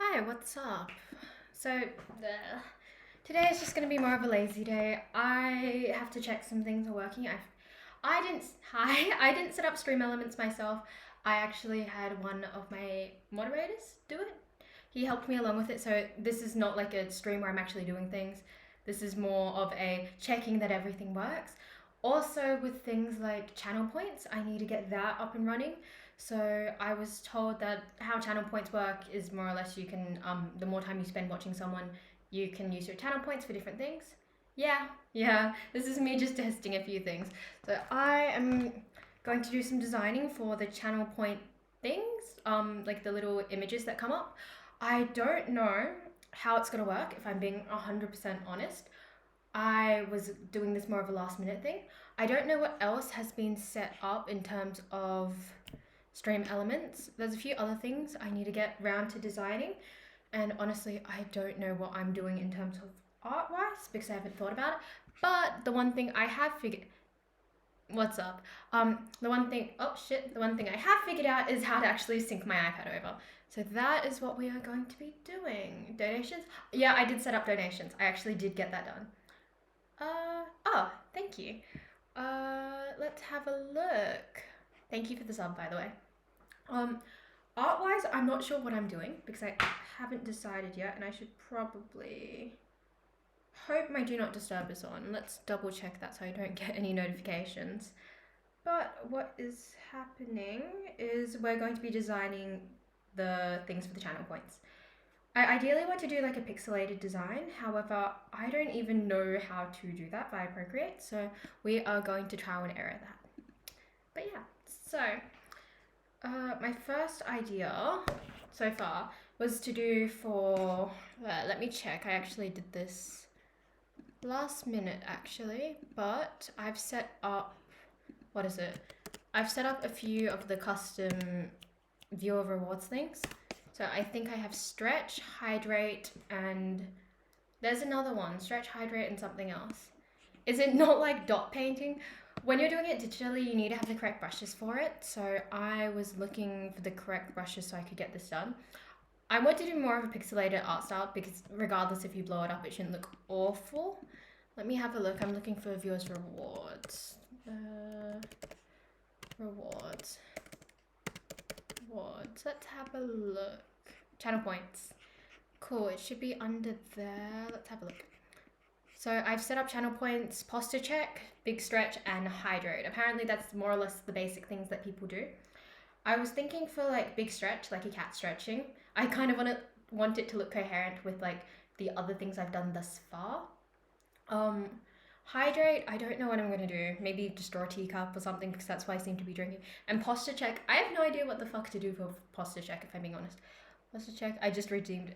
Hi, what's up? So, today is just gonna be more of a lazy day. I have to check some things are working. I didn't, hi, I didn't set up Stream Elements myself. I actually had one of my moderators do it. He helped me along with it, so this is not like a stream where I'm actually doing things. This is more of a checking that everything works. Also, with things like channel points, I need to get that up and running. So I was told that how channel points work is more or less you can, the more time you spend watching someone, you can use your channel points for different things. Yeah, this is me just testing a few things. So I am going to do some designing for the channel point things, like the little images that come up. I don't know how it's gonna work if I'm being 100% honest. I was doing this more of a last minute thing. I don't know what else has been set up in terms of stream elements. There's a few other things I need to get round to designing, and honestly, I don't know what I'm doing in terms of art wise because I haven't thought about it. But the one thing I have figured, what's up? The one thing, oh shit, the one thing I have figured out is how to actually sync my iPad over. So that is what we are going to be doing. Donations? Yeah, I did set up donations. I actually did get that done. Thank you. Let's have a look. Thank you for the sub, by the way. Um, Art-wise, I'm not sure what I'm doing because I haven't decided yet, and I should probably hope my Do Not Disturb is on. Let's double check that so I don't get any notifications. But what is happening is we're going to be designing the things for the channel points. I ideally want to do like a pixelated design, however, I don't even know how to do that via Procreate, so we are going to trial and error that. But yeah, so my first idea so far was to do for, let me check, I actually did this last minute actually, but I've set up, what is it? I've set up a few of the custom viewer rewards things. So I think I have stretch, hydrate, and there's another one, stretch, hydrate, and something else. Is it not like dot painting? When you're doing it digitally, you need to have the correct brushes for it. So I was looking for the correct brushes so I could get this done. I want to do more of a pixelated art style because regardless if you blow it up, it shouldn't look awful. Let me have a look. I'm looking for viewers rewards. Rewards. Let's have a look. Channel points. Cool, it should be under there. Let's have a look. So I've set up channel points, posture check, big stretch, and hydrate. Apparently that's more or less the basic things that people do. I was thinking for like big stretch, like a cat stretching, I kind of want it to look coherent with like the other things I've done thus far. Hydrate, I don't know what I'm gonna do. Maybe just draw a teacup or something because that's what I seem to be drinking. And posture check, I have no idea what the fuck to do for posture check if I'm being honest. Posture check, I just redeemed.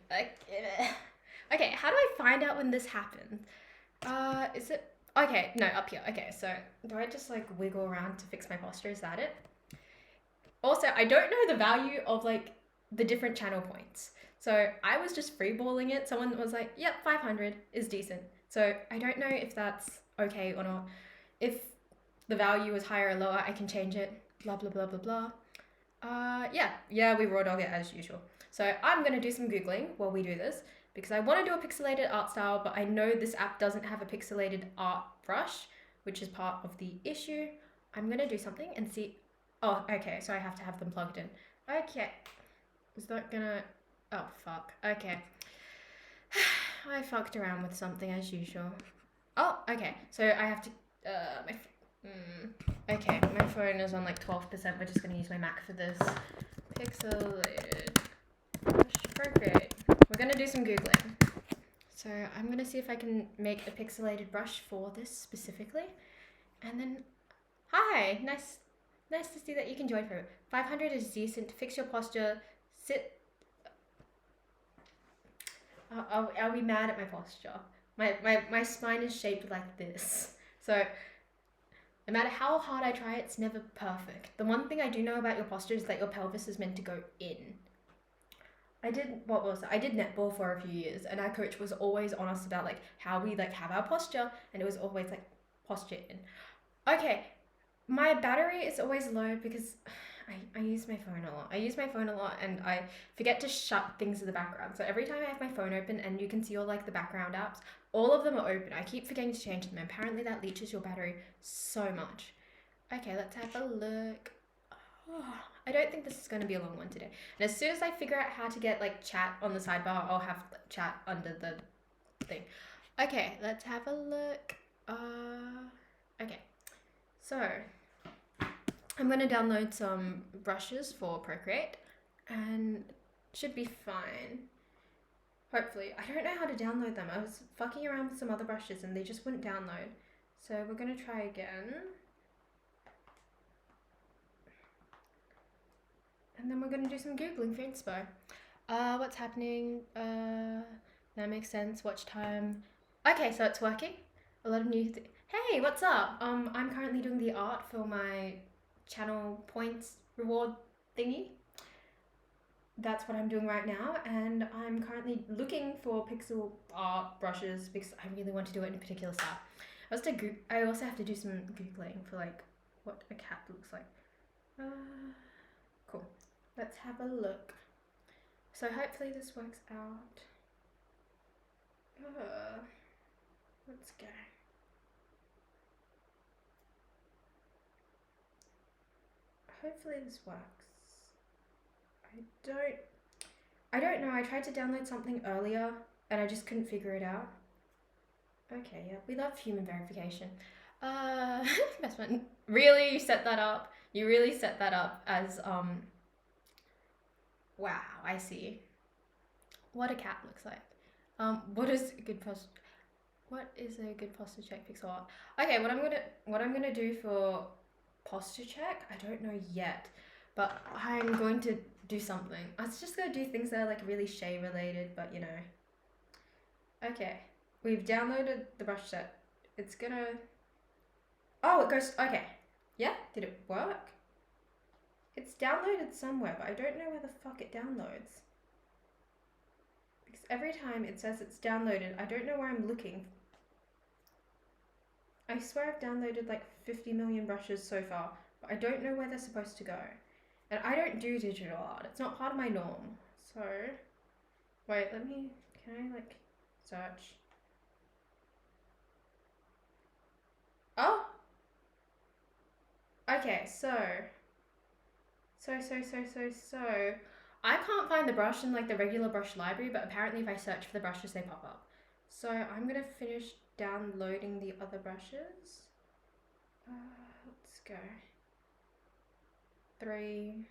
Okay, how do I find out when this happens? Is it, okay, no, up here. Okay, so do I just like wiggle around to fix my posture? Is that it? Also, I don't know the value of like the different channel points. So I was just freeballing it. Someone was like, yep, 500 is decent. So I don't know if that's okay or not. If the value is higher or lower, I can change it. Blah, blah, blah, blah, blah. Yeah, we raw dog it as usual. So I'm gonna do some Googling while we do this because I wanna do a pixelated art style, but I know this app doesn't have a pixelated art brush, which is part of the issue. I'm gonna do something and see. Oh, okay, so I have to have them plugged in. Okay, is that gonna, oh fuck, okay. I fucked around with something as usual. Oh, okay. So I have to. Okay, my phone is on like 12%. We're just gonna use my Mac for this. Pixelated Procreate. We're gonna do some googling. So I'm gonna see if I can make a pixelated brush for this specifically, and then, hi, nice to see that you can join for it. 500 is decent. Fix your posture. Sit. Are we mad at my posture? My spine is shaped like this. So no matter how hard I try, it's never perfect. The one thing I do know about your posture is that your pelvis is meant to go in. I did netball for a few years, and our coach was always on us about like how we like have our posture, and it was always like posture in. Okay, my battery is always low because I use my phone a lot. I use my phone a lot and I forget to shut things in the background. So every time I have my phone open and you can see all like the background apps, all of them are open. I keep forgetting to change them. Apparently that leeches your battery so much. Okay, let's have a look. Oh, I don't think this is going to be a long one today. And as soon as I figure out how to get like chat on the sidebar, I'll have chat under the thing. Okay, let's have a look. Okay, so I'm going to download some brushes for Procreate and should be fine. Hopefully. I don't know how to download them. I was fucking around with some other brushes and they just wouldn't download. So we're going to try again. And then we're going to do some Googling for inspo. What's happening? That makes sense. Watch time. Okay, so it's working. A lot of new... Hey, what's up? I'm currently doing the art for my channel points reward thingy. That's what I'm doing right now, and I'm currently looking for pixel art brushes because I really want to do it in a particular style. I also have to do some Googling for like what a cat looks like. Cool. Let's have a look. So hopefully this works out. Let's go. Hopefully this works. I don't know. I tried to download something earlier and I just couldn't figure it out. Okay, yeah, we love human verification. Best one. Really, you set that up? You really set that up as wow, I see. What a cat looks like. What is a good posture check pixel art? Okay, what I'm gonna do for posture check, I don't know yet, but I'm going to do something. I was just gonna do things that are like really Shay related, but you know. Okay, we've downloaded the brush set. It's gonna... Oh, it goes... Okay. Yeah, did it work? It's downloaded somewhere, but I don't know where the fuck it downloads. Because every time it says it's downloaded, I don't know where I'm looking. I swear I've downloaded like 50 million brushes so far, but I don't know where they're supposed to go. And I don't do digital art. It's not part of my norm. So, wait, can I like search? Oh! Okay, so I can't find the brush in like the regular brush library, but apparently if I search for the brushes, they pop up. So I'm gonna finish downloading the other brushes. Let's go. 3,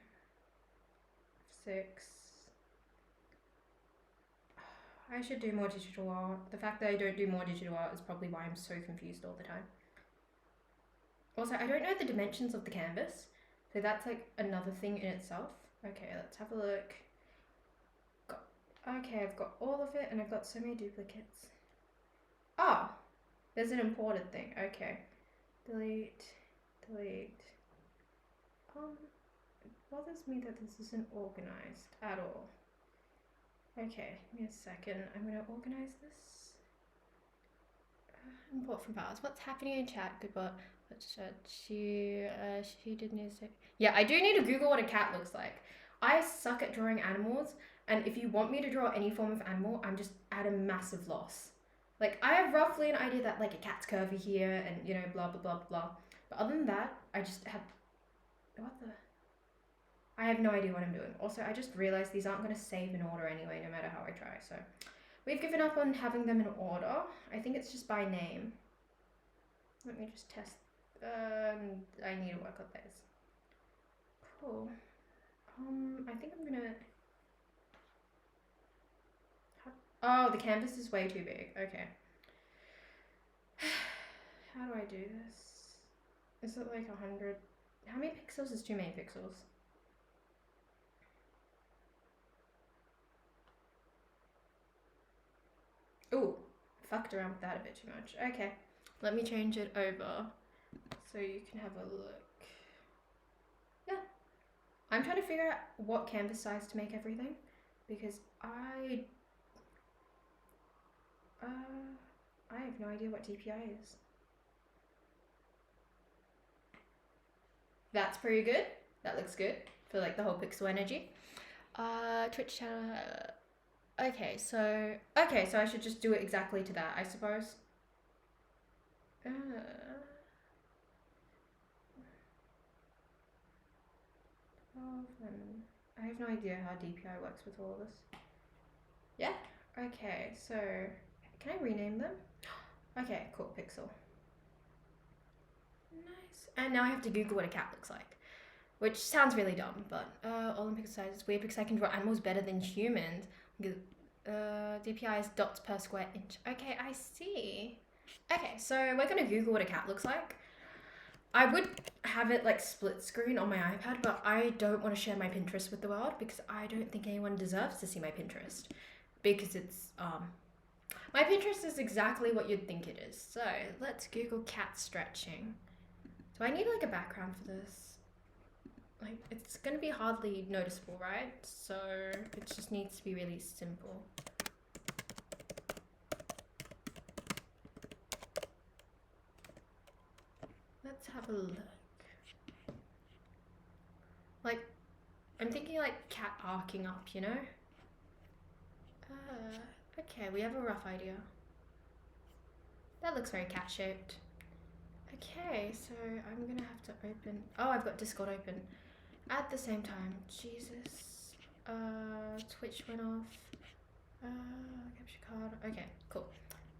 6. I should do more digital art. The fact that I don't do more digital art is probably why I'm so confused all the time. Also, I don't know the dimensions of the canvas, so that's like another thing in itself. Okay, let's have a look. Okay, I've got all of it and I've got so many duplicates. Oh, there's an imported thing. Okay. Delete. It bothers me that this isn't organized at all. Okay, give me a second. I'm gonna organize this. Import from files. What's happening in chat? Good, but she did need to say. Yeah, I do need to Google what a cat looks like. I suck at drawing animals, and if you want me to draw any form of animal, I'm just at a massive loss. Like, I have roughly an idea that like a cat's curvy here, and you know, blah blah blah blah. But other than that, I just have I have no idea what I'm doing. Also, I just realized these aren't going to save in order anyway, no matter how I try. So, we've given up on having them in order. I think it's just by name. Let me just test. I need to work on this. Cool. I think I'm gonna... Oh, the canvas is way too big. Okay. How do I do this? Is it like 100? How many pixels is too many pixels? Ooh, fucked around with that a bit too much. Okay, let me change it over so you can have a look. Yeah, I'm trying to figure out what canvas size to make everything because I have no idea what DPI is. That's pretty good. That looks good. for like the whole pixel energy. Twitch channel. Okay, so I should just do it exactly to that, I suppose. I have no idea how DPI works with all of this. Yeah. Okay, so can I rename them? Okay, cool. Pixel. Nice. And now I have to Google what a cat looks like, which sounds really dumb, but all in pixel size is weird because I can draw animals better than humans. DPI is dots per square inch. Okay, I see. Okay, so we're gonna Google what a cat looks like. I would have it like split screen on my iPad, but I don't want to share my Pinterest with the world because I don't think anyone deserves to see my Pinterest, because it's my Pinterest is exactly what you'd think it is. So let's Google cat stretching. Do I need like a background for this? Like, it's gonna be hardly noticeable, right? So it just needs to be really simple. Let's have a look. Like, I'm thinking like cat arcing up, you know? Okay, we have a rough idea. That looks very cat-shaped. Okay, so I'm gonna have to open... Oh, I've got Discord open at the same time. Jesus. Twitch went off. Capture card. Okay, cool.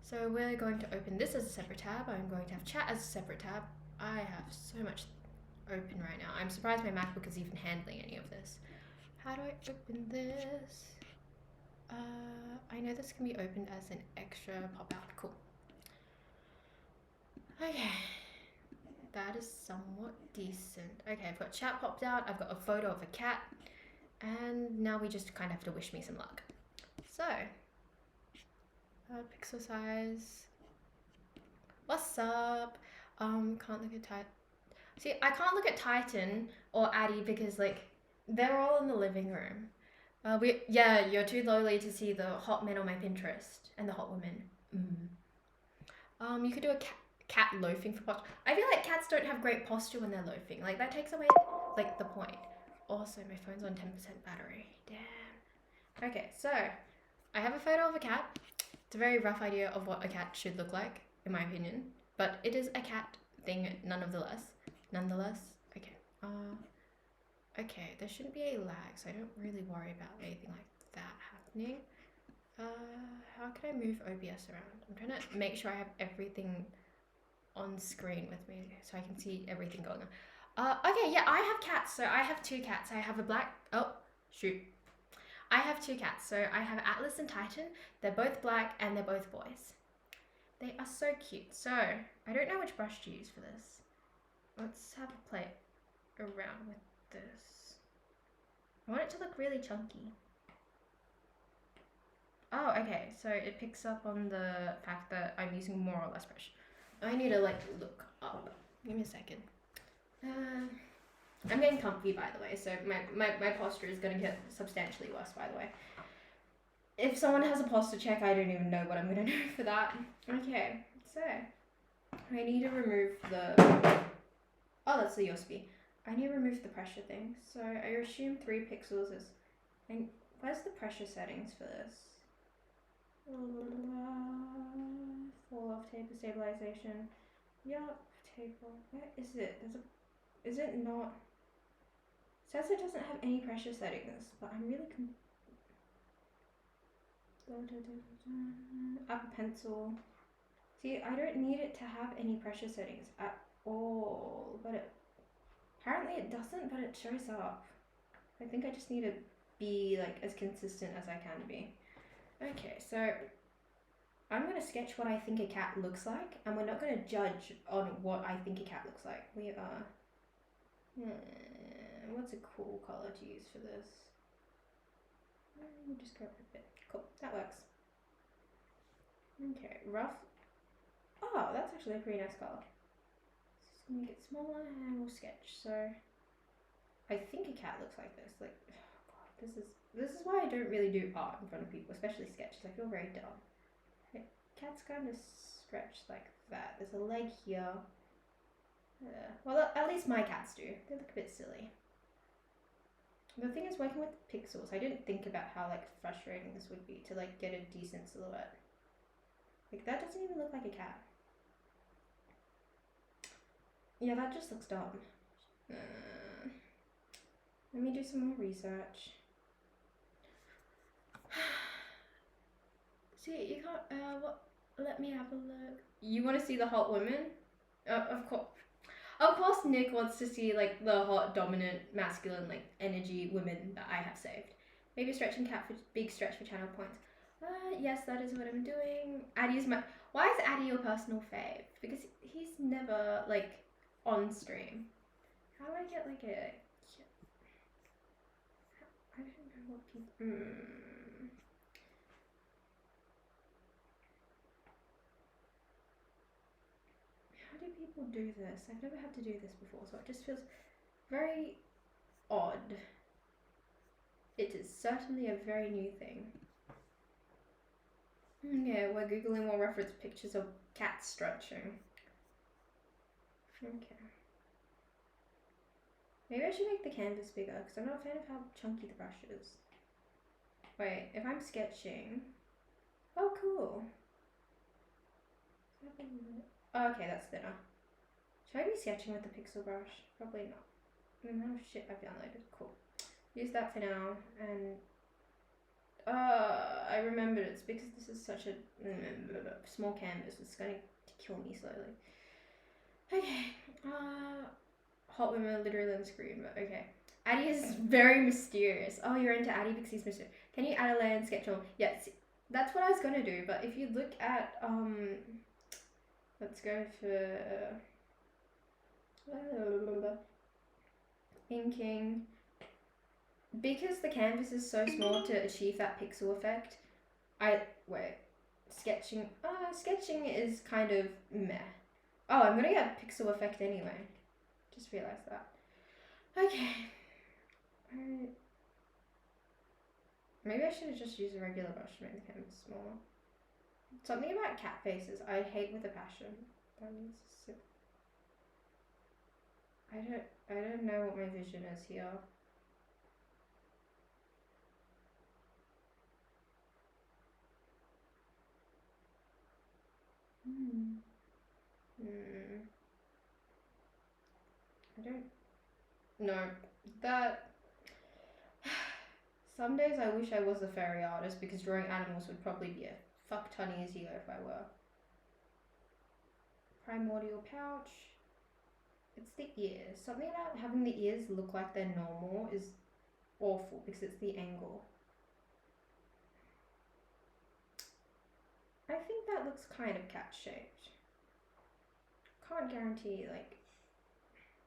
So we're going to open this as a separate tab. I'm going to have chat as a separate tab. I have so much open right now. I'm surprised my MacBook is even handling any of this. How do I open this? I know this can be opened as an extra pop-out. Cool. Okay. That is somewhat decent. Okay, I've got chat popped out. I've got a photo of a cat. And now we just kind of have to wish me some luck. So, pixel size. What's up? Can't look at Titan. See, I can't look at Titan or Addie because like they're all in the living room. Yeah, you're too lowly to see the hot men on my Pinterest and the hot women. You could do a cat loafing for posture. I feel like cats don't have great posture when they're loafing. Like that takes away like the point. Also, my phone's on 10% battery. Damn. Okay, so I have a photo of a cat. It's a very rough idea of what a cat should look like, in my opinion. But it is a cat thing, nonetheless. Okay. Okay, there shouldn't be a lag, so I don't really worry about anything like that happening. How can I move OBS around? I'm trying to make sure I have everything on screen with me so I can see everything going on. Okay, yeah, I have cats. So I have two cats. I have a black... Oh, shoot. I have two cats. So I have Atlas and Titan. They're both black and they're both boys. They are so cute. So I don't know which brush to use for this. Let's have a play around with this. I want it to look really chunky. Oh, okay. So it picks up on the fact that I'm using more or less brush. I need to like look up. Give me a second. I'm getting comfy, by the way, so my posture is gonna get substantially worse, by the way. If someone has a posture check, I don't even know what I'm gonna do for that. Okay, so I need to remove the... Oh, that's the USB. I need to remove the pressure thing. So I assume 3 pixels is... And where's the pressure settings for this? Fall off taper stabilization. Yup, taper. Where is it? Is it not? It says it doesn't have any pressure settings, but I'm really upper pencil. See, I don't need it to have any pressure settings at all, but apparently it doesn't, but it shows up. I think I just need to be like as consistent as I can be. Okay, so I'm going to sketch what I think a cat looks like, and we're not going to judge on what I think a cat looks like. We are... what's a cool color to use for this? We'll just go with it. Cool, that works. Okay, rough. Oh, that's actually a pretty nice color. Just make it smaller and we'll sketch. So I think a cat looks like this. Like, oh God, this is why I don't really do art in front of people, especially sketches. I feel very dumb. Okay, cat's kind of stretched like that. There's a leg here. Well, at least my cats do. They look a bit silly. The thing is, working with pixels, I didn't think about how like frustrating this would be to like get a decent silhouette. Like that doesn't even look like a cat. Yeah, that just looks dumb. Let me do some more research. See, you can't. What? Let me have a look. You want to see the hot women? Of course. Of course, Nick wants to see like the hot, dominant, masculine, like energy women that I have saved. Maybe stretching cat for big stretch for channel points. Yes, that is what I'm doing. Addie's my. Why is Addie your personal fave? Because he's never like on stream. How do I get like a? I don't know what people. How do people do this? I've never had to do this before, so it just feels very odd. It is certainly a very new thing. Yeah, we're googling more reference pictures of cats stretching. Okay. Maybe I should make the canvas bigger because I'm not a fan of how chunky the brush is. Wait, if I'm sketching... Oh, cool. Oh, okay, that's thinner. Should I be sketching with the pixel brush? Probably not. The amount of shit I've downloaded. Cool. Use that for now, and... I remembered it's because this is such a small canvas. It's going to kill me slowly. Okay. Hot women literally on the screen, but okay. Addie is very mysterious. Oh, you're into Addie because he's mysterious. Can you add a layer and sketch on? Yes, that's what I was gonna do. But if you look at let's go for inking. Because the canvas is so small to achieve that pixel effect, sketching. Sketching is kind of meh. Oh, I'm gonna get a pixel effect anyway. Just realized that. Okay. Maybe I should have just used a regular brush to make the canvas smaller. Something about cat faces I hate with a passion. I don't know what my vision is here. I don't know. That some days I wish I was a fairy artist because drawing animals would probably be a fuck ton easier if I were. Primordial pouch. It's the ears. Something about having the ears look like they're normal is awful because it's the angle. I think that looks kind of cat shaped. Can't guarantee, like...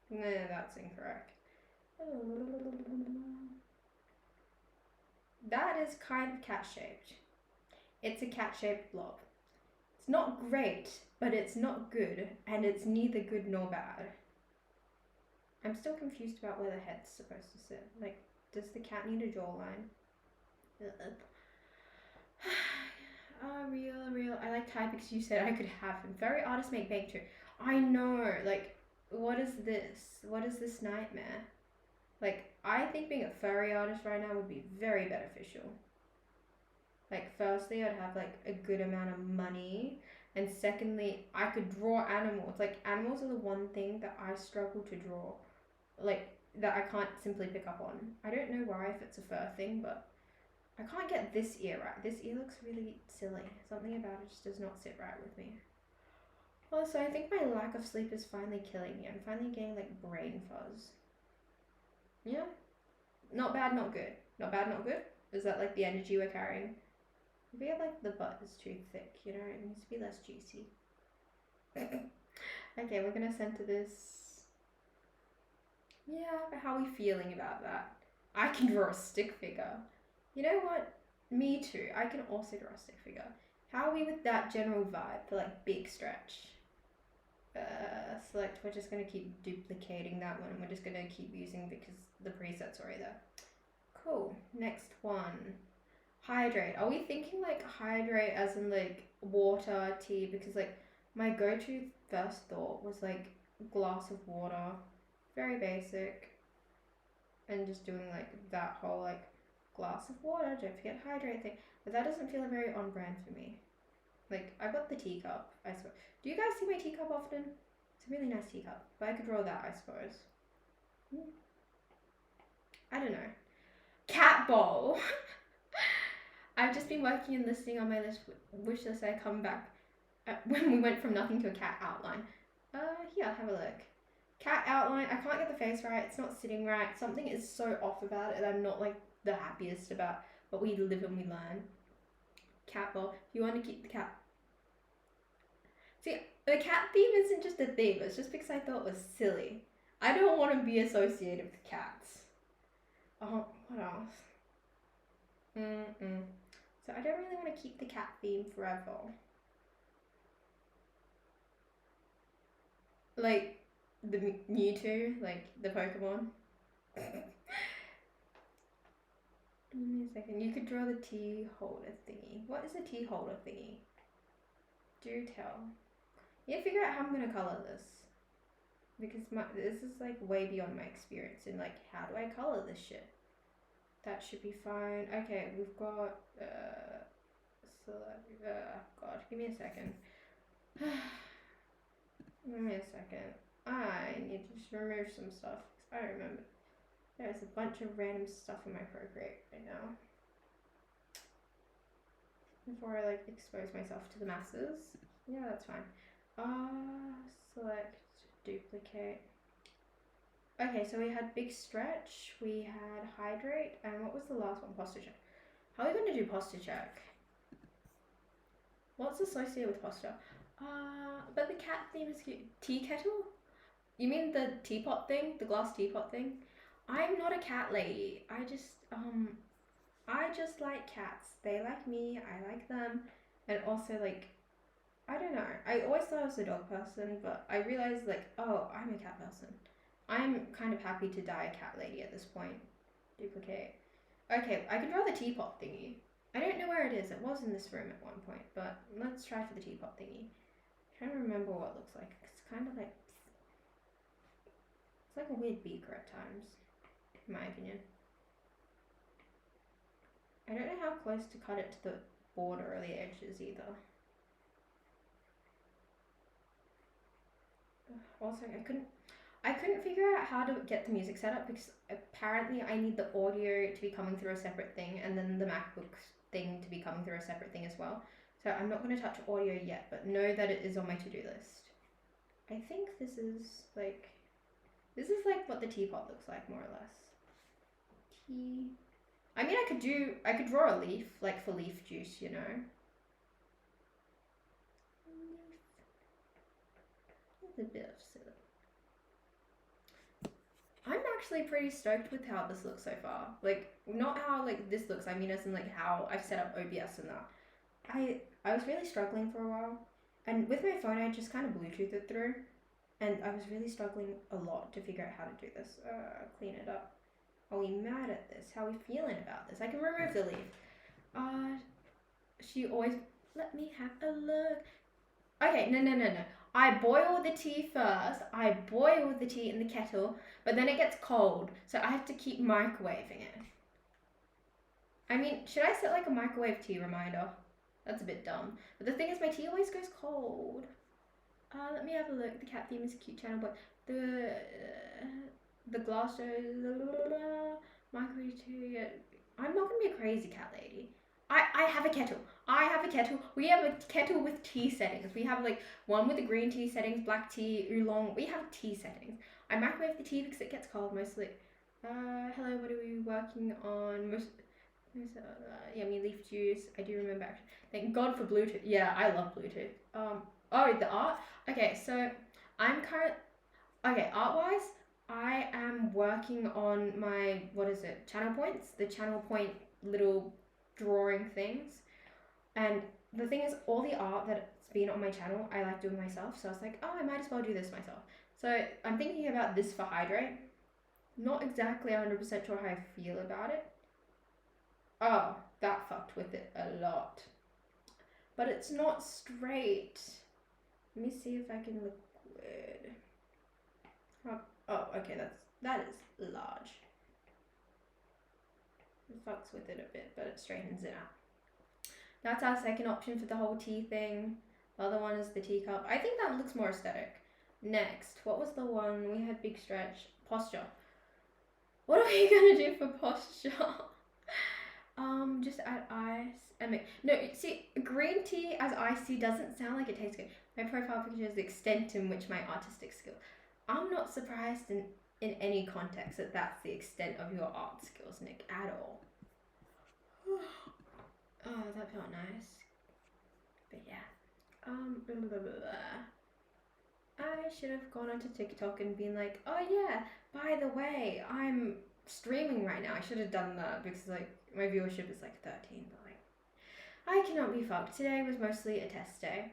No, that's incorrect. That is kind of cat shaped. It's a cat shaped blob. It's not great, but it's not good, and it's neither good nor bad. I'm still confused about where the head's supposed to sit. Like, does the cat need a jawline? Real. I like Ty because you said I could have him. Fairy artists make bank too. I know, like, what is this? What is this nightmare? Like, I think being a furry artist right now would be very beneficial. Like, firstly, I'd have, like, a good amount of money. And secondly, I could draw animals. Like, animals are the one thing that I struggle to draw. Like, that I can't simply pick up on. I don't know why, if it's a fur thing, but I can't get this ear right. This ear looks really silly. Something about it just does not sit right with me. Also, I think my lack of sleep is finally killing me. I'm finally getting, like, brain fuzz. Yeah? Not bad, not good. Not bad, not good? Is that, like, the energy we're carrying? Maybe, like, the butt is too thick, you know? It needs to be less juicy. Okay, we're gonna center this. Yeah, but how are we feeling about that? I can draw a stick figure. You know what? Me too. I can also draw a stick figure. How are we with that general vibe for, like, big stretch? Select. We're just going to keep duplicating that one. And we're just going to keep using because the preset's already there. Cool. Next one. Hydrate. Are we thinking, like, hydrate as in, like, water, tea? Because, like, my go-to first thought was, like, glass of water. Very basic. and just doing like that whole like glass of water, don't forget hydrate thing. But that doesn't feel very on brand for me. Like, I got the teacup, I suppose. Do you guys see my teacup often? It's a really nice teacup, but I could draw that, I suppose. I don't know. Cat bowl. I've just been working in this thing on my list, wish list I come back when we went from nothing to a cat outline. Here, have a look. Cat outline, I can't get the face right, it's not sitting right. Something is so off about it, and I'm not like the happiest about, but we live and we learn. Cat bowl. If you want to keep the cat. See, the cat theme isn't just a theme, it's just because I thought it was silly. I don't want to be associated with cats. Oh, what else? So I don't really want to keep the cat theme forever. Like the Mewtwo, like the Pokemon. Give me a second. You could draw the tea holder thingy. What is a tea holder thingy? Do tell. You have to figure out how I'm gonna color this, because this is like way beyond my experience in like how do I color this shit. That should be fine. Okay, we've got God, give me a second. Give me a second. I need to just remove some stuff because I remember there's a bunch of random stuff in my Procreate right now. Before I like expose myself to the masses. Yeah, that's fine. Select, duplicate. Okay, so we had big stretch, we had hydrate, and what was the last one? Posture check. How are we going to do posture check? What's associated with posture? But the cat theme is cute. Tea kettle? You mean the teapot thing? The glass teapot thing? I'm not a cat lady. I just like cats. They like me, I like them, and also like, I don't know. I always thought I was a dog person, but I realized like, oh, I'm a cat person. I'm kind of happy to die a cat lady at this point. Duplicate. Okay, I can draw the teapot thingy. I don't know where it is. It was in this room at one point, but let's try for the teapot thingy. I'm trying to remember what it looks like. It's kind of like, it's like a weird beaker at times, in my opinion. I don't know how close to cut it to the border or the edges either. Also, I couldn't figure out how to get the music set up because apparently I need the audio to be coming through a separate thing and then the MacBook thing to be coming through a separate thing as well. So I'm not going to touch audio yet, but know that it is on my to-do list. I think this is like what the teapot looks like, more or less. Tea. I mean, I could draw a leaf, like for leaf juice, you know. It's a bit of silly. I'm actually pretty stoked with how this looks so far. Like, not how like this looks, I mean as in like how I've set up OBS and that. I was really struggling for a while, and with my phone I just kind of Bluetooth it through, and I was really struggling a lot to figure out how to do this. Clean it up. Are we mad at this? How are we feeling about this? I can remove the leaf. She always let me have a look. Okay, no. I boil the tea first. I boil the tea in the kettle, but then it gets cold, so I have to keep microwaving it. I mean, should I set like a microwave tea reminder? That's a bit dumb. But the thing is, my tea always goes cold. Let me have a look. The cat theme is a cute channel, but the glass microwave tea. I'm not gonna be a crazy cat lady. I have a kettle. I have a kettle. We have a kettle with tea settings. We have like one with the green tea settings, black tea, oolong. We have tea settings. I microwave the tea because it gets cold mostly. Hello, what are we working on? Yummy leaf juice. I do remember. Thank God for Bluetooth. Yeah, I love Bluetooth. Oh, the art. Okay, so art-wise, I am working on my, channel points? The channel point little drawing things. And the thing is, all the art that's been on my channel, I like doing myself. So I was like, oh, I might as well do this myself. So I'm thinking about this for hydrate. Not exactly 100% sure how I feel about it. Oh, that fucked with it a lot. But it's not straight. Let me see if I can liquid. Oh, okay, that is large. It fucks with it a bit, but it straightens it out. That's our second option for the whole tea thing. The other one is the teacup. I think that looks more aesthetic. Next, what was the one? We had big stretch. Posture. What are we gonna do for posture? Just add ice and make... No, see, green tea as iced tea doesn't sound like it tastes good. My profile picture is the extent in which my artistic skill. I'm not surprised in any context that that's the extent of your art skills, Nick, at all. Oh, that felt nice. But yeah. Blah, blah, blah, blah. I should have gone onto TikTok and been like, oh yeah, by the way, I'm streaming right now. I should have done that because like my viewership is like 13, but like I cannot be fucked. Today was mostly a test day.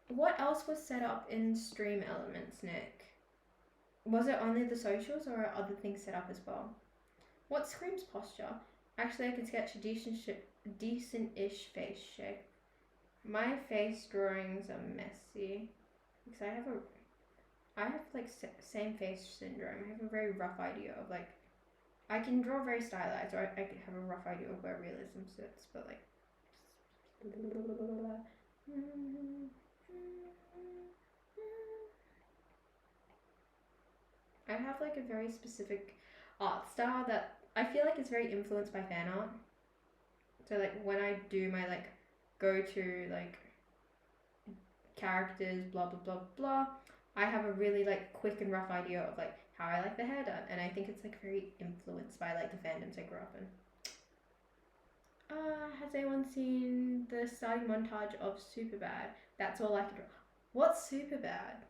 What else was set up in Stream Elements, Nick? Was it only the socials or are other things set up as well? What screams posture? Actually, I can sketch a decent-ish face shape. My face drawings are messy because I have like same face syndrome. I have a very rough idea of like, I can draw very stylized, or I could have a rough idea of where realism sits, but like, I have like a very specific art style that I feel like it's very influenced by fan art. So like when I do my like go to like characters, blah blah blah blah, I have a really like quick and rough idea of like how I like the hair done, and I think it's like very influenced by like the fandoms I grew up in. Has anyone seen the starting montage of Superbad? That's all I can draw. What's Superbad?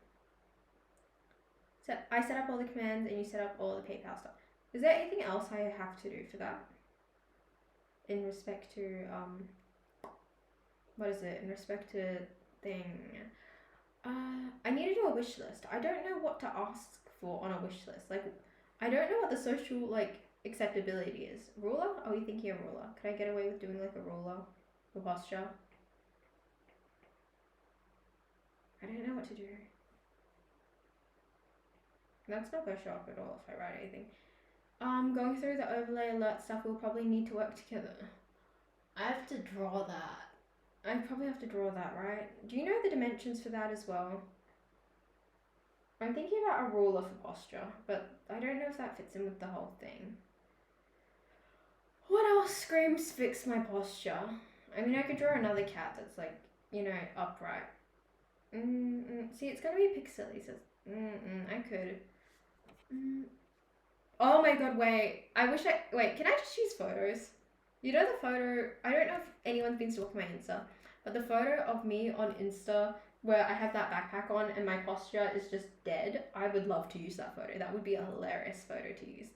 So I set up all the commands and you set up all the PayPal stuff. Is there anything else I have to do for that? In respect to what is it? In respect to thing. I need to do a wish list. I don't know what to ask for on a wish list. Like, I don't know what the social like acceptability is. Ruler? Are we thinking a ruler? Could I get away with doing like a ruler for posture? I don't know what to do. That's not gonna show up at all if I write anything. Going through the overlay alert stuff, we'll probably need to work together. I have to draw that. I probably have to draw that, right? Do you know the dimensions for that as well? I'm thinking about a ruler for posture, but I don't know if that fits in with the whole thing. What else screams fix my posture? I mean, I could draw another cat that's like, you know, upright. See, it's gonna be pixely, so I could. Oh my god, wait. Wait, can I just use photos? You know the photo, I don't know if anyone's been stalking my Insta, but the photo of me on Insta where I have that backpack on and my posture is just dead, I would love to use that photo. That would be a hilarious photo to use.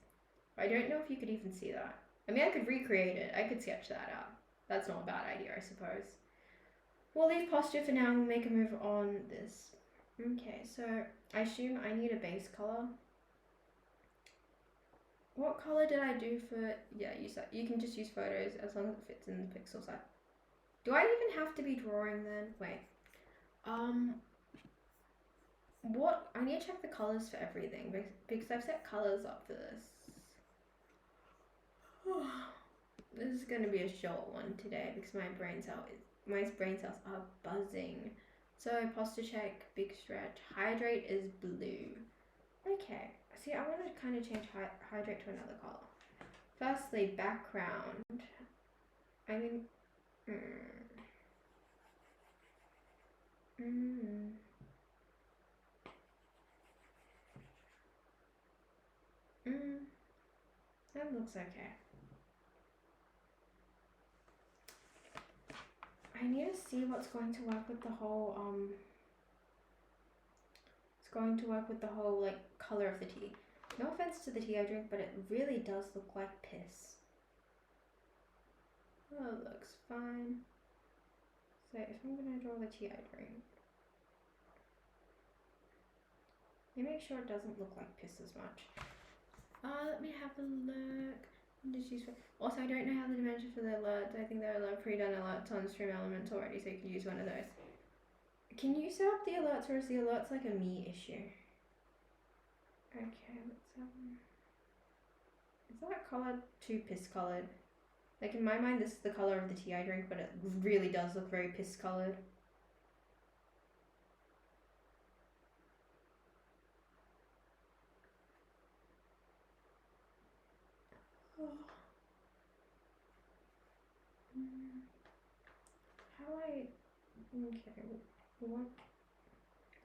I don't know if you could even see that. I mean, I could recreate it. I could sketch that out. That's not a bad idea, I suppose. We'll leave posture for now and we'll make a move on this. Okay, so I assume I need a base color. What color did I do for... Yeah, use that. You can just use photos as long as it fits in the pixel size. Do I even have to be drawing then? Wait. What? I need to check the colors for everything because I've set colors up for this. This is going to be a short one today because my brain cells are buzzing. So posture check, big stretch. Hydrate is blue. Okay. See, I want to kind of change hydrate to another color. Firstly, background. I mean, that looks okay. I need to see what's going to work with the whole it's going to work with the whole like color of the tea. No offense to the tea I drink, but it really does look like piss. Oh, it looks fine. So if I'm gonna draw the tea I drink, let me make sure it doesn't look like piss as much. Let me have a look. Also, I don't know how the dimension for the alerts. I think there are pre-done alerts on Stream Elements already, so you can use one of those. Can you set up the alerts, or is the alerts like a me issue? Okay, let's is that colour too piss coloured? Like in my mind, this is the colour of the tea I drink, but it really does look very piss coloured. Oh. How do I... Okay, what?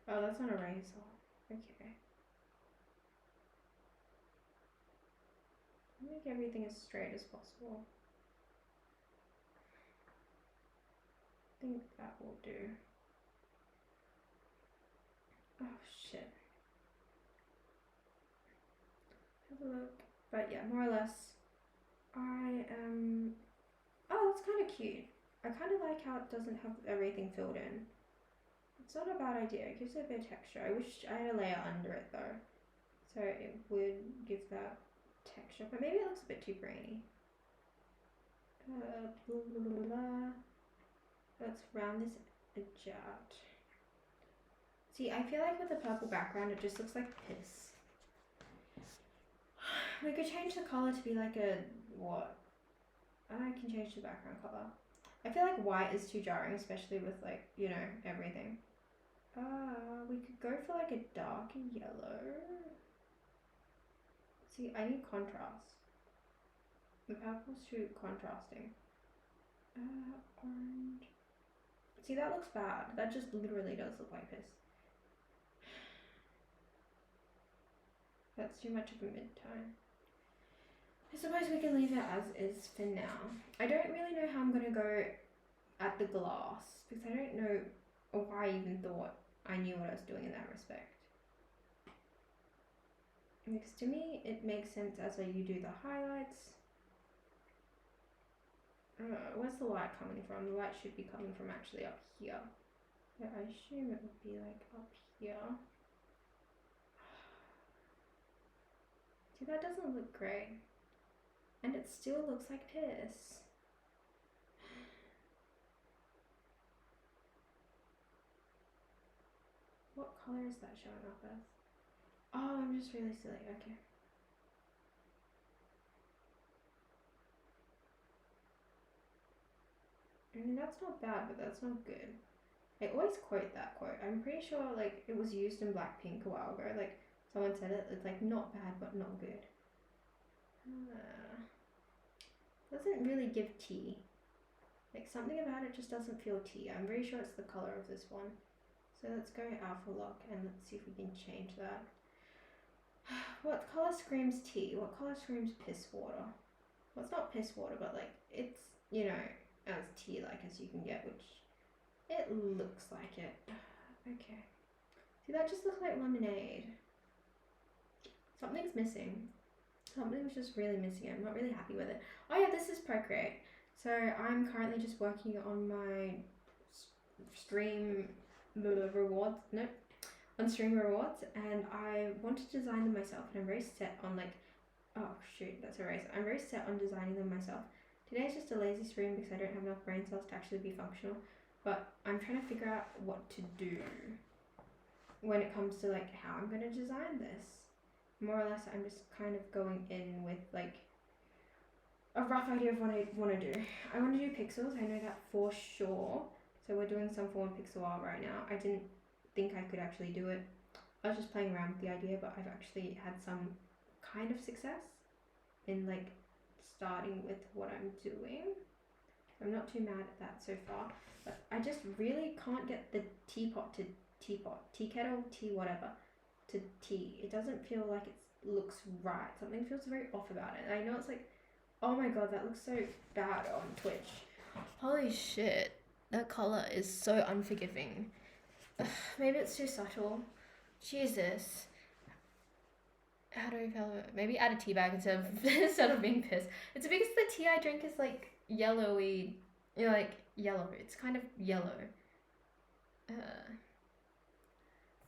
Oh, that's not a razor. Okay. Make everything as straight as possible. I think that will do. Oh shit. Have a look. But yeah, more or less, I am... Oh, that's kind of cute. I kind of like how it doesn't have everything filled in. It's not a bad idea. It gives it a bit of texture. I wish I had a layer under it though, so it would give that texture. But maybe it looks a bit too grainy. Blah, blah, blah, blah. Let's round this edge out. See, I feel like with the purple background, it just looks like piss. We could change the color to be like a what? I can change the background color. I feel like white is too jarring, especially with like, you know, everything. We could go for like a dark yellow. See, I need contrast. The purple's too contrasting. Orange. See, that looks bad. That just literally does look like piss. That's too much of a mid-tone. I suppose we can leave it as is for now. I don't really know how I'm going to go at the glass, because I don't know why I even thought I knew what I was doing in that respect. Because to me, it makes sense as you do the highlights. Where's the light coming from? The light should be coming from actually up here. So I assume it would be like up here. See, that doesn't look great. And it still looks like piss. What colour is that showing up as? Oh, I'm just really silly. Okay. I mean, that's not bad, but that's not good. I always quote that quote. I'm pretty sure like it was used in Blackpink a while ago. Like someone said it. It's like not bad, but not good. Doesn't really give tea. Like something about it just doesn't feel tea. I'm pretty sure it's the color of this one. So let's go alpha lock and let's see if we can change that. What color screams tea? What color screams piss water? Well, it's not piss water, but like it's, you know, as tea like as you can get, which it looks like it. Okay. See, that just looks like lemonade. Something's missing. Something's just really missing. I'm not really happy with it. Oh yeah, this is Procreate. So I'm currently just working on my stream rewards. Nope. On stream rewards, and I want to design them myself, and I'm very set on like, oh shoot, that's a razor. I'm very set on designing them myself. Today's just a lazy stream because I don't have enough brain cells to actually be functional, but I'm trying to figure out what to do when it comes to like how I'm going to design this. More or less, I'm just kind of going in with like a rough idea of what I want to do. I want to do pixels, I know that for sure. So we're doing some form of pixel art right now. I didn't think I could actually do it. I was just playing around with the idea, but I've actually had some kind of success in like starting with what I'm doing. I'm not too mad at that so far, but I just really can't get the teapot to teapot, tea kettle, tea whatever, to tea. It doesn't feel like it looks right. Something feels very off about it. And I know it's like, oh my god, that looks so bad on Twitch. Holy shit, that color is so unforgiving. Maybe it's too subtle. Jesus. How do I feel? Maybe add a tea bag instead of being pissed. It's because the tea I drink is like yellowy. You know, like yellow. It's kind of yellow.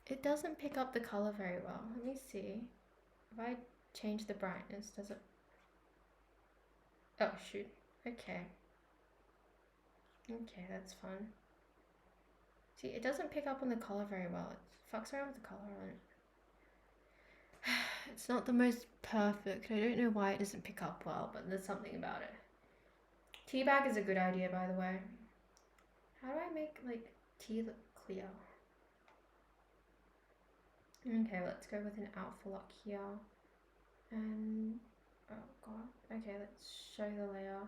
It doesn't pick up the color very well. Let me see. If I change the brightness, does it? Oh shoot. Okay. Okay, that's fun. See, it doesn't pick up on the color very well. It fucks around with the color on it. It's not the most perfect. I don't know why it doesn't pick up well, but there's something about it. Tea bag is a good idea, by the way. How do I make like tea look clear? Okay, let's go with an out for luck here. And oh god. Okay, let's show the layer.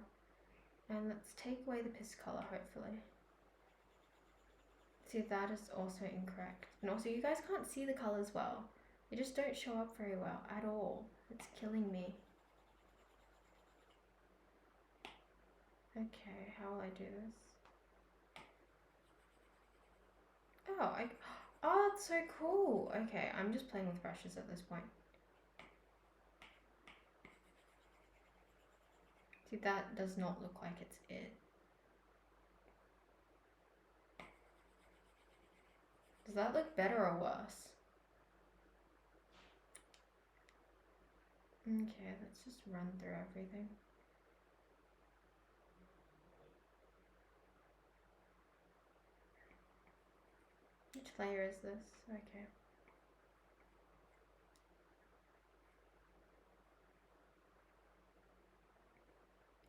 And let's take away the piss color, hopefully. See, that is also incorrect. And also, you guys can't see the colors well. They just don't show up very well at all. It's killing me. Okay, how will I do this? Oh, it's so cool. Okay, I'm just playing with brushes at this point. See, that does not look like it's it. Does that look better or worse? Okay, let's just run through everything. Which layer is this? Okay.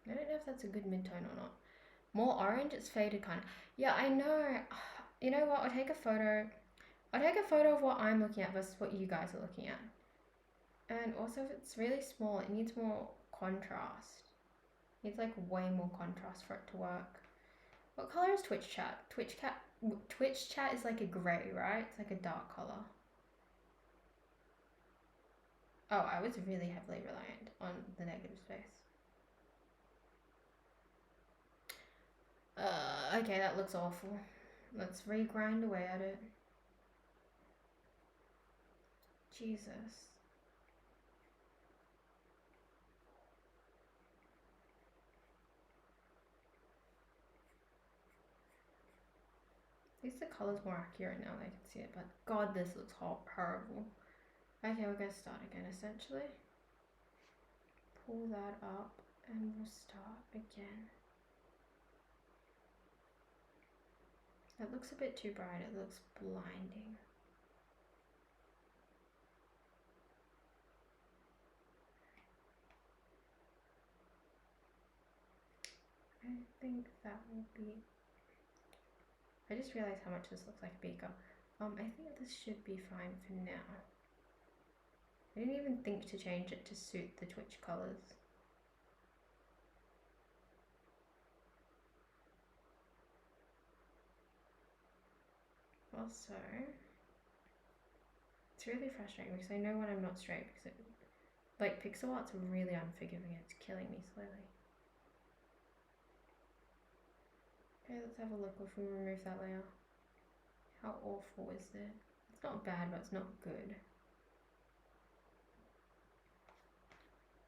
I don't know if that's a good mid-tone or not. More orange, it's faded kind of. Yeah, I know. You know what? I'll take a photo. I'll take a photo of what I'm looking at versus what you guys are looking at. And also, if it's really small, it needs more contrast. It needs like way more contrast for it to work. What color is Twitch chat? Twitch chat is like a grey, right? It's like a dark color. Oh, I was really heavily reliant on the negative space. Okay, that looks awful. Let's regrind away at it. Jesus. At least the color's more accurate now that I can see it, but god, this looks horrible. Okay, we're gonna start again essentially. Pull that up and we'll start again. That looks a bit too bright, it looks blinding. I think that will be... I just realized how much this looks like a beaker. I think this should be fine for now. I didn't even think to change it to suit the Twitch colors. Also, it's really frustrating because I know when I'm not straight because it, like pixel art's really unforgiving. It's killing me slowly. Okay, let's have a look if we remove that layer. How awful is it? It's not bad, but it's not good.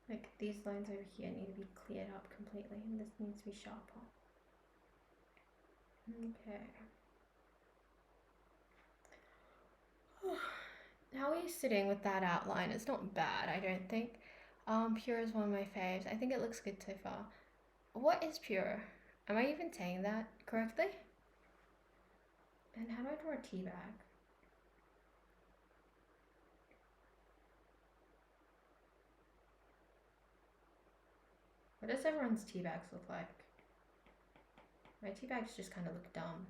Like these lines over here need to be cleared up completely, and this needs to be sharper. Okay. How are you sitting with that outline? It's not bad, I don't think. Pure is one of my faves. I think it looks good so far. What is pure? Am I even saying that correctly? And how do I draw a tea bag? What does everyone's tea bags look like? My tea bags just kind of look dumb.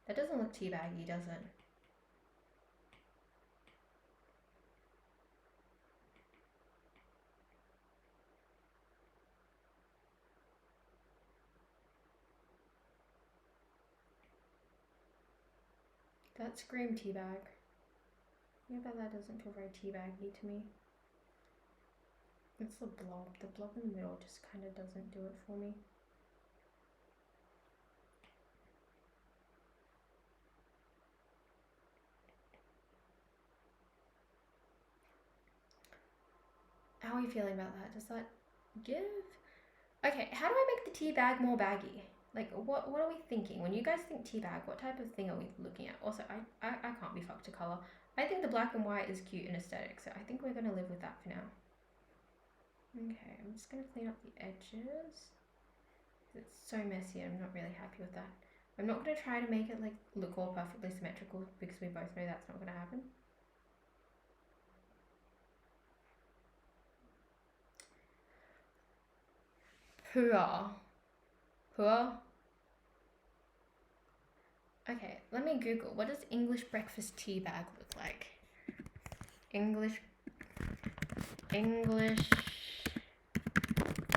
That doesn't look tea baggy, does it? That screamed tea bag. Yeah, but that doesn't feel very tea baggy to me. It's the blob. The blob in the middle just kind of doesn't do it for me. How are you feeling about that? Does that give? Okay, how do I make the tea bag more baggy? Like, what are we thinking? When you guys think tea bag, what type of thing are we looking at? Also, I can't be fucked to color. I think the black and white is cute and aesthetic, so I think we're going to live with that for now. Okay, I'm just going to clean up the edges. It's so messy and I'm not really happy with that. I'm not going to try to make it like look all perfectly symmetrical because we both know that's not going to happen. Hua. Hua? Okay, let me Google. What does English breakfast tea bag look like? English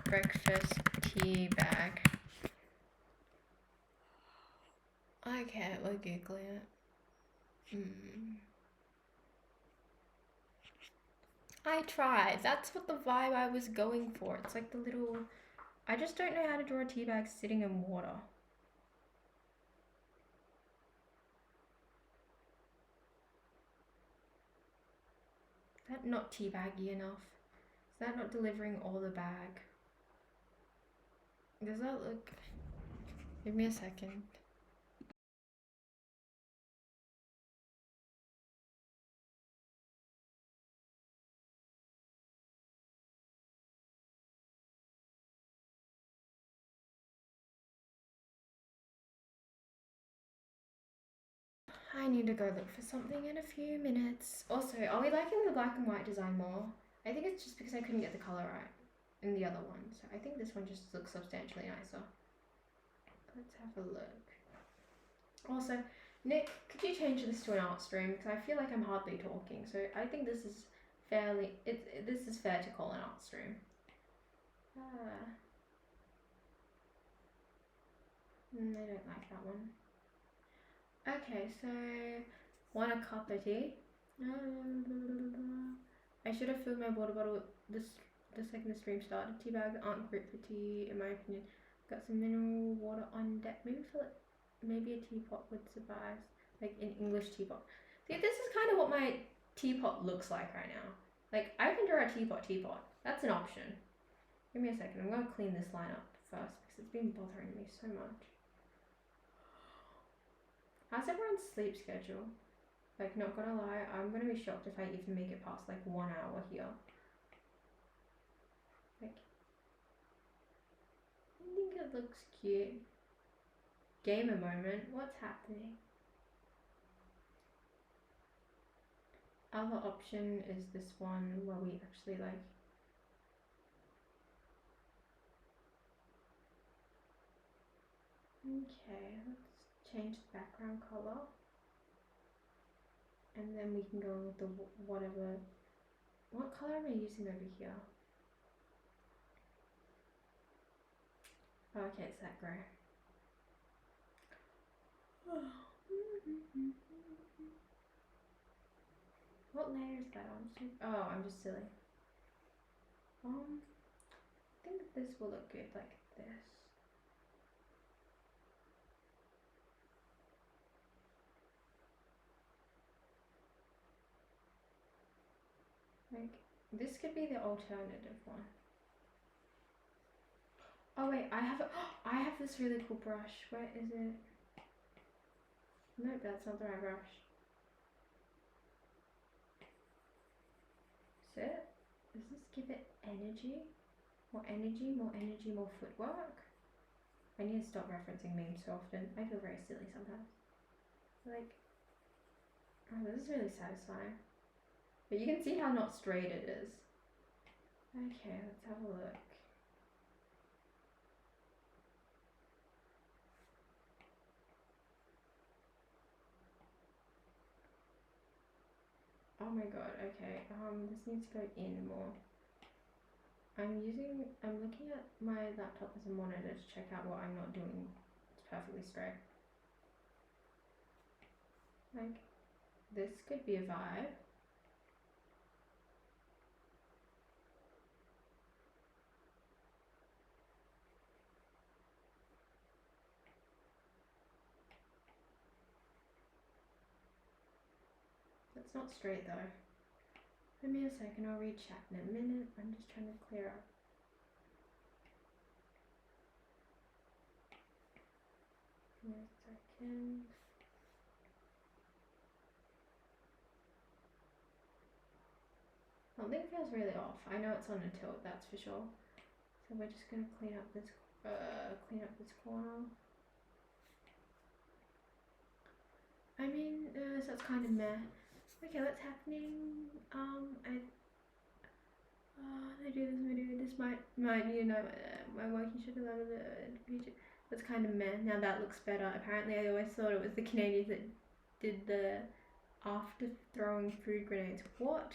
breakfast tea bag. Okay, we're Googling it. I tried. That's what the vibe I was going for. It's like the little... I just don't know how to draw a tea bag sitting in water. Is that not tea baggy enough? Is that not delivering all the bag? Does that look... Give me a second. I need to go look for something in a few minutes. Also, are we liking the black and white design more? I think it's just because I couldn't get the colour right in the other one. So I think this one just looks substantially nicer. Let's have a look. Also, Nick, could you change this to an art stream? Because I feel like I'm hardly talking. So I think this is fairly... this is fair to call an art stream. I don't like that one. Okay, so want a cup of tea? I should have filled my water bottle the second the stream started. Tea bags aren't great for tea, in my opinion. Got some mineral water on deck. Maybe a teapot would suffice, like an English teapot. See, this is kind of what my teapot looks like right now. Like, I can draw a teapot. That's an option. Give me a second. I'm gonna clean this line up first because it's been bothering me so much. How's everyone's sleep schedule? Like, not gonna lie, I'm gonna be shocked if I even make it past like 1 hour here. Like, I think it looks cute. Gamer moment, what's happening? Other option is this one where we actually like... Okay, let's change the background color. And then we can go with the whatever... What color am I using over here? Oh, okay, it's that grey. What layer is that on? Oh, I'm just silly. I think this will look good like this. Like, this could be the alternative one. Oh wait, I have this really cool brush. Where is it? Nope, that's not the right brush. Is it? Does this give it energy? More energy, more energy, more footwork? I need to stop referencing memes so often. I feel very silly sometimes. Like, oh, this is really satisfying. But you can see how not straight it is. Okay, let's have a look. Oh my god, okay. This needs to go in more. I'm looking at my laptop as a monitor to check out what I'm not doing. It's perfectly straight. Like, this could be a vibe. That's not straight though. Give me a second, I'll read chat in a minute. I'm just trying to clear up. Give me a second. Something feels really off. I know it's on a tilt, that's for sure. So we're just gonna clean up this corner. I mean, so it's kind of meh. Okay, what's happening? They do this video. This might you know my working should allow the that's kind of meh. Now that looks better. Apparently, I always thought it was the Canadians that did the after throwing food grenades. What?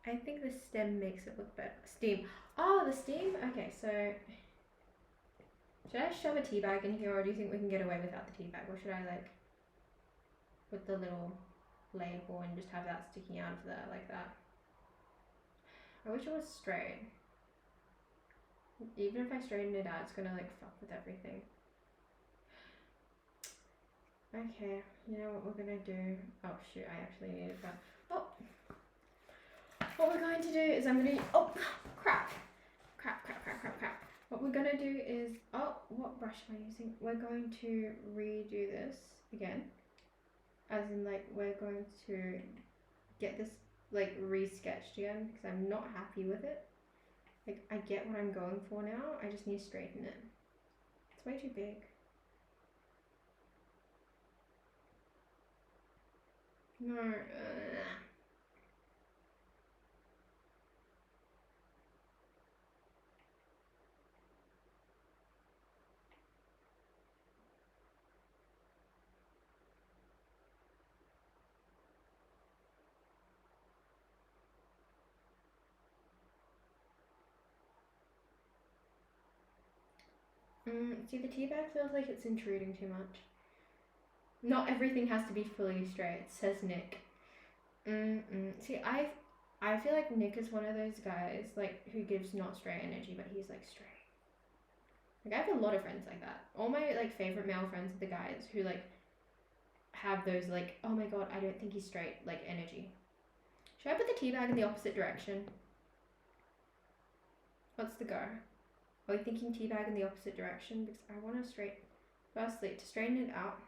I think the stem makes it look better. Steam. Oh, the steam? Okay, so should I shove a tea bag in here, or do you think we can get away without the tea bag? Or should I like put the little label and just have that sticking out of there like that? I wish it was straight. Even if I straighten it out, it's gonna like fuck with everything. Okay, you know what we're gonna do? Oh shoot, I actually needed that. Oh! What we're going to do is I'm gonna, oh, crap. What we're gonna do is, oh, what brush am I using? We're going to redo this again. As in like, we're going to get this like re-sketched again because I'm not happy with it. Like, I get what I'm going for now, I just need to straighten it. It's way too big. No, see, the tea bag feels like it's intruding too much. Not everything has to be fully straight, says Nick. See, I feel like Nick is one of those guys like who gives not straight energy, but he's like straight. Like, I have a lot of friends like that. All my like favorite male friends are the guys who like have those like, oh my god, I don't think he's straight like energy. Should I put the tea bag in the opposite direction? What's the go? Are we thinking tea bag in the opposite direction? Because I want to firstly, to straighten it out,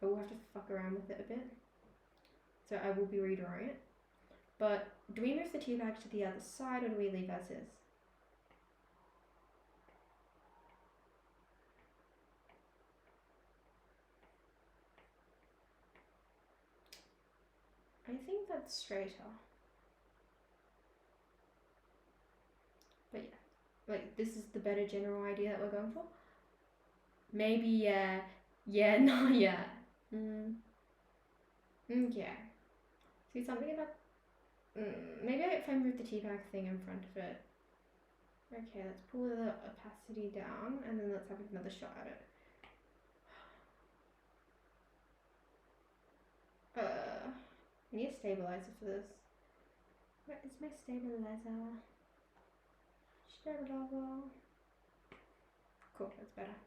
I will have to fuck around with it a bit. So I will be redrawing it. But do we move the tea bag to the other side, or do we leave as is? I think that's straighter. But yeah, like, this is the better general idea that we're going for. Maybe, yeah, no, yeah. Yeah. See, something about, maybe if I move the tea bag thing in front of it. Okay, let's pull the opacity down, and then let's have another shot at it. I need a stabilizer for this. Where is my stabilizer? Stabilizer. Cool, that's better.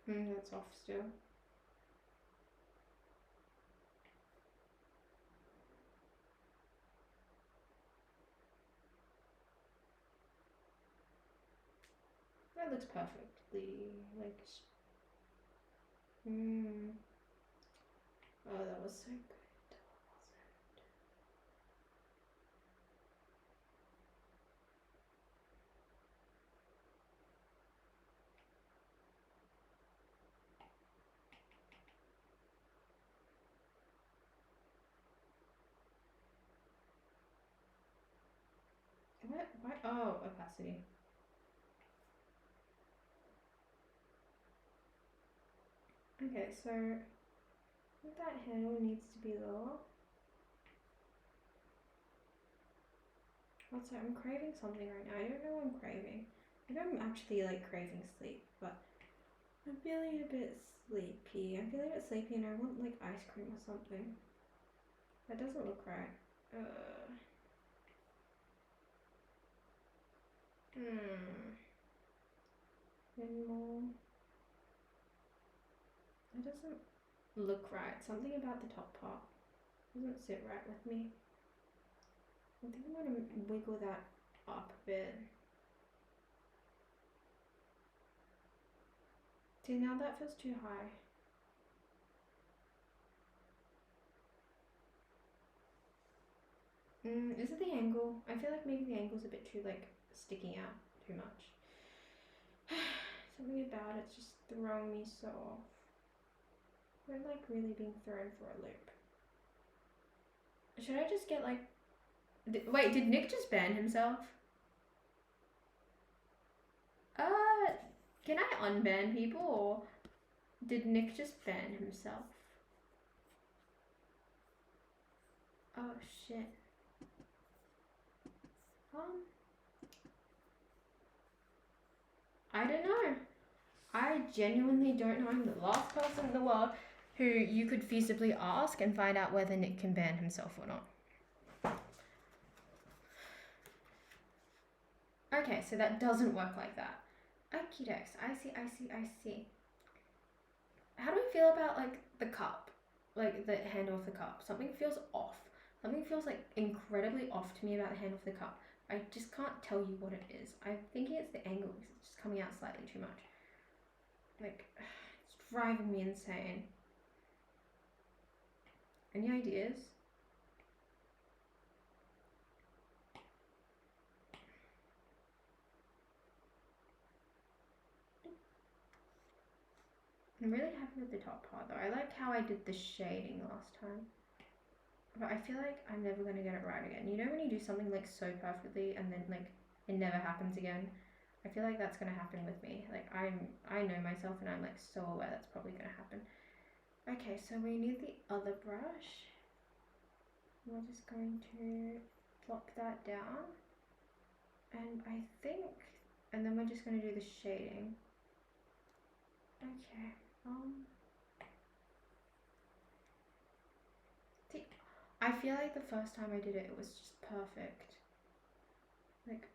That's off still. That looks perfectly, like, oh, that was so good. What? Oh, opacity. Okay, so I think that handle needs to be lower. What's that? I'm craving something right now. I don't know what I'm craving. Maybe I'm actually like craving sleep, but I'm feeling a bit sleepy. I'm feeling a bit sleepy and I want like ice cream or something. That doesn't look right. Then more. It doesn't look right. Something about the top part doesn't sit right with me. I think I'm gonna wiggle that up a bit. See, now that feels too high. Is it the angle? I feel like maybe the angle's a bit too like sticking out too much. Something about it's just throwing me so off. We're like really being thrown for a loop. Should I just get like... Wait, did Nick just ban himself? Can I unban people, or did Nick just ban himself? Oh shit. I don't know. I genuinely don't know. I'm the last person in the world who you could feasibly ask and find out whether Nick can ban himself or not. Okay, so that doesn't work like that. Okie dokes. I see. How do we feel about like the cup? Like the handle of the cup? Something feels off. Something feels like incredibly off to me about the handle of the cup. I just can't tell you what it is. I'm thinking it's the angle because it's just coming out slightly too much. Like, it's driving me insane. Any ideas? I'm really happy with the top part though. I like how I did the shading last time. But I feel like I'm never going to get it right again. You know when you do something like so perfectly and then like it never happens again? I feel like that's going to happen with me. Like I know myself and I'm like so aware that's probably going to happen. Okay, so we need the other brush. We're just going to plop that down. And I think, and then we're just going to do the shading. Okay, see, I feel like the first time I did it, it was just perfect. Like,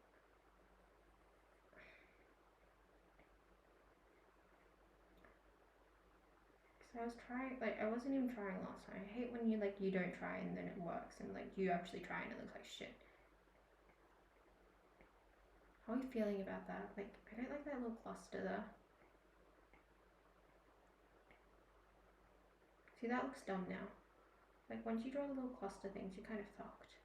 because I was trying, like, I wasn't even trying last time. I hate when you, like, you don't try and then it works, and, like, you actually try and it looks like shit. How are you feeling about that? Like, I don't like that little cluster there. See, that looks dumb now. Like, once you draw the little cluster things, you're kind of fucked.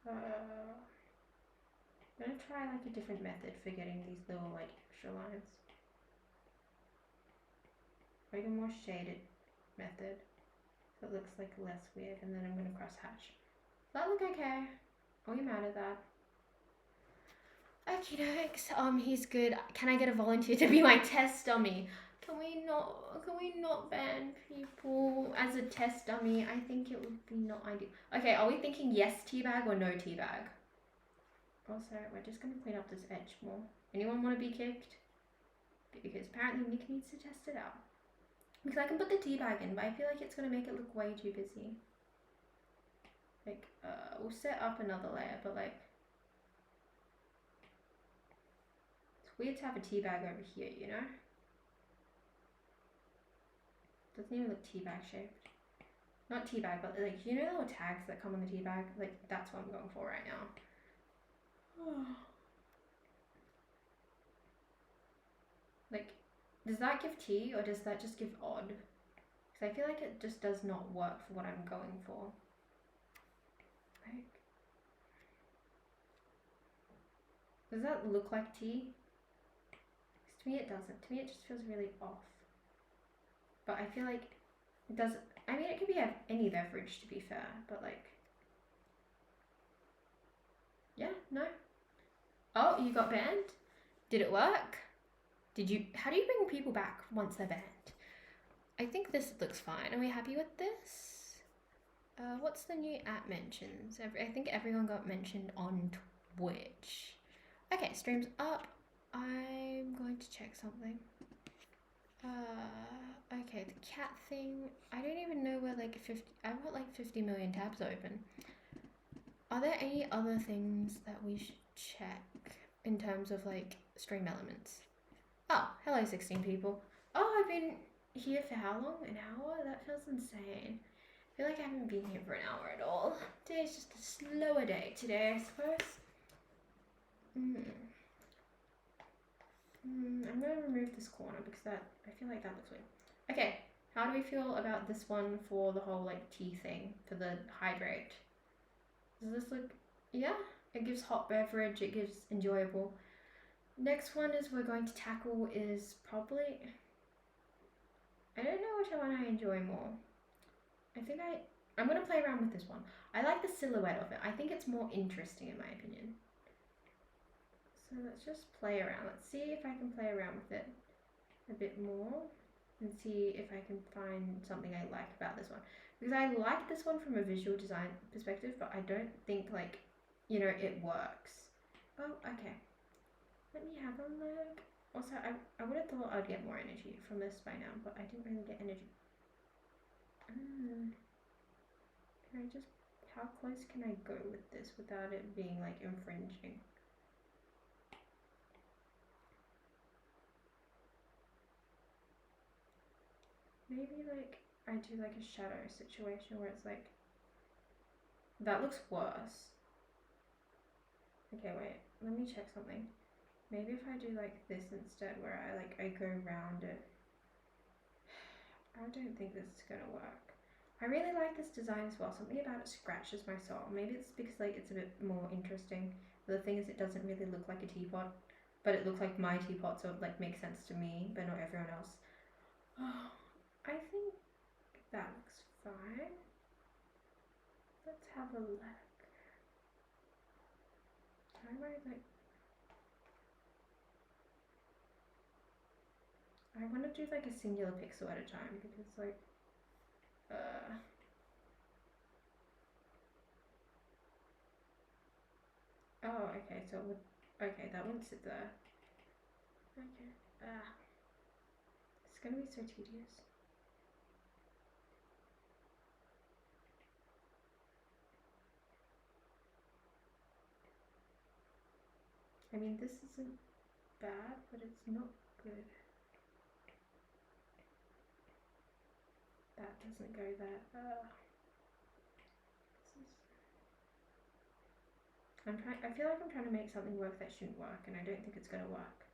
I'm gonna try, like, a different method for getting these little, like, extra lines. Like a more shaded method. So it looks, like, less weird, and then I'm gonna cross hatch. Does that look okay? Are you mad at that? Okie dokes. He's good. Can I get a volunteer to be my test dummy? Can we not ban people as a test dummy? I think it would be not ideal. Okay, are we thinking yes teabag or no teabag? Also, we're just gonna clean up this edge more. Anyone want to be kicked? Because apparently Nick needs to test it out. Because I can put the teabag in, but I feel like it's gonna make it look way too busy. Like, we'll set up another layer, but like, it's weird to have a teabag over here, you know? Doesn't even look teabag shaped. Not teabag, but like, you know the little tags that come on the teabag? Like, that's what I'm going for right now. Like, does that give tea or does that just give odd? Because I feel like it just does not work for what I'm going for. Like, does that look like tea? Because to me it doesn't. To me it just feels really off. But I feel like it doesn't. I mean, it could be any beverage to be fair, but like, yeah, no. Oh, you got banned? Did it work? Did you? How do you bring people back once they're banned? I think this looks fine. Are we happy with this? What's the new app mentions? I think everyone got mentioned on Twitch. Okay, stream's up. I'm going to check something. Okay, the cat thing. I don't even know where like 50. I've got like 50 million tabs open. Are there any other things that we should check in terms of like stream elements? Oh, hello 16 people. Oh, I've been here for how long? An hour? That feels insane. I feel like I haven't been here for an hour at all. Today's just a slower day today, I suppose. I'm gonna remove this corner because I feel like that looks weird. Okay, how do we feel about this one for the whole like tea thing, for the hydrate? Does this look, yeah, it gives hot beverage, it gives enjoyable. Next one is we're going to tackle is probably, I don't know which one I enjoy more. I think I'm going to play around with this one. I like the silhouette of it. I think it's more interesting in my opinion. So let's just play around. Let's see if I can play around with it a bit more and see if I can find something I like about this one. Because I like this one from a visual design perspective, but I don't think, like, you know, it works. Oh, okay. Let me have a look. Also, I would have thought I'd get more energy from this by now, but I didn't really get energy. Can I just, how close can I go with this without it being, like, infringing? Maybe, like, I do, like, a shadow situation where it's, like, that looks worse. Okay, wait, let me check something. Maybe if I do, like, this instead, where I go round it. I don't think this is gonna work. I really like this design as well. Something about it scratches my soul. Maybe it's because, like, it's a bit more interesting. The thing is, it doesn't really look like a teapot, but it looks like my teapot, so it, like, makes sense to me, but not everyone else. Oh, I think that looks fine. Let's have a look. How do I, like, I want to do, like, a singular pixel at a time because, like, oh, okay, so it would, okay, that wouldn't sit there. Okay, it's gonna be so tedious. I mean, this isn't bad, but it's not good. That doesn't go there. I feel like I'm trying to make something work that shouldn't work, and I don't think it's gonna work.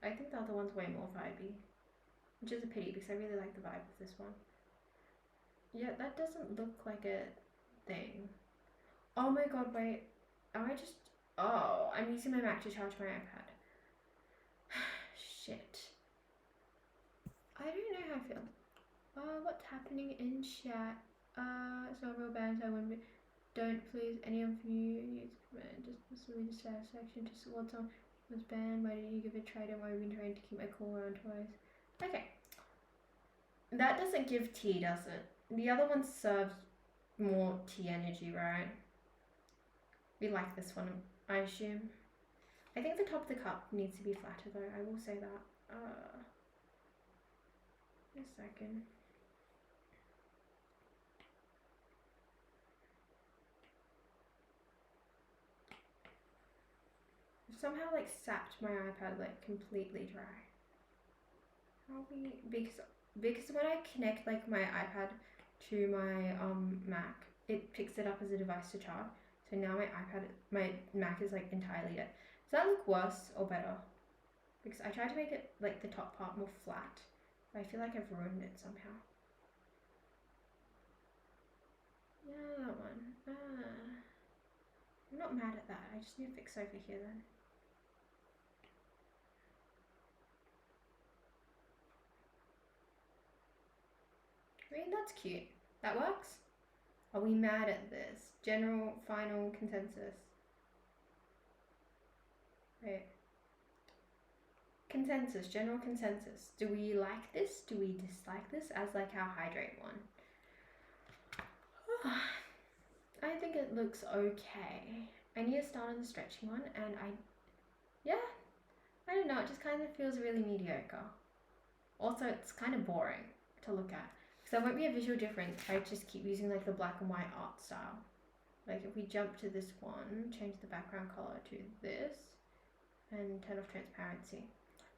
I think the other one's way more vibey, which is a pity because I really like the vibe of this one. Yeah, that doesn't look like a thing. Oh my god, wait. Am I just... Oh, I'm using my Mac to charge my iPad. Shit. I don't know how I feel. What's happening in chat? Several bands I wouldn't be... Don't please, any of you use just really dissatisfaction to what song was banned. Why didn't you give it a try? Don't worry, I've been trying to keep my cool around twice. Okay. That doesn't give tea, does it? The other one serves more tea energy, right? We like this one, I assume. I think the top of the cup needs to be flatter though, I will say that. A second. I've somehow, like, sapped my iPad, like, completely dry. How we... Because when I connect, like, my iPad to my Mac, it picks it up as a device to charge. So now my Mac is, like, entirely dead. Does that look worse or better? Because I tried to make it, like, the top part more flat, but I feel like I've ruined it somehow. Yeah, that one. I'm not mad at that. I just need to fix over here then. I mean, that's cute. That works? Are we mad at this? General, final consensus. Wait. Consensus, general consensus. Do we like this? Do we dislike this? As like our hydrate one. I think it looks okay. I need to start on the stretching one, and I don't know, it just kind of feels really mediocre. Also, it's kind of boring to look at. So there won't be a visual difference if I just keep using, like, the black and white art style. Like, if we jump to this one, change the background color to this, and turn off transparency.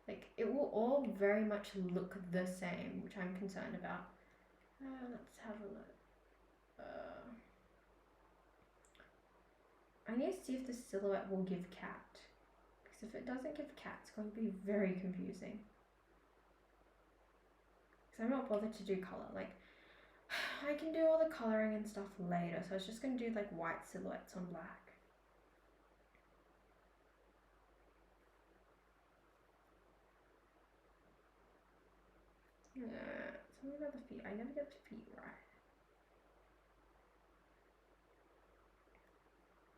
Like, it will all very much look the same, which I'm concerned about. Let's have a look. I need to see if the silhouette will give cat. Because because if it doesn't give cat, it's going to be very confusing. Because I'm not bothered to do colour. Like, I can do all the colouring and stuff later, so I was just going to do like white silhouettes on black. Something about the feet. I never get the feet right.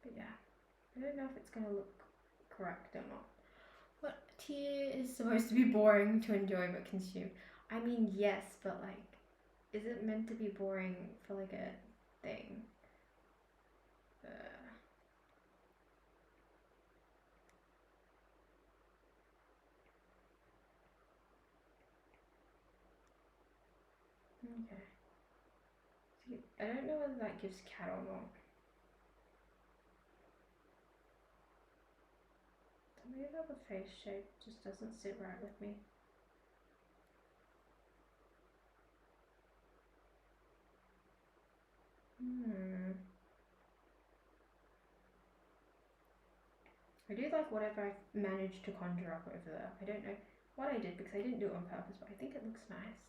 But yeah, I don't know if it's going to look correct or not. What tier is supposed to be boring to enjoy but consume? I mean, yes, but like, is it meant to be boring for like a thing? Okay. See, I don't know whether that gives cat or not. Something about the face shape just doesn't sit right with me. I do like whatever I've managed to conjure up over there. I don't know what I did because I didn't do it on purpose, but I think it looks nice.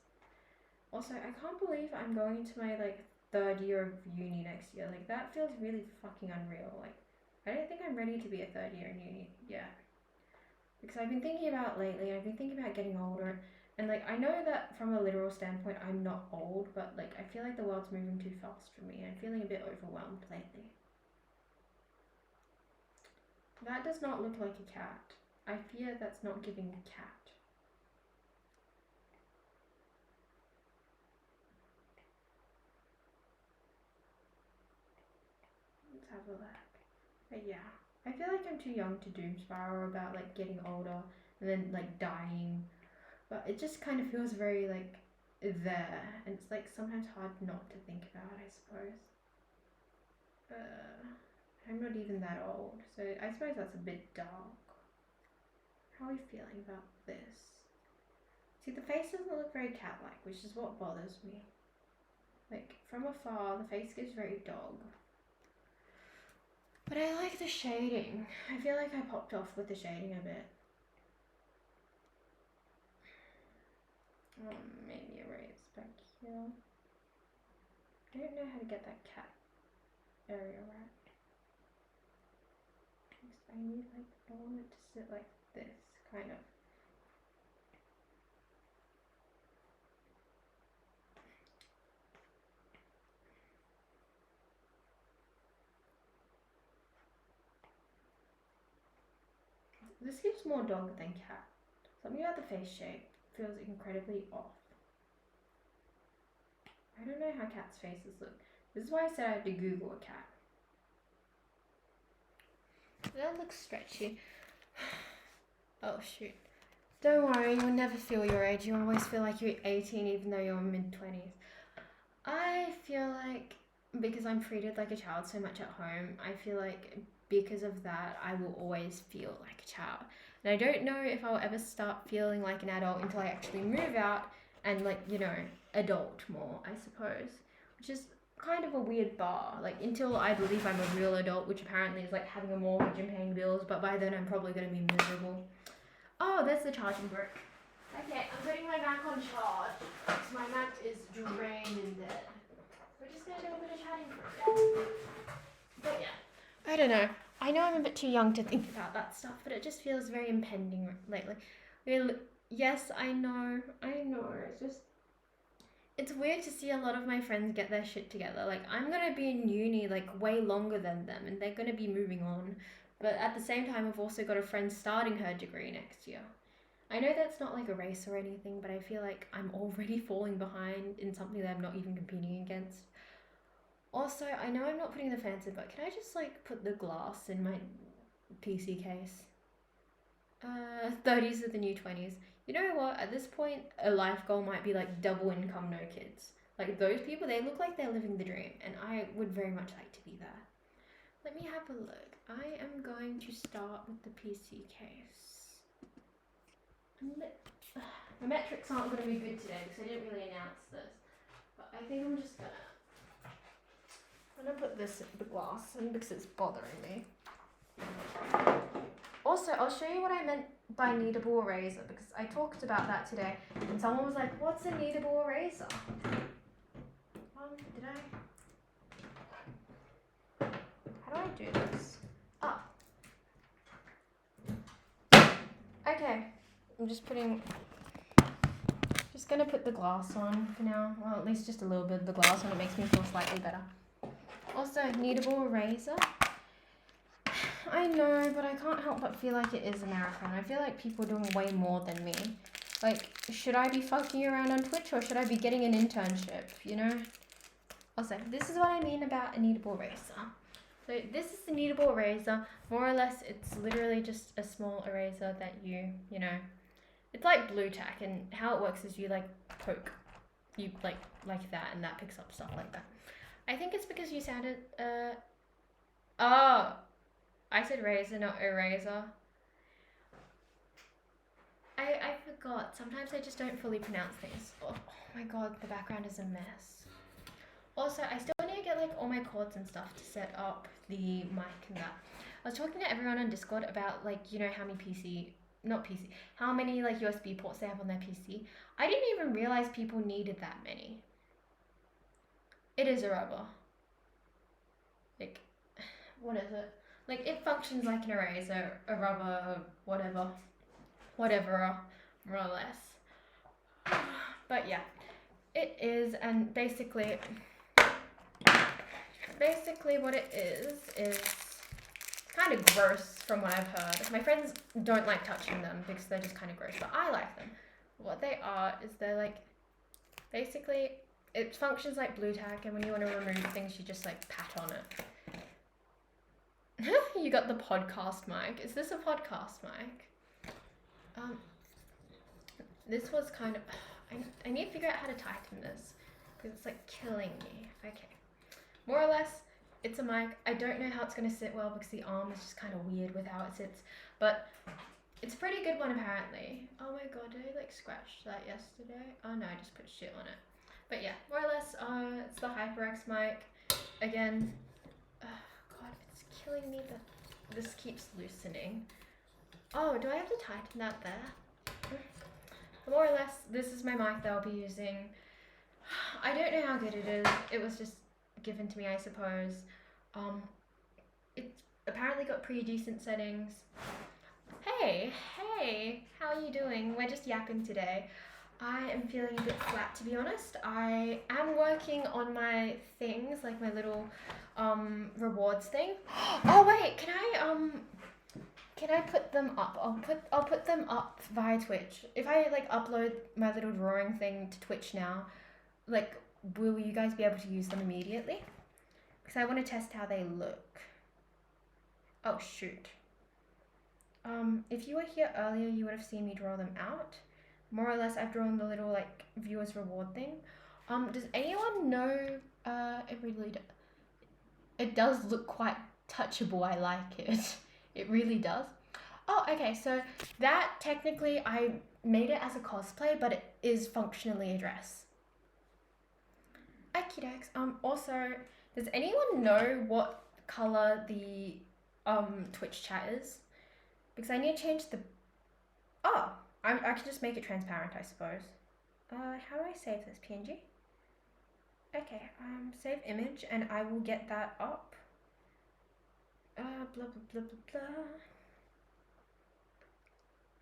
Also, I can't believe I'm going into my like 3rd year of uni next year. Like, that feels really fucking unreal. Like, I don't think I'm ready to be a 3rd year in uni yet. Because I've been thinking about lately, I've been thinking about getting older, and like, I know that from a literal standpoint I'm not old, but like, I feel like the world's moving too fast for me. I'm feeling a bit overwhelmed lately. That does not look like a cat. I fear that's not giving a cat. Let's have a look. But yeah, I feel like I'm too young to doom spiral about like getting older and then like dying. But it just kind of feels very like there, and it's like sometimes hard not to think about, I suppose. I'm not even that old, so I suppose that's a bit dark. How are we feeling about this? See, the face doesn't look very cat-like, which is what bothers me. Like, from afar, the face gives very dog. But I like the shading. I feel like I popped off with the shading a bit. Maybe erase back here. I don't know how to get that cat area right. I need like, I want it to sit like this, kind of. This gives more dog than cat. Something about the face shape feels incredibly off. I don't know how cats' faces look. This is why I said I had to Google a cat. That looks stretchy. Oh shoot. Don't worry, you'll never feel your age. You always feel like you're 18 even though you're mid-20s. I feel like because I'm treated like a child so much at home, I feel like because of that, I will always feel like a child. And I don't know if I'll ever start feeling like an adult until I actually move out and like, you know, adult more, I suppose. Which is kind of a weird bar. Like, until I believe I'm a real adult, which apparently is like having a mortgage and paying bills, but by then I'm probably going to be miserable. Oh, there's the charging brick. Okay, I'm putting my Mac on charge because my Mac is drained and dead. We're just going to do a bit of chatting for a bit. But yeah, I don't know. I know I'm a bit too young to think about that stuff, but it just feels very impending lately. Yes, I know. It's just, it's weird to see a lot of my friends get their shit together. Like, I'm going to be in uni like way longer than them, and they're going to be moving on. But at the same time, I've also got a friend starting her degree next year. I know that's not like a race or anything, but I feel like I'm already falling behind in something that I'm not even competing against. Also, I know I'm not putting the fans in, but can I just like put the glass in my PC case? 30s are the new 20s. You know what? At this point, a life goal might be like double income, no kids. Like, those people, they look like they're living the dream, and I would very much like to be there. Let me have a look. I am going to start with the PC case. My metrics aren't going to be good today because I didn't really announce this. But I think I'm just gonna put this in the glass in because it's bothering me. Also, I'll show you what I meant by kneadable eraser because I talked about that today and someone was like, what's a kneadable eraser? Did I? How do I do this? Oh. Okay, I'm just gonna put the glass on for now. Well, at least just a little bit of the glass on. It makes me feel slightly better. Also, kneadable eraser. I know, but I can't help but feel like it is American. I feel like people are doing way more than me. Like, should I be fucking around on Twitch or should I be getting an internship, you know? Also, this is what I mean about a kneadable eraser. So this is the kneadable eraser. More or less, it's literally just a small eraser that you know, it's like Blue Tack, and how it works is you like poke, you like that, and that picks up stuff like that. I think it's because you sounded, oh, I said razor, not eraser. I forgot. Sometimes I just don't fully pronounce things. Oh my god, the background is a mess. Also, I still need to get like all my cords and stuff to set up the mic and that. I was talking to everyone on Discord about like, you know, how many like USB ports they have on their PC. I didn't even realize people needed that many. It is a rubber. Like, what is it? Like, it functions like an eraser, a rubber, whatever, more or less. But yeah, it is, and basically what it is kind of gross from what I've heard. My friends don't like touching them because they're just kind of gross, but I like them. What they are is they're like, basically, it functions like Blue Tack, and when you want to remove things, you just like pat on it. You got the podcast mic. Is this a podcast mic? This was kind of, I need to figure out how to tighten this because it's like killing me. Okay. More or less, it's a mic. I don't know how it's going to sit well because the arm is just kind of weird with how it sits, but it's a pretty good one apparently. Oh my god, did I like scratch that yesterday? Oh no, I just put shit on it. But yeah, more or less, it's the HyperX mic. Again, god, it's killing me that this keeps loosening. Oh, do I have to tighten that there? More or less, this is my mic that I'll be using. I don't know how good it is. It was just given to me, I suppose. It's apparently got pretty decent settings. Hey, how are you doing? We're just yapping today. I am feeling a bit flat, to be honest. I am working on my things, like my little rewards thing. Oh wait, can I put them up? I'll put them up via Twitch. If I like upload my little drawing thing to Twitch now, like, will you guys be able to use them immediately? Because I want to test how they look. Oh shoot. If you were here earlier, you would have seen me draw them out. More or less, I've drawn the little like viewers reward thing. Does anyone know? It does look quite touchable. I like it. It really does. Oh, okay. So that technically I made it as a cosplay, but it is functionally a dress. Akidex. Also, does anyone know what color the Twitch chat is? Because I need to change the. Oh, I can just make it transparent, I suppose. How do I save this PNG? Okay. Save image, and I will get that up. Blah blah blah blah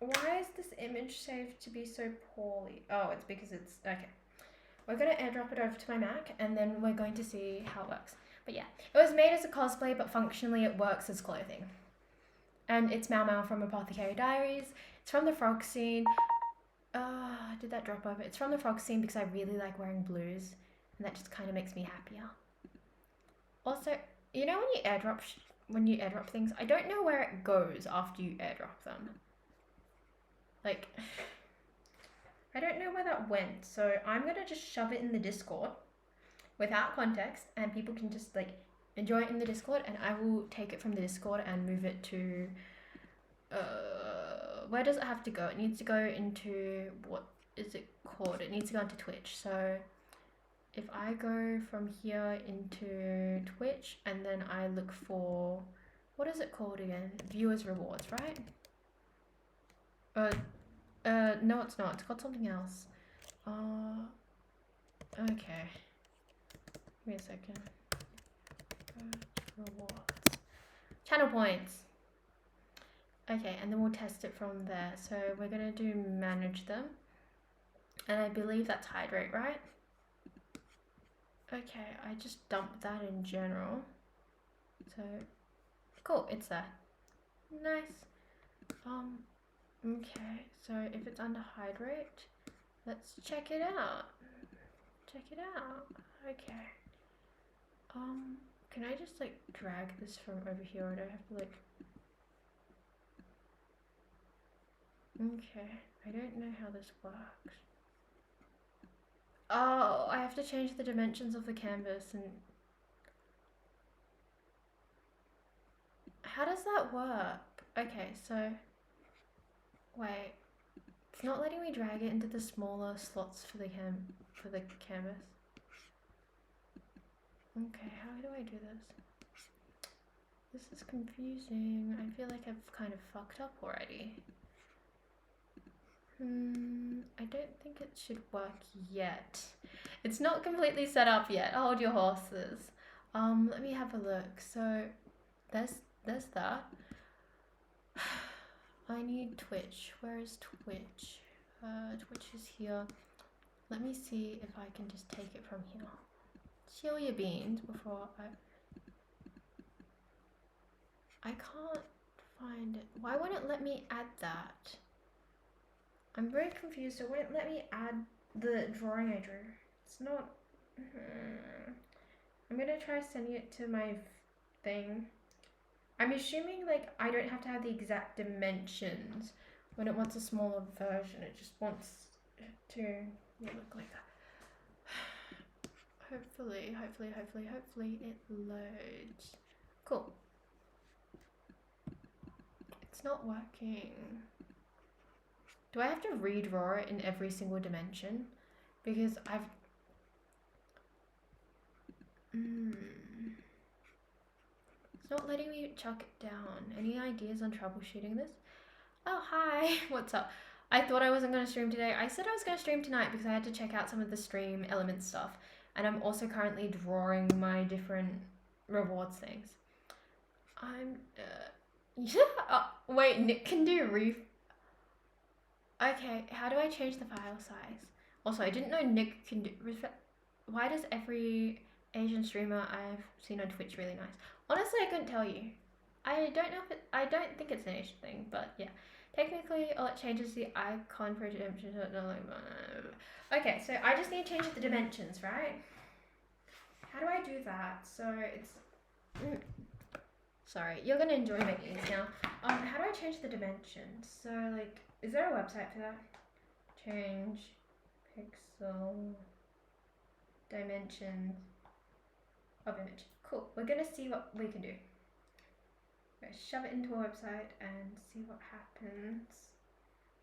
blah. Why is this image saved to be so poorly? Oh, it's because it's okay. We're going to airdrop it over to my Mac, and then we're going to see how it works. But yeah, it was made as a cosplay, but functionally it works as clothing. And it's Mau Mau from Apothecary Diaries. It's from the frog scene. Did that drop over? It's from the frog scene because I really like wearing blues, and that just kind of makes me happier. Also, you know when you airdrop things, I don't know where it goes after you airdrop them. Like, I don't know where that went, so I'm gonna just shove it in the Discord without context, and people can just like enjoy it in the Discord, and I will take it from the Discord and move it to where does it have to go? It needs to go into, what is it called? It needs to go into Twitch. So if I go from here into Twitch and then I look for What is it called again? Viewers rewards, right? No, it's not. It's got something else. Okay. Give me a second. Rewards. Channel points. Okay, and then we'll test it from there. So we're gonna do manage them. And I believe that's hydrate, right? Okay, I just dumped that in general. So, cool, it's there. Nice. Okay, so if it's under hydrate, let's check it out. Check it out. Okay. Can I just like drag this from over here, or do I have to like... Okay, I don't know how this works. Oh, I have to change the dimensions of the canvas. And how does that work? Okay, so wait, it's not letting me drag it into the smaller slots for the canvas. Okay, how do I do this? This is confusing. I feel like I've kind of fucked up already. I don't think it should work yet. It's not completely set up yet. Hold your horses. Let me have a look. So there's that. I need Twitch. Where is Twitch? Twitch is here. Let me see if I can just take it from here. Chill your beans before I can't find it. Why won't it let me add that? I'm very confused. It won't let me add the drawing I drew. It's not... I'm gonna try sending it to my thing. I'm assuming like I don't have to have the exact dimensions when it wants a smaller version. It just wants to look like that. Hopefully it loads. Cool. It's not working. Do I have to redraw it in every single dimension? Because I've... It's not letting me chuck it down. Any ideas on troubleshooting this? Oh, hi. What's up? I thought I wasn't going to stream today. I said I was going to stream tonight because I had to check out some of the stream element stuff. And I'm also currently drawing my different rewards things. Wait, Nick can do Okay, how do I change the file size? Also, I didn't know Nick can do... Why does every Asian streamer I've seen on Twitch really nice? Honestly, I couldn't tell you. I don't know if I don't think it's an Asian thing, but yeah. Technically, all it changes the icon for redemption. Okay, so I just need to change the dimensions, right? How do I do that? So it's... Sorry, you're gonna enjoy my ears now. How do I change the dimensions? So like, is there a website for that? Change pixel dimensions of image. Cool. We're gonna see what we can do. Shove it into a website and see what happens.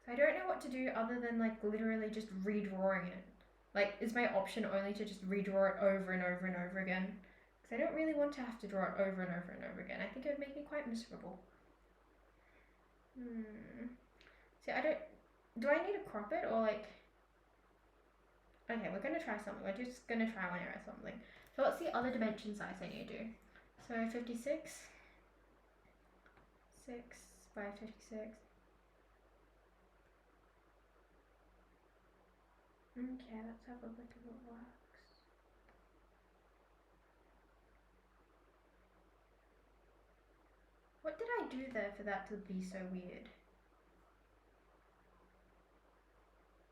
So I don't know what to do other than like literally just redrawing it. Like, is my option only to just redraw it over and over and over again? Because I don't really want to have to draw it over and over and over again. I think it would make me quite miserable. See, I don't... Do I need to crop it or like... Okay, we're going to try something. We're just going to try one or something. So what's the other dimension size I need to do? So 56. 6 by 56. Okay, let's have a look at what works. What did I do there for that to be so weird?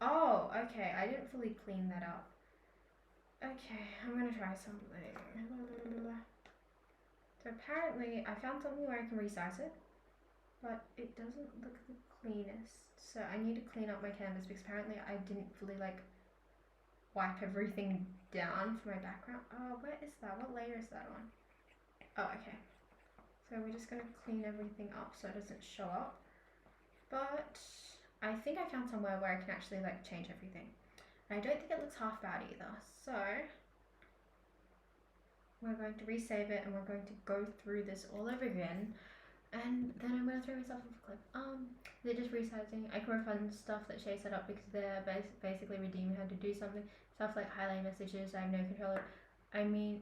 Oh, okay, I didn't fully clean that up. Okay, I'm gonna try something. So apparently I found something where I can resize it, but it doesn't look the cleanest. So I need to clean up my canvas because apparently I didn't fully like wipe everything down for my background. Oh, where is that? What layer is that on? Oh, okay. So we're just gonna clean everything up so it doesn't show up. But I think I found somewhere where I can actually like change everything. I don't think it looks half bad either. So we're going to resave it and we're going to go through this all over again. And then I'm gonna throw myself off a cliff. They're just resizing. I can refund stuff that Shay set up because they're basically redeeming her to do something. Stuff like highlight messages, I have no control over. I mean,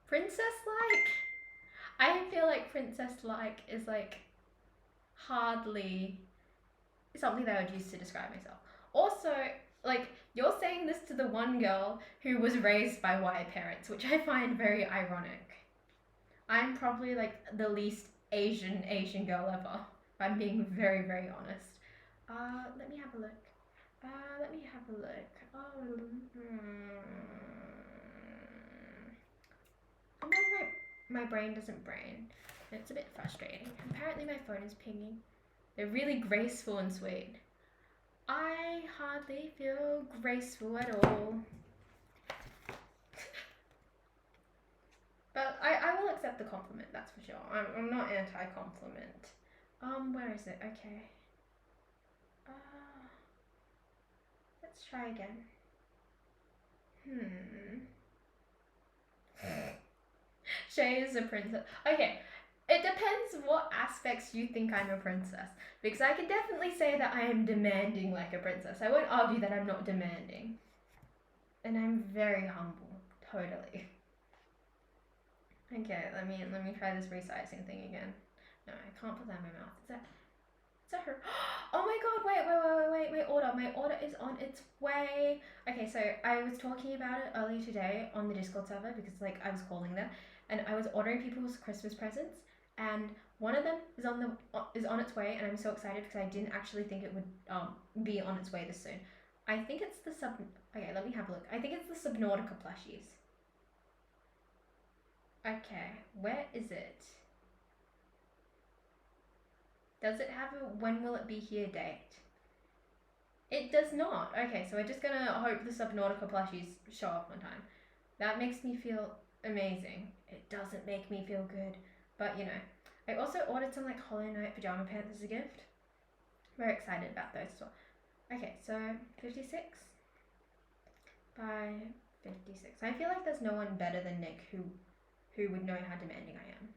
princess-like? I feel like princess-like is like hardly something that I would use to describe myself. Also, like, you're saying this to the one girl who was raised by white parents, which I find very ironic. I'm probably like the least Asian girl ever, if I'm being very, very honest. Let me have a look. Sometimes my brain doesn't brain. And it's a bit frustrating. Apparently my phone is pinging. They're really graceful and sweet. I hardly feel graceful at all. But I will accept the compliment, that's for sure. I'm not anti-compliment. Where is it? Okay. Let's try again. Shay is a princess. Okay, it depends what aspects you think I'm a princess. Because I can definitely say that I am demanding like a princess. I won't argue that I'm not demanding. And I'm very humble, totally. Okay, let me try this resizing thing again. No, I can't put that in my mouth. Is that her? Oh my god, wait, my order is on its way. Okay, so I was talking about it earlier today on the Discord server because like I was calling them and I was ordering people's Christmas presents and one of them is on its way and I'm so excited because I didn't actually think it would be on its way this soon. I think it's the okay, let me have a look. I think it's the Subnautica plushies. Okay, where is it? Does it have a when will it be here date? It does not. Okay, so we're just gonna hope the Subnautica plushies show up on time. That makes me feel amazing. It doesn't make me feel good, but you know. I also ordered some like Hollow Knight pajama pants as a gift. Very excited about those as well. Okay, so 56 by 56. I feel like there's no one better than Nick who would know how demanding I am.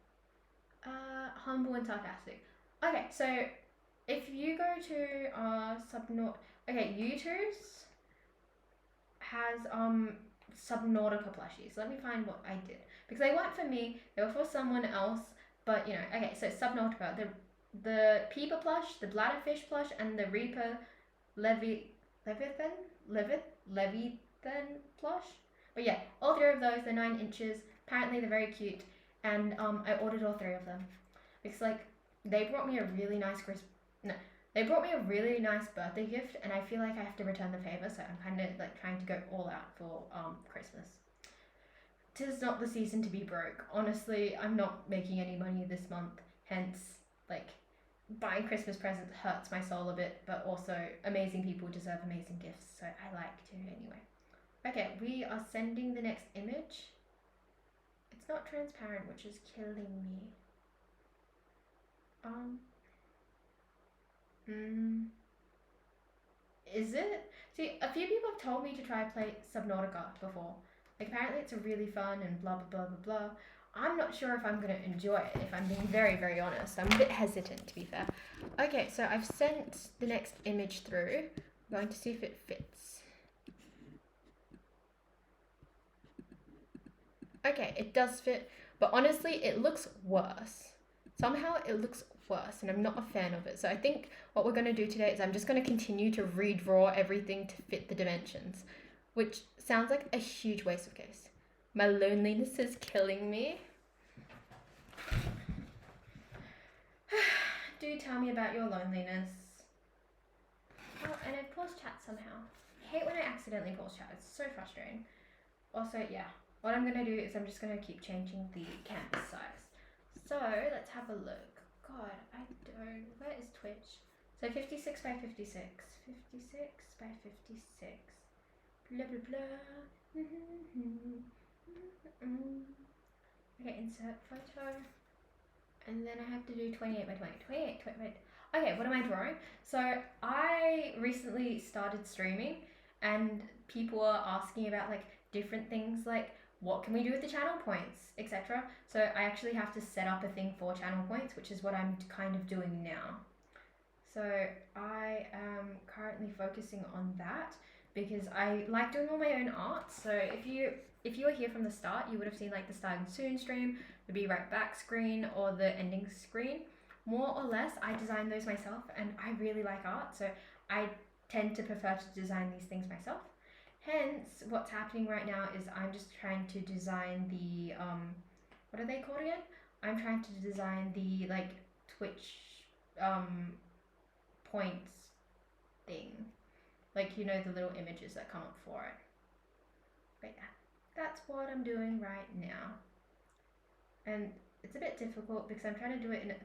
Humble and sarcastic. Okay, so if you go to okay, YouTube's has Subnautica plushies. Let me find what I did because they weren't for me; they were for someone else. But you know, okay, so Subnautica, the Peeper plush, the Bladderfish plush, and the Reaper Leviathan plush. But yeah, all three of those, they're 9 inches. Apparently they're very cute, and I ordered all three of them because like they brought me a really nice birthday gift, and I feel like I have to return the favor, so I'm kind of like trying to go all out for Christmas. 'Tis not the season to be broke. Honestly, I'm not making any money this month, hence like buying Christmas presents hurts my soul a bit, but also amazing people deserve amazing gifts, so I like to anyway. Okay, we are sending the next image. It's not transparent, which is killing me. Is it? See, a few people have told me to try play Subnautica before. Like, apparently it's really fun and blah, blah, blah, blah, blah. I'm not sure if I'm going to enjoy it, if I'm being very, very honest. I'm a bit hesitant, to be fair. Okay, so I've sent the next image through. I'm going to see if it fits. Okay, it does fit, but honestly, it looks worse. Somehow it looks worse, and I'm not a fan of it. So I think what we're going to do today is I'm just going to continue to redraw everything to fit the dimensions, which sounds like a huge waste of space. My loneliness is killing me. Do tell me about your loneliness. Oh, and I paused chat somehow. I hate when I accidentally pause chat. It's so frustrating. Also, yeah, what I'm going to do is I'm just going to keep changing the canvas size. So, let's have a look. God, I don't... Where is Twitch? So, 56 by 56. 56 by 56. Blah, blah, blah. Okay, insert photo. And then I have to do 28 by 20. 28. Okay, what am I drawing? So, I recently started streaming and people are asking about like different things like what can we do with the channel points, etc. So I actually have to set up a thing for channel points, which is what I'm kind of doing now. So I am currently focusing on that because I like doing all my own art. So if you were here from the start, you would have seen like the starting soon stream, the be right back screen, or the ending screen. More or less, I design those myself, and I really like art, so I tend to prefer to design these things myself. Hence, what's happening right now is I'm just trying to design the what are they called again? I'm trying to design the like Twitch points thing, like you know the little images that come up for it. But yeah, that's what I'm doing right now, and it's a bit difficult because I'm trying to do it in a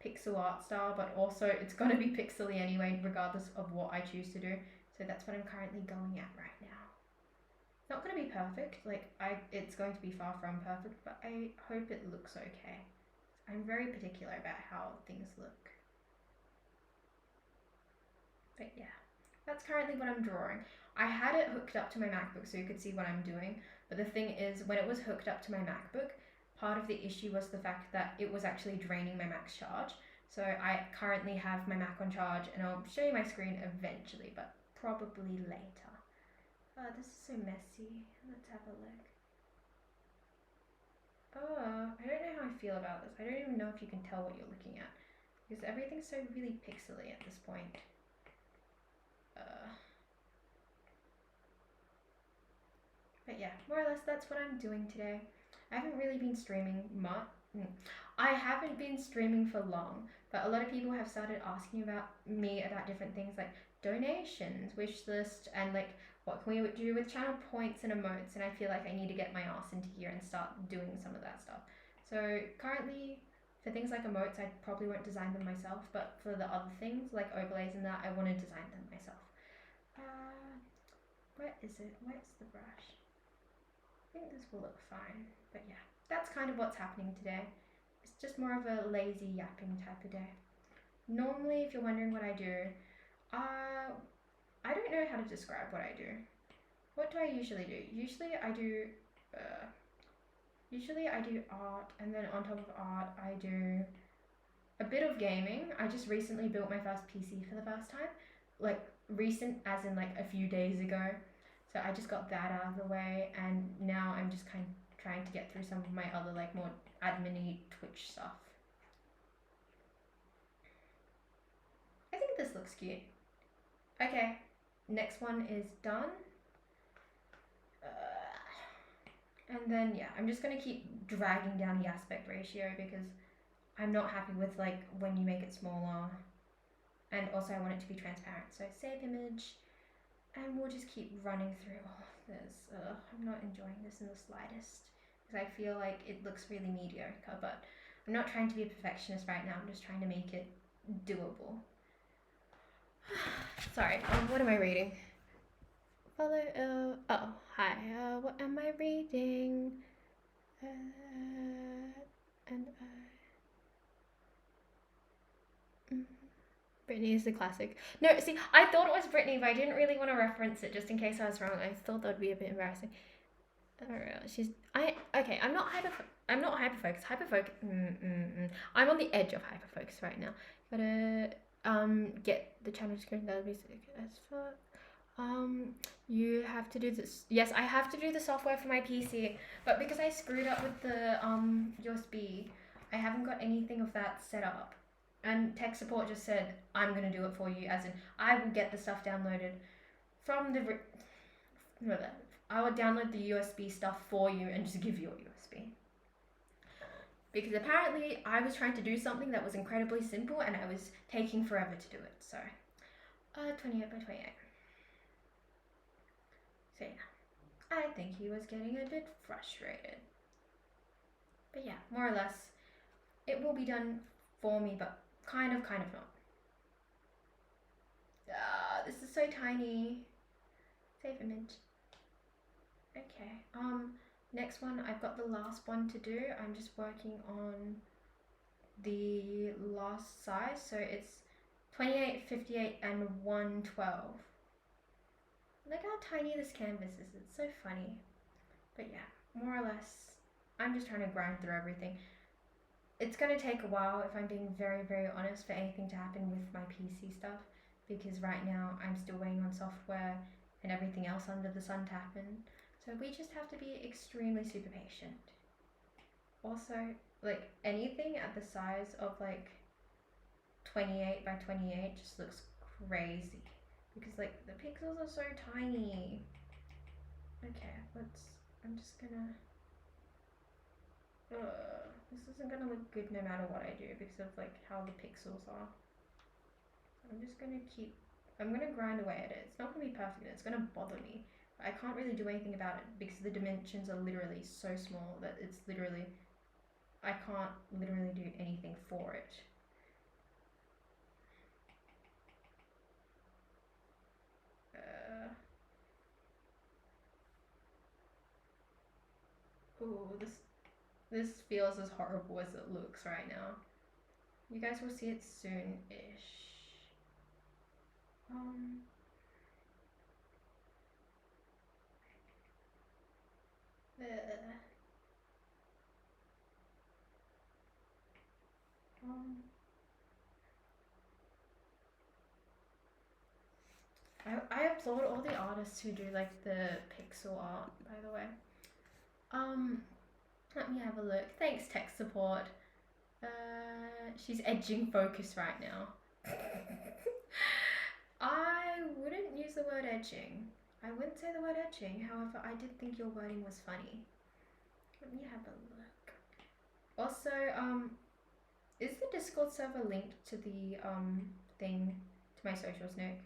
pixel art style, but also it's going to be pixely anyway regardless of what I choose to do. So that's what I'm currently going at right now. It's not going to be perfect, like it's going to be far from perfect, but I hope it looks okay. I'm very particular about how things look. But yeah, that's currently what I'm drawing. I had it hooked up to my MacBook so you could see what I'm doing, but the thing is, when it was hooked up to my MacBook, part of the issue was the fact that it was actually draining my Mac's charge. So I currently have my Mac on charge, and I'll show you my screen eventually, but probably later. Oh, this is so messy. Let's have a look. Oh, I don't know how I feel about this. I don't even know if you can tell what you're looking at, because everything's so really pixely at this point. But yeah, more or less that's what I'm doing today. I haven't really been streaming much. I haven't been streaming for long, but a lot of people have started asking about me about different things like donations, wish list, and like what can we do with channel points and emotes, and I feel like I need to get my ass into here and start doing some of that stuff. So currently, for things like emotes, I probably won't design them myself, but for the other things like overlays and that, I want to design them myself. Where is it? Where's the brush? I think this will look fine, but yeah, that's kind of what's happening today. It's just more of a lazy yapping type of day. Normally, if you're wondering what I do, I don't know how to describe what I do. What do I usually do? Usually I do art, and then on top of art I do a bit of gaming. I just recently built my first PC for the first time, like recent as in like a few days ago. So I just got that out of the way, and now I'm just kind of trying to get through some of my other like more admin-y Twitch stuff. I think this looks cute. Okay, next one is done. And then yeah, I'm just gonna keep dragging down the aspect ratio because I'm not happy with like when you make it smaller, and also I want it to be transparent. So save image, and we'll just keep running through all of this. I'm not enjoying this in the slightest because I feel like it looks really mediocre, but I'm not trying to be a perfectionist right now. I'm just trying to make it doable. Sorry, what am I reading? Follow, oh, hi, what am I reading? Britney is the classic. No, see, I thought it was Britney, but I didn't really want to reference it just in case I was wrong. I thought that would be a bit embarrassing. Okay, I'm not hyperfocus. I'm on the edge of hyperfocus right now. Gotta get the channel screen. That'll be sick as fuck. You have to do this. Yes, I have to do the software for my PC, but because I screwed up with the USB, I haven't got anything of that set up. And tech support just said, I'm gonna do it for you, as in I will get the stuff downloaded from the. I will download the USB stuff for you and just give you a USB. Because apparently I was trying to do something that was incredibly simple and I was taking forever to do it. So, 28 by 28. So yeah, I think he was getting a bit frustrated. But yeah, more or less, it will be done for me, but kind of not. This is so tiny. Save image. Okay, next one, I've got the last one to do. I'm just working on the last size, so it's 28, 58, and 112. Look how tiny this canvas is, it's so funny. But yeah, more or less, I'm just trying to grind through everything. It's going to take a while, if I'm being very, very honest, for anything to happen with my PC stuff, because right now I'm still waiting on software and everything else under the sun to happen. So we just have to be extremely super patient. Also, like, anything at the size of like 28 by 28 just looks crazy, because like the pixels are so tiny. Okay, I'm just gonna, this isn't gonna look good no matter what I do because of like how the pixels are. I'm gonna grind away at it. It's not gonna be perfect, it's gonna bother me. But I can't really do anything about it because the dimensions are literally so small that it's literally, I can't literally do anything for it. Ooh, this feels as horrible as it looks right now. You guys will see it soon-ish. I applaud all the artists who do like the pixel art, by the way. Let me have a look. Thanks, tech support. She's edging focus right now. I wouldn't use the word edging. I wouldn't say the word edging. However, I did think your wording was funny. Let me have a look. Also, is the Discord server linked to the thing, to my socials, Nick?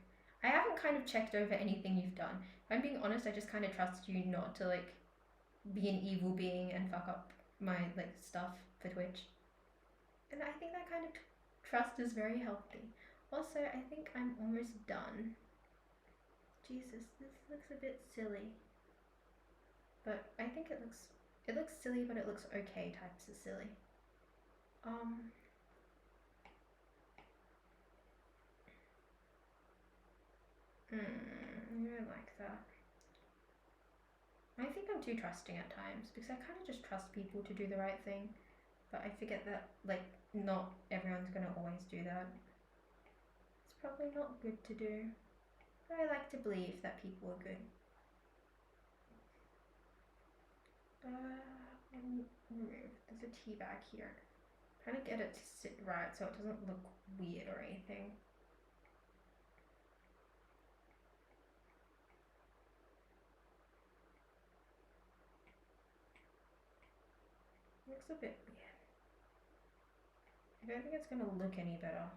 I haven't kind of checked over anything you've done. If I'm being honest, I just kind of trust you not to like be an evil being and fuck up my like stuff for Twitch. And I think that kind of trust is very healthy. Also, I think I'm almost done. Jesus, this looks a bit silly. But I think it looks silly, but it looks okay types of silly. I don't like that. I think I'm too trusting at times because I kind of just trust people to do the right thing, but I forget that like not everyone's gonna always do that. It's probably not good to do, but I like to believe that people are good. There's a tea bag here. I'm trying to get it to sit right so it doesn't look weird or anything. Looks a bit weird. I don't think it's gonna look any better.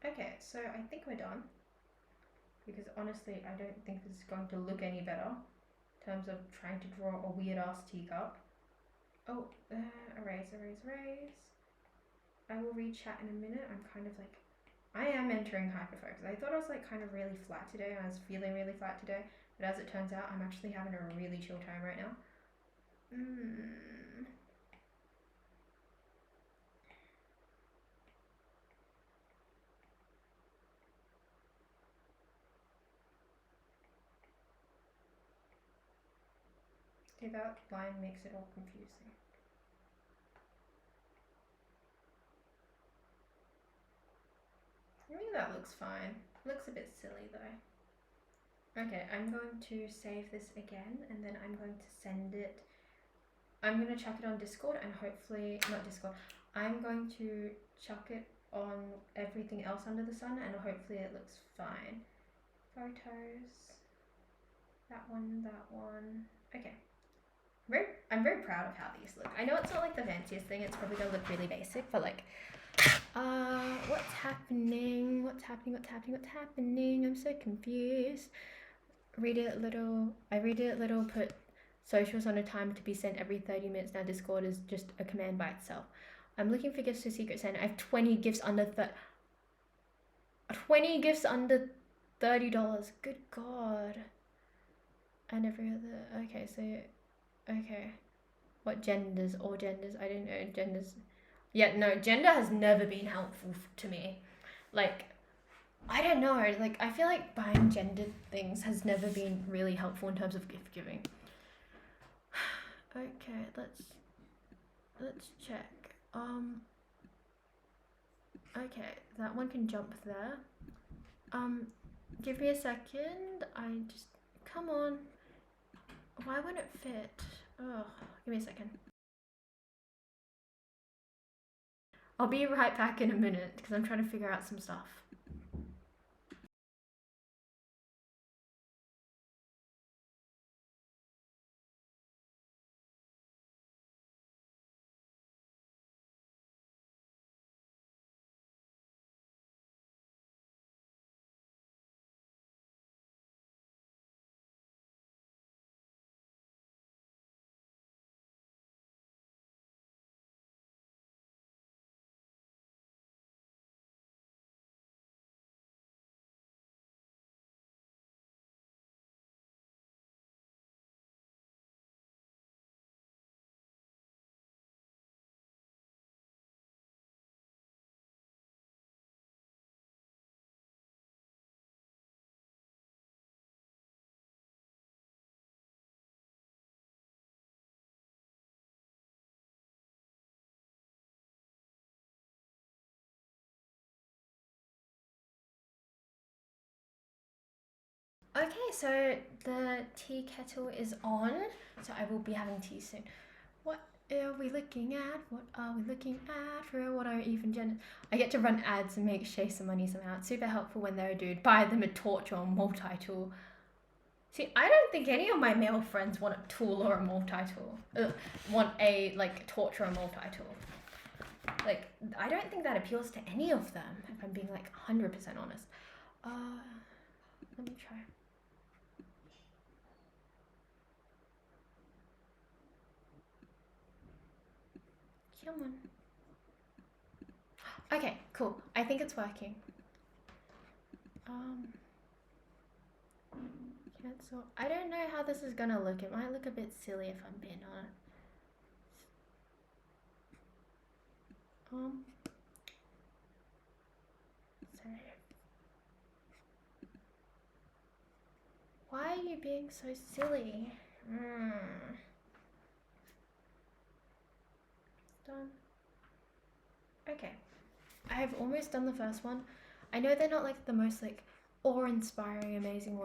Okay, so I think we're done. Because honestly, I don't think this is going to look any better in terms of trying to draw a weird ass teacup. Oh, erase. I will read chat in a minute. I'm kind of like, I am entering hyperfocus. I thought I was like kind of really flat today. I was feeling really flat today. But as it turns out, I'm actually having a really chill time right now. Okay, that line makes it all confusing. I think that looks fine. Looks a bit silly though. Okay, I'm going to save this again and then I'm going to send it. I'm going to chuck it on Discord and hopefully, not Discord, I'm going to chuck it on everything else under the sun and hopefully it looks fine. Photos, that one. Okay. I'm very proud of how these look. I know it's not like the fanciest thing, it's probably gonna look really basic, but like, what's happening? I'm so confused. I read it a little, put socials on a timer to be sent every 30 minutes. Now Discord is just a command by itself. I'm looking for gifts to Secret Santa. I have 20 gifts under $30. Good God. And every other, okay, so, okay. What genders? All genders? I don't know genders. Yeah, no, gender has never been helpful to me. Like, I don't know. Like, I feel like buying gendered things has never been really helpful in terms of gift giving. Okay, let's check. Okay, that one can jump there. Give me a second. Come on. Why won't it fit? Oh, give me a second. I'll be right back in a minute because I'm trying to figure out some stuff. Okay, so the tea kettle is on, so I will be having tea soon. What are we looking at? What are we looking at? For what are even genders? I get to run ads and make Shay some money somehow. It's super helpful when they're a dude. Buy them a torch or a multi-tool. See, I don't think any of my male friends want a tool or a multi-tool. Want a, like, torch or a multi-tool. Like, I don't think that appeals to any of them, if I'm being, like, 100% honest. Let me try. Come on. Okay, cool. I think it's working. Cancel. I don't know how this is gonna look. It might look a bit silly if I'm being honest. Save. Why are you being so silly? Done. Okay. I have almost done the first one. I know they're not like the most like awe-inspiring, amazing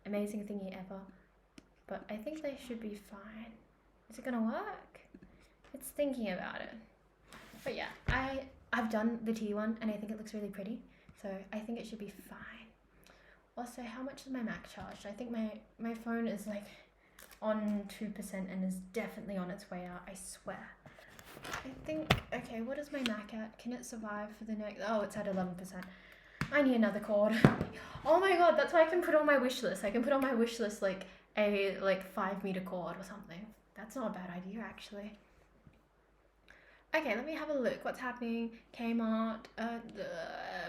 thingy ever, but I think they should be fine. Is it gonna work? It's thinking about it. But yeah, I've done the tea one and I think it looks really pretty, so I think it should be fine. Also, how much is my Mac charged? I think my phone is like on 2% and is definitely on its way out, I swear. I think, okay, what is my Mac at? Can it survive for the next, oh, it's at 11%. I need another cord. Oh my god, that's why I can put on my wish list. I can put on my wish list like a 5-meter cord or something. That's not a bad idea actually. Okay, let me have a look. What's happening? Kmart,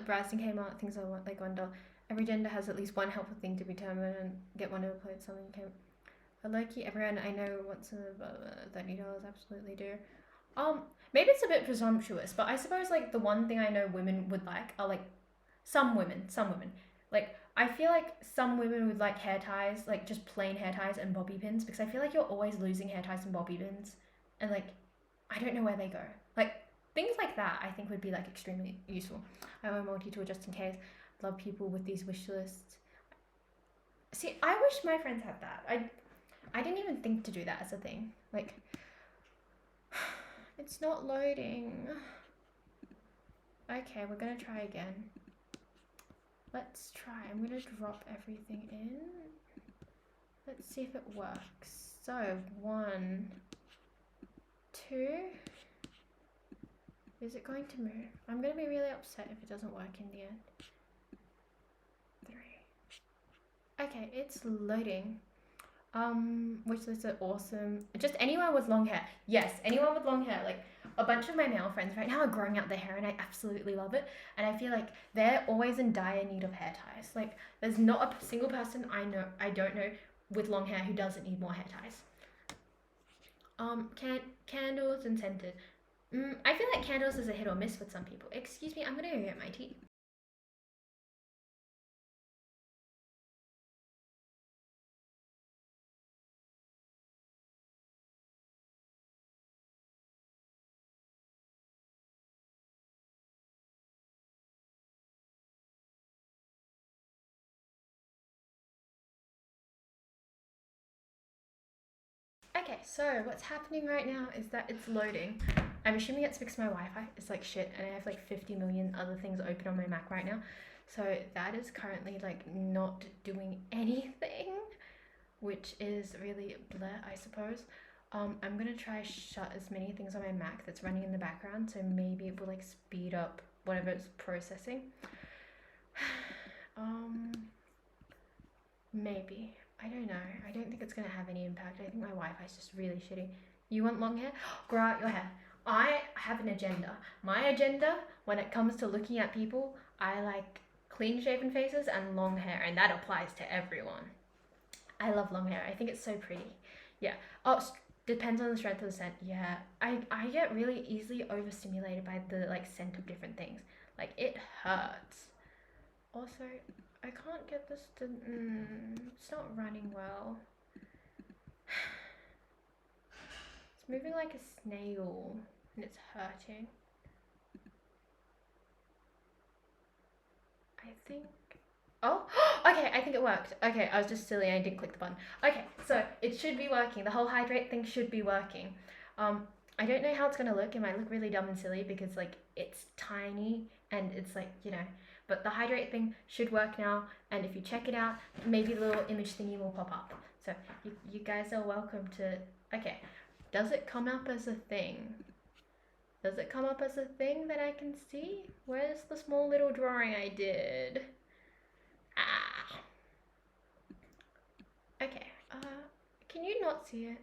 browsing Kmart, things I want, like $1. Every gender has at least one helpful thing to be determined and get one to upload something. A low-key, everyone I know wants $30, absolutely do. Maybe it's a bit presumptuous, but I suppose like the one thing I know women would like are like some women. Like I feel like some women would like hair ties, like just plain hair ties and bobby pins, because I feel like you're always losing hair ties and bobby pins, and like I don't know where they go. Like things like that, I think would be like extremely useful. I have a multi-tool just in case. Love people with these wish lists. See, I wish my friends had that. I didn't even think to do that as a thing. Like, it's not loading. Okay, we're gonna try again. Let's try. I'm gonna drop everything in. Let's see if it works. So, 1, 2. Is it going to move? I'm gonna be really upset if it doesn't work in the end. 3. Okay, it's loading. Which lists are awesome. Just anyone with long hair. Yes, anyone with long hair. Like a bunch of my male friends right now are growing out their hair and I absolutely love it. And I feel like they're always in dire need of hair ties. Like there's not a single person I don't know with long hair who doesn't need more hair ties. Candles and scented. I feel like candles is a hit or miss with some people. Excuse me, I'm gonna go get my tea. Okay, so what's happening right now is that it's loading. I'm assuming it's because my Wi-Fi is like shit and I have like 50 million other things open on my Mac right now. So that is currently like not doing anything, which is really bleh, I suppose. I'm gonna try shut as many things on my Mac that's running in the background, so maybe it will like speed up whatever it's processing. Maybe. I don't know. I don't think it's gonna have any impact. I think my Wi-Fi is just really shitty. You want long hair? Grow out your hair. I have an agenda. My agenda, when it comes to looking at people, I like clean shaven faces and long hair, and that applies to everyone. I love long hair. I think it's so pretty. Yeah. Oh, depends on the strength of the scent. Yeah. I get really easily overstimulated by the like scent of different things. Like it hurts. Also, I can't get this to. It's not running well. It's moving like a snail and it's hurting. I think. Oh, okay, I think it worked. Okay, I was just silly, I didn't click the button. Okay, so it should be working. The whole hydrate thing should be working. I don't know how it's gonna look. It might look really dumb and silly because like it's tiny and it's like, you know, but the hydrate thing should work now. And if you check it out, maybe the little image thingy will pop up. So you guys are welcome to, okay, does it come up as a thing? Does it come up as a thing that I can see? Where's the small little drawing I did? Ah. Okay, can you not see it?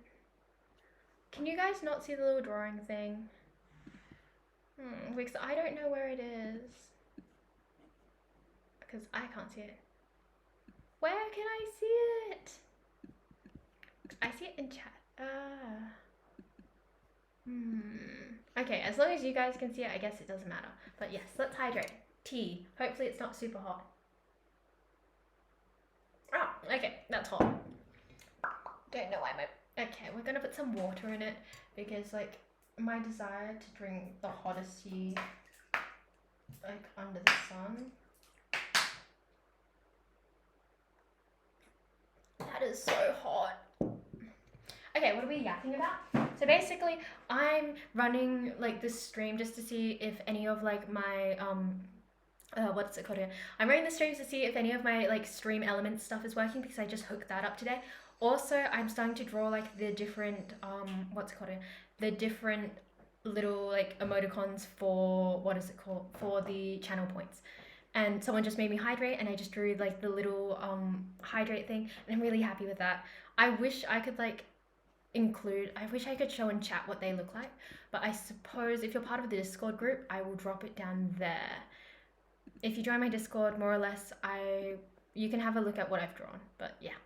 Can you guys not see the little drawing thing? Because I don't know where it is. Because I can't see it. Where can I see it? I see it in chat. Okay, as long as you guys can see it, I guess it doesn't matter. But yes, let's hydrate. Tea. Hopefully it's not super hot. Oh, okay, that's hot. Don't know why my... Okay, we're gonna put some water in it because like my desire to drink the hottest tea like under the sun. That is so hot. Okay, what are we yapping about? So basically, I'm running like this stream just to see if any of like my what's it called here? I'm running the streams to see if any of my like stream elements stuff is working because I just hooked that up today. Also, I'm starting to draw like the different what's it called here? The different little like emoticons for what is it called? For the channel points. And someone just made me hydrate and I just drew like the little hydrate thing and I'm really happy with that. I wish I could like I wish I could show in chat what they look like, but I suppose if you're part of the Discord group, I will drop it down there. If you join my Discord, more or less, you can have a look at what I've drawn, but yeah.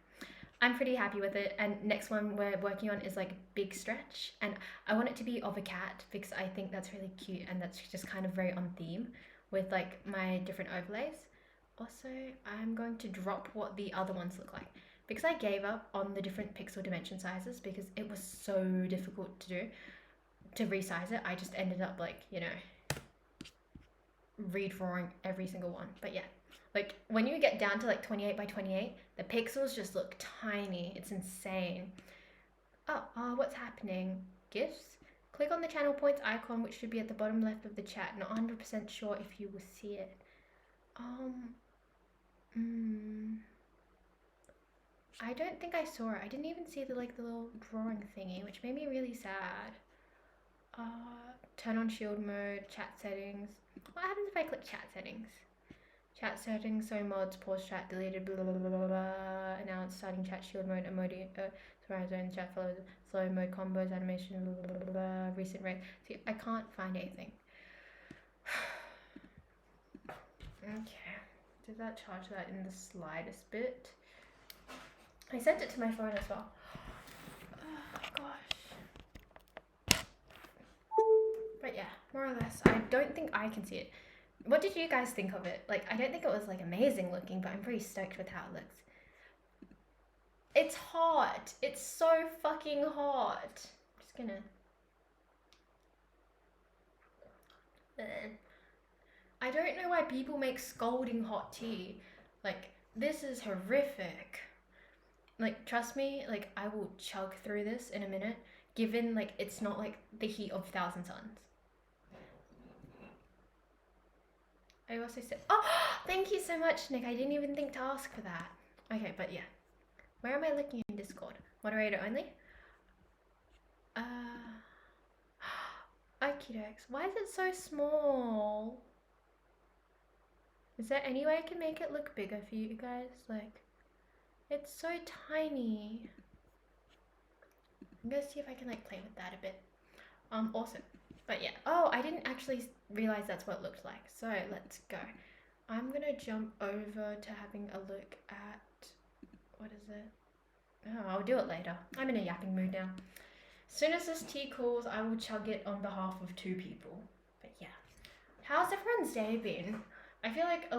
I'm pretty happy with it, and next one we're working on is like Big Stretch, and I want it to be of a cat because I think that's really cute and that's just kind of very on theme with like my different overlays. Also, I'm going to drop what the other ones look like. Because I gave up on the different pixel dimension sizes because it was so difficult to do, to resize it, I just ended up like, you know, redrawing every single one. But yeah, like when you get down to like 28 by 28, the pixels just look tiny. It's insane. Oh, what's happening? GIFs? Click on the channel points icon, which should be at the bottom left of the chat. Not 100% sure if you will see it. I don't think I saw it. I didn't even see the little drawing thingy, which made me really sad. Turn on shield mode, chat settings. What happens if I click chat settings? Chat settings, so mods, pause chat, deleted, blah, blah, blah, blah, blah. Announce, starting chat, shield mode, emoji, zone, chat follows, slow mode, combos, animation, blah, blah, blah, blah, recent rate. See, I can't find anything. Okay, did that charge that in the slightest bit? I sent it to my phone as well. Oh gosh. But yeah, more or less. I don't think I can see it. What did you guys think of it? Like, I don't think it was like amazing looking, but I'm pretty stoked with how it looks. It's hot. It's so fucking hot. I'm just gonna... I don't know why people make scalding hot tea. Like, this is horrific. Like, trust me, like, I will chug through this in a minute, given, like, it's not, like, the heat of 1,000 suns. I also said, oh, thank you so much, Nick. I didn't even think to ask for that. Okay, but yeah. Where am I looking in Discord? Moderator only? Okie-dokes. Why is it so small? Is there any way I can make it look bigger for you guys? Like, it's so tiny. I'm gonna see if I can like play with that a bit. Awesome. But yeah. Oh, I didn't actually realize that's what it looked like. So let's go. I'm gonna jump over to having a look at, what is it? Oh, I'll do it later. I'm in a yapping mood now. As soon as this tea cools, I will chug it on behalf of 2 people. But yeah. How's everyone's day been? I feel like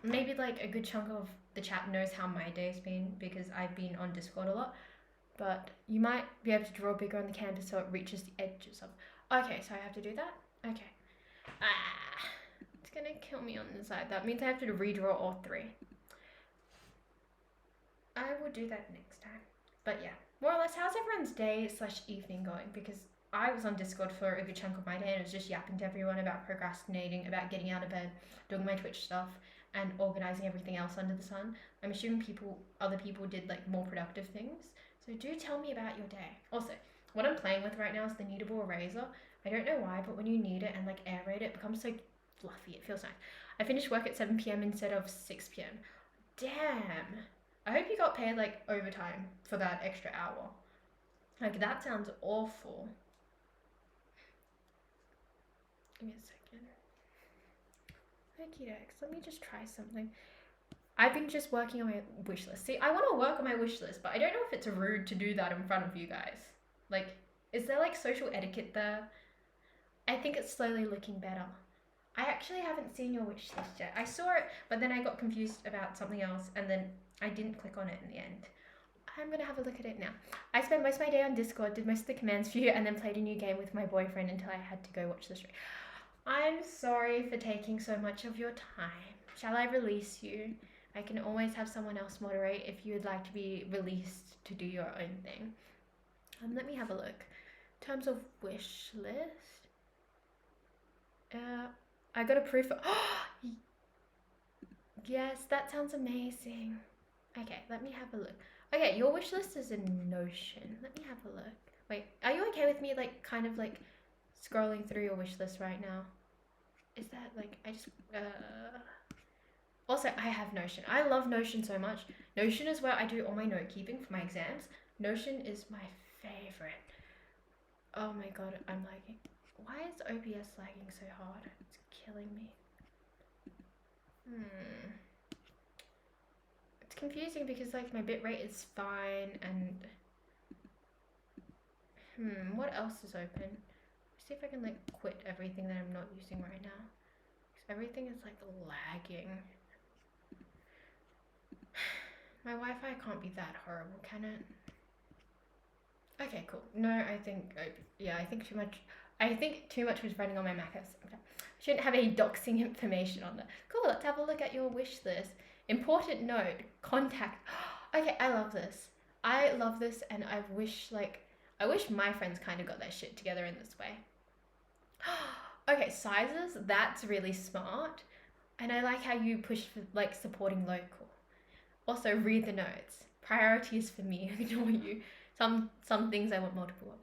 maybe like a good chunk of the chat knows how my day's been because I've been on Discord a lot. But you might be able to draw bigger on the canvas so it reaches the edges of... Okay, so I have to do that? Okay. It's gonna kill me on the side. That means I have to redraw all 3. I will do that next time. But yeah, more or less, how's everyone's day / evening going? Because I was on Discord for a good chunk of my day and I was just yapping to everyone about procrastinating, about getting out of bed, doing my Twitch stuff, and organizing everything else under the sun. I'm assuming other people did like more productive things. So do tell me about your day. Also, what I'm playing with right now is the kneadable eraser. I don't know why, but when you knead it and like aerate it, it becomes so fluffy. It feels nice. I finished work at 7 p.m. instead of 6 p.m. Damn. I hope you got paid like overtime for that extra hour. Like, that sounds awful. Give me a second. Okey-dokes, let me just try something. I've been just working on my wish list. See, I want to work on my wish list, but I don't know if it's rude to do that in front of you guys. Like, is there like social etiquette there? I think it's slowly looking better. I actually haven't seen your wish list yet. I saw it, but then I got confused about something else, and then I didn't click on it in the end. I'm gonna have a look at it now. I spent most of my day on Discord, did most of the commands for you, and then played a new game with my boyfriend until I had to go watch the stream. I'm sorry for taking so much of your time. Shall I release you? I can always have someone else moderate if you would like to be released to do your own thing. Let me have a look. In terms of wish list, I got a proof. Yes, that sounds amazing. Okay, let me have a look. Okay, your wish list is in Notion. Let me have a look. Wait, are you okay with me like kind of like scrolling through your wish list right now? Is that like, Also, I have Notion. I love Notion so much. Notion is where I do all my note keeping for my exams. Notion is my favorite. Oh my god, I'm lagging. Why is OBS lagging so hard? It's killing me. It's confusing because like my bitrate is fine and what else is open? Let's see if I can like quit everything that I'm not using right now. Because everything is like lagging. My Wi-Fi can't be that horrible, can it? Okay, cool. No, I think too much was running on my Mac. Shouldn't have any doxing information on there. Cool, let's have a look at your wish list. Important note, contact. Okay, I love this. I love this, and I wish my friends kind of got their shit together in this way. Okay, sizes, that's really smart. And I like how you push for like supporting local. Also, read the notes. Priorities for me, ignore you. Some things I want multiple of.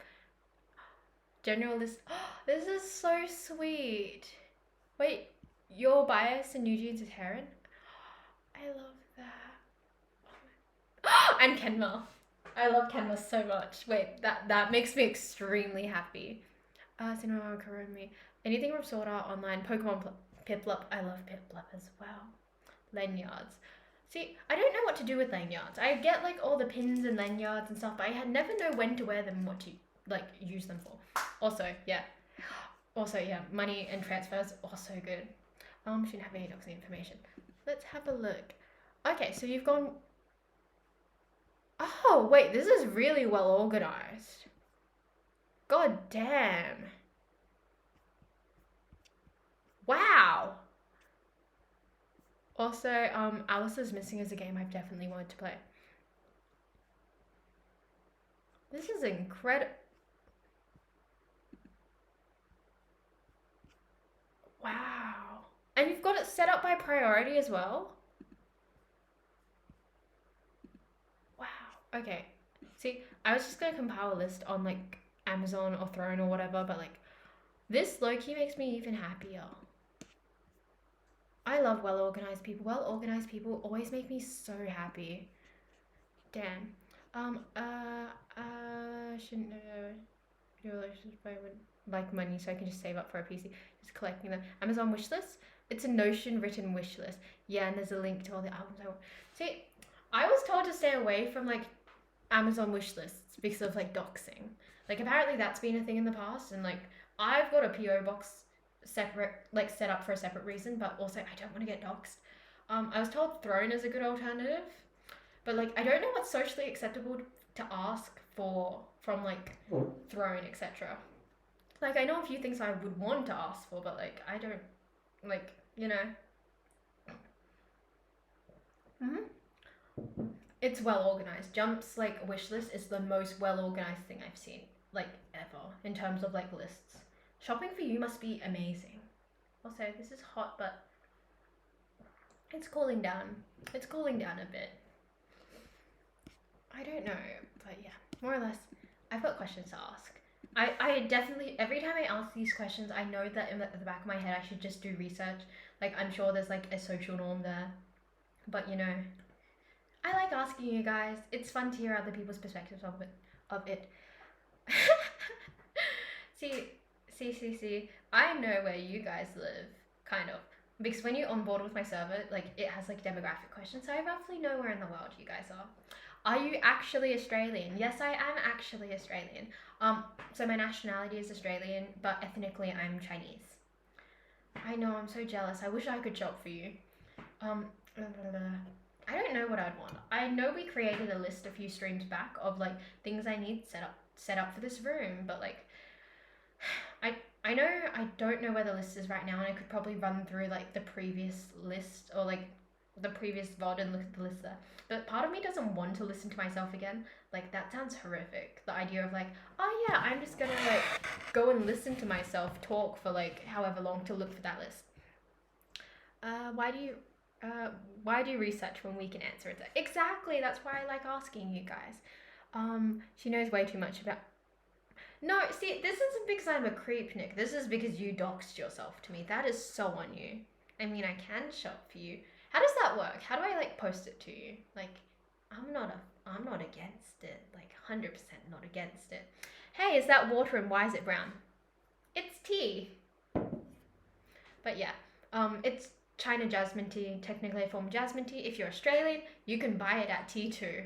General list. This is so sweet. Wait, your bias in New Jeans is Heron? I love that. And Kenma. I love Kenma so much. Wait, that makes me extremely happy. Cinema Kurumi. Anything from Sword Art Online. Pokemon Piplup. I love Piplup as well. Lanyards. See, I don't know what to do with lanyards. I get like all the pins and lanyards and stuff, but I never know when to wear them and what to like use them for. Also, yeah, money and transfers also good. Shouldn't have any doxing information. Let's have a look. Okay, so you've gone. Oh wait, this is really well organized. God damn. Wow. Also, Alice is Missing is a game I've definitely wanted to play. This is incredible. Wow. And you've got it set up by priority as well? Wow. Okay. See, I was just gonna compile a list on like Amazon or Throne or whatever, but like this low-key makes me even happier. I love well-organized people. Well-organized people always make me so happy. Damn. Shouldn't do relations by would like money, so I can just save up for a PC. Just collecting them. Amazon wish list. It's a Notion written wish list. Yeah, and there's a link to all the albums I want. See, I was told to stay away from like Amazon wish lists because of like doxing. Like apparently that's been a thing in the past, and like I've got a PO box separate, like set up for a separate reason, but also I don't want to get doxed. I was told Throne is a good alternative, but like I don't know what's socially acceptable to ask for from like Throne, etc. Like I know a few things I would want to ask for, but like I don't like, you know. It's well organized. Jump's like wish list is the most well organized thing I've seen like ever in terms of like lists. Shopping for you must be amazing. Also, this is hot, but it's cooling down. It's cooling down a bit. I don't know, but yeah, more or less, I've got questions to ask. I definitely, every time I ask these questions, I know that in the back of my head, I should just do research. Like, I'm sure there's like a social norm there. But you know, I like asking you guys. It's fun to hear other people's perspectives of it. See, I know where you guys live, kind of. Because when you on board with my server, like it has like demographic questions, so I roughly know where in the world you guys are. Are you actually Australian? Yes, I am actually Australian. So my nationality is Australian, but ethnically I'm Chinese. I know, I'm so jealous. I wish I could shop for you. I don't know what I'd want. I know we created a list a few streams back of like things I need set up for this room, but like I know I don't know where the list is right now, and I could probably run through like the previous list or like the previous VOD and look at the list there. But part of me doesn't want to listen to myself again. Like that sounds horrific. The idea of like, oh yeah, I'm just gonna like go and listen to myself talk for like however long to look for that list. Why do you research when we can answer it? Exactly. That's why I like asking you guys. She knows way too much about. No, see, this isn't because I'm a creep, Nick. This is because you doxed yourself to me. That is so on you. I mean, I can shop for you. How does that work? How do I like post it to you? Like, I'm not against it. Like, 100% not against it. Hey, is that water and why is it brown? It's tea. But yeah, it's China jasmine tea, technically a form of jasmine tea. If you're Australian, you can buy it at T2.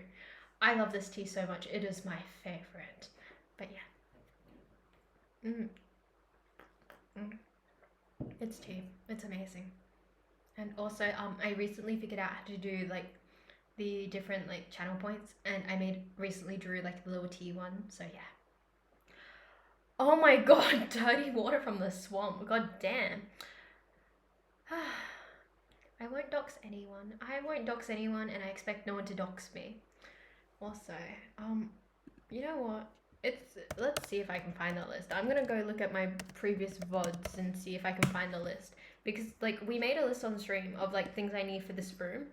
I love this tea so much. It is my favorite. But yeah. It's tea. It's amazing. And also, I recently figured out how to do like the different like channel points, and I recently drew like the little tea one. So yeah. Oh my god, dirty water from the swamp. God damn. I won't dox anyone. And I expect no one to dox me. Also, you know what? Let's see if I can find that list. I'm gonna go look at my previous VODs and see if I can find the list. Because like we made a list on the stream of like things I need for this room.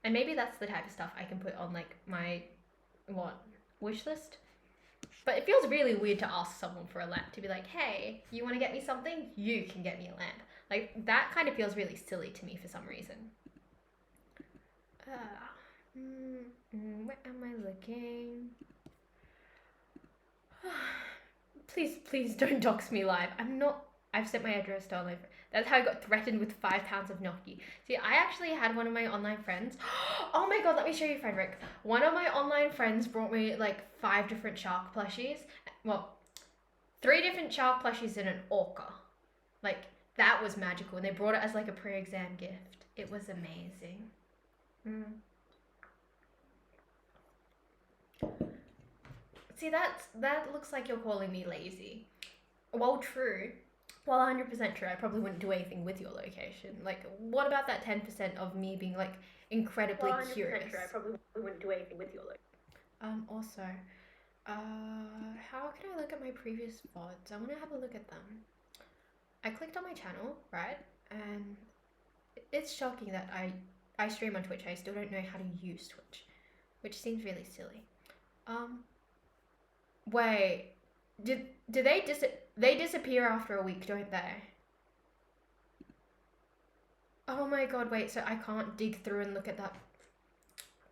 And maybe that's the type of stuff I can put on like my wish list. But it feels really weird to ask someone for a lamp, to be like, hey, you want to get me something? You can get me a lamp. Like, that kind of feels really silly to me for some reason. Where am I looking? Please don't dox me live. I've sent my address to online. That's how I got threatened with 5 pounds of gnocchi. See, I actually had one of my online friends. Oh my god, let me show you, Frederick. One of my online friends brought me like 5 different shark plushies. Well, 3 different shark plushies and an orca. Like, that was magical. And they brought it as like a pre-exam gift. It was amazing. See, that looks like you're calling me lazy. Well, true. Well, 100% true. I probably wouldn't do anything with your location. Like, what about that 10% of me being like incredibly curious? True. I probably wouldn't do anything with your location. Also, How can I look at my previous VODs? I want to have a look at them. I clicked on my channel, right? And it's shocking that I stream on Twitch. I still don't know how to use Twitch, which seems really silly. Wait, do they disappear after a week, don't they? Oh my god, wait, so I can't dig through and look at that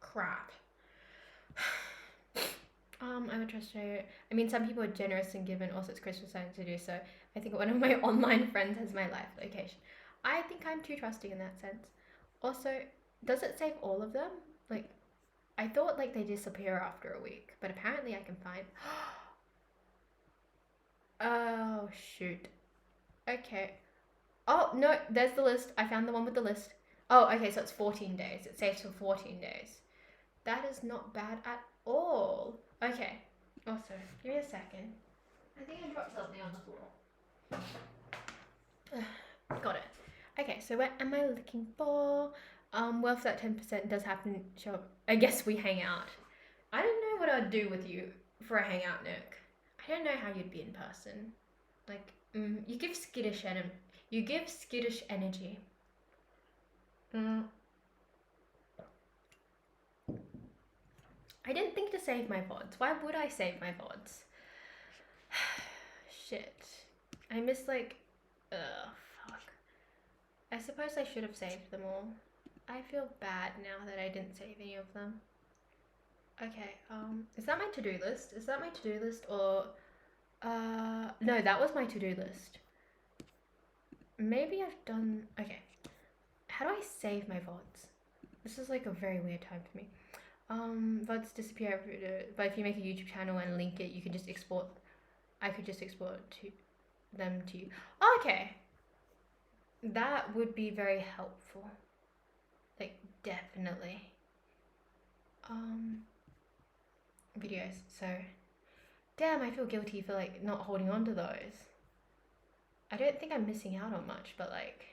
crap. I would trust you. I mean, some people are generous and given. Also, it's Christmas time to do so. I think one of my online friends has my live location. I think I'm too trusting in that sense. Also, does it save all of them? Like, I thought like they disappear after a week, but apparently I can find. Oh shoot. Okay. Oh no, there's the list. I found the one with the list. Oh, okay, so it's 14 days. It saves for 14 days. That is not bad at all. Okay. Also, give me a second. I think I dropped something on the floor. Got it. Okay, so what am I looking for? Well, if that 10% does happen, show up. I guess we hang out. I don't know what I'd do with you for a hangout, Nick. I don't know how you'd be in person. Like, you give skittish energy. You give skittish energy. I didn't think to save my VODs. Why would I save my VODs? Shit. I missed like... fuck. I suppose I should have saved them all. I feel bad now that I didn't save any of them. Okay, is that my to-do list? Is that my to-do list or... no, that was my to-do list. Maybe I've done... Okay. How do I save my VODs? This is like a very weird time for me. VODs disappear every day, but if you make a YouTube channel and link it, you can just export. I could just export them to you. Oh, okay. That would be very helpful. Like, definitely. Videos. So, damn, I feel guilty for like not holding on to those. I don't think I'm missing out on much, but like,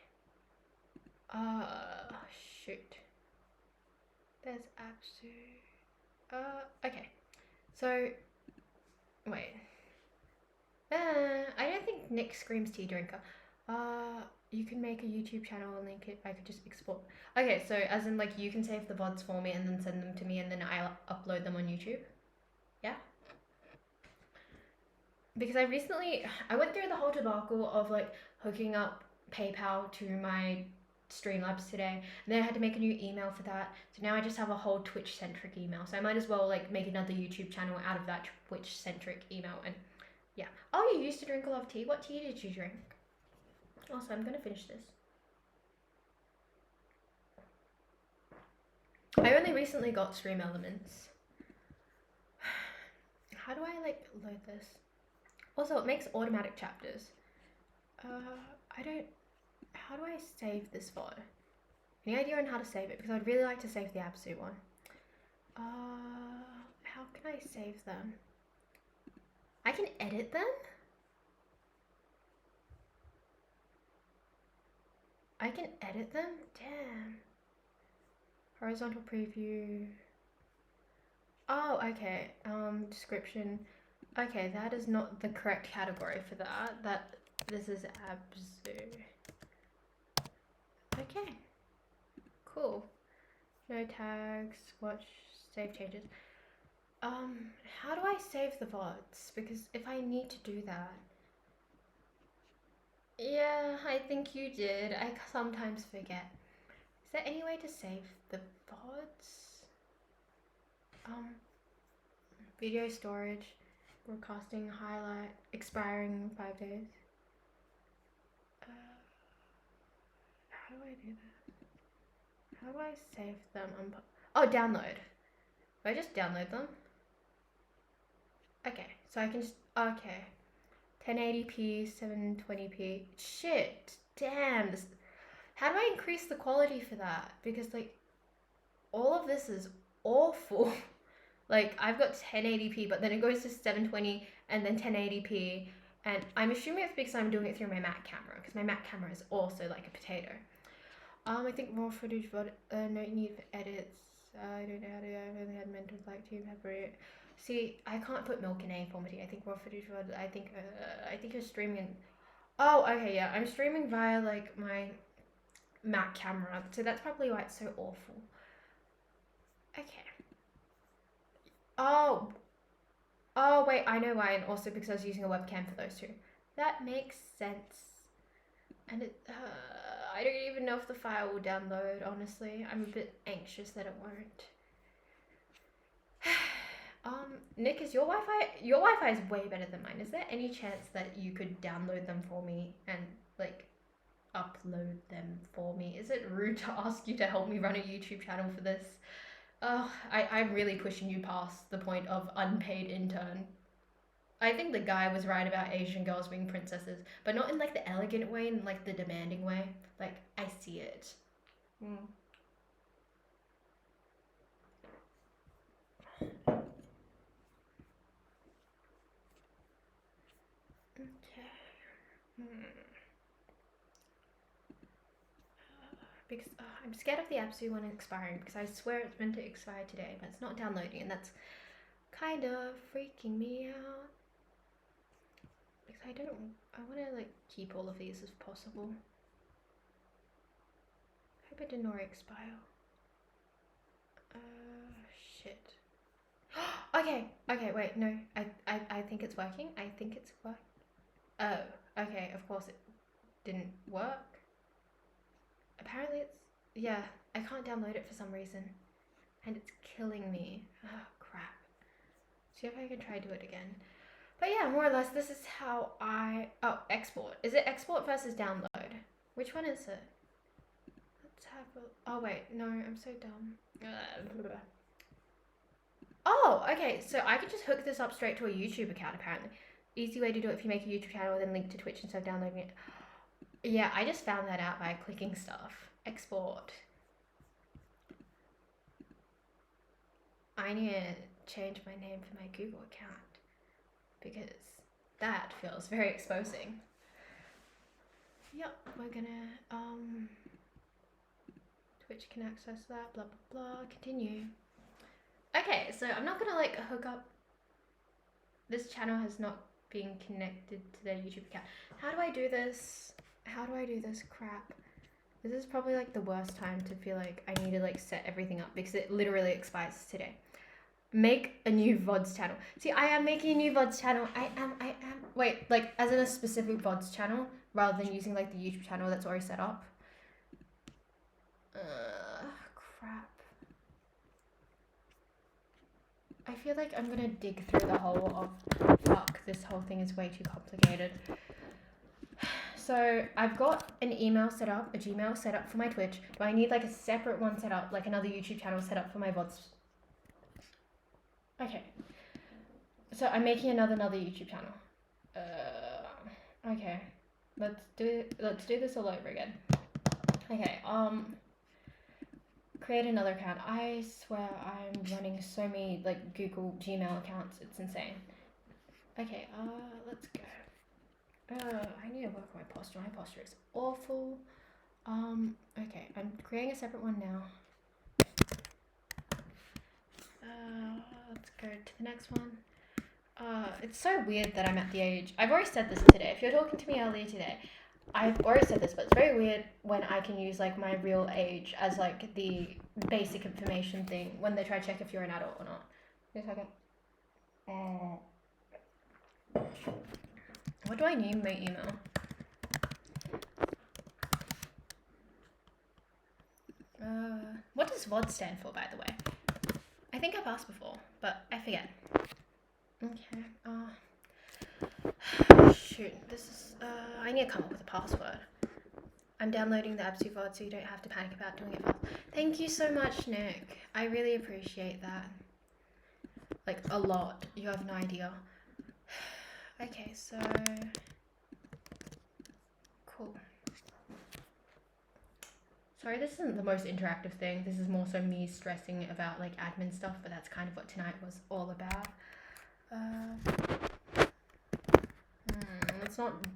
shoot. There's Absu. Okay. So, wait. I don't think Nick screams tea drinker. You can make a YouTube channel and link it. I could just export. Okay, so as in like you can save the VODs for me and then send them to me and then I'll upload them on YouTube. Yeah? Because I went through the whole debacle of like hooking up PayPal to my Streamlabs today, and then I had to make a new email for that. So now I just have a whole Twitch centric email. So I might as well like make another YouTube channel out of that Twitch centric email. And yeah. Oh, you used to drink a lot of tea. What tea did you drink? Also, I'm gonna finish this. I only recently got Stream Elements. How do I like load this? Also, it makes automatic chapters. How do I save this VOD? Any idea on how to save it? Because I'd really like to save the Absu one. How can I save them? I can edit them? I can edit them? Damn. Horizontal preview. Oh, okay. Description. Okay, that is not the correct category for that. This is Absu. Okay. Cool. No tags. Watch. Save changes. How do I save the VODs? Because if I need to do that. Yeah, I think you did. I sometimes forget. Is there any way to save the VODs? Video storage, broadcasting, highlight, expiring 5 days. How do I do that? How do I save them? Oh, download. Do I just download them? Okay, so I can just, okay. 1080p, 720p. Shit, damn. How do I increase the quality for that? Because like, all of this is awful. Like, I've got 1080p, but then it goes to 720 and then 1080p. And I'm assuming it's because I'm doing it through my Mac camera, because my Mac camera is also like a potato. I think raw footage, but no need for edits. I don't know how to. I've only had mentors like to have it. See, I can't put milk in A formatting. I think raw footage. I think you're streaming. Oh, okay, yeah. I'm streaming via like my Mac camera, so that's probably why it's so awful. Okay. Oh, wait, I know why, and also because I was using a webcam for those two. That makes sense. And I don't even know if the file will download, honestly. I'm a bit anxious that it won't. Nick, is your Wi-Fi is way better than mine. Is there any chance that you could download them for me and like upload them for me? Is it rude to ask you to help me run a YouTube channel for this? I'm really pushing you past the point of unpaid intern. I think the guy was right about Asian girls being princesses, but not in like the elegant way, in like the demanding way. Like, I see it. Okay. Because I'm scared of the Absu one expiring because I swear it's meant to expire today, but it's not downloading, and that's kind of freaking me out. Because I want to like keep all of these as possible. Hope it didn't already expire. Shit. Okay, wait, no, I think it's working. I think it's working. Oh, okay, of course it didn't work. Apparently it's, yeah, I can't download it for some reason. And it's killing me. Oh, crap. See if I can try do it again. But yeah, more or less, this is how export. Is it export versus download? Which one is it? Let's have a, oh wait, no, I'm so dumb. Oh, okay, so I could just hook this up straight to a YouTube account, apparently. Easy way to do it if you make a YouTube channel, then link to Twitch instead of downloading it. Yeah, I just found that out by clicking stuff. Export. I need to change my name for my Google account because that feels very exposing. Yep, we're gonna, Twitch can access that, blah, blah, blah, continue. Okay, so I'm not gonna like hook up, this channel has not been connected to their YouTube account. How do I do this? Crap. This is probably like the worst time to feel like I need to like set everything up because it literally expires today. Make a new VODs channel. See, I am making a new VODs channel. I am. Wait, like as in a specific VODs channel rather than using like the YouTube channel that's already set up. Crap. I feel like I'm gonna dig through the whole of, fuck, this whole thing is way too complicated. So I've got an email set up, a Gmail set up for my Twitch. Do I need like a separate one set up, like another YouTube channel set up for my VODs? Okay. So I'm making another YouTube channel. Okay. Let's do this all over again. Okay, create another account. I swear I'm running so many like Google Gmail accounts, it's insane. Okay, let's go. I need to work on my posture. My posture is awful. Okay, I'm creating a separate one now. Let's go to the next one. It's so weird that I'm at the age, I've already said this today, if you're talking to me earlier today, I've already said this, but it's very weird when I can use like my real age as like the basic information thing when they try to check if you're an adult or not. Wait a second. What do I name my email? What does VOD stand for, by the way? I think I've asked before, but I forget. Okay, shoot, this is, I need to come up with a password. I'm downloading the Absu VOD so you don't have to panic about doing it fast. Thank you so much, Nick. I really appreciate that. Like, a lot. You have no idea. Okay, so... Cool. Sorry, this isn't the most interactive thing. This is more so me stressing about, like, admin stuff, but that's kind of what tonight was all about. Let's not...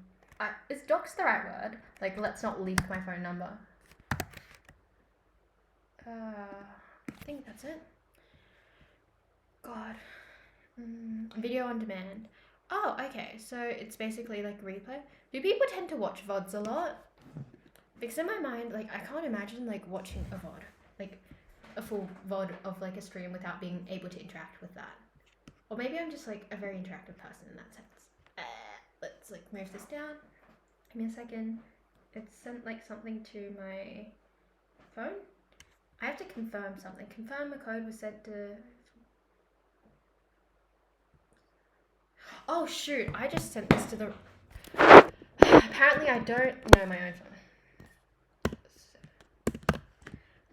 is docs the right word? Like, let's not leak my phone number. I think that's it. God. Video on demand. Oh, okay. So it's basically like replay. Do people tend to watch VODs a lot? Because in my mind, like I can't imagine like watching a VOD, like a full VOD of like a stream without being able to interact with that. Or maybe I'm just like a very interactive person in that sense. Let's like move this down. Give me a second. It's sent like something to my phone. I have to confirm something. Confirm a code was sent to... Oh shoot, I just sent this to the... Apparently I don't know my own phone.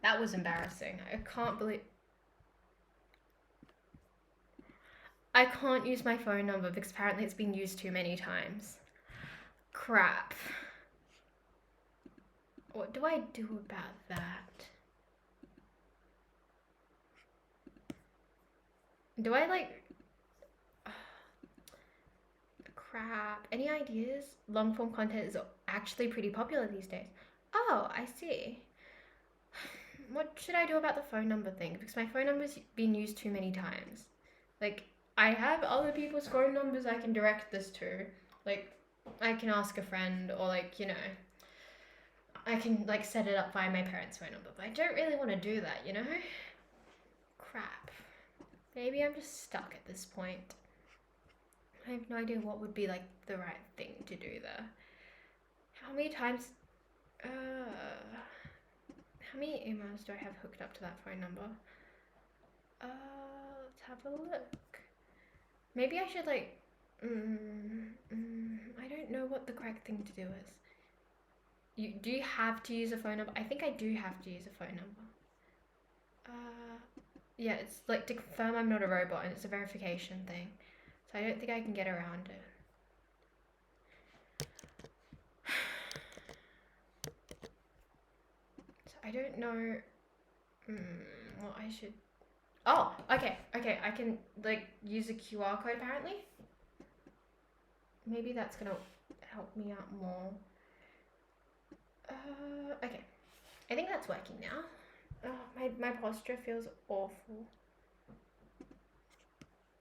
That was embarrassing. I can't believe... I can't use my phone number because apparently it's been used too many times. Crap. What do I do about that? Do I like... Crap. Any ideas? Long form content is actually pretty popular these days. Oh, I see. What should I do about the phone number thing? Because my phone number's been used too many times. Like, I have other people's phone numbers I can direct this to. Like, I can ask a friend or like, you know, I can like set it up via my parents' phone number. But I don't really want to do that, you know? Crap. Maybe I'm just stuck at this point. I have no idea what would be like the right thing to do there. How many times... how many emails do I have hooked up to that phone number? Let's have a look. Maybe I should like... I don't know what the correct thing to do is. Do you have to use a phone number? I think I do have to use a phone number. Yeah, it's like to confirm I'm not a robot and it's a verification thing. So I don't think I can get around it. So I don't know what I should... Oh, okay, I can like use a QR code apparently. Maybe that's gonna help me out more. Okay, I think that's working now. Oh, my posture feels awful.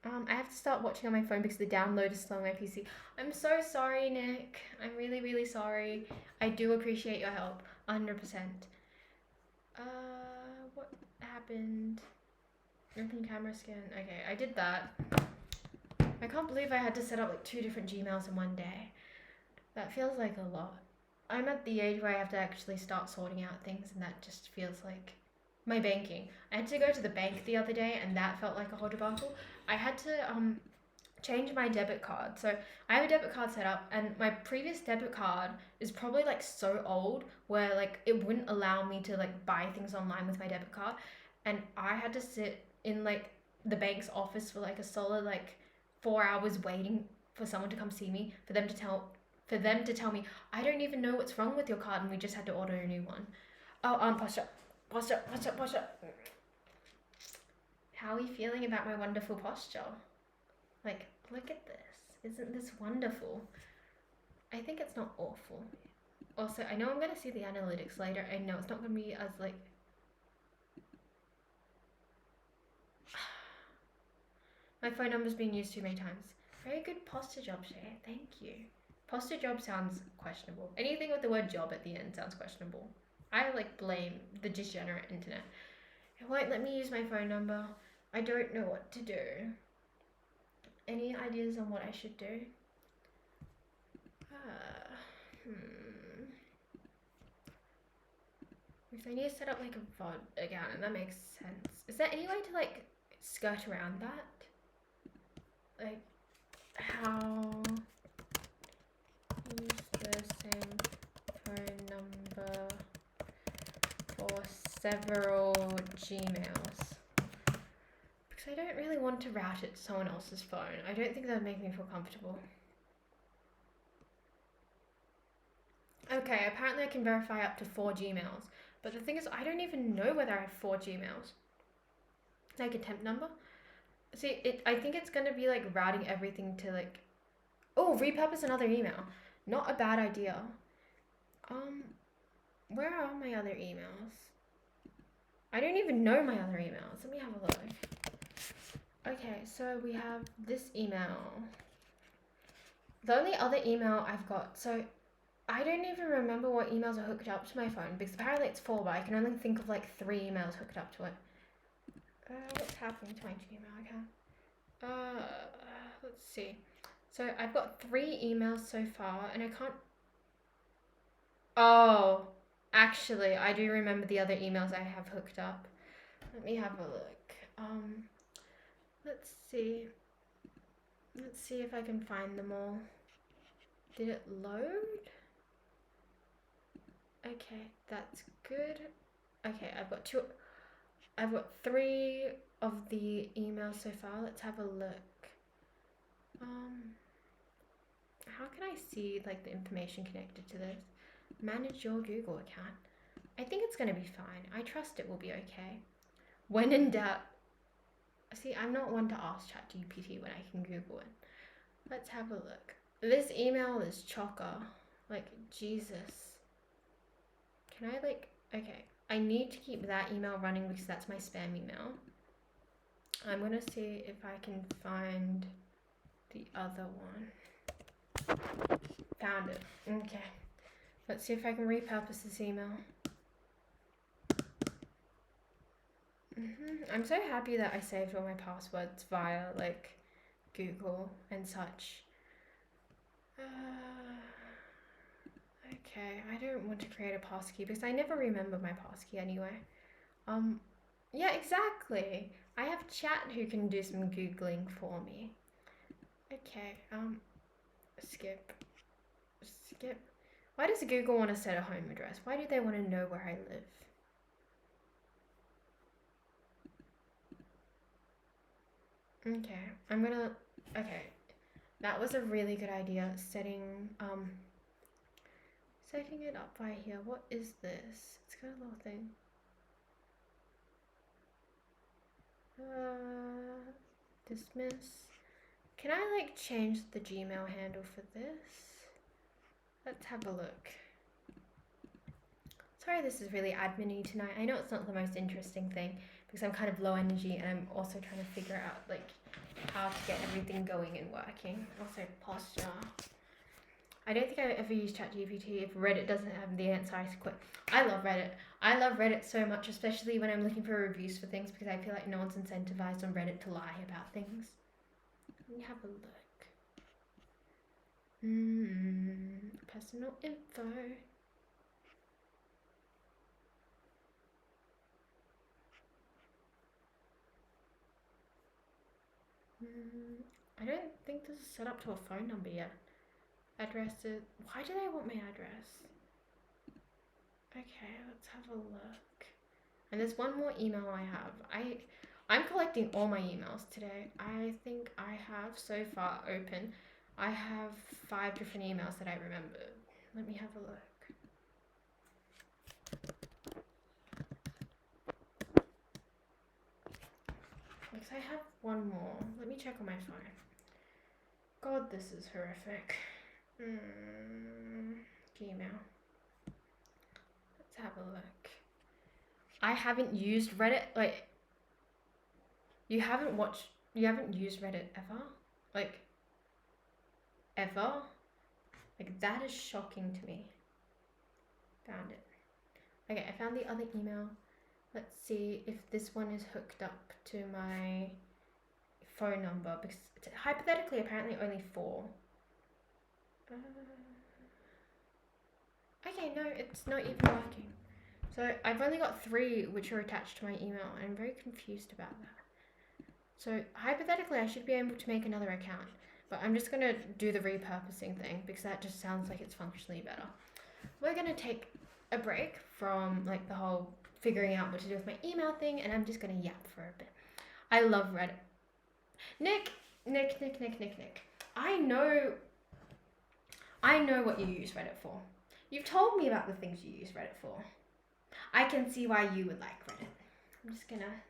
I have to start watching on my phone because the download is slow on my PC. I'm so sorry, Nick. I'm really, really sorry. I do appreciate your help, 100%. What happened? Open camera scan. Okay, I did that. I can't believe I had to set up like 2 different Gmails in one day. That feels like a lot. I'm at the age where I have to actually start sorting out things and that just feels like my banking. I had to go to the bank the other day and that felt like a whole debacle. I had to change my debit card. So I have a debit card set up and my previous debit card is probably like so old where like it wouldn't allow me to like buy things online with my debit card. And I had to sit in like the bank's office for like a solid like 4 hours waiting for someone to come see me, for them to tell me, I don't even know what's wrong with your card and we just had to order a new one. Oh, posture. How are you feeling about my wonderful posture? Like, look at this. Isn't this wonderful? I think it's not awful. Also, I know I'm going to see the analytics later. I know it's not going to be as like... My phone number's been used too many times. Very good posture job, Shay. Thank you. Posture job sounds questionable. Anything with the word job at the end sounds questionable. I like blame the degenerate internet. It won't let me use my phone number. I don't know what to do. Any ideas on what I should do? If I need to set up like a VOD again, and that makes sense. Is there any way to like skirt around that? Like how use the same phone number for several Gmails? Because I don't really want to route it to someone else's phone. I don't think that would make me feel comfortable. Okay, apparently I can verify up to 4 Gmails. But the thing is, I don't even know whether I have 4 Gmails. Like a temp number. See, I think it's going to be like routing everything to like... Oh, repurpose another email. Not a bad idea. Where are my other emails? I don't even know my other emails. Let me have a look. Okay, so we have this email. The only other email I've got, so I don't even remember what emails are hooked up to my phone because apparently it's 4, but I can only think of like 3 emails hooked up to it. What's happening to my Gmail account? Let's see. So I've got 3 emails so far, and I can't. Oh, actually, I do remember the other emails I have hooked up. Let me have a look. Let's see. Let's see if I can find them all. Did it load? Okay, that's good. Okay, I've got 3 of the emails so far. Let's have a look. How can I see like the information connected to this? Manage your Google account. I think it's gonna be fine. I trust it will be okay. When in doubt, see, I'm not one to ask ChatGPT when I can Google it. Let's have a look. This email is chocker. Like, Jesus. Can I like, okay. I need to keep that email running because that's my spam email. I'm gonna see if I can find the other one. Found it. Okay. Let's see if I can repurpose this email. I'm so happy that I saved all my passwords via like Google and such. Okay, I don't want to create a passkey because I never remember my passkey anyway. Yeah, exactly. I have chat who can do some Googling for me. Okay, skip. Why does Google want to set a home address? Why do they want to know where I live? Okay, okay. That was a really good idea, setting it up by here. What is this? It's got a little thing. Dismiss. Can I like change the Gmail handle for this? Let's have a look. Sorry, this is really admin-y tonight. I know it's not the most interesting thing because I'm kind of low energy and I'm also trying to figure out like how to get everything going and working. Also posture. I don't think I've ever used ChatGPT. If Reddit doesn't have the answer, I quit. I love Reddit. I love Reddit so much, especially when I'm looking for reviews for things because I feel like no one's incentivized on Reddit to lie about things. Let me have a look. Personal info. I don't think this is set up to a phone number yet. Addresses. Why do they want my address? Okay, let's have a look. And there's one more email I have. I'm collecting all my emails today. I think I have so far open. I have 5 different emails that I remember. Let me have a look. Because I have one more. Let me check on my phone. God, this is horrific. Gmail. Let's have a look. I haven't used Reddit. Like, you haven't used Reddit ever? Like, ever? Like, that is shocking to me. Found it. Okay, I found the other email. Let's see if this one is hooked up to my phone number because it's hypothetically apparently only 4. Okay, no, it's not even working. So I've only got 3 which are attached to my email and I'm very confused about that. So hypothetically I should be able to make another account, but I'm just gonna do the repurposing thing because that just sounds like it's functionally better. We're gonna take a break from like the whole figuring out what to do with my email thing and I'm just gonna yap for a bit. I love Reddit. Nick. I know what you use Reddit for. You've told me about the things you use Reddit for. I can see why you would like Reddit. I'm just gonna...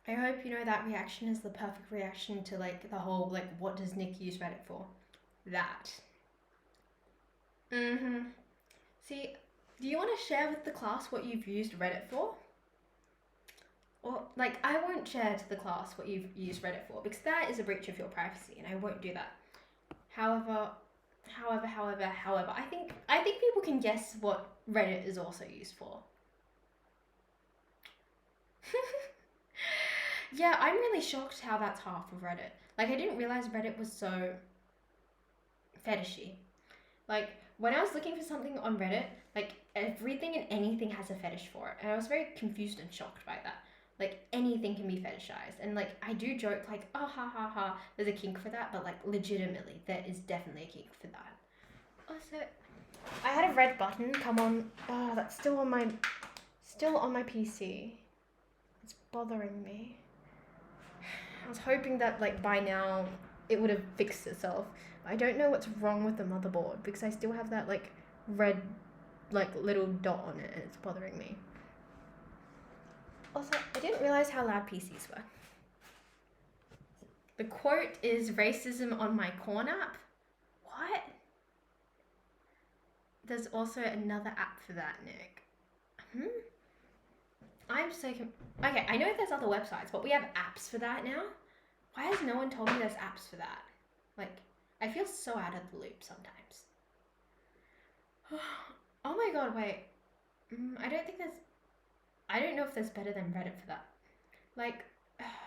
I hope you know that reaction is the perfect reaction to like the whole like what does Nick use Reddit for? that. See, do you want to share with the class what you've used Reddit for? Or, like, I won't share to the class what you've used Reddit for because that is a breach of your privacy and I won't do that. However, I think people can guess what Reddit is also used for. Yeah, I'm really shocked how that's half of Reddit. Like, I didn't realize Reddit was so fetishy. Like, when I was looking for something on Reddit, like, everything and anything has a fetish for it. And I was very confused and shocked by that. Like, anything can be fetishized. And, like, I do joke, like, oh, ha, ha, ha, there's a kink for that. But, like, legitimately, there is definitely a kink for that. Also, I had a red button come on. Oh, that's still on my PC. It's bothering me. I was hoping that, like, by now it would have fixed itself. I don't know what's wrong with the motherboard because I still have that, like, red, like, little dot on it and it's bothering me. Also, I didn't realize how loud PCs were. The quote is racism on my corn app. What? There's also another app for that, Nick. I'm so okay, I know there's other websites, but we have apps for that now. Why has no one told me there's apps for that? Like, I feel so out of the loop sometimes. Oh my god, wait. I don't know if there's better than Reddit for that. Like,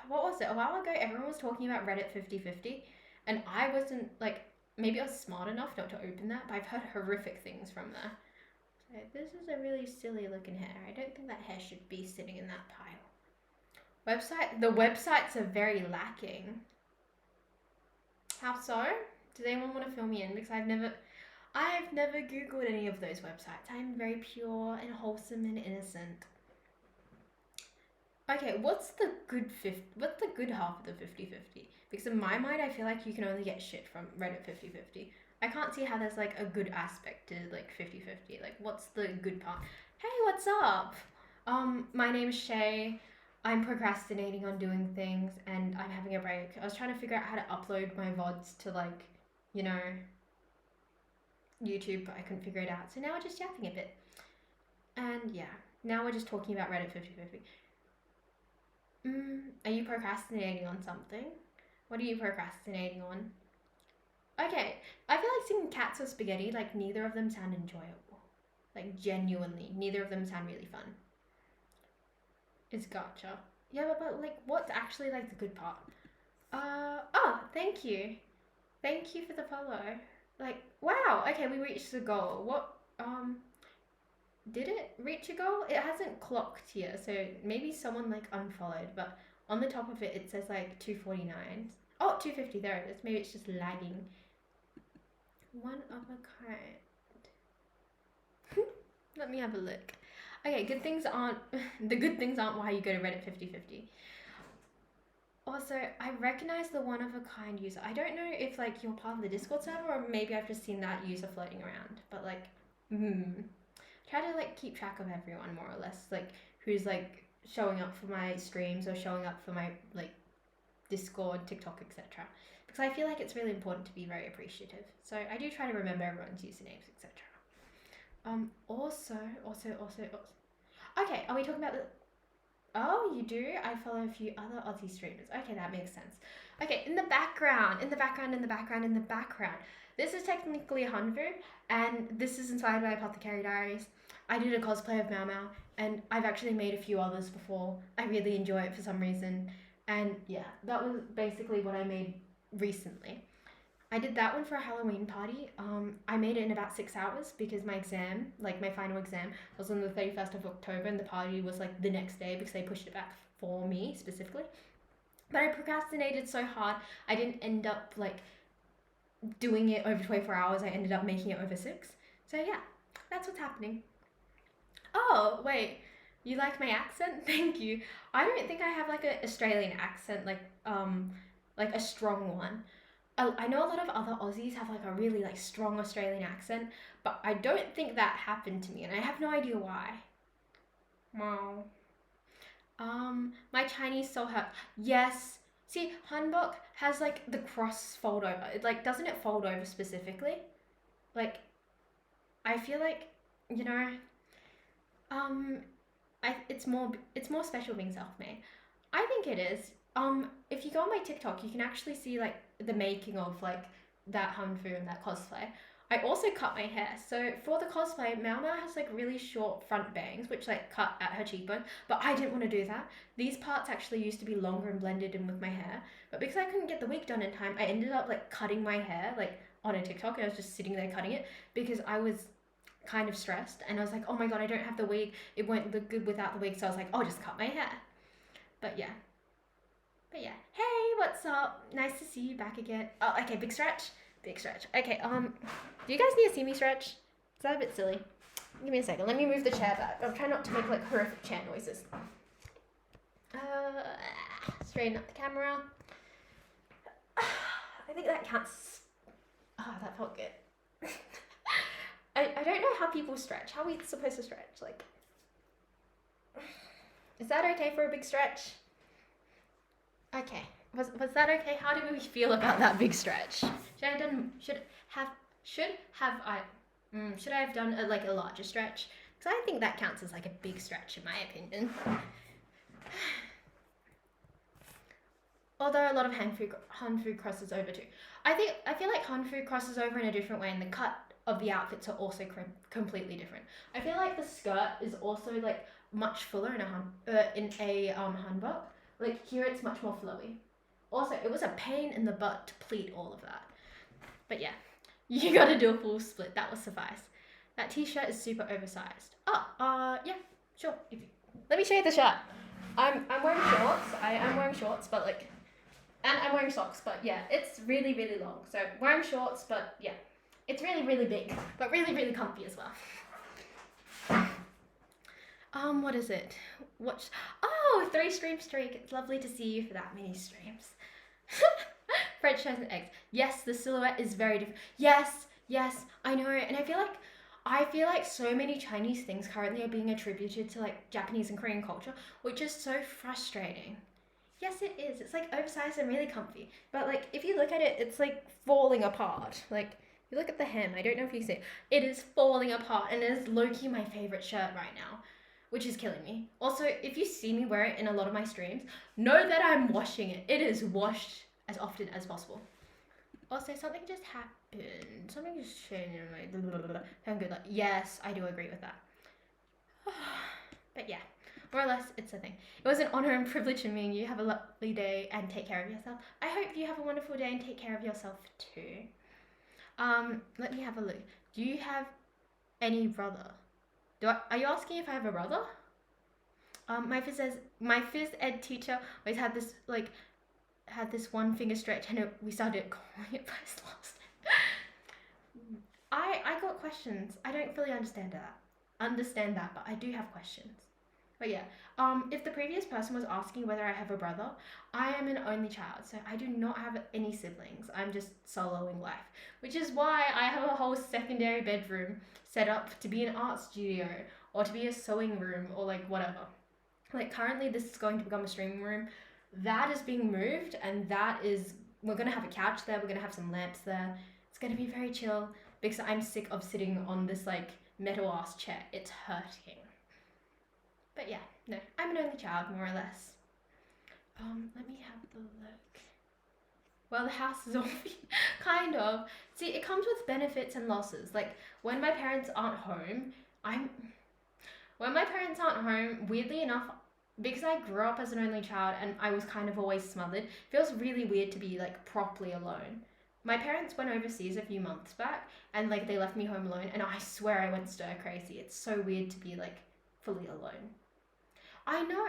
what was it? A while ago, everyone was talking about Reddit 50/50, and I wasn't, like, maybe I was smart enough not to open that, but I've heard horrific things from there. So this is a really silly looking hair. I don't think that hair should be sitting in that pile. The websites are very lacking. How so? Does anyone want to fill me in? Because I've never Googled any of those websites. I'm very pure and wholesome and innocent. Okay, what's the good half of the 50/50? Because in my mind, I feel like you can only get shit from Reddit 50/50. I can't see how there's, like, a good aspect to, like, 50/50. Like, what's the good part? Hey, what's up? My name is Shay. I'm procrastinating on doing things and I'm having a break. I was trying to figure out how to upload my VODs to, like, you know, YouTube, but I couldn't figure it out. So now we're just yapping a bit. And yeah, now we're just talking about Reddit 50/50. Are you procrastinating on something? What are you procrastinating on? Okay, I feel like seeing Cats or Spaghetti, like, neither of them sound enjoyable. Like, genuinely, neither of them sound really fun. It's gotcha. Yeah, but like, what's actually, like, the good part? Oh, thank you. Thank you for the follow. Like, wow, okay, we reached the goal. What, did it reach a goal? It hasn't clocked here, so maybe someone, like, unfollowed, but on the top of it, it says, like, 249. Oh, 250, there it is. Maybe it's just lagging. One of a kind. Let me have a look. Okay, the good things aren't why you go to Reddit 50/50. Also, I recognize the one of a kind user. I don't know if, like, you're part of the Discord server or maybe I've just seen that user floating around, but, like, try to, like, keep track of everyone more or less, like, who's, like, showing up for my streams or showing up for my, like, Discord, TikTok, etc. Because I feel like it's really important to be very appreciative. So I do try to remember everyone's usernames, etc. Also. Okay, are we talking about the... Oh, you do? I follow a few other Aussie streamers. Okay, that makes sense. Okay, in the background. This is technically Hanfu, and this is inspired by Apothecary Diaries. I did a cosplay of Mau Mau, and I've actually made a few others before. I really enjoy it for some reason. And yeah, that was basically what I made recently. I did that one for a Halloween party. I made it in about 6 hours because my exam, like my final exam, was on the 31st of October and the party was, like, the next day because they pushed it back for me specifically. But I procrastinated so hard, I didn't end up, like, doing it over 24 hours. I ended up making it over 6. So yeah, that's what's happening. Oh, wait. You like my accent? Thank you. I don't think I have, like, an Australian accent, like a strong one. I know a lot of other Aussies have, like, a really, like, strong Australian accent, but I don't think that happened to me, and I have no idea why. Wow. My Chinese soul hurt. Yes, See, hanbok has like the cross fold over. It like doesn't it fold over specifically? Like I feel like, you know, um, it's more special being self-made. I think it is. If you go on my TikTok, you can actually see like the making of like that hanfu and that cosplay. I also cut my hair. So for the cosplay, Malma has like really short front bangs, which like cut at her cheekbone. But I didn't want to do that. These parts actually used to be longer and blended in with my hair. But because I couldn't get the wig done in time, I ended up like cutting my hair like on a TikTok, and I was just sitting there cutting it because I was kind of stressed and I was like, oh my god, I don't have the wig. It won't look good without the wig. So I was like, I'll just cut my hair. But yeah. But yeah. Hey, what's up? Nice to see you back again. Oh, okay, big stretch. Big stretch. Okay, do you guys need to see me stretch? Is that a bit silly? Give me a second. Let me move the chair back. I'm trying not to make like horrific chair noises. Straighten up the camera. I think that counts. Oh, that felt good. I don't know how people stretch. How are we supposed to stretch? Like, is that okay for a big stretch? Okay. Was that okay? How do we feel about that big stretch? Should I have done a larger stretch? Because I think that counts as like a big stretch in my opinion. Although a lot of hanfu crosses over too. I feel like hanfu crosses over in a different way, and the cut of the outfits are also completely different. I feel like the skirt is also like much fuller in a hanbok. Like here it's much more flowy. Also, it was a pain in the butt to pleat all of that. But yeah, you gotta do a full split. That will suffice. That t-shirt is super oversized. Oh, yeah, sure. Let me show you the shirt. I'm wearing shorts. I am wearing shorts, but like, and I'm wearing socks. But yeah, it's really really long. So wearing shorts, but yeah, it's really really big, but really really comfy as well. What is it? Oh, 3 stream streak. It's lovely to see you for that many streams. French toast and eggs. Yes, the silhouette is very different. Yes, I know. And I feel like so many Chinese things currently are being attributed to like Japanese and Korean culture, which is so frustrating. Yes, it is. It's like oversized and really comfy. But like if you look at it, it's like falling apart. Like you look at the hem, I don't know if you see it. It is falling apart, and it is low-key my favorite shirt right now, which is killing me. Also, if you see me wear it in a lot of my streams, know that I'm washing it. It is washed as often as possible. Also, something just happened. Something just changed in my... I'm good. Like, yes, I do agree with that. But yeah, more or less, it's a thing. It was an honor and privilege to meet you. Have a lovely day and take care of yourself. I hope you have a wonderful day and take care of yourself too. Let me have a look. Do you have any brother? Are you asking if I have a brother? My phys ed teacher always had this one finger stretch, and we started calling it by his last name. I got questions. I don't fully understand that, but I do have questions. But yeah, if the previous person was asking whether I have a brother, I am an only child, so I do not have any siblings. I'm just soloing life, which is why I have a whole secondary bedroom set up to be an art studio or to be a sewing room or like whatever. Like currently this is going to become a streaming room. That is being moved, and we're gonna have a couch there, we're gonna have some lamps there. It's gonna be very chill because I'm sick of sitting on this like metal ass chair. It's hurting. But yeah, no, I'm an only child, more or less. Let me have the look. Well, the house is all kind of. See, it comes with benefits and losses. Like when my parents aren't home, weirdly enough, because I grew up as an only child and I was kind of always smothered, it feels really weird to be like properly alone. My parents went overseas a few months back and like they left me home alone, and I swear I went stir crazy. It's so weird to be like fully alone. I know.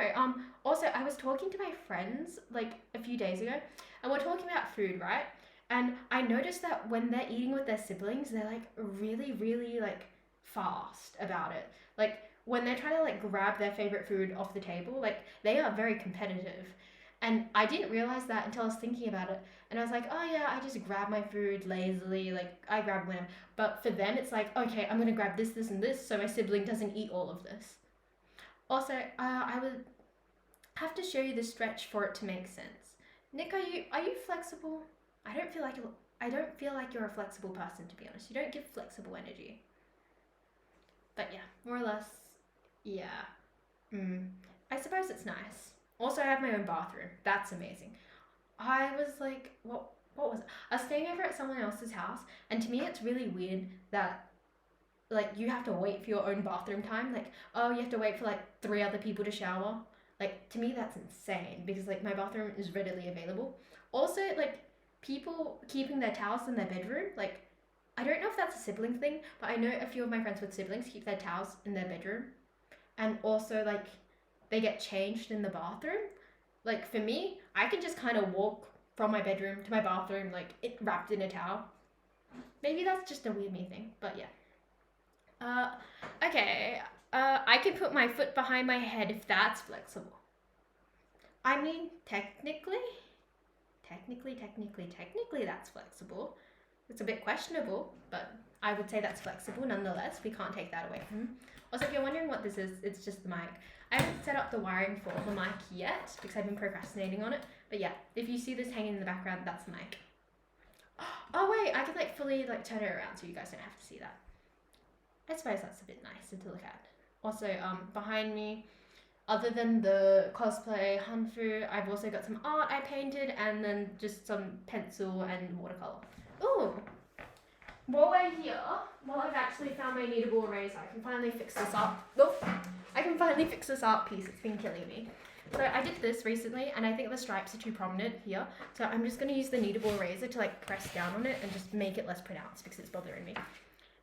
Also, I was talking to my friends like a few days ago, and we're talking about food, right? And I noticed that when they're eating with their siblings, they're like really, really like fast about it. Like when they're trying to like grab their favorite food off the table, like they are very competitive. And I didn't realize that until I was thinking about it. And I was like, oh yeah, I just grab my food lazily, like I grab whatever. But for them, it's like, okay, I'm gonna grab this, this, and this, so my sibling doesn't eat all of this. Also, I would have to show you the stretch for it to make sense. Nick, are you flexible? I don't feel like you're a flexible person, to be honest. You don't give flexible energy. But yeah, more or less, yeah. I suppose it's nice. Also, I have my own bathroom. That's amazing. I was like, what was it? I was staying over at someone else's house, and to me, it's really weird that like you have to wait for your own bathroom time. Like, oh, you have to wait for like 3 other people to shower. Like, to me, that's insane because like my bathroom is readily available. Also, like people keeping their towels in their bedroom, like I don't know if that's a sibling thing, but I know a few of my friends with siblings keep their towels in their bedroom, and also like they get changed in the bathroom. Like for me, I can just kind of walk from my bedroom to my bathroom, like it wrapped in a towel. Maybe that's just a weird me thing, but yeah. Okay. I can put my foot behind my head if that's flexible. I mean, technically, that's flexible. It's a bit questionable, but I would say that's flexible nonetheless. We can't take that away from him. Also, if you're wondering what this is, it's just the mic. I haven't set up the wiring for the mic yet because I've been procrastinating on it. But yeah, if you see this hanging in the background, that's the mic. Oh wait, I can like fully like turn it around so you guys don't have to see that. I suppose that's a bit nicer to look at. Also, behind me, other than the cosplay Hanfu, I've also got some art I painted and then just some pencil and watercolor. Ooh! While we're here, while I've actually found my kneadable eraser, I can finally fix this up. Oh, I can finally fix this art piece. It's been killing me. So I did this recently, and I think the stripes are too prominent here. So I'm just going to use the kneadable eraser to like press down on it and just make it less pronounced because it's bothering me.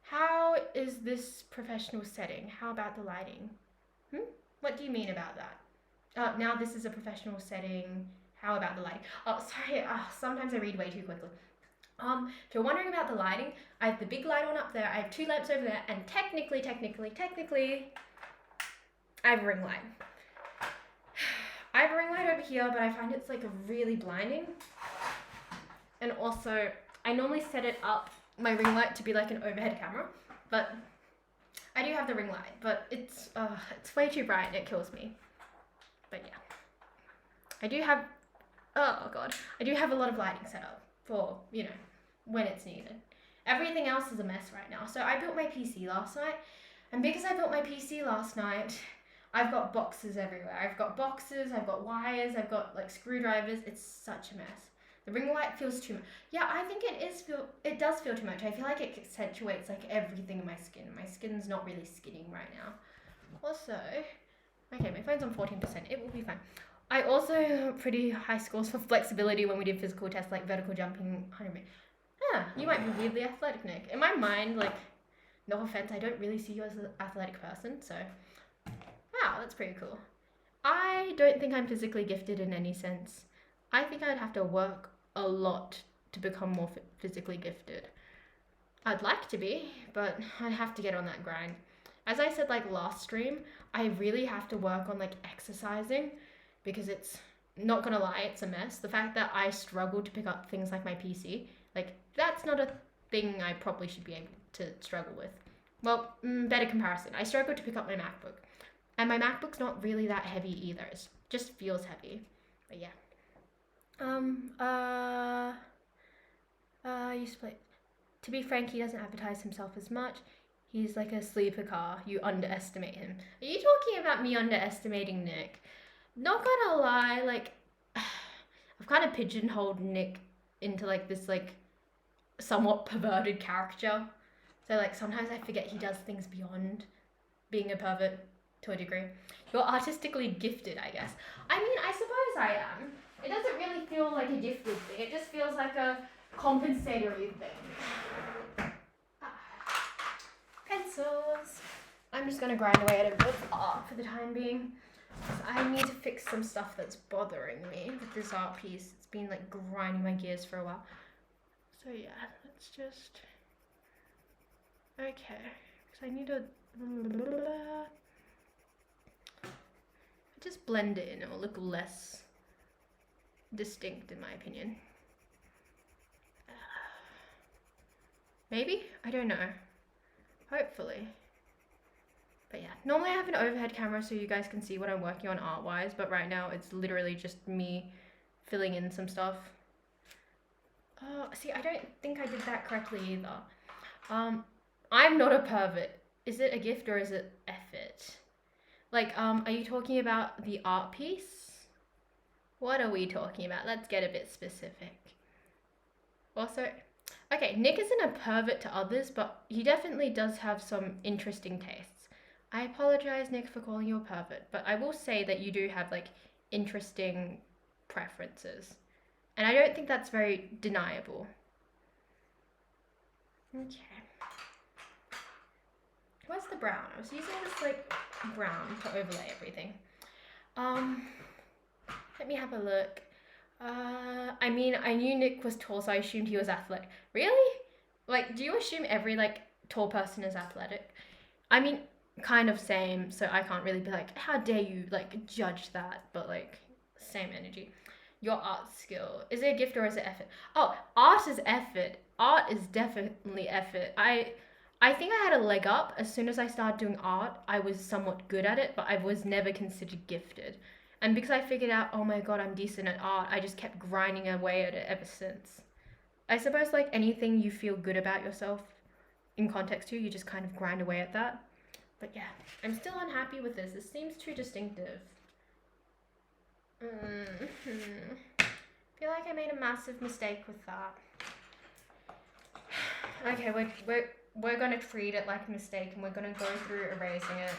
How is this professional setting? How about the lighting? What do you mean about that? Now this is a professional setting. How about the lighting? Oh, sorry. Sometimes I read way too quickly. If you're wondering about the lighting, I have the big light on up there. I have 2 lamps over there, and technically, I have a ring light. I have a ring light over here, but I find it's like really blinding. And also, I normally set it up, my ring light, to be like an overhead camera, but I do have the ring light, but it's way too bright and it kills me. But yeah, I do have a lot of lighting set up for, you know, when it's needed. Everything else is a mess right now. So I built my PC last night, and because I built my PC last night, I've got boxes everywhere. I've got boxes, I've got wires, I've got like screwdrivers. It's such a mess. The ring light feels too much. Yeah, I think it does feel too much. I feel like it accentuates like everything in my skin. My skin's not really skinning right now. Also, okay, my phone's on 14%. It will be fine. I also got pretty high scores for flexibility when we did physical tests like vertical jumping, 100 meters. Yeah, you might be weirdly athletic, Nick. In my mind, like, no offense, I don't really see you as an athletic person, so wow, that's pretty cool. I don't think I'm physically gifted in any sense. I think I'd have to work a lot to become more physically gifted. I'd like to be, but I'd have to get on that grind. As I said like last stream, I really have to work on like exercising because it's not gonna lie, it's a mess. The fact that I struggle to pick up things like my PC, like that's not a thing I probably should be able to struggle with. Well, better comparison. I struggle to pick up my MacBook. And my MacBook's not really that heavy either. It just feels heavy. But yeah. Used to play. To be frank, he doesn't advertise himself as much. He's like a sleeper car. You underestimate him. Are you talking about me underestimating Nick? Not gonna lie, like, I've kind of pigeonholed Nick into like this like somewhat perverted character. So like sometimes I forget he does things beyond being a pervert to a degree. You're artistically gifted, I guess. I mean, I suppose I am. It doesn't really feel like a gifted thing. It just feels like a compensatory thing. Pencils. I'm just gonna grind away at a bit of art for the time being. I need to fix some stuff that's bothering me with this art piece. It's been like grinding my gears for a while. So yeah, let's just... Okay, because I need to... Just blend it in, it will look less distinct in my opinion. Maybe? I don't know. Hopefully. But yeah, normally I have an overhead camera so you guys can see what I'm working on art-wise, but right now it's literally just me filling in some stuff. Oh, see, I don't think I did that correctly either. I'm not a pervert. Is it a gift or is it effort? Like, are you talking about the art piece? What are we talking about? Let's get a bit specific. Also, okay, Nick isn't a pervert to others, but he definitely does have some interesting tastes. I apologize, Nick, for calling you a pervert, but I will say that you do have like interesting preferences. And I don't think that's very deniable. Okay. Where's the brown? I was using this like brown to overlay everything. Let me have a look. I mean, I knew Nick was tall, so I assumed he was athletic. Really? Like, do you assume every like tall person is athletic? I mean, kind of same, so I can't really be like, how dare you like judge that, but like same energy. Your art skill, is it a gift or is it effort? Oh, art is effort. Art is definitely effort. I think I had a leg up. As soon as I started doing art, I was somewhat good at it, but I was never considered gifted. And because I figured out, oh my god, I'm decent at art, I just kept grinding away at it ever since. I suppose like anything you feel good about yourself in context to, you just kind of grind away at that. But yeah, I'm still unhappy with this. This seems too distinctive. I feel like I made a massive mistake with that. Okay, we're gonna treat it like a mistake and we're gonna go through erasing it.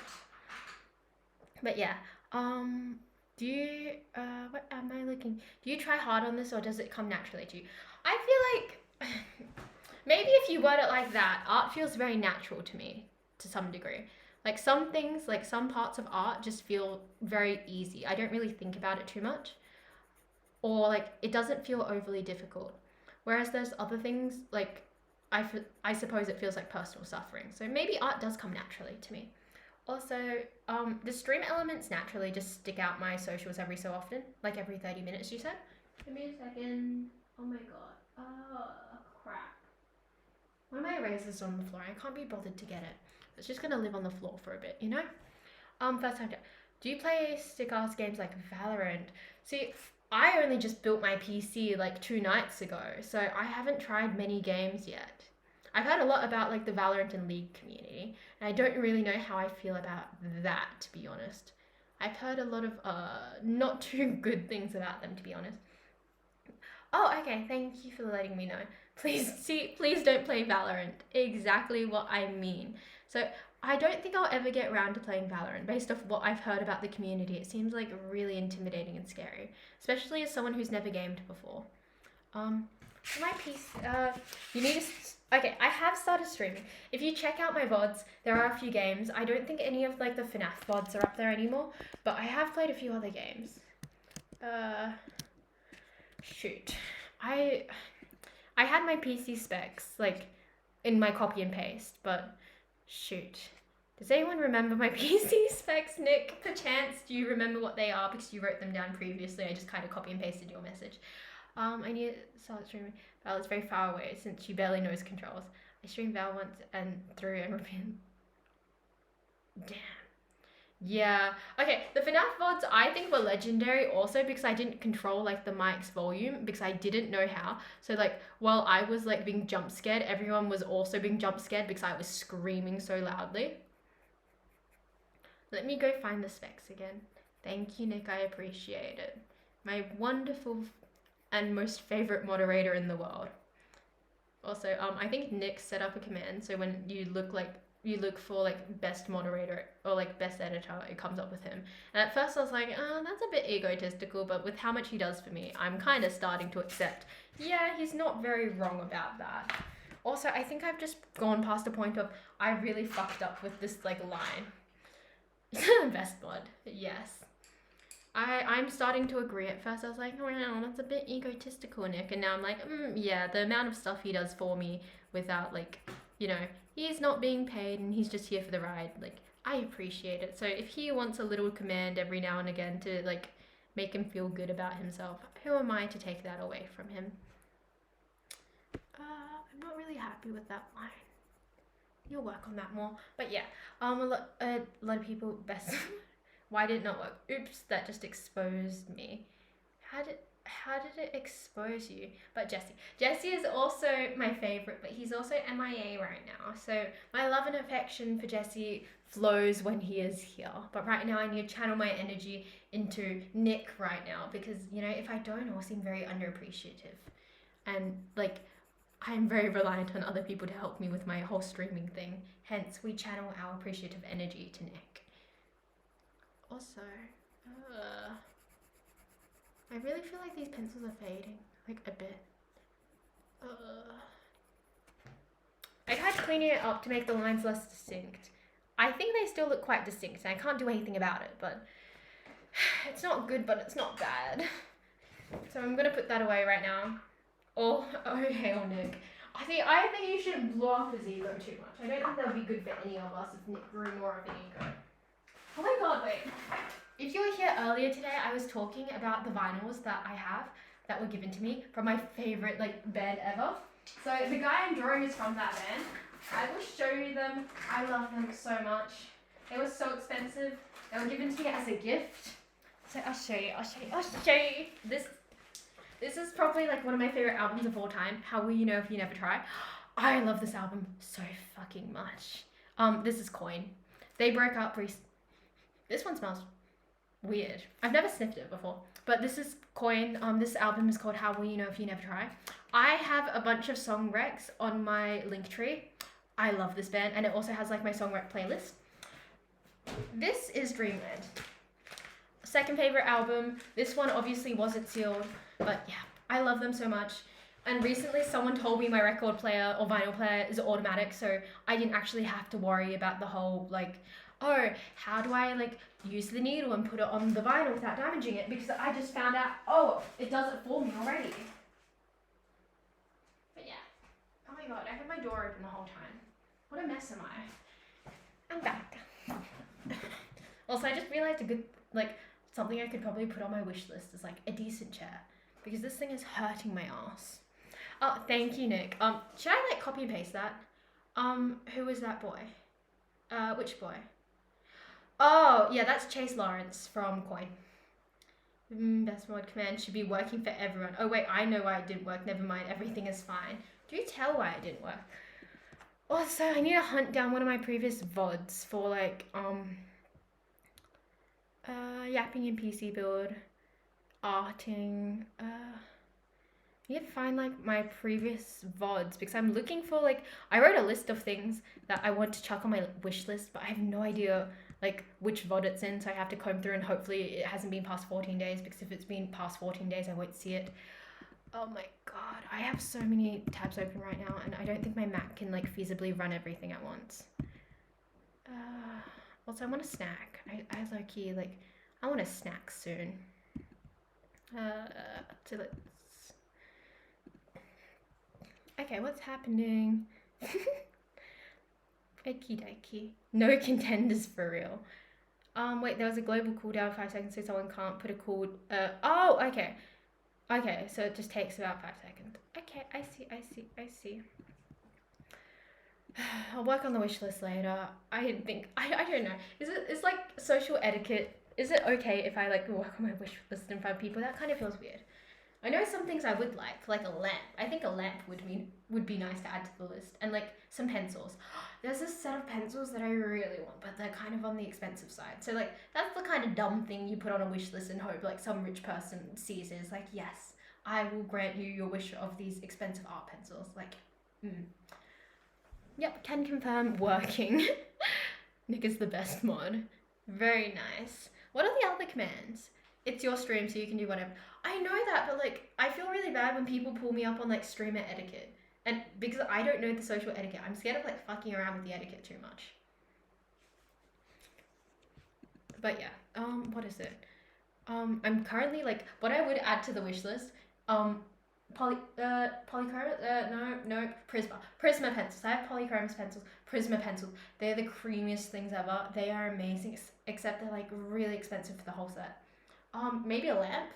But yeah, do you, what am I looking? Do you try hard on this or does it come naturally to you? I feel like maybe if you word it like that, art feels very natural to me to some degree. Like some things, like some parts of art just feel very easy. I don't really think about it too much. Or like it doesn't feel overly difficult. Whereas there's other things like I suppose it feels like personal suffering. So maybe art does come naturally to me. Also, the stream elements naturally just stick out my socials every so often, like every 30 minutes, you said? Give me a second. Oh my god. Oh, crap. One of my erasers on the floor. I can't be bothered to get it. It's just gonna live on the floor for a bit, you know? First time. Do you play stick-ass games like Valorant? See, I only just built my PC like 2 nights ago, so I haven't tried many games yet. I've heard a lot about like the Valorant and League community, and I don't really know how I feel about that, to be honest. I've heard a lot of not too good things about them, to be honest. Oh, okay, thank you for letting me know. Please don't play Valorant. Exactly what I mean. So I don't think I'll ever get around to playing Valorant. Based off what I've heard about the community, it seems like really intimidating and scary, especially as someone who's never gamed before. My piece, you need to, okay, I have started streaming. If you check out my VODs, there are a few games. I don't think any of like the FNAF VODs are up there anymore, but I have played a few other games. Shoot. I had my PC specs, like, in my copy and paste, but shoot. Does anyone remember my PC specs, Nick? Perchance, do you remember what they are because you wrote them down previously? I just kind of copy and pasted your message. I need to start streaming. Val is very far away since she barely knows controls. I streamed Val once and through and repeated. Damn. Yeah. Okay, the FNAF VODs I think were legendary also because I didn't control like the mic's volume because I didn't know how. So like while I was like being jump scared, everyone was also being jump scared because I was screaming so loudly. Let me go find the specs again. Thank you, Nick. I appreciate it. My wonderful and most favorite moderator in the world. Also, I think Nick set up a command so when you look for like best moderator or like best editor, it comes up with him. And at first I was like, that's a bit egotistical, but with how much he does for me, I'm kind of starting to accept, yeah, he's not very wrong about that. Also, I think I've just gone past a point of I really fucked up with this like line. Best mod, yes. I'm starting to agree. At first I was like, oh no, that's a bit egotistical, Nick. And now I'm like, yeah, the amount of stuff he does for me without like, you know, he's not being paid and he's just here for the ride. Like, I appreciate it. So if he wants a little command every now and again to like make him feel good about himself, who am I to take that away from him? I'm not really happy with that line. You'll work on that more. But yeah, a lot of people best. Why did it not work? Oops, that just exposed me. how did it expose you? But Jesse is also my favorite, but he's also MIA right now. So my love and affection for Jesse flows when he is here. But right now I need to channel my energy into Nick right now because, you know, if I don't, I'll seem very underappreciative. And like, I'm very reliant on other people to help me with my whole streaming thing. Hence, we channel our appreciative energy to Nick. Also, I really feel like these pencils are fading, like a bit. I tried cleaning it up to make the lines less distinct. I think they still look quite distinct, and I can't do anything about it, but it's not good, but it's not bad. So I'm gonna put that away right now. Oh hail Nick. I think you shouldn't blow up his ego too much. I don't think that would be good for any of us if Nick grew more of an ego. Oh my god, wait. If you were here earlier today, I was talking about the vinyls that I have that were given to me from my favorite band ever. So the guy I'm drawing is from that band. I will show you them. I love them so much. They were so expensive. They were given to me as a gift. So I'll show you. This is probably one of my favorite albums of all time. How Will You Know If You Never Try? I love this album so fucking much. This is Coin. They broke up recently. This one smells weird. I've never sniffed it before. But this is Coin. This album is called How Will You Know If You Never Try? I have a bunch of song recs on my Linktree. I love this band, and it also has my song rec playlist. This is Dreamland. Second favorite album. This one obviously wasn't sealed, but yeah, I love them so much. And recently someone told me my record player or vinyl player is automatic, so I didn't actually have to worry about the whole oh, how do I use the needle and put it on the vinyl without damaging it, because I just found out, oh, it does it for me already. But yeah. Oh my god, I had my door open the whole time. What a mess am I? I'm back. Also, I just realized a good, something I could probably put on my wish list is a decent chair, because this thing is hurting my ass. Oh, thank you, Nick. Should I copy and paste that? Who is that boy? Which boy? Oh, yeah, that's Chase Lawrence from Coin. Best mod command should be working for everyone. Oh wait, I know why it didn't work. Never mind, everything is fine. Do you tell why it didn't work? Also, I need to hunt down one of my previous VODs for yapping in PC build, arting, I need to find my previous VODs, because I'm looking for I wrote a list of things that I want to chuck on my wish list, but I have no idea which VOD it's in, so I have to comb through, and hopefully it hasn't been past 14 days, because if it's been past 14 days I won't see it. Oh my god, I have so many tabs open right now, and I don't think my Mac can feasibly run everything at once. Also I want a snack. I low-key I want a snack soon. So let's... Okay, what's happening? Okie dokie. No contenders for real. Wait, there was a global cooldown 5 seconds, so someone can't put a cool... oh, okay. Okay, so it just takes about 5 seconds. Okay, I see. I'll work on the wish list later. I don't know. Is social etiquette, is it okay if I work on my wish list in front of people? That kind of feels weird. I know some things I would like a lamp. I think a lamp would be nice to add to the list, and some pencils. There's this set of pencils that I really want, but they're kind of on the expensive side. So that's the kind of dumb thing you put on a wish list and hope some rich person sees it. Is yes, I will grant you your wish of these expensive art pencils. Yep, can confirm working. Nick is the best mod. Very nice. What are the other commands? It's your stream, so you can do whatever. I know that, but I feel really bad when people pull me up on streamer etiquette. And because I don't know the social etiquette, I'm scared of fucking around with the etiquette too much. But yeah, what is it? I'm currently what I would add to the wish list, polychromos, no, Prisma pencils. I have polychromos pencils, Prisma pencils. They're the creamiest things ever. They are amazing, except they're really expensive for the whole set. Maybe a lamp,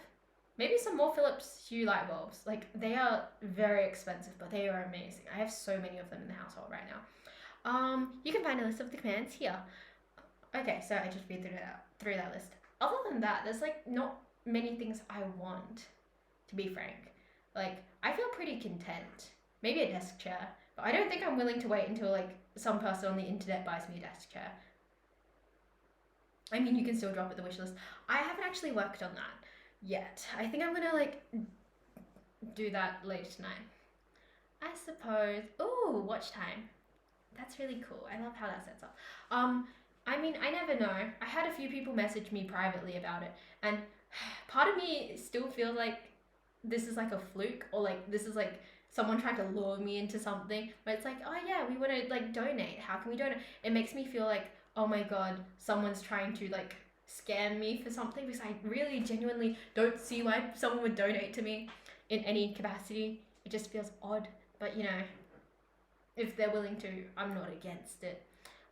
maybe some more Philips Hue light bulbs. They are very expensive, but they are amazing. I have so many of them in the household right now. You can find a list of the commands here. Okay, so I just read through that list. Other than that, there's not many things I want. to be frank. Like, I feel pretty content. Maybe a desk chair, but I don't think I'm willing to wait until like some person on the internet buys me a desk chair. I mean, you can still drop it the wish list. I haven't actually worked on that yet. I think I'm gonna like do that later tonight, I suppose. Ooh, watch time. That's really cool. I love how that sets up. I mean, I never know. I had a few people message me privately about it, and part of me still feels like this is like a fluke, or like this is like someone trying to lure me into something. But it's like, oh yeah, we want to like donate. How can we donate? It makes me feel like, oh my god, someone's trying to like scam me for something, because I really genuinely don't see why someone would donate to me in any capacity. It just feels odd. But you know, if they're willing to, I'm not against it.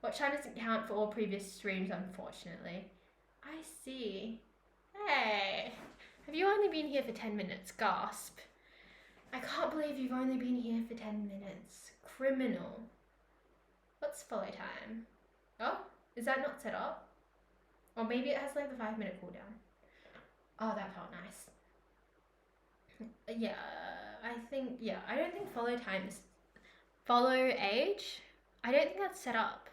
Watch time doesn't count for all previous streams, unfortunately. I see. Hey, have you only been here for 10 minutes? Gasp. I can't believe you've only been here for 10 minutes. Criminal. What's follow time? Oh, is that not set up? Or maybe it has like the 5-minute cooldown. Oh, that felt nice. Yeah, I don't think follow time is... Follow age? I don't think that's set up.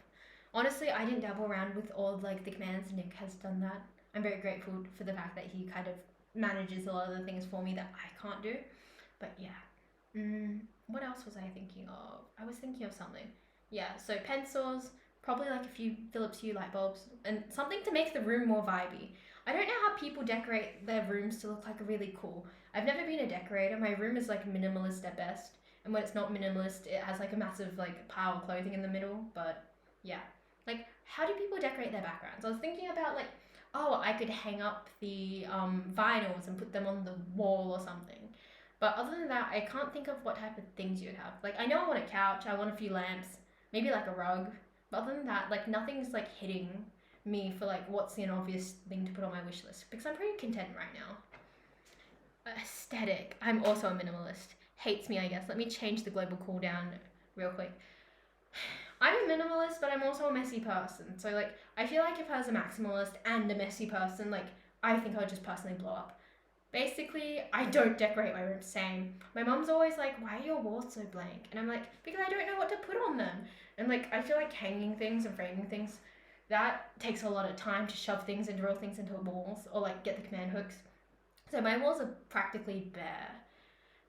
Honestly, I didn't dabble around with all like the commands. Nick has done that. I'm very grateful for the fact that he kind of manages a lot of the things for me that I can't do. But yeah. What else was I thinking of? I was thinking of something. Yeah, so pencils, probably like a few Philips Hue light bulbs, and something to make the room more vibey. I don't know how people decorate their rooms to look like really cool. I've never been a decorator. My room is like minimalist at best. And when it's not minimalist, it has like a massive like pile of clothing in the middle. But yeah, like how do people decorate their backgrounds? I was thinking about like, oh, I could hang up the vinyls and put them on the wall or something. But other than that, I can't think of what type of things you would have. Like, I know I want a couch, I want a few lamps, maybe like a rug. But other than that, like nothing's like hitting me for like what's an obvious thing to put on my wish list, because I'm pretty content right now. Aesthetic. I'm also a minimalist. Hates me, I guess. Let me change the global cooldown real quick. I'm a minimalist, but I'm also a messy person. So like, I feel like if I was a maximalist and a messy person, like I think I would just personally blow up. Basically, I don't decorate my room. Same. My mum's always like, why are your walls so blank? And I'm like, because I don't know what to put on them. And like, I feel like hanging things and framing things, that takes a lot of time to shove things and drill things into walls, or like get the command hooks. So my walls are practically bare.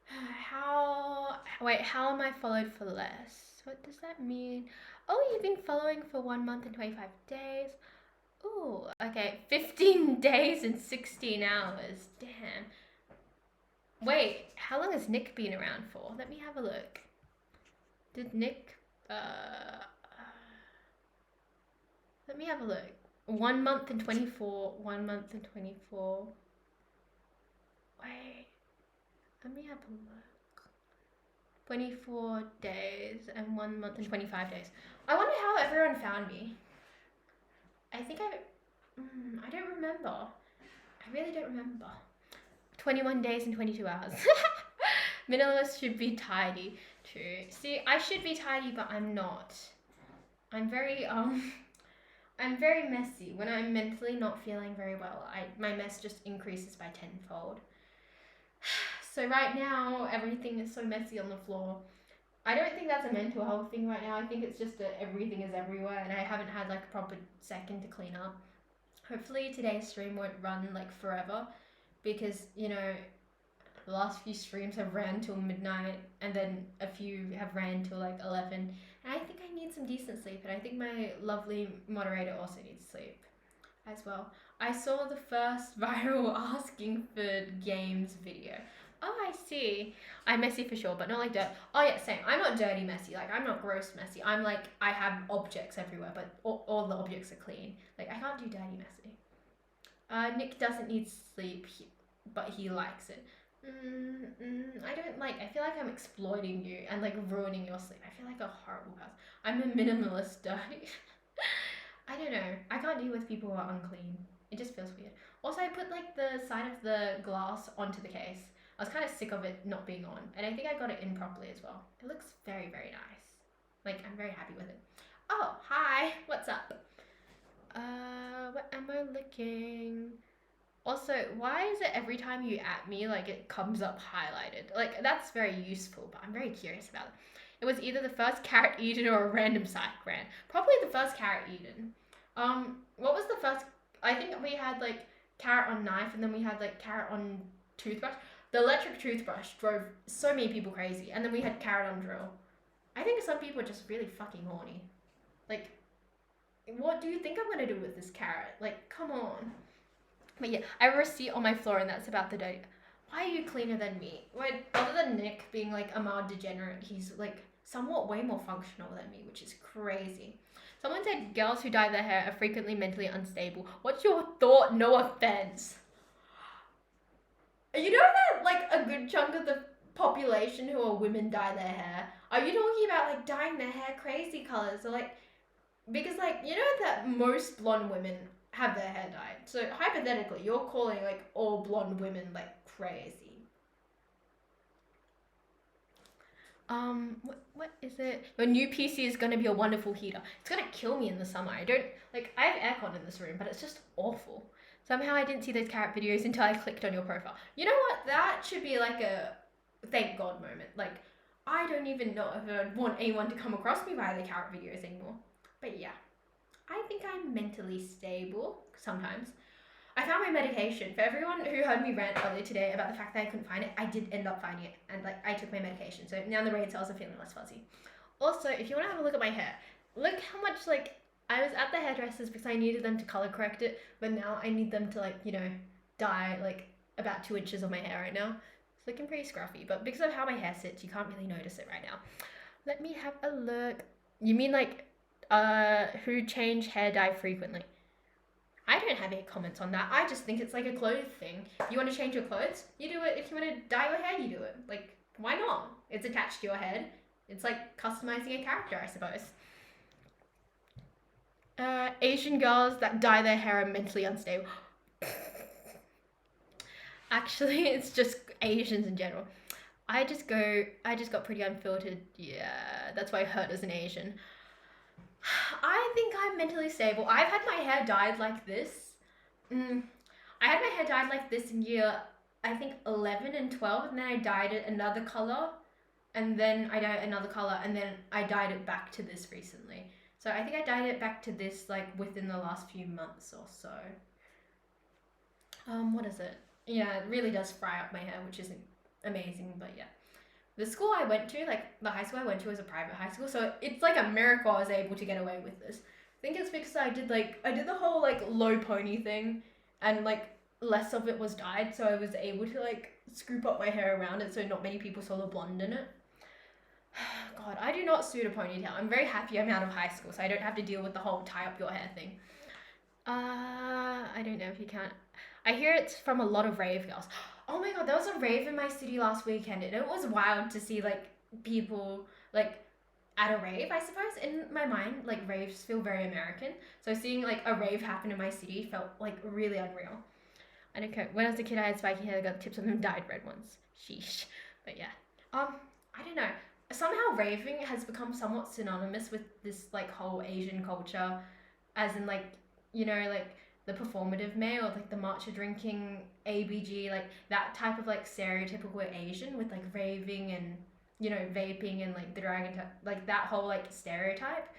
How am I followed for less? What does that mean? Oh, you've been following for 1 month and 25 days. Ooh, okay, 15 days and 16 hours. Damn. Wait, how long has Nick been around for? Let me have a look. Did Nick, let me have a look. 1 month and 24, 1 month and 24. Wait, let me have a look. 24 days and 1 month and 25 days. I wonder how everyone found me. I think I don't remember. I really don't remember. 21 days and 22 hours. Minimalist should be tidy. True. See, I should be tidy, but I'm not. I'm very messy. When I'm mentally not feeling very well, my mess just increases by tenfold. So right now, everything is so messy on the floor. I don't think that's a mental health thing right now. I think it's just that everything is everywhere and I haven't had like a proper second to clean up. Hopefully today's stream won't run like forever, because, you know, the last few streams have ran till midnight and then a few have ran till like 11. And I think I need some decent sleep, and I think my lovely moderator also needs sleep as well. I saw the first viral asking for games video. Oh, I see. I'm messy for sure, but not like dirt. Oh yeah, same. I'm not dirty messy. Like, I'm not gross messy. I'm like, I have objects everywhere, but all the objects are clean. Like, I can't do dirty messy. Nick doesn't need sleep, but he likes it. I feel like I'm exploiting you and like ruining your sleep. I feel like a horrible person. I'm a minimalist dirty. I don't know. I can't deal with people who are unclean. It just feels weird. Also, I put like the side of the glass onto the case. I was kind of sick of it not being on, and I think I got it in properly as well. It looks very, very nice. Like, I'm very happy with it. Oh, hi. What's up? What am I looking? Also, why is it every time you at me, like it comes up highlighted? Like that's very useful, but I'm very curious about it. It was either the first carrot eaten or a random psych rant. Probably the first carrot eaten. What was the first? I think we had like carrot on knife, and then we had like carrot on toothbrush. The electric toothbrush drove so many people crazy, and then we had carrot on drill. I think some people are just really fucking horny. Like, what do you think I'm gonna do with this carrot? Like, come on. But yeah, I have a receipt on my floor, and that's about the date. Why are you cleaner than me? Wait, other than Nick being like a mild degenerate, he's like somewhat way more functional than me, which is crazy. Someone said girls who dye their hair are frequently mentally unstable. What's your thought? No offense. You know that like a good chunk of the population who are women dye their hair? Are you talking about like dyeing their hair crazy colors or like because like you know that most blonde women have their hair dyed. So hypothetically, you're calling like all blonde women like crazy. What is it? Your new PC is gonna be a wonderful heater. It's gonna kill me in the summer. I don't like. I have aircon in this room, but it's just awful. Somehow I didn't see those carrot videos until I clicked on your profile. You know what? That should be like a thank God moment. Like I don't even know if I'd want anyone to come across me via the carrot videos anymore. But yeah, I think I'm mentally stable sometimes. I found my medication. For everyone who heard me rant earlier today about the fact that I couldn't find it, I did end up finding it, and like I took my medication. So now the brain cells are feeling less fuzzy. Also, if you want to have a look at my hair, look how much like I was at the hairdressers because I needed them to color correct it, but now I need them to like dye like about 2 inches of my hair right now. It's looking pretty scruffy, but because of how my hair sits, you can't really notice it right now. Let me have a look. You mean like who change hair dye frequently? I don't have any comments on that. I just think it's like a clothes thing. If you want to change your clothes, you do it. If you want to dye your hair, you do it. Like, why not? It's attached to your head. It's like customizing a character, I suppose. Asian girls that dye their hair are mentally unstable. Actually, it's just Asians in general. I just got pretty unfiltered. Yeah, that's why I hurt as an Asian. I think I'm mentally stable. I've had my hair dyed like this. I had my hair dyed like this in year, I think 11 and 12, and then I dyed it another color, and then I dyed another color, and then I dyed it back to this recently. So I think I dyed it back to this like within the last few months or so. What is it? Yeah, it really does fry up my hair, which isn't amazing, but yeah. The school I went to, like the high school I went to was a private high school, so it's like a miracle I was able to get away with this. I think it's because I did the whole like low pony thing, and like less of it was dyed, so I was able to like scoop up my hair around it, so not many people saw the blonde in it. God, I do not suit a ponytail. I'm very happy I'm out of high school, so I don't have to deal with the whole tie up your hair thing. I don't know if you can. I hear it's from a lot of rave girls. Oh my god, there was a rave in my city last weekend, and it was wild to see like people like at a rave. I suppose in my mind, like raves feel very American, so seeing like a rave happen in my city felt like really unreal. I don't care. When I was a kid, I had spiky hair. I got tips on them dyed red ones. Sheesh. But yeah, I don't know. Somehow raving has become somewhat synonymous with this like whole Asian culture, as in like like the performative male, like the matcha drinking ABG, like that type of like stereotypical Asian with like raving and vaping and like the dragon like that whole like stereotype.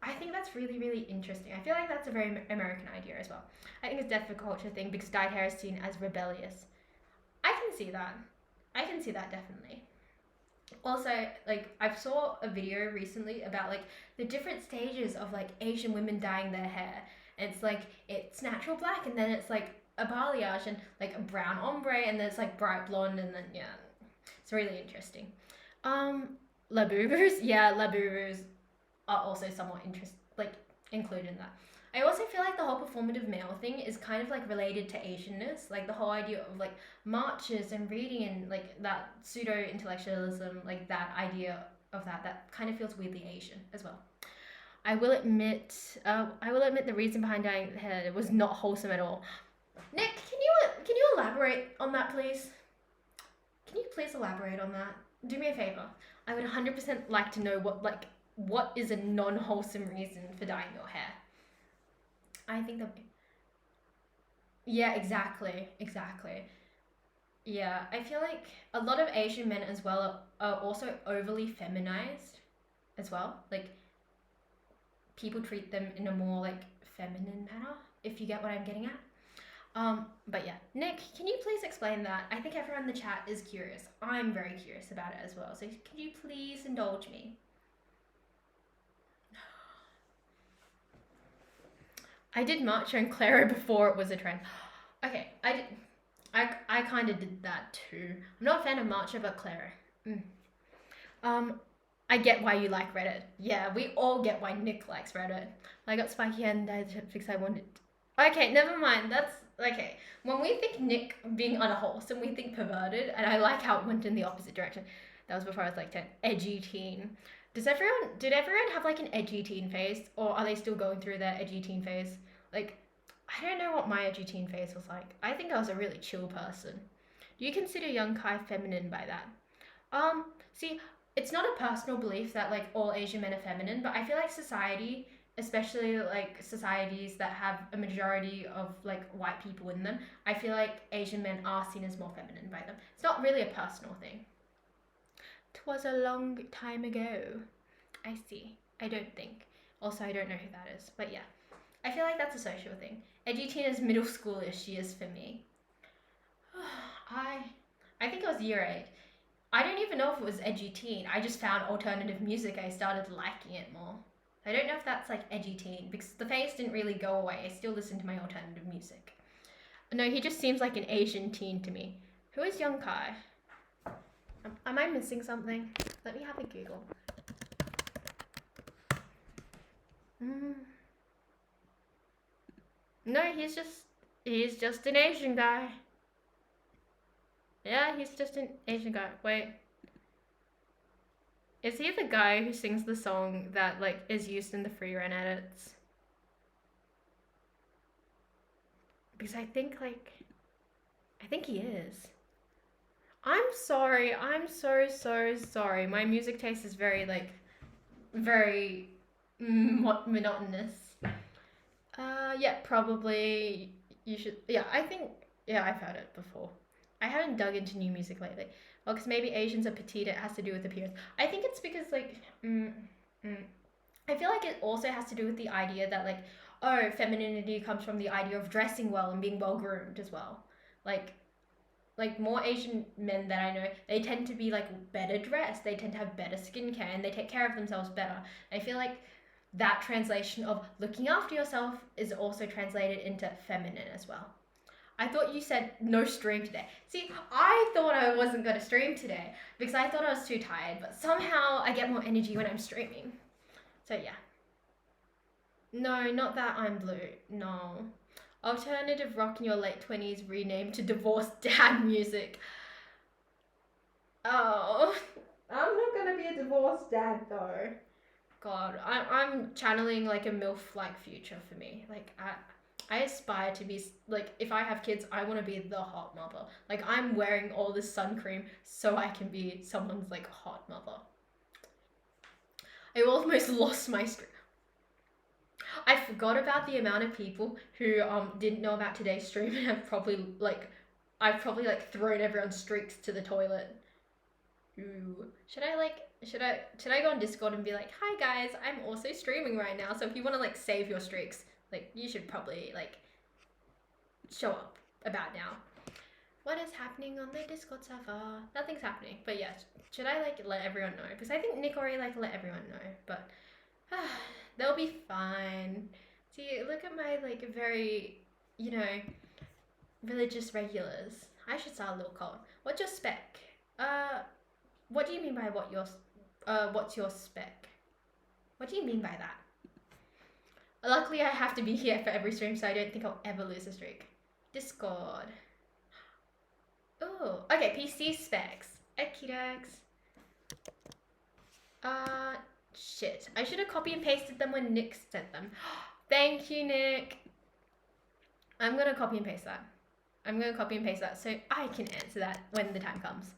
I think that's really really interesting. I feel like that's a very American idea as well. I think it's definitely a culture thing because dyed hair is seen as rebellious. I can see that. I can see that definitely. Also, like I saw a video recently about like the different stages of like Asian women dyeing their hair. And it's like it's natural black, and then it's like a balayage and like a brown ombre, and then it's like bright blonde, and then yeah, it's really interesting. Labubus, yeah, labubus are also somewhat included in that. I also feel like the whole performative male thing is kind of like related to Asianness, like the whole idea of like marches and reading and like that pseudo intellectualism, like that idea of that kind of feels weirdly Asian as well. I will admit the reason behind dyeing the hair was not wholesome at all. Nick, can you elaborate on that, please? Can you please elaborate on that? Do me a favor. I would 100% like to know what is a non-wholesome reason for dyeing your hair. I think that. Yeah, exactly. Yeah, I feel like a lot of Asian men as well are also overly feminized as well. Like people treat them in a more like feminine manner, if you get what I'm getting at. But yeah, Nick, can you please explain that? I think everyone in the chat is curious. I'm very curious about it as well. So can you please indulge me? I did Macho and Claro before it was a trend. Okay, I did. I kind of did that too. I'm not a fan of Macho, but Claro. Mm. Um, I get why you like Reddit. Yeah, we all get why Nick likes Reddit. I got spiky and I fix I wanted. Okay, never mind. That's okay. When we think Nick being unwholesome, we think perverted, and I like how it went in the opposite direction. That was before I was like 10. Edgy teen. Did everyone have like an edgy teen phase, or are they still going through their edgy teen phase? Like, I don't know what my edgy teen phase was like. I think I was a really chill person. Do you consider young Kai feminine by that? See, it's not a personal belief that like all Asian men are feminine, but I feel like society, especially like societies that have a majority of like white people in them, I feel like Asian men are seen as more feminine by them. It's not really a personal thing. 'Twas a long time ago. I see. I don't think. Also, I don't know who that is, but yeah. I feel like that's a social thing. Edgy teen is middle schoolish years for me. I I think I was year 8. I don't even know if it was edgy teen. I just found alternative music. I started liking it more. I don't know if that's like edgy teen because the phase didn't really go away. I still listen to my alternative music. No, he just seems like an Asian teen to me. Who is Young Kai? Am I missing something? Let me have a Google. No, he's just an Asian guy. Yeah, he's just an Asian guy. Wait. Is he the guy who sings the song that like is used in the free run edits? Because I think he is. I'm sorry. I'm so sorry. My music taste is very like very monotonous. Yeah, probably you should. Yeah, I think yeah, I've heard it before. I haven't dug into new music lately. Well, because maybe Asians are petite, it has to do with appearance. I think it's because like, I feel like it also has to do with the idea that like, oh, femininity comes from the idea of dressing well and being well groomed as well. Like, like more Asian men that I know, they tend to be like better dressed. They tend to have better skincare and they take care of themselves better. I feel like that translation of looking after yourself is also translated into feminine as well. I thought you said no stream today. See, I thought I wasn't going to stream today because I thought I was too tired, but somehow I get more energy when I'm streaming. So yeah. No, not that I'm blue. No. Alternative rock in your late 20s renamed to divorced dad music. Oh, I'm not going to be a divorced dad though. God, I'm channeling like a MILF-like future for me. Like, I aspire to be like if I have kids, I want to be the hot mother. Like I'm wearing all this sun cream so I can be someone's like hot mother. I almost lost my streak. I forgot about the amount of people who didn't know about today's stream and I've probably like thrown everyone's streaks to the toilet. Ooh. Should I go on Discord and be like, "Hi guys, I'm also streaming right now. So if you want to like save your streaks, like you should probably like show up about now." What is happening on the Discord server? Nothing's happening. But yeah, should I like let everyone know? Because I think Nick already like let everyone know. But they'll be fine. See, look at my like very, religious regulars. I should start a little cult. What's your spec? What do you mean by what's your spec? What do you mean by that? Luckily, I have to be here for every stream, so I don't think I'll ever lose a streak. Discord. Oh, okay, PC specs. Ekidex. Shit. I should have copy and pasted them when Nick sent them. Thank you, Nick. I'm gonna copy and paste that. So I can answer that when the time comes.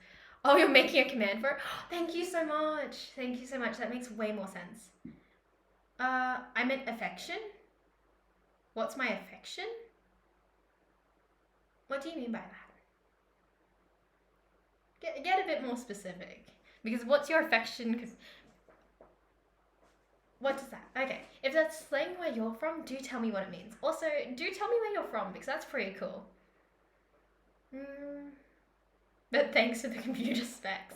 Oh, you're making a command for it? Thank you so much. That makes way more sense. I meant affection. What's my affection? What do you mean by that? Get a bit more specific. Because what's your affection? Because what does that? Okay, if that's slang where you're from, do tell me what it means. Also, do tell me where you're from because that's pretty cool. But thanks for the computer specs.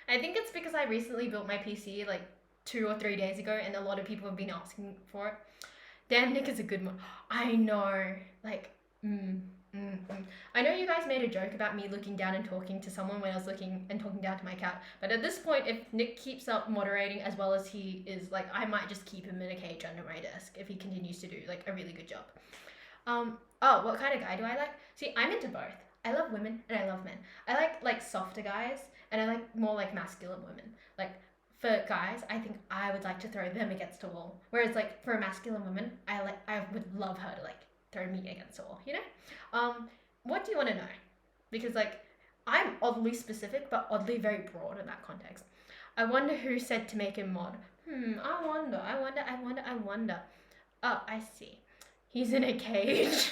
I think it's because I recently built my PC like 2 or 3 days ago, and a lot of people have been asking for it. Damn, Nick is a good one. I know. Like, I know you guys made a joke about me looking down and talking to someone when I was looking and talking down to my cat, but at this point, if Nick keeps up moderating as well as he is, like, I might just keep him in a cage under my desk if he continues to do, like, a really good job. Oh, what kind of guy do I like? See, I'm into both. I love women and I love men. I like softer guys, and I like more like masculine women. Like, for guys, I think I would like to throw them against a wall. Whereas like for a masculine woman, I would love her to like throw me against a wall, you know? What do you want to know? Because like I'm oddly specific but oddly very broad in that context. I wonder who said to make him mod. I wonder. Oh, I see. He's in a cage.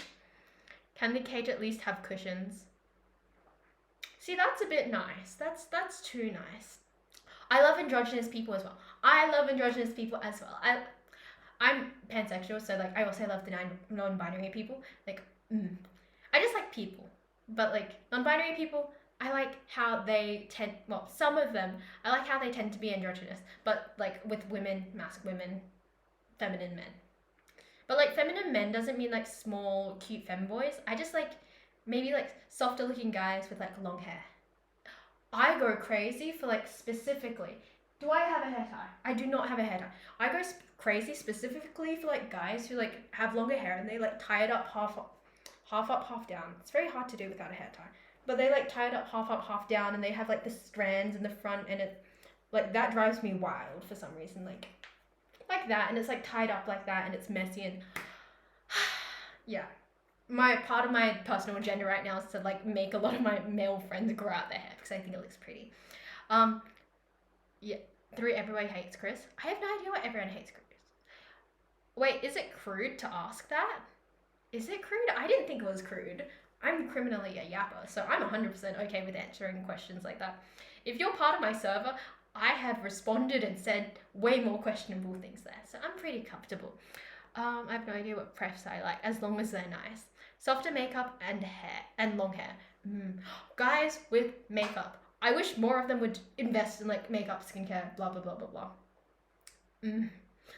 Can the cage at least have cushions? See, that's a bit nice. That's too nice. I love androgynous people as well. I'm pansexual, so like I also love the non-binary people. Like, I just like people, but like non-binary people, I like how they tend. Well, some of them, I like how they tend to be androgynous, but like with women, women, feminine men. But like feminine men doesn't mean like small, cute femboys. I just like maybe like softer looking guys with like long hair. I go crazy for like specifically. Do I have a hair tie? I do not have a hair tie. I go crazy specifically for like guys who like have longer hair and they like tie it up half up, half down. It's very hard to do without a hair tie. But they like tie it up, half down, and they have like the strands in the front, and it like that drives me wild for some reason. Like that, and it's like tied up like that, and it's messy, and yeah. My part of my personal agenda right now is to like make a lot of my male friends grow out their hair because I think it looks pretty. Yeah, through everyone hates Chris. I have no idea why everyone hates Chris. Wait, is it crude to ask that? Is it crude? I didn't think it was crude. I'm criminally a yapper, so I'm 100% okay with answering questions like that. If you're part of my server, I have responded and said way more questionable things there, so I'm pretty comfortable. I have no idea what prefs I like, as long as they're nice. Softer makeup and hair, and long hair. Guys with makeup. I wish more of them would invest in like makeup, skincare, blah, blah, blah, blah, blah.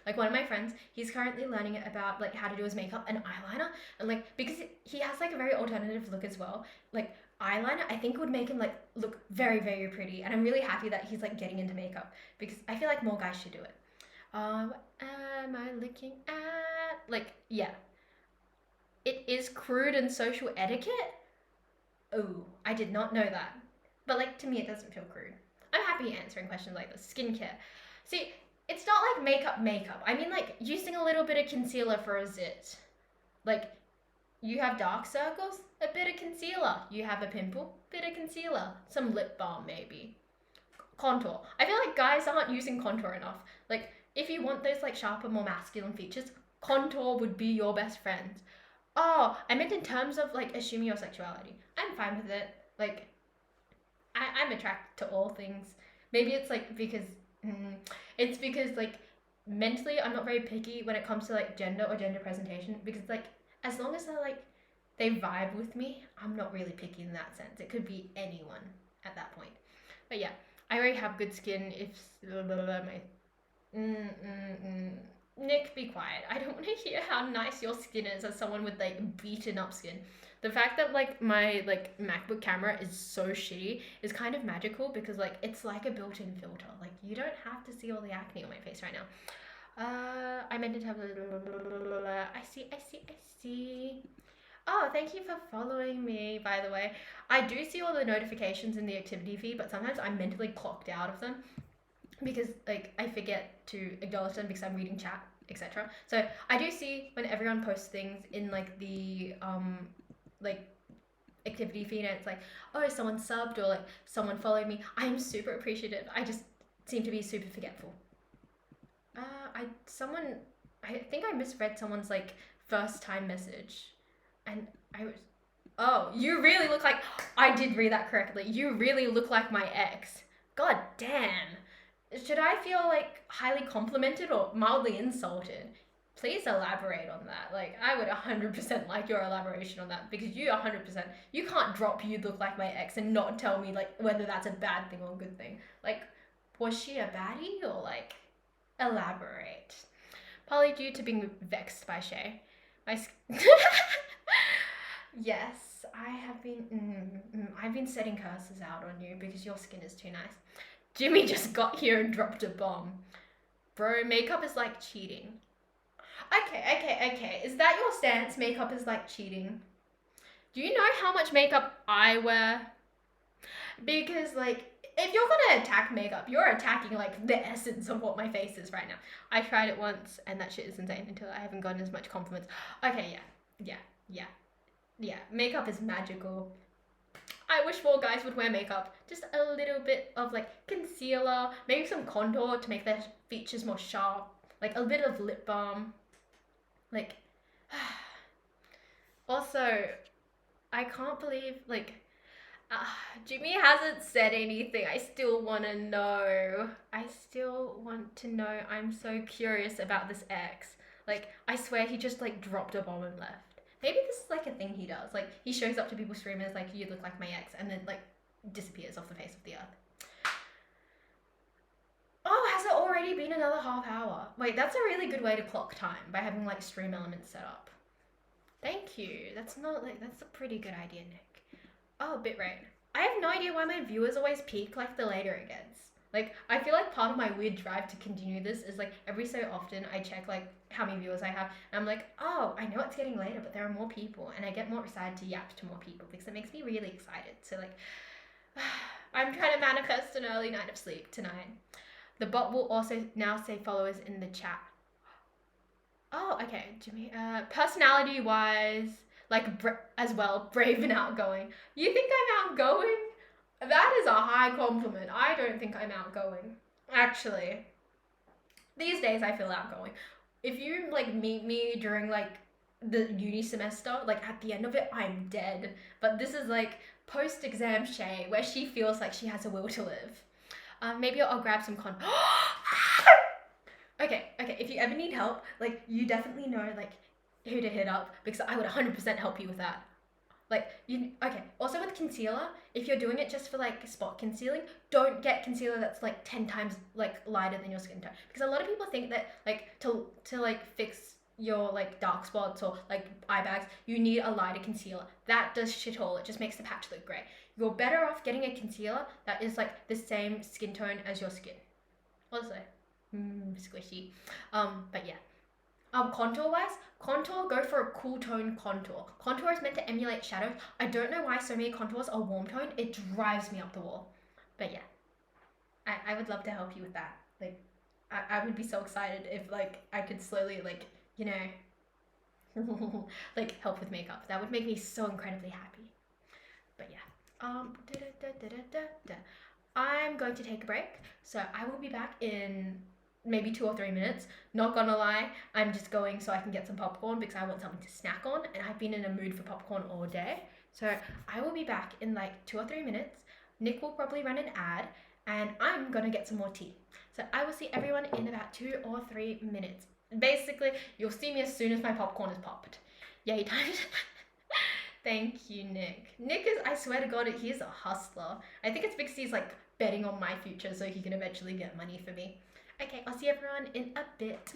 Like one of my friends, he's currently learning about like how to do his makeup and eyeliner, and like because he has like a very alternative look as well. Like eyeliner, I think would make him like look very, very pretty, and I'm really happy that he's like getting into makeup because I feel like more guys should do it. What am I looking at? Like, yeah. It is crude and social etiquette? Oh, I did not know that. But like, to me, it doesn't feel crude. I'm happy answering questions like this. Skincare. See, it's not like makeup. I mean like using a little bit of concealer for a zit. Like, you have dark circles? A bit of concealer. You have a pimple? Bit of concealer. Some lip balm maybe. Contour. I feel like guys aren't using contour enough. Like, if you want those like sharper, more masculine features, contour would be your best friend. Oh, I meant in terms of like assuming your sexuality. I'm fine with it. Like, I'm attracted to all things. Maybe it's like because it's because like mentally I'm not very picky when it comes to like gender or gender presentation, because like as long as they vibe with me, I'm not really picky in that sense. It could be anyone at that point. But yeah, I already have good skin. If my Nick, be quiet. I don't want to hear how nice your skin is as someone with like beaten up skin. The fact that like my like MacBook camera is so shitty is kind of magical because like it's like a built-in filter. Like you don't have to see all the acne on my face right now. I meant to have I see. Oh, thank you for following me, by the way. I do see all the notifications in the activity feed, but sometimes I'm mentally clocked out of them because like I forget to acknowledge them because I'm reading chat, etc. So I do see when everyone posts things in like the like activity feed, and it's like, oh, someone subbed or like someone followed me. I'm super appreciative. I just seem to be super forgetful. I think I misread someone's like first time message, and I was Oh, you really look like. I did read that correctly. You really look like my ex. God damn. Should I feel like highly complimented or mildly insulted? Please elaborate on that. Like, I would 100% like your elaboration on that because you 100%, you can't drop you look like my ex and not tell me, like, whether that's a bad thing or a good thing. Like, was she a baddie or, like, elaborate? Probably due to being vexed by Shay. My. Yes, I have been. I've been setting curses out on you because your skin is too nice. Jimmy just got here and dropped a bomb. Bro, makeup is like cheating. Okay. Is that your stance? Makeup is like cheating. Do you know how much makeup I wear? Because, like, if you're gonna attack makeup, you're attacking, like, the essence of what my face is right now. I tried it once, and that shit is insane until I haven't gotten as much compliments. Okay, yeah. Makeup is magical. I wish more guys would wear makeup. Just a little bit of, like, concealer, maybe some contour to make their features more sharp, like a bit of lip balm. Like, also, I can't believe, like, uh, Jimmy hasn't said anything. I still want to know. I still want to know. I'm so curious about this ex. Like, I swear he just, like, dropped a bomb and left. Maybe this is, like, a thing he does. Like, he shows up to people's streamers, like, you look like my ex, and then, like, disappears off the face of the earth. Oh, has it already been another half hour? Wait, that's a really good way to clock time by having, like, stream elements set up. Thank you. That's not, like, that's a pretty good idea, Nick. Oh, bitrate. I have no idea why my viewers always peak, like, the later it gets. Like, I feel like part of my weird drive to continue this is, like, every so often I check, like, how many viewers I have, and I'm like, oh, I know it's getting later, but there are more people, and I get more excited to yap to more people because it makes me really excited. So, like, I'm trying to manifest an early night of sleep tonight. The bot will also now say followers in the chat. Oh, okay, Jimmy. Personality-wise, like, as well, brave and outgoing. You think I'm outgoing? That is a high compliment. I don't think I'm outgoing. Actually, these days I feel outgoing. If you, like, meet me during, like, the uni semester, like, at the end of it, I'm dead. But this is, like, post-exam Shay, where she feels like she has a will to live. Maybe I'll grab some Okay, if you ever need help, like, you definitely know, like, who to hit up because I would 100% help you with that. Like, okay, also with concealer, if you're doing it just for, like, spot concealing, don't get concealer that's, like, 10 times, like, lighter than your skin tone. Because a lot of people think that, like, to like, fix your, like, dark spots or, like, eye bags, you need a lighter concealer. That does shit all. It just makes the patch look grey. You're better off getting a concealer that is, like, the same skin tone as your skin. Also, squishy. But yeah. Contour wise, contour, go for a cool tone contour. Contour is meant to emulate shadows. I don't know why so many contours are warm toned. It drives me up the wall. But yeah, I would love to help you with that. Like, I would be so excited if, like, I could slowly, like, you know, like, help with makeup. That would make me so incredibly happy. But yeah. I'm going to take a break, so I will be back in maybe 2 or 3 minutes. Not gonna lie, I'm just going so I can get some popcorn because I want something to snack on, and I've been in a mood for popcorn all day. So I will be back in like 2 or 3 minutes. Nick will probably run an ad, and I'm gonna get some more tea. So I will see everyone in about 2 or 3 minutes. Basically, you'll see me as soon as my popcorn is popped. Yay time. Thank you, Nick. Nick is, I swear to God, he's a hustler. I think it's because he's, like, betting on my future so he can eventually get money for me. Okay, I'll see everyone in a bit.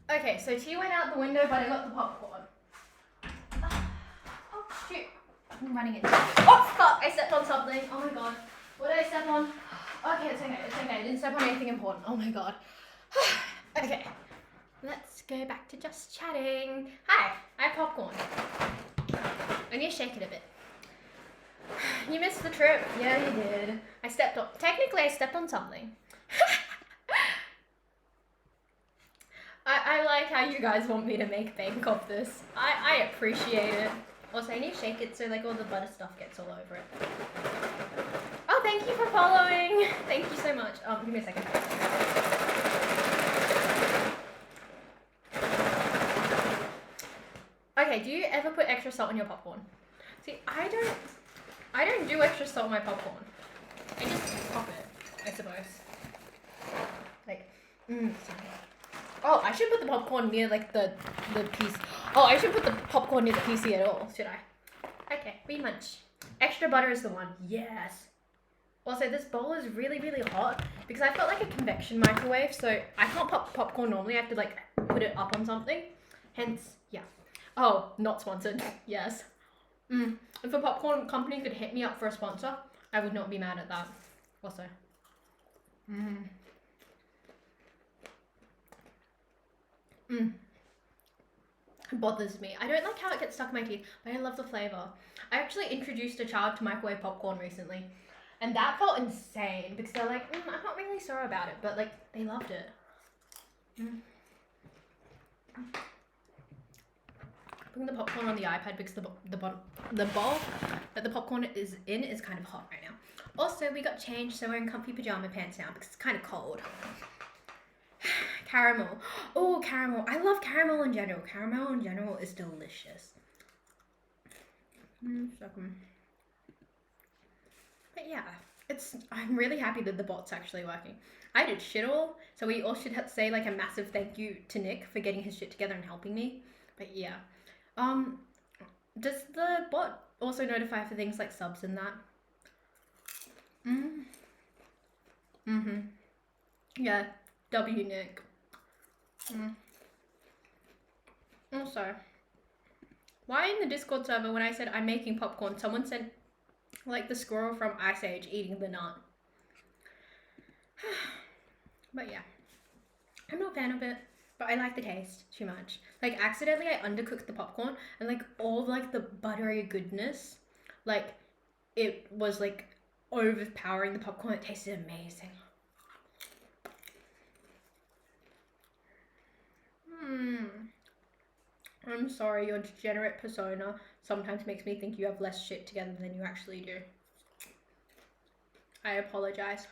Okay, so tea went out the window, but I got the popcorn. Oh, shoot. I'm running into it. Oh, fuck! I stepped on something. Oh my god. What did I step on? Okay, it's okay. It's okay. I didn't step on anything important. Oh my god. Okay. Let's go back to just chatting. Hi, I have popcorn. I need to shake it a bit. You missed the trip. Yeah, you did. Technically, I stepped on something. I like how you guys want me to make bank of this. I appreciate it. Also, I need to shake it so like all the butter stuff gets all over it. Oh, thank you for following. Thank you so much. Give me a second. Okay, do you ever put extra salt in your popcorn? See, I don't do extra salt in my popcorn. I just pop it, I suppose. Like, sorry. Oh, I should put the popcorn near like the piece. Oh, I should put the popcorn near the PC at all, should I? Okay, we munch. Extra butter is the one. Yes. Also, this bowl is really, really hot because I've got like a convection microwave, so I can't pop popcorn normally. I have to like put it up on something. Hence, yeah. Oh, not sponsored. Yes. If a popcorn company could hit me up for a sponsor, I would not be mad at that. Also. It bothers me. I don't like how it gets stuck in my teeth, but I love the flavor. I actually introduced a child to microwave popcorn recently, and that felt insane because they're like, I'm not really sure about it, but like they loved it. Putting the popcorn on the iPad because the bowl that the popcorn is in is kind of hot right now. Also, we got changed, so we're in comfy pajama pants now because it's kind of cold. Caramel. Oh, caramel. I love caramel in general. Caramel in general is delicious. But yeah, I'm really happy that the bot's actually working. I did shit all, so we all should have to say like a massive thank you to Nick for getting his shit together and helping me. But yeah. Does the bot also notify for things like subs and that? Yeah. W Nick. Also, why in the Discord server when I said I'm making popcorn, someone said like the squirrel from Ice Age eating the nut. But yeah, I'm not a fan of it, but I like the taste too much. Like accidentally I undercooked the popcorn and like all like the buttery goodness, like it was like overpowering the popcorn. It tasted amazing. I'm sorry, your degenerate persona sometimes makes me think you have less shit together than you actually do. I apologize.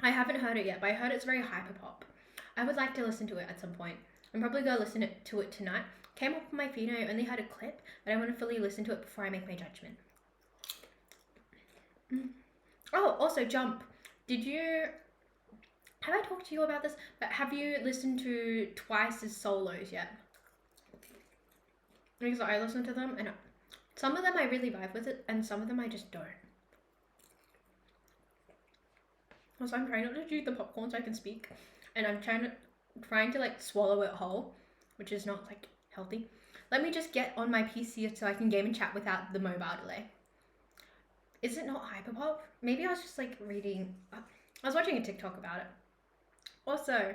I haven't heard it yet, but I heard it's very hyperpop. I would like to listen to it at some point. I'm probably going to listen to it tonight. Came up on my feed and I only heard a clip, but I want to fully listen to it before I make my judgment. Oh, also Jump. Have I talked to you about this? But have you listened to Twice's solos yet? Because I listen to them and some of them I really vibe with it and some of them I just don't. Also, I'm trying not to chew the popcorn so I can speak, and I'm trying to like swallow it whole, which is not like healthy. Let me just get on my PC so I can game and chat without the mobile delay. Is it not hyperpop? Maybe I was just like reading. I was watching a TikTok about it. Also,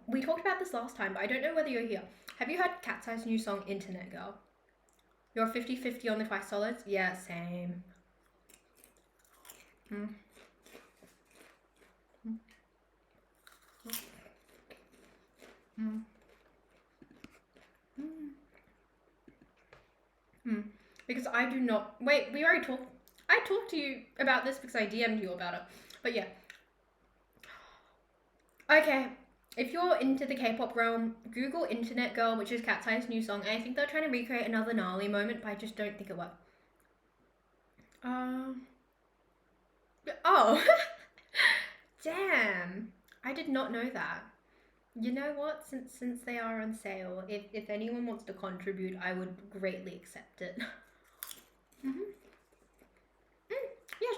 we talked about this last time, but I don't know whether you're here. Have you heard Cat's Eye's new song, Internet Girl? You're 50-50 on the Twice solids? Yeah, same. Because I do not. Wait, we already talked. I talked to you about this because I DM'd you about it. But yeah. Okay, if you're into the K-pop realm, Google Internet Girl, which is Cat's Eye's new song. I think they're trying to recreate another gnarly moment, but I just don't think it worked. Oh. Damn. I did not know that. You know what? Since they are on sale, if anyone wants to contribute, I would greatly accept it. Yeah,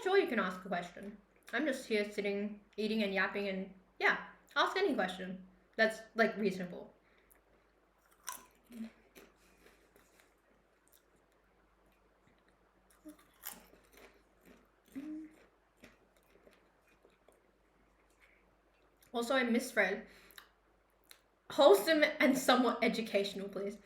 sure, you can ask a question. I'm just here sitting, eating and yapping, and yeah, ask any question that's like reasonable. Also, I misread. Wholesome and somewhat educational, please.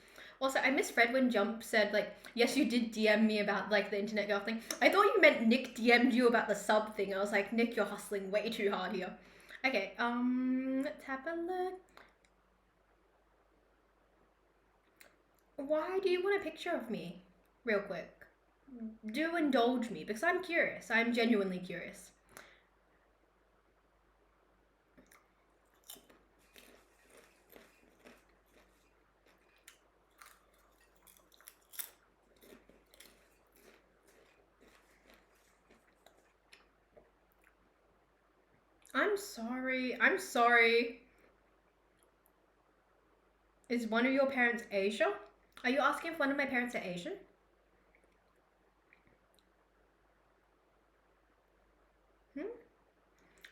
Also, I misread when Jump said, like, yes, you did DM me about, like, the internet girl thing. I thought you meant Nick DM'd you about the sub thing. I was like, Nick, you're hustling way too hard here. Okay, let's have a look. Why do you want a picture of me? Real quick. Do indulge me, because I'm curious. I'm genuinely curious. I'm sorry. I'm sorry. Is one of your parents Asia? Are you asking if one of my parents are Asian?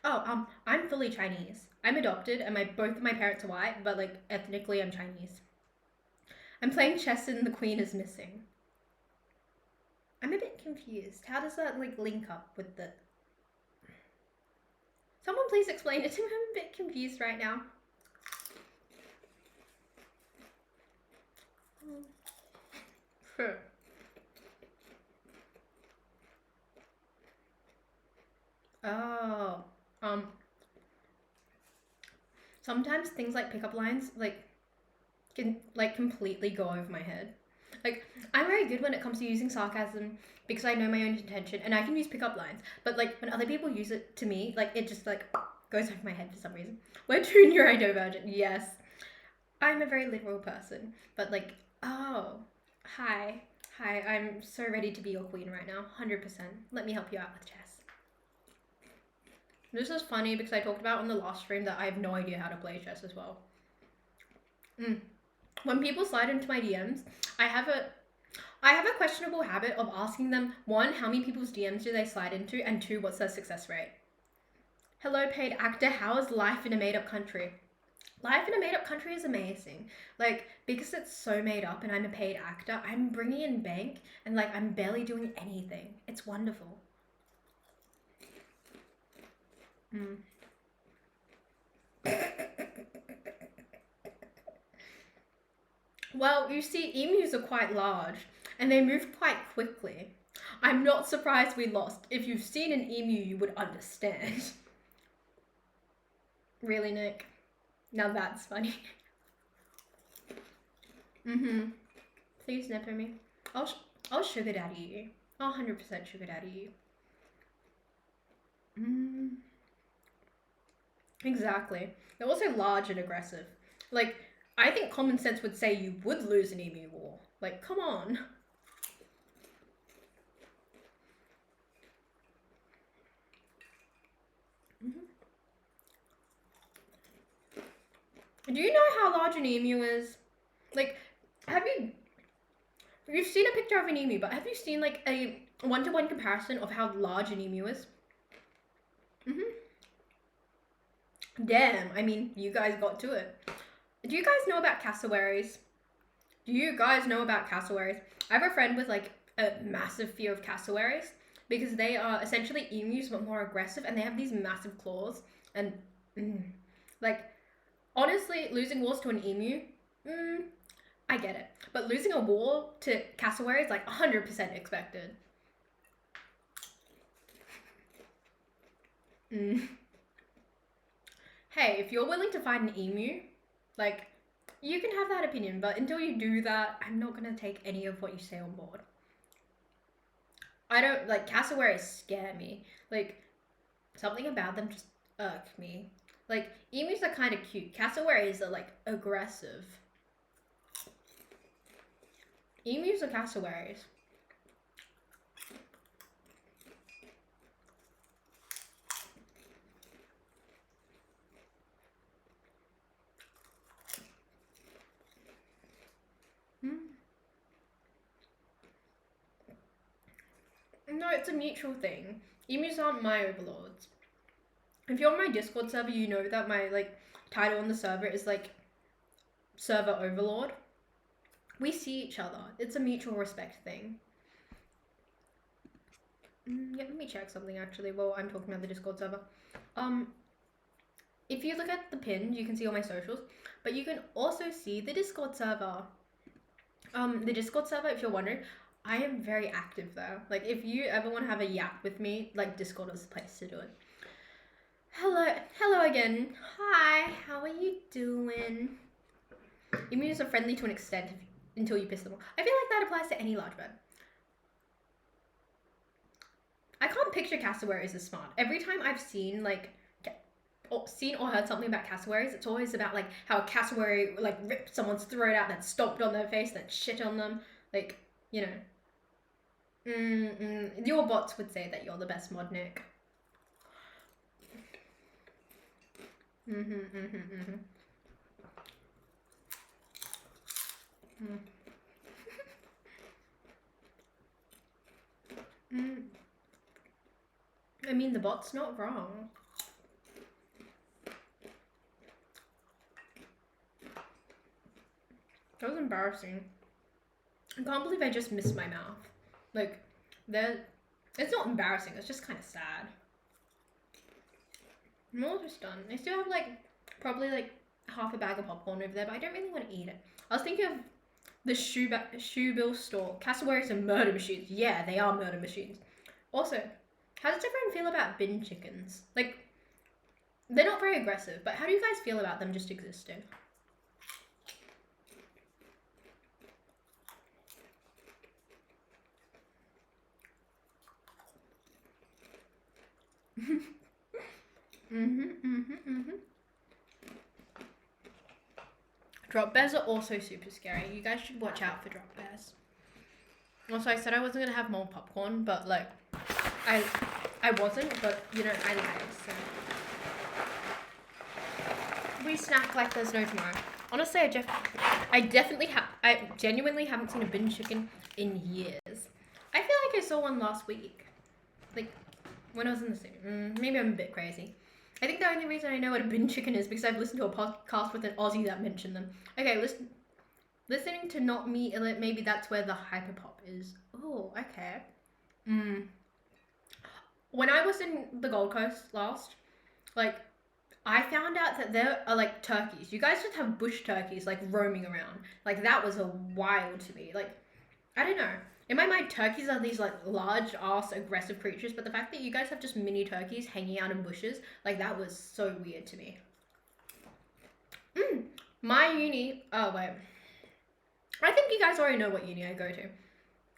Oh, I'm fully Chinese. I'm adopted, and both of my parents are white, but like ethnically, I'm Chinese. I'm playing chess, and the queen is missing. I'm a bit confused. How does that like link up with the? Someone please explain it to me. I'm a bit confused right now. Sure. Oh, sometimes things like pickup lines like can like completely go over my head. Like, I'm very good when it comes to using sarcasm because I know my own intention and I can use pickup lines. But like when other people use it to me, like it just like goes over my head for some reason. We're too neurodivergent. Yes, I'm a very literal person. But like, oh, hi, hi. I'm so ready to be your queen right now. 100%. Let me help you out with chess. This is funny because I talked about on the last stream that I have no idea how to play chess as well. When people slide into my DMs, I have a questionable habit of asking them, one, how many people's DMs do they slide into, and two, what's their success rate? Hello, paid actor. How is life in a made-up country? Life in a made-up country is amazing. Like, because it's so made up and I'm a paid actor, I'm bringing in bank and like I'm barely doing anything. It's wonderful. Well, you see, emus are quite large and they move quite quickly. I'm not surprised we lost. If you've seen an emu, you would understand. Really, Nick? Now that's funny. Please nipper me. I'll sugar daddy you. I'll 100% sugar daddy you. Exactly. They're also large and aggressive. Like, I think common sense would say you would lose an emu war. Like, come on. Do you know how large an emu is? Like, you've seen a picture of an emu, but have you seen like a one-to-one comparison of how large an emu is? Damn, I mean, you guys got to it. Do you guys know about cassowaries? Do you guys know about cassowaries? I have a friend with like a massive fear of cassowaries because they are essentially emus but more aggressive and they have these massive claws and like honestly losing wars to an emu, I get it. But losing a war to cassowary is like 100% expected. Hey, if you're willing to fight an emu, like, you can have that opinion, but until you do that, I'm not gonna take any of what you say on board. I don't, like, cassowaries scare me. Like, something about them just irk me. Like, emus are kind of cute. Cassowaries are, like, aggressive. Emus are cassowaries. No, it's a mutual thing. Emus aren't my overlords. If you're on my Discord server, you know that my like title on the server is like server overlord. We see each other. It's a mutual respect thing. Yeah, let me check something actually while I'm talking about the Discord server. If you look at the pin, you can see all my socials, but you can also see the Discord server. The Discord server, if you're wondering, I am very active there. Like, if you ever want to have a yap with me, like, Discord is the place to do it. Hello again. Hi, how are you doing? Emus are friendly to an extent until you piss them off. I feel like that applies to any large bird. I can't picture cassowaries as smart. Every time I've seen like seen or heard something about cassowaries, it's always about like how a cassowary like ripped someone's throat out, then stomped on their face, then shit on them. Like, you know. Your bots would say that you're the best mod, Nick. I mean, the bot's not wrong. That was embarrassing. I can't believe I just missed my mouth. Like, it's not embarrassing, it's just kind of sad. I'm almost done. I still have like, probably like half a bag of popcorn over there, but I don't really want to eat it. I was thinking of the Shoebill store. Cassowaries are murder machines. Yeah, they are murder machines. Also, how does everyone feel about bin chickens? Like, they're not very aggressive, but how do you guys feel about them just existing? Drop bears are also super scary. You guys should watch out for drop bears. Also, I said I wasn't gonna have more popcorn, but like, I wasn't, but you know, I lied. So we snack like there's no tomorrow. Honestly, I genuinely haven't seen a bin chicken in years. I feel like I saw one last week, like when I was in the city. Maybe I'm a bit crazy. I think the only reason I know what a bin chicken is because I've listened to a podcast with an Aussie that mentioned them. Okay, listening to Not Me, maybe that's where the hyperpop is. Oh, okay. When I was in the Gold Coast last, like, I found out that there are like turkeys. You guys just have bush turkeys like roaming around. Like, that was a wild to me. Like, I don't know. In my mind, turkeys are these like large ass aggressive creatures, but the fact that you guys have just mini turkeys hanging out in bushes, like, that was so weird to me. My uni, oh wait. I think you guys already know what uni I go to.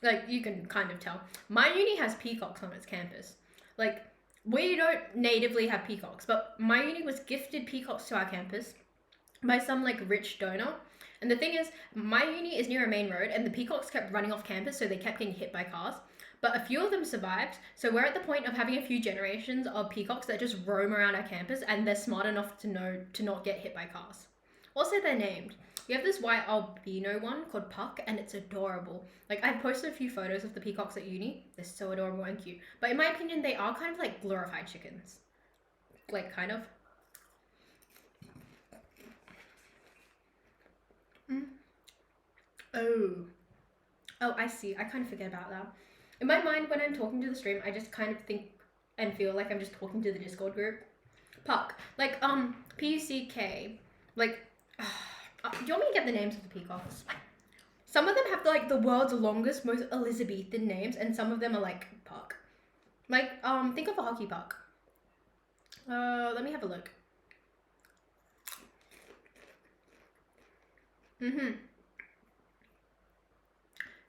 Like, you can kind of tell. My uni has peacocks on its campus. Like, we don't natively have peacocks, but my uni was gifted peacocks to our campus by some like rich donor. And the thing is, my uni is near a main road, and the peacocks kept running off campus, so they kept getting hit by cars. But a few of them survived, so we're at the point of having a few generations of peacocks that just roam around our campus, and they're smart enough to know to not get hit by cars. Also, they're named. We have this white albino one called Puck, and it's adorable. Like, I've posted a few photos of the peacocks at uni. They're so adorable and cute. But in my opinion, they are kind of like glorified chickens. Like, kind of. Oh, I see. I kind of forget about that. In my mind, when I'm talking to the stream, I just kind of think and feel like I'm just talking to the Discord group. Puck. Like, P-U-C-K. Like, do you want me to get the names of the peacocks? Some of them have like the world's longest, most Elizabethan names, and some of them are like Puck. Like, think of a hockey puck. Let me have a look.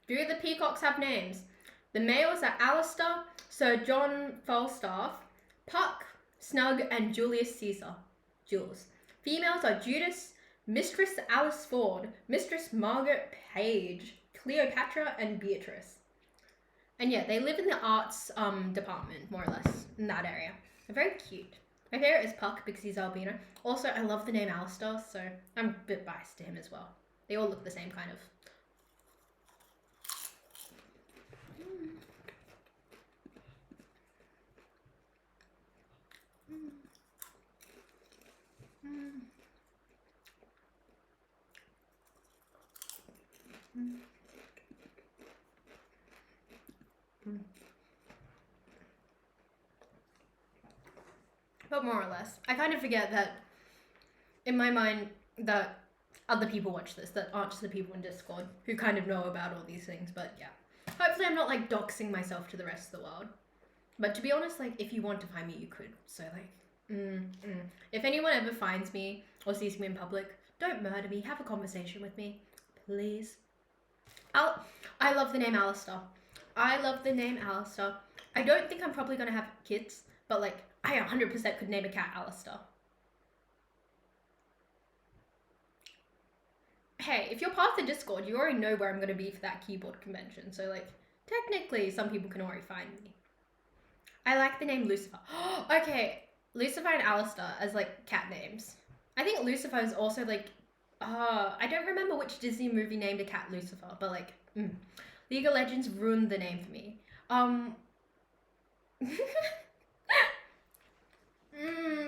Do the peacocks have names? The males are Alistair, Sir John Falstaff, Puck, Snug, and Julius Caesar. Jules. Females are Judas, Mistress Alice Ford, Mistress Margaret Page, Cleopatra, and Beatrice. And yeah, they live in the arts department, more or less, in that area. They're very cute. My favourite is Puck because he's albino. Also, I love the name Alistair, so I'm a bit biased to him as well. They all look the same, kind of. but more or less. I kind of forget that in my mind that other people watch this that aren't just the people in Discord who kind of know about all these things, but yeah. Hopefully I'm not like doxing myself to the rest of the world. But to be honest, like if you want to find me, you could. So like, if anyone ever finds me or sees me in public, don't murder me. Have a conversation with me, please. I love the name Alistair. I love the name Alistair. I don't think I'm probably gonna have kids, but like I 100% could name a cat Alistair. Hey, if you're part of the Discord, you already know where I'm gonna be for that keyboard convention. So like, technically, some people can already find me. I like the name Lucifer. Okay, Lucifer and Alistair as like cat names. I think Lucifer is also like, I don't remember which Disney movie named a cat Lucifer, but like, League of Legends ruined the name for me.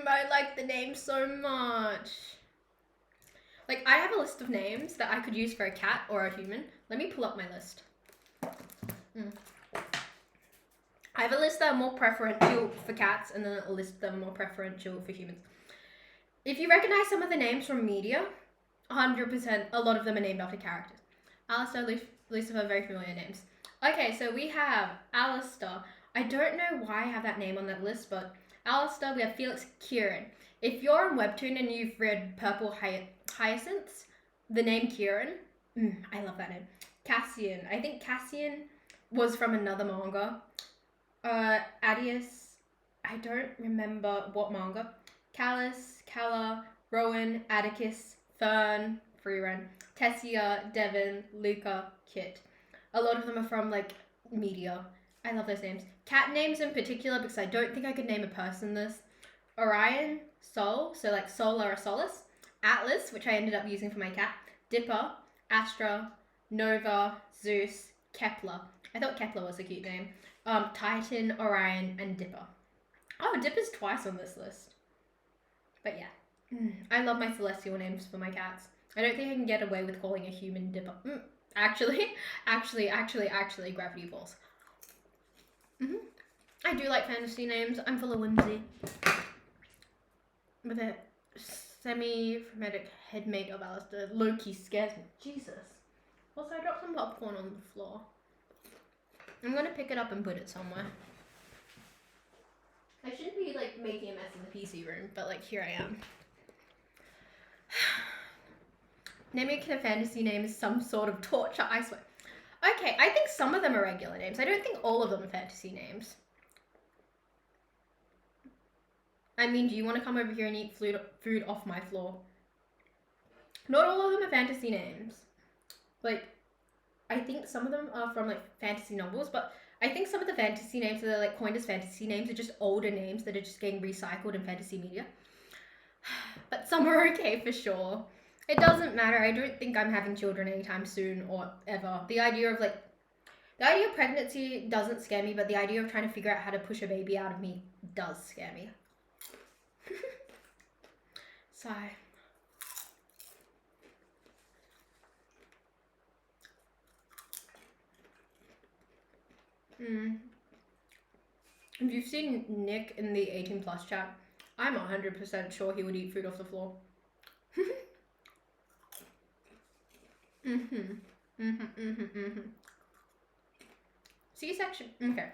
I like the name so much. Like, I have a list of names that I could use for a cat or a human. Let me pull up my list. I have a list that are more preferential for cats and then a list that are more preferential for humans. If you recognize some of the names from media, 100%, a lot of them are named after characters. Alistair, Lucifer, very familiar names. Okay, so we have Alistair. I don't know why I have that name on that list, but Alistair, we have Felix Kieran. If you're on Webtoon and you've read Purple Hyacinths, the name Kieran, I love that name. Cassian. I think Cassian was from another manga. Adius, I don't remember what manga. Callus, Calla, Rowan, Atticus, Fern, Freerun, Tessia, Devon, Luca, Kit. A lot of them are from like media. I love those names. Cat names in particular because I don't think I could name a person this. Orion, Sol, so like Solar or Solace. Atlas, which I ended up using for my cat. Dipper, Astra, Nova, Zeus, Kepler. I thought Kepler was a cute name. Titan, Orion, and Dipper. Oh, Dipper's twice on this list. But yeah, I love my celestial names for my cats. I don't think I can get away with calling a human Dipper. Actually, Gravity Falls. I do like fantasy names. I'm full of whimsy. With a semi-frenetic headmate of Alistair, Loki scares me. Jesus. Also, I dropped some popcorn on the floor. I'm gonna pick it up and put it somewhere. I shouldn't be like making a mess in the PC room, but like here I am. Naming a fantasy name is some sort of torture, I swear. Okay, I think some of them are regular names. I don't think all of them are fantasy names. I mean, do you want to come over here and eat food off my floor? Not all of them are fantasy names. Like, I think some of them are from like fantasy novels, but I think some of the fantasy names that are like coined as fantasy names are just older names that are just getting recycled in fantasy media. But some are okay for sure. It doesn't matter. I don't think I'm having children anytime soon or ever. The idea of pregnancy doesn't scare me, but the idea of trying to figure out how to push a baby out of me does scare me. Sigh. If you've seen Nick in the 18 plus chat, I'm 100% sure he would eat food off the floor. C-section. Okay.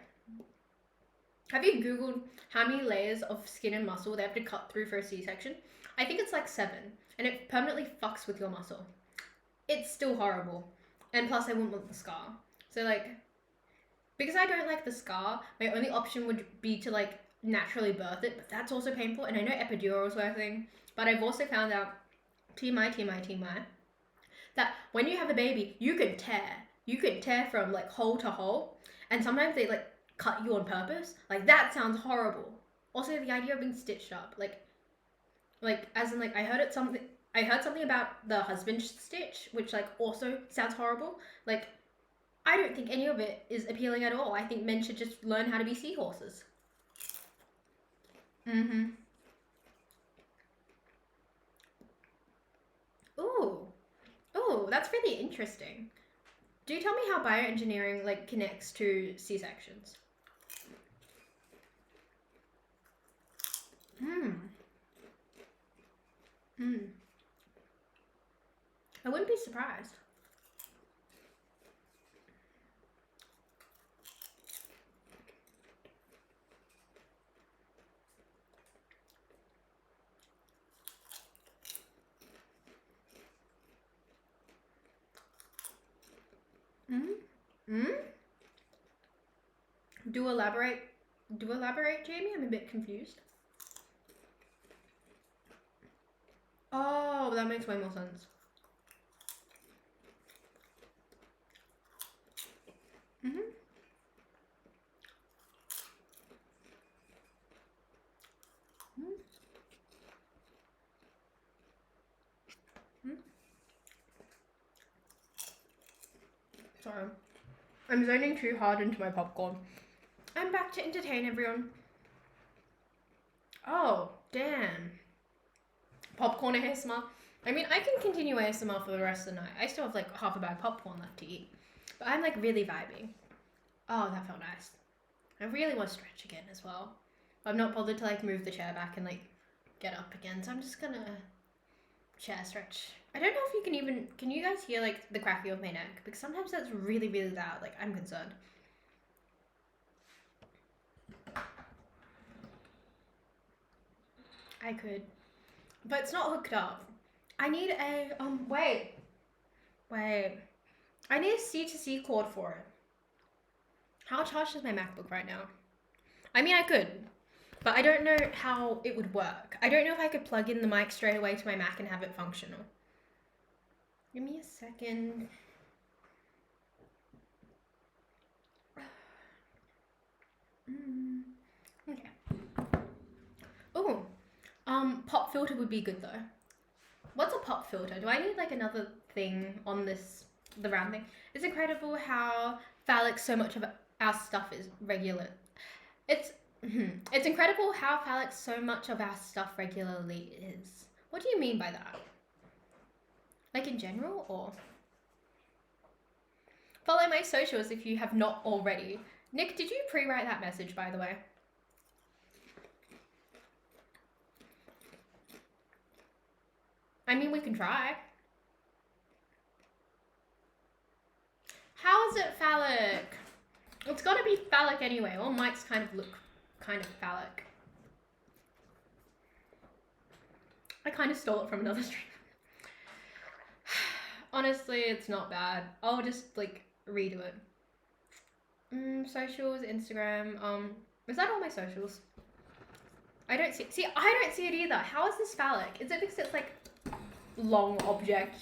Have you Googled how many layers of skin and muscle they have to cut through for a C-section? I think it's like 7, and it permanently fucks with your muscle. It's still horrible. And plus, I wouldn't want the scar. So, like, because I don't like the scar, my only option would be to, like, naturally birth it, but that's also painful, and I know epidurals were a thing, but I've also found out, TMI, that when you have a baby, you can tear. You can tear from, like, hole to hole, and sometimes they, like, cut you on purpose. Like, that sounds horrible. Also, the idea of being stitched up, like, as in, like, I heard something about the husband stitch, which, like, also sounds horrible. Like, I don't think any of it is appealing at all. I think men should just learn how to be seahorses. Ooh, that's really interesting. Do you tell me how bioengineering, like, connects to C-sections? I wouldn't be surprised. Do elaborate, Jamie. I'm a bit confused. Oh, that makes way more sense. Sorry, I'm zoning too hard into my popcorn. I'm back to entertain everyone. Oh, damn. Popcorn ASMR. I mean, I can continue ASMR for the rest of the night. I still have like half a bag of popcorn left to eat. But I'm like really vibing. Oh, that felt nice. I really want to stretch again as well. I'm not bothered to like move the chair back and like get up again. So I'm just gonna chair stretch. I don't know if you can you guys hear like the cracking of my neck? Because sometimes that's really, really loud. Like I'm concerned. I could. But it's not hooked up. I need a, wait. I need a C2C cord for it. How charged is my MacBook right now? I mean, I could, but I don't know how it would work. I don't know if I could plug in the mic straight away to my Mac and have it functional. Give me a second. Okay. Oh, pop filter would be good though. What's a pop filter? Do I need like another thing on this, the round thing? It's incredible how phallic so much of our stuff is regular. It's incredible how phallic so much of our stuff regularly is. What do you mean by that? Like in general, or? Follow my socials if you have not already. Nick, did you pre-write that message, by the way? I mean, we can try. How is it phallic? It's gotta be phallic anyway. All mics kind of look kind of phallic. I kind of stole it from another stream. Honestly, it's not bad. I'll just like redo it. Socials, Instagram. Is that all my socials? I don't see. I don't see it either. How is this phallic? Is it because it's like long object?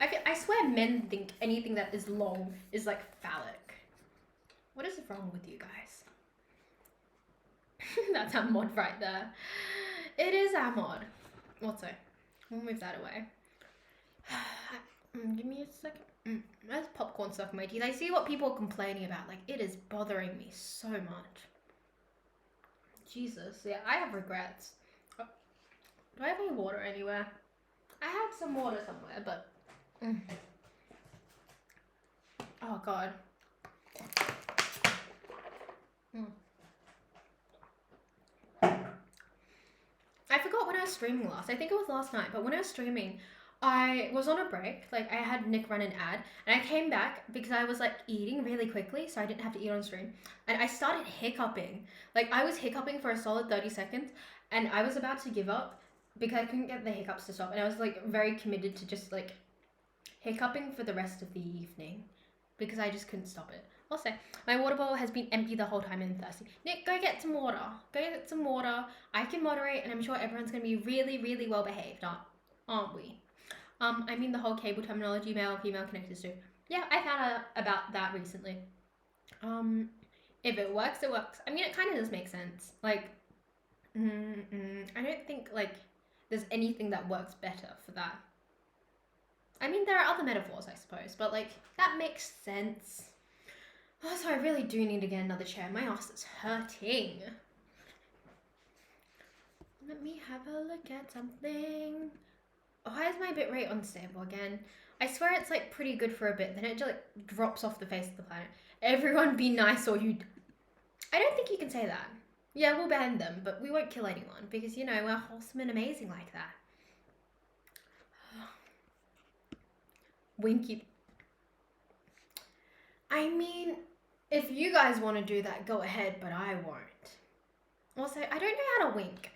I swear men think anything that is long is like phallic. What is wrong with you guys? That's our mod right there. It is our mod. What's it? We'll move that away. Give me a second. There's popcorn stuck in my teeth. I see what people are complaining about. Like, it is bothering me so much. Jesus. Yeah, I have regrets. Oh, do I have any water anywhere? I have some water somewhere, but... Oh, God. I forgot when I was streaming last. I think it was last night, but when I was streaming, I was on a break. Like, I had Nick run an ad, and I came back because I was like eating really quickly, so I didn't have to eat on stream. And I started hiccuping. Like, I was hiccuping for a solid 30 seconds, and I was about to give up because I couldn't get the hiccups to stop. And I was like very committed to just like hiccuping for the rest of the evening because I just couldn't stop it. Also, my water bottle has been empty the whole time and thirsty. Nick, go get some water. Go get some water. I can moderate, and I'm sure everyone's going to be really, really well behaved, aren't we? I mean the whole cable terminology, male and female connectors too. Yeah, I found out about that recently. If it works, it works. I mean, it kind of does make sense. Like, I don't think like there's anything that works better for that. I mean, there are other metaphors, I suppose, but like that makes sense. Also, I really do need to get another chair. My ass is hurting. Let me have a look at something. Why is my bitrate unstable again? I swear it's like pretty good for a bit, then it just like drops off the face of the planet. Everyone be nice or you... I don't think you can say that. Yeah, we'll ban them, but we won't kill anyone because, you know, we're wholesome and amazing like that. Winky. I mean, if you guys want to do that, go ahead, but I won't. Also, I don't know how to wink.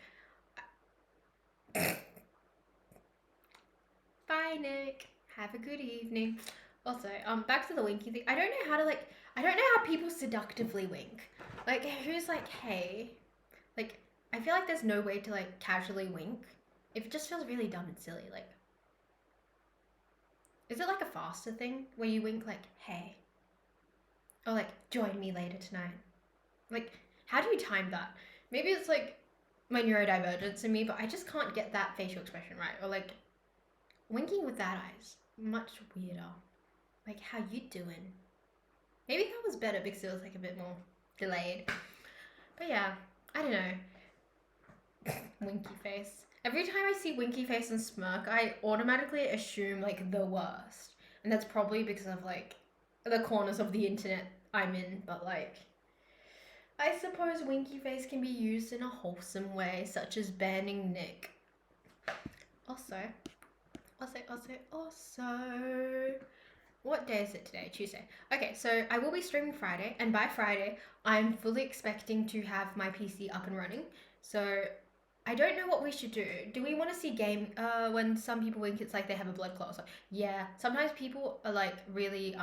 Bye, Nick. Have a good evening. Also, back to the winky thing. I don't know how to I don't know how people seductively wink. Like, who's like, hey? Like, I feel like there's no way to like casually wink. It just feels really dumb and silly. Like, is it like a faster thing where you wink like, hey? Or like, join me later tonight? Like, how do you time that? Maybe it's like my neurodivergence in me, but I just can't get that facial expression right. Or like, winking with that eyes, much weirder. Like, how you doing? Maybe that was better because it was like a bit more delayed. But yeah, I don't know. Winky face. Every time I see winky face and smirk, I automatically assume like the worst. And that's probably because of like the corners of the internet I'm in, but like I suppose winky face can be used in a wholesome way, such as banning Nick. Also, what day is it today? Tuesday. Okay, so I will be streaming Friday, and by Friday, I'm fully expecting to have my PC up and running. So I don't know what we should do. Do we want to see when some people wink, it's like they have a blood clot or something? Yeah, sometimes people are like really,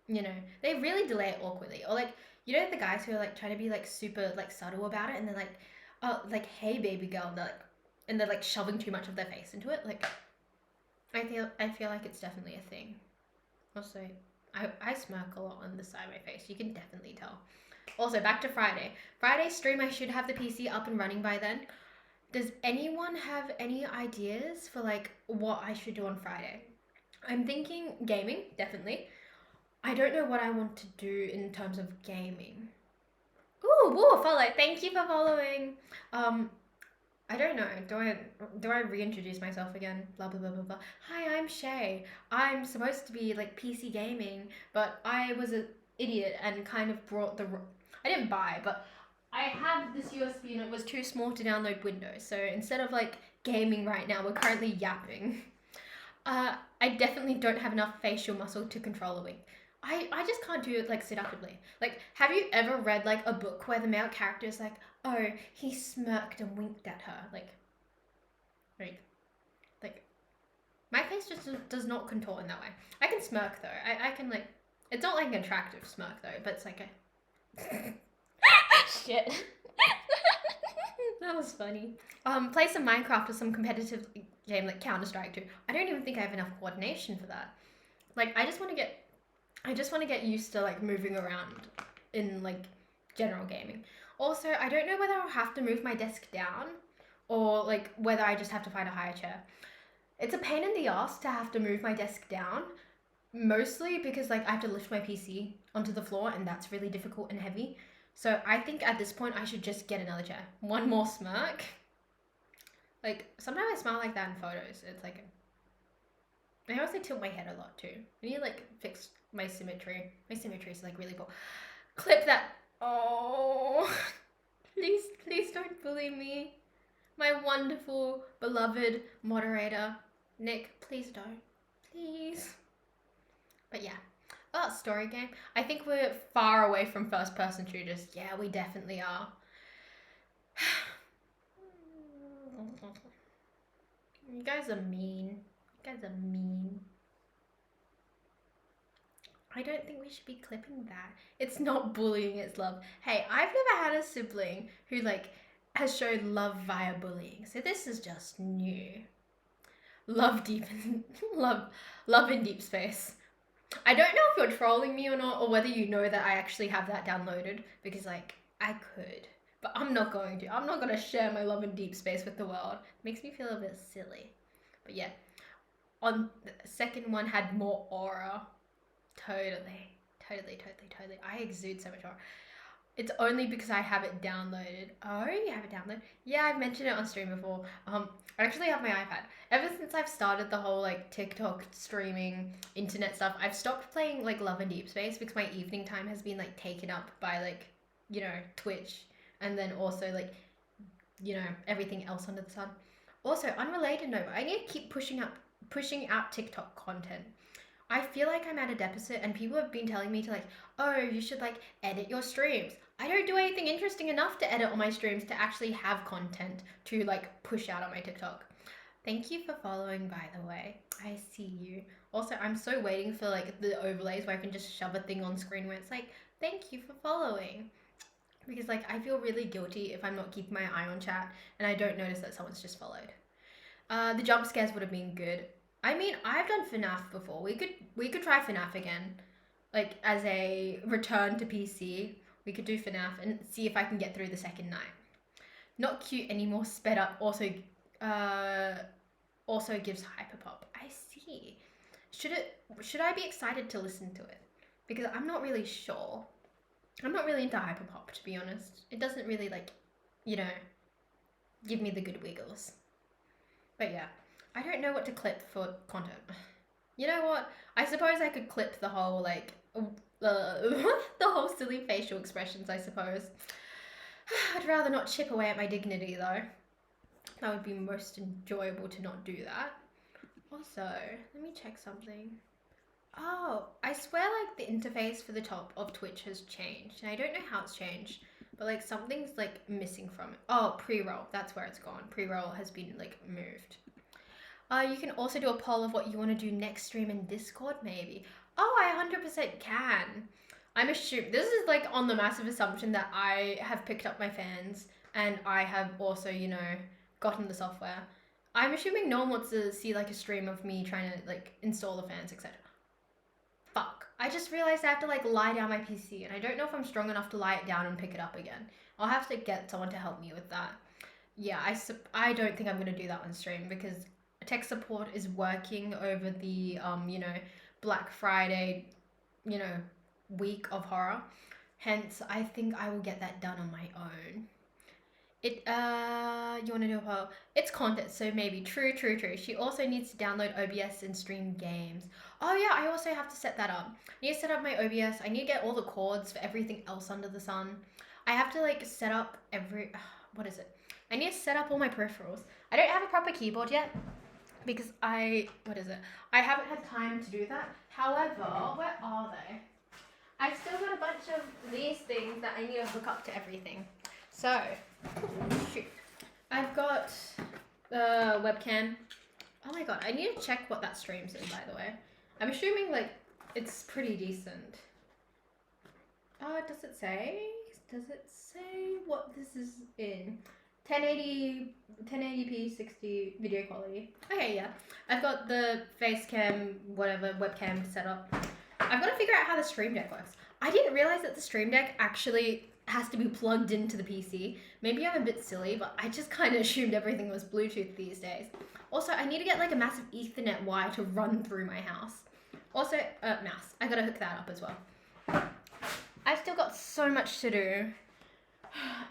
you know, they really delay it awkwardly. Or like, you know, the guys who are like trying to be like super like subtle about it, and they're like, oh, like, hey, baby girl, and they're like shoving too much of their face into it. Like, I feel like it's definitely a thing. Also, I smirk a lot on the side of my face. You can definitely tell. Also, back to Friday. Friday stream, I should have the PC up and running by then. Does anyone have any ideas for like what I should do on Friday? I'm thinking gaming, definitely. I don't know what I want to do in terms of gaming. Ooh, woo, follow. Thank you for following. I don't know. Do I reintroduce myself again? Blah blah blah blah blah. Hi, I'm Shay. I'm supposed to be like PC gaming, but I was an idiot and kind of brought I didn't buy, but I had this USB and it was too small to download Windows. So instead of like gaming right now, we're currently yapping. I definitely don't have enough facial muscle to control a wink. I just can't do it like seductively. Like, have you ever read like a book where the male character is like, oh, he smirked and winked at her? Like my face just does not contort in that way. I can smirk though. I can like, it's not like an attractive smirk though, but it's like a shit. That was funny. Play some Minecraft or some competitive game like Counter-Strike 2. I don't even think I have enough coordination for that. Like, I just want to get used to like moving around in like general gaming. Also, I don't know whether I'll have to move my desk down or like whether I just have to find a higher chair. It's a pain in the ass to have to move my desk down, mostly because like I have to lift my PC onto the floor and that's really difficult and heavy. So I think at this point I should just get another chair. One more smirk. Like, sometimes I smile like that in photos. It's like, I also tilt my head a lot too. I need to like fix my symmetry. My symmetry is like really poor. Clip that. Oh, please don't bully me. My wonderful, beloved moderator. Nick, please don't. Please. But yeah. Oh, story game. I think we're far away from first person shooters. Yeah, we definitely are. You guys are mean. You guys are mean. I don't think we should be clipping that. It's not bullying, it's love. Hey, I've never had a sibling who like has showed love via bullying. So this is just new. Love in deep space. I don't know if you're trolling me or not, or whether you know that I actually have that downloaded, because like I could, but I'm not going to. I'm not going to share my love in deep space with the world. It makes me feel a bit silly. But yeah, on the second one had more aura. Totally. I exude so much aura. It's only because I have it downloaded. Oh, you have it downloaded? Yeah, I've mentioned it on stream before. I actually have my iPad. Ever since I've started the whole like TikTok streaming internet stuff, I've stopped playing like Love and Deep Space because my evening time has been like taken up by like, you know, Twitch and then also like, you know, everything else under the sun. Also, unrelated note, I need to keep pushing out TikTok content. I feel like I'm at a deficit, and people have been telling me to like, oh, you should like edit your streams. I don't do anything interesting enough to edit on my streams to actually have content to like push out on my TikTok. Thank you for following, by the way. I see you. Also, I'm so waiting for like the overlays where I can just shove a thing on screen where it's like, thank you for following. Because like I feel really guilty if I'm not keeping my eye on chat and I don't notice that someone's just followed. The jump scares would have been good. I mean, I've done FNAF before. We could try FNAF again, like as a return to PC. We could do FNAF and see if I can get through the second night. Not cute anymore. Sped up. Also gives hyperpop. I see. Should I be excited to listen to it? Because I'm not really sure. I'm not really into hyperpop, to be honest. It doesn't really like, you know, give me the good wiggles. But yeah, I don't know what to clip for content. You know what? I suppose I could clip the whole like the whole silly facial expressions, I suppose. I'd rather not chip away at my dignity though. That would be most enjoyable to not do that. Also, let me check something. Oh, I swear like the interface for the top of Twitch has changed. And I don't know how it's changed, but like something's like missing from it. Oh, pre-roll, that's where it's gone. Pre-roll has been like moved. You can also do a poll of what you want to do next stream in Discord maybe. Oh, I 100% can. I'm assuming, this is like on the massive assumption that I have picked up my fans and I have also, you know, gotten the software. I'm assuming no one wants to see like a stream of me trying to like install the fans, etc. Fuck. I just realized I have to like lie down my PC and I don't know if I'm strong enough to lie it down and pick it up again. I'll have to get someone to help me with that. Yeah, I don't think I'm going to do that on stream because tech support is working over the, you know, Black Friday, you know, week of horror. Hence, I think I will get that done on my own. You want to do a poll? It's content, so maybe. True. She also needs to download OBS and stream games. Oh yeah, I also have to set that up. I need to set up my OBS. I need to get all the cords for everything else under the sun. I have to like set up what is it? I need to set up all my peripherals. I don't have a proper keyboard yet because I haven't had time to do that. However, where are they? I've still got a bunch of these things that I need to hook up to everything. So, shoot. I've got the webcam. Oh my god, I need to check what that stream's in, by the way. I'm assuming, like, it's pretty decent. Does it say? Does it say what this is in? 1080p 60 video quality. Okay, yeah. I've got the face cam, whatever, webcam set up. I've got to figure out how the Stream Deck works. I didn't realize that the Stream Deck actually has to be plugged into the PC. Maybe I'm a bit silly, but I just kind of assumed everything was Bluetooth these days. Also, I need to get like a massive Ethernet wire to run through my house. Also, mouse. I gotta hook that up as well. I've still got so much to do.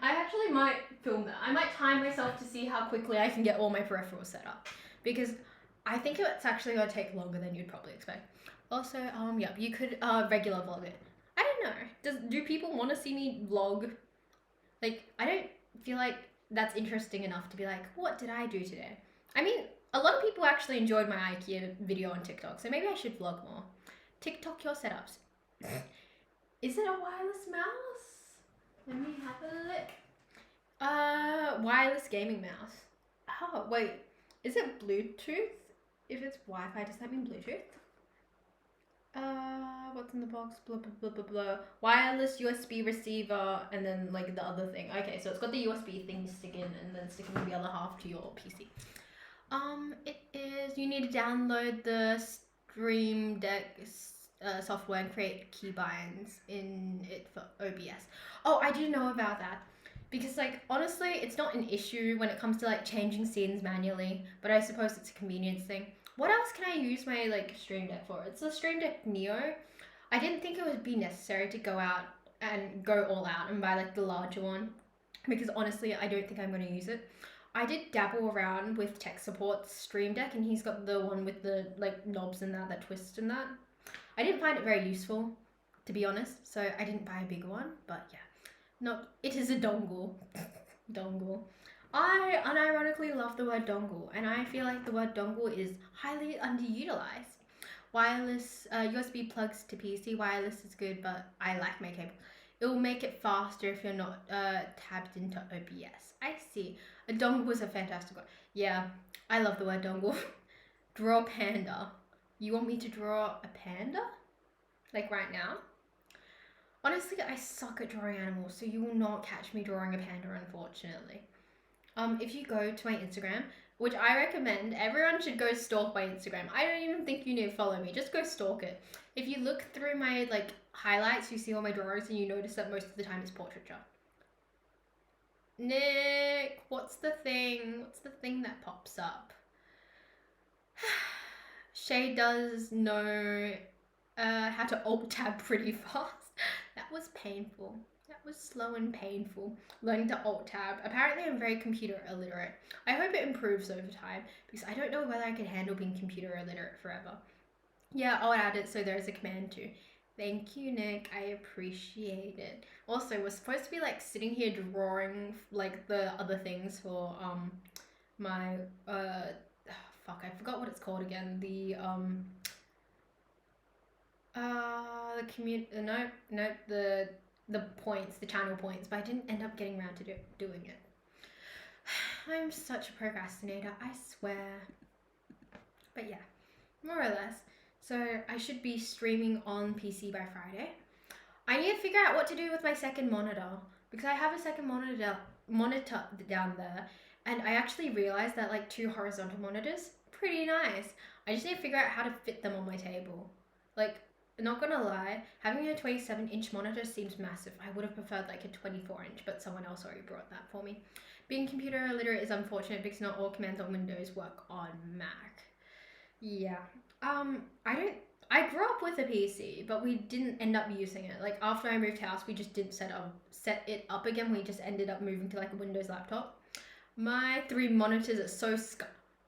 I actually might film that. I might time myself to see how quickly I can get all my peripherals set up. Because I think it's actually gonna take longer than you'd probably expect. Also, yep, you could regular vlog it. I don't know. Do people want to see me vlog? Like, I don't feel like that's interesting enough to be like, what did I do today? I mean, a lot of people actually enjoyed my IKEA video on TikTok, so maybe I should vlog more. TikTok your setups. Is it a wireless mouse? Let me have a look. Wireless gaming mouse. Oh, wait. Is it Bluetooth? If it's Wi-Fi, does that mean Bluetooth? What's in the box? Blah, blah, blah, blah, blah. Wireless USB receiver, and then, like, the other thing. Okay, so it's got the USB thing to stick in, and then sticking the other half to your PC. It is, you need to download the Stream Deck software and create keybinds in it for OBS. Oh, I do know about that. Because, like, honestly, it's not an issue when it comes to, like, changing scenes manually, but I suppose it's a convenience thing. What else can I use my, like, Stream Deck for? It's the Stream Deck Neo. I didn't think it would be necessary to go out and go all out and buy, like, the larger one. Because, honestly, I don't think I'm going to use it. I did dabble around with tech support's Stream Deck, and he's got the one with the, like, knobs and that twist and that. I didn't find it very useful, to be honest, so I didn't buy a bigger one, but yeah. No, it is a dongle. Dongle. I unironically love the word dongle, and I feel like the word dongle is highly underutilized. Wireless USB plugs to PC. Wireless is good, but I like my cable. It will make it faster if you're not tabbed into OBS. I see. A dongle was a fantastic one. Yeah, I love the word dongle. Draw a panda. You want me to draw a panda? Like right now? Honestly, I suck at drawing animals, so you will not catch me drawing a panda, unfortunately. If you go to my Instagram, which I recommend, everyone should go stalk my Instagram. I don't even think you need to follow me. Just go stalk it. If you look through my highlights, you see all my drawings, and you notice that most of the time it's portraiture. Nick, what's the thing? What's the thing that pops up? Shay does know how to alt tab pretty fast. That was painful. That was slow and painful. Learning to alt tab. Apparently I'm very computer illiterate. I hope it improves over time because I don't know whether I could handle being computer illiterate forever. Yeah, I'll add it so there's a command too. Thank you, Nick. I appreciate it. Also, we're supposed to be sitting here drawing the other things for my fuck, I forgot what it's called again. The the points, the channel points, but I didn't end up getting around to doing it. I'm such a procrastinator, I swear. But yeah, more or less. So I should be streaming on PC by Friday. I need to figure out what to do with my second monitor because I have a second monitor down there, and I actually realized that 2 horizontal monitors, pretty nice. I just need to figure out how to fit them on my table. Not gonna lie, having a 27-inch monitor seems massive. I would have preferred a 24-inch, but someone else already brought that for me. Being computer illiterate is unfortunate because not all commands on Windows work on Mac. Yeah. I grew up with a PC, but we didn't end up using it. After I moved house, we just didn't set it up again. We just ended up moving to a Windows laptop. My 3 monitors are so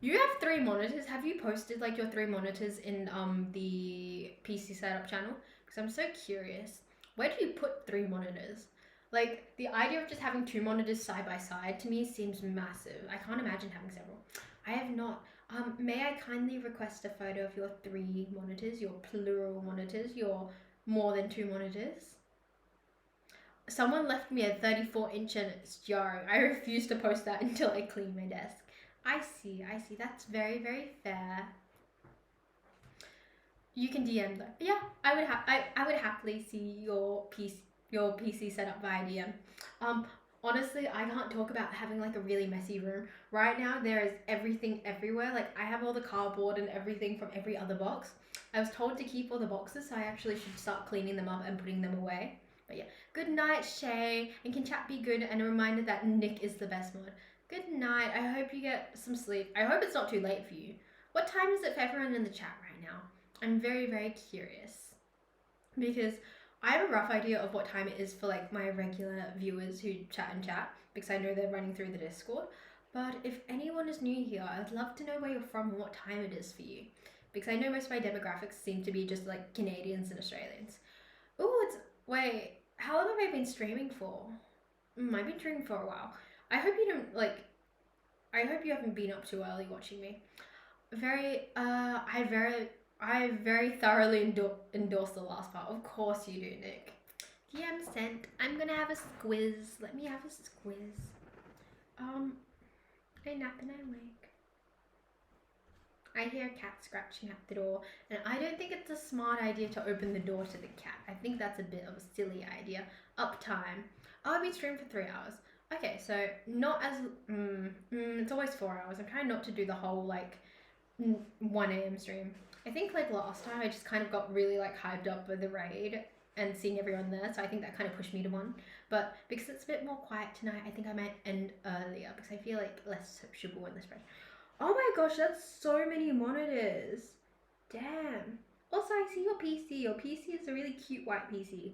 You have 3 monitors. Have you posted your 3 monitors in the PC setup channel? Because I'm so curious. Where do you put 3 monitors? The idea of just having 2 monitors side by side to me seems massive. I can't imagine having several. I have not. May I kindly request a photo of your 3 monitors, your plural monitors, your more than 2 monitors? Someone left me a 34-inch and it's jarring. I refuse to post that until I clean my desk. I see. That's very, very fair. You can DM them. Yeah, I would happily see your PC setup via DM. Honestly, I can't talk about having a really messy room. Right now, there is everything everywhere. I have all the cardboard and everything from every other box. I was told to keep all the boxes, so I actually should start cleaning them up and putting them away. But yeah, good night, Shay. And can chat be good? And a reminder that Nick is the best mod. Good night. I hope you get some sleep. I hope it's not too late for you. What time is it for everyone in the chat right now? I'm very, very curious. Because I have a rough idea of what time it is for my regular viewers who chat, because I know they're running through the Discord. But if anyone is new here, I'd love to know where you're from and what time it is for you. Because I know most of my demographics seem to be just Canadians and Australians. Wait, how long have I been streaming for? I've been streaming for a while. I hope you don't I hope you haven't been up too early watching me. I very thoroughly endorse the last part. Of course you do, Nick. DM sent. I'm gonna have a squiz. Let me have a squiz. I nap and I wake. I hear a cat scratching at the door, and I don't think it's a smart idea to open the door to the cat. I think that's a bit of a silly idea. Uptime. I'll be streaming for 3 hours. Okay, so not as it's always 4 hours. I'm trying not to do the whole 1 a.m. stream. I think last time I just kind of got really hyped up with the raid and seeing everyone there, so I think that kind of pushed me to 1. But because it's a bit more quiet tonight, I think I might end earlier because I feel less sociable in this raid. Oh my gosh, that's so many monitors. Damn. Also, I see your PC. Your PC is a really cute white PC.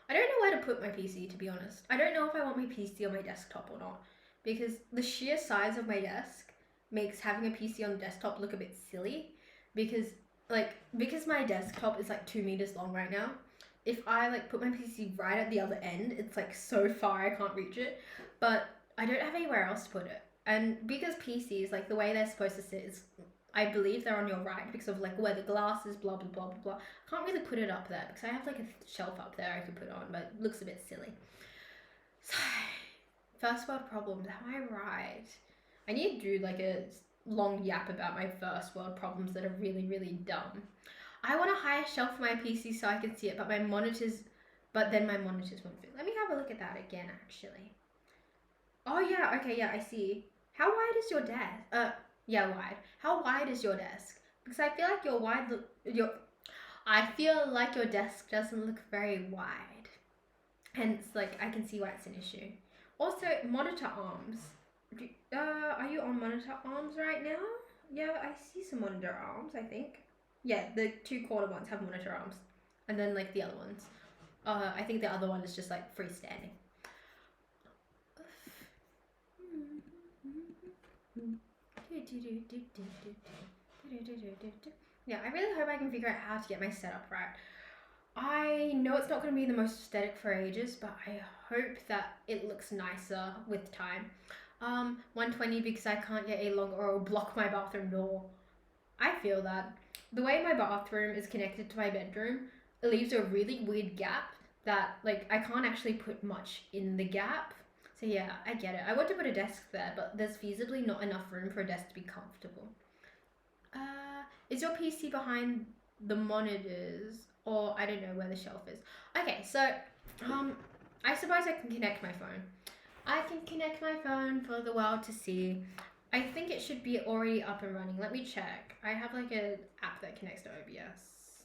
I don't know where to put my PC, to be honest. I don't know if I want my PC on my desktop or not, because the sheer size of my desk makes having a PC on the desktop look a bit silly, because my desktop is 2 meters long right now. if I like put my PC right at the other end, it's like so far I can't reach it. But I don't have anywhere else to put it. And because PCs, like the way they're supposed to sit is, I believe they're on your right because of like where the glass is, blah blah blah blah blah. I can't really put it up there because I have like a shelf up there I could put on, but it looks a bit silly. So, first world problems, am I right? I need to do like a long yap about my first world problems that are really, really dumb. I want a higher shelf for my PC so I can see it, but then my monitors won't fit. Let me have a look at that again, actually. Oh yeah, okay, yeah, I see. How wide is your desk? Yeah, wide. How wide is your desk? Because I feel like I feel like your desk doesn't look very wide. Hence, like, I can see why it's an issue. Also, monitor arms. Are you on monitor arms right now? Yeah, I see some monitor arms, I think. Yeah, the 2/4 ones have monitor arms. And then, like, the other ones. I think the other one is just, like, freestanding. Yeah, I really hope I can figure out how to get my setup right. I know it's not going to be the most aesthetic for ages, but I hope that it looks nicer with time. 120 because I can't get a longer or it'll block my bathroom door. I feel that. The way my bathroom is connected to my bedroom, it leaves a really weird gap that, like, I can't actually put much in the gap. So yeah, I get it. I want to put a desk there, but there's feasibly not enough room for a desk to be comfortable. Is your PC behind the monitors? Or I don't know where the shelf is. Okay, so I suppose I can connect my phone. I can connect my phone for the world to see. I think it should be already up and running. Let me check. I have like an app that connects to OBS.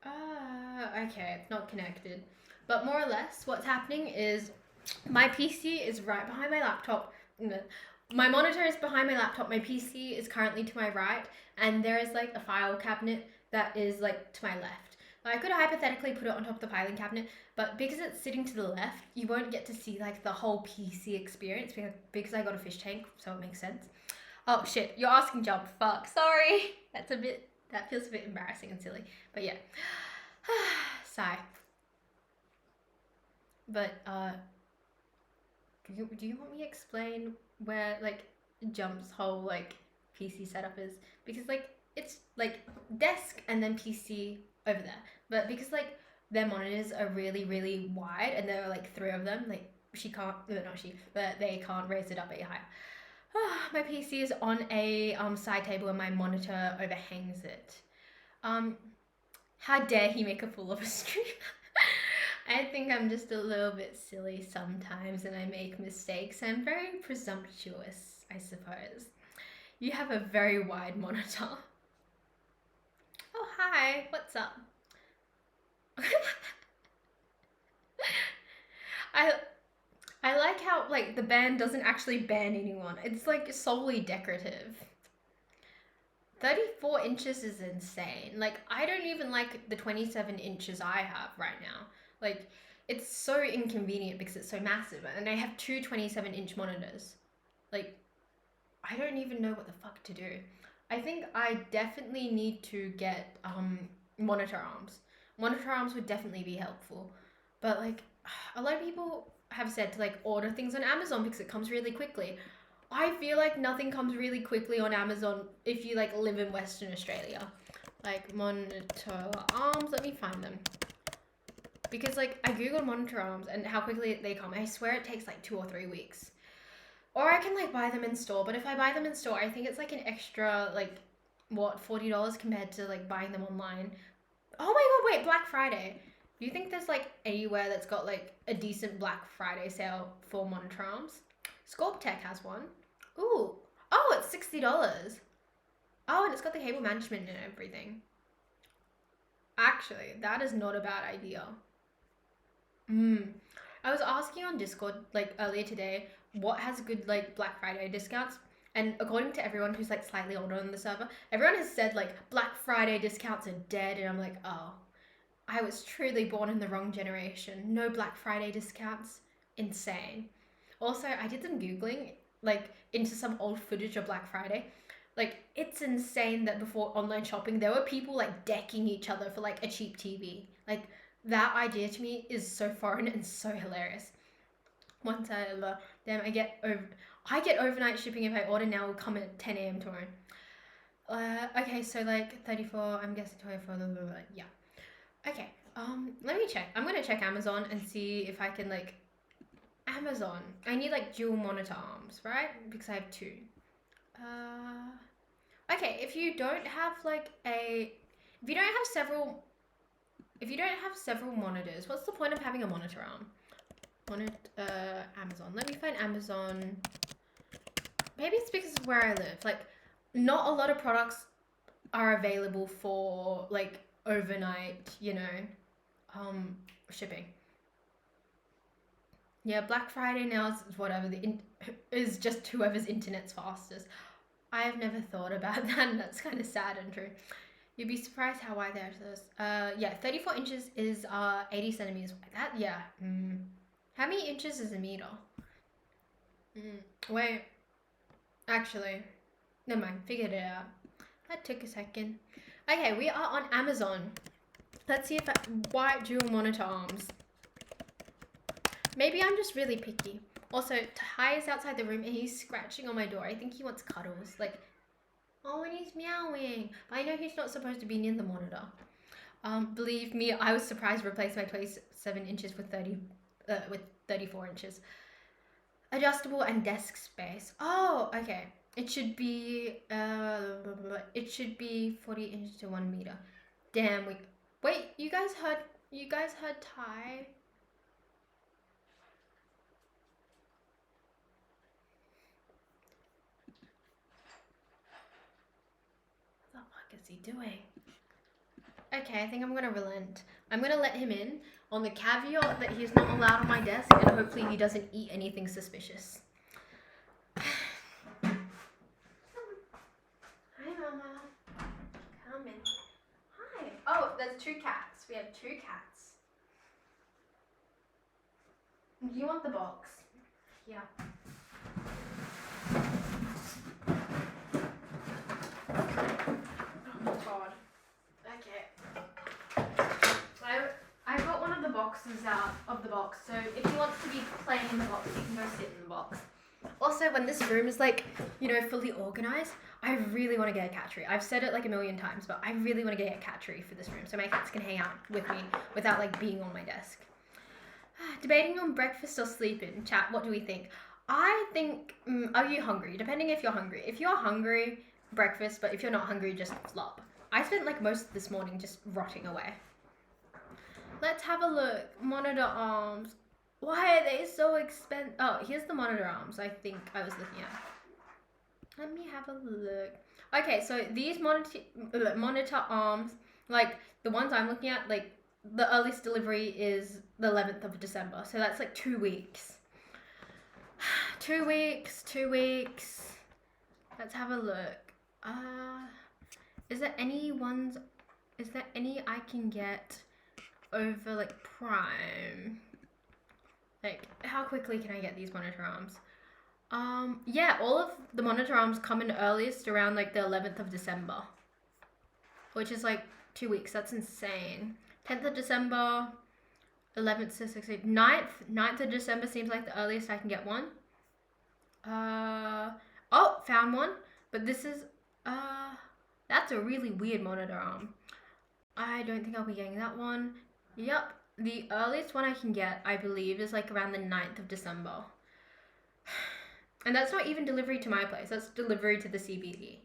Okay, it's not connected. But more or less, what's happening is my PC is right behind my laptop. My monitor is behind my laptop. My PC is currently to my right, and there is like a file cabinet that is like to my left. I could hypothetically put it on top of the filing cabinet, but because it's sitting to the left, you won't get to see like the whole PC experience because I got a fish tank, so it makes sense. Oh shit, you're asking jump. Fuck, sorry. That feels a bit embarrassing and silly, but yeah. Sigh. But do you want me to explain where like Jump's whole like PC setup is? Because like it's like desk and then PC over there, but because like their monitors are really really wide and there are like 3 of them, like they can't raise it up any higher. My PC is on a side table and my monitor overhangs it. How dare he make a fool of a stream? I think I'm just a little bit silly sometimes and I make mistakes. I'm very presumptuous, I suppose. You have a very wide monitor. Oh, hi. What's up? I like how like the band doesn't actually ban anyone. It's like solely decorative. 34 inches is insane. Like I don't even like the 27 inches I have right now. Like it's so inconvenient because it's so massive and I have 2 27-inch monitors. Like I don't even know what the fuck to do. I think I definitely need to get monitor arms. Monitor arms would definitely be helpful. But like a lot of people have said to like order things on Amazon because it comes really quickly. I feel like nothing comes really quickly on Amazon if you like live in Western Australia. Like monitor arms, let me find them. Because like I googled monitor arms and how quickly they come. I swear it takes like 2 or 3 weeks. Or I can like buy them in store, but if I buy them in store, I think it's like an extra like what, $40 compared to like buying them online. Oh my god, wait, Black Friday. Do you think there's like anywhere that's got like a decent Black Friday sale for monitor arms? Sculptech has one. Ooh. Oh, it's $60. Oh, and it's got the cable management and everything. Actually, that is not a bad idea. I was asking on Discord like earlier today what has good like Black Friday discounts, and according to everyone who's like slightly older on the server, everyone has said like Black Friday discounts are dead, and I'm like, oh, I was truly born in the wrong generation. No Black Friday discounts. Insane. Also, I did some Googling, like, into some old footage of Black Friday. Like, it's insane that before online shopping, there were people, like, decking each other for, like, a cheap TV. Like, That idea to me is so foreign and so hilarious. Once then I get overnight shipping if I order now. Will come at 10 a.m. tomorrow. Okay, so like 34. I'm guessing 24. Blah, blah, blah. Yeah. Okay. Let me check. I'm gonna check Amazon and see if I can like Amazon. I need like dual monitor arms, right? Because I have two. Okay. If you don't have several monitors, what's the point of having a monitor arm? Amazon. Let me find Amazon. Maybe it's because of where I live. Like, not a lot of products are available for like overnight, shipping. Yeah, Black Friday now is whatever is just whoever's internet's fastest. I have never thought about that, and that's kind of sad and true. You'd be surprised how wide they're. Yeah, 34 inches is 80 centimeters wide. That, yeah. How many inches is a meter? Wait. Actually, never mind. Figured it out. That took a second. Okay, we are on Amazon. Let's see if white dual monitor arms. Maybe I'm just really picky. Also, Ty is outside the room and he's scratching on my door. I think he wants cuddles. Like, oh, and he's meowing. But I know he's not supposed to be near the monitor. Believe me, I was surprised to replace my 27 inches with 34 inches. Adjustable and desk space. Oh, okay. It should be 40 inches to 1 meter. Damn, wait, you guys heard Ty? What the fuck is he doing? Okay, I think I'm gonna relent. I'm gonna let him in on the caveat that he's not allowed on my desk, and hopefully he doesn't eat anything suspicious. Hi, Mama. Come in. Hi. Oh, there's 2 cats. We have 2 cats. Do you want the box? Yeah. Oh God. Okay. I got one of the boxes out of the box, so if he wants to be playing in the box, he can go sit in the box. Also, when this room is like, fully organized, I really want to get a cat tree. I've said it like a million times, but I really want to get a cat tree for this room so my cats can hang out with me without like being on my desk. Debating on breakfast or sleeping. Chat, what do we think? I think, are you hungry? Depending if you're hungry. If you're hungry, breakfast, but if you're not hungry, just flop. I spent like most of this morning just rotting away. Let's have a look. Monitor arms. Why are they so expensive? Oh, here's the monitor arms I think I was looking at. Let me have a look. Okay, so these monitor arms, like the ones I'm looking at, like the earliest delivery is the 11th of December. So that's like 2 weeks. 2 weeks. Let's have a look. Is there any I can get over like Prime? Like, how quickly can I get these monitor arms? Yeah, all of the monitor arms come in earliest around like the 11th of December, which is like 2 weeks. That's insane. 10th of December, 11th to 16th, 9th of December seems like the earliest I can get one. Oh, found one, but this is, that's a really weird monitor arm. I don't think I'll be getting that one. Yep, the earliest one I can get, I believe, is like around the 9th of December. And that's not even delivery to my place, that's delivery to the CBD.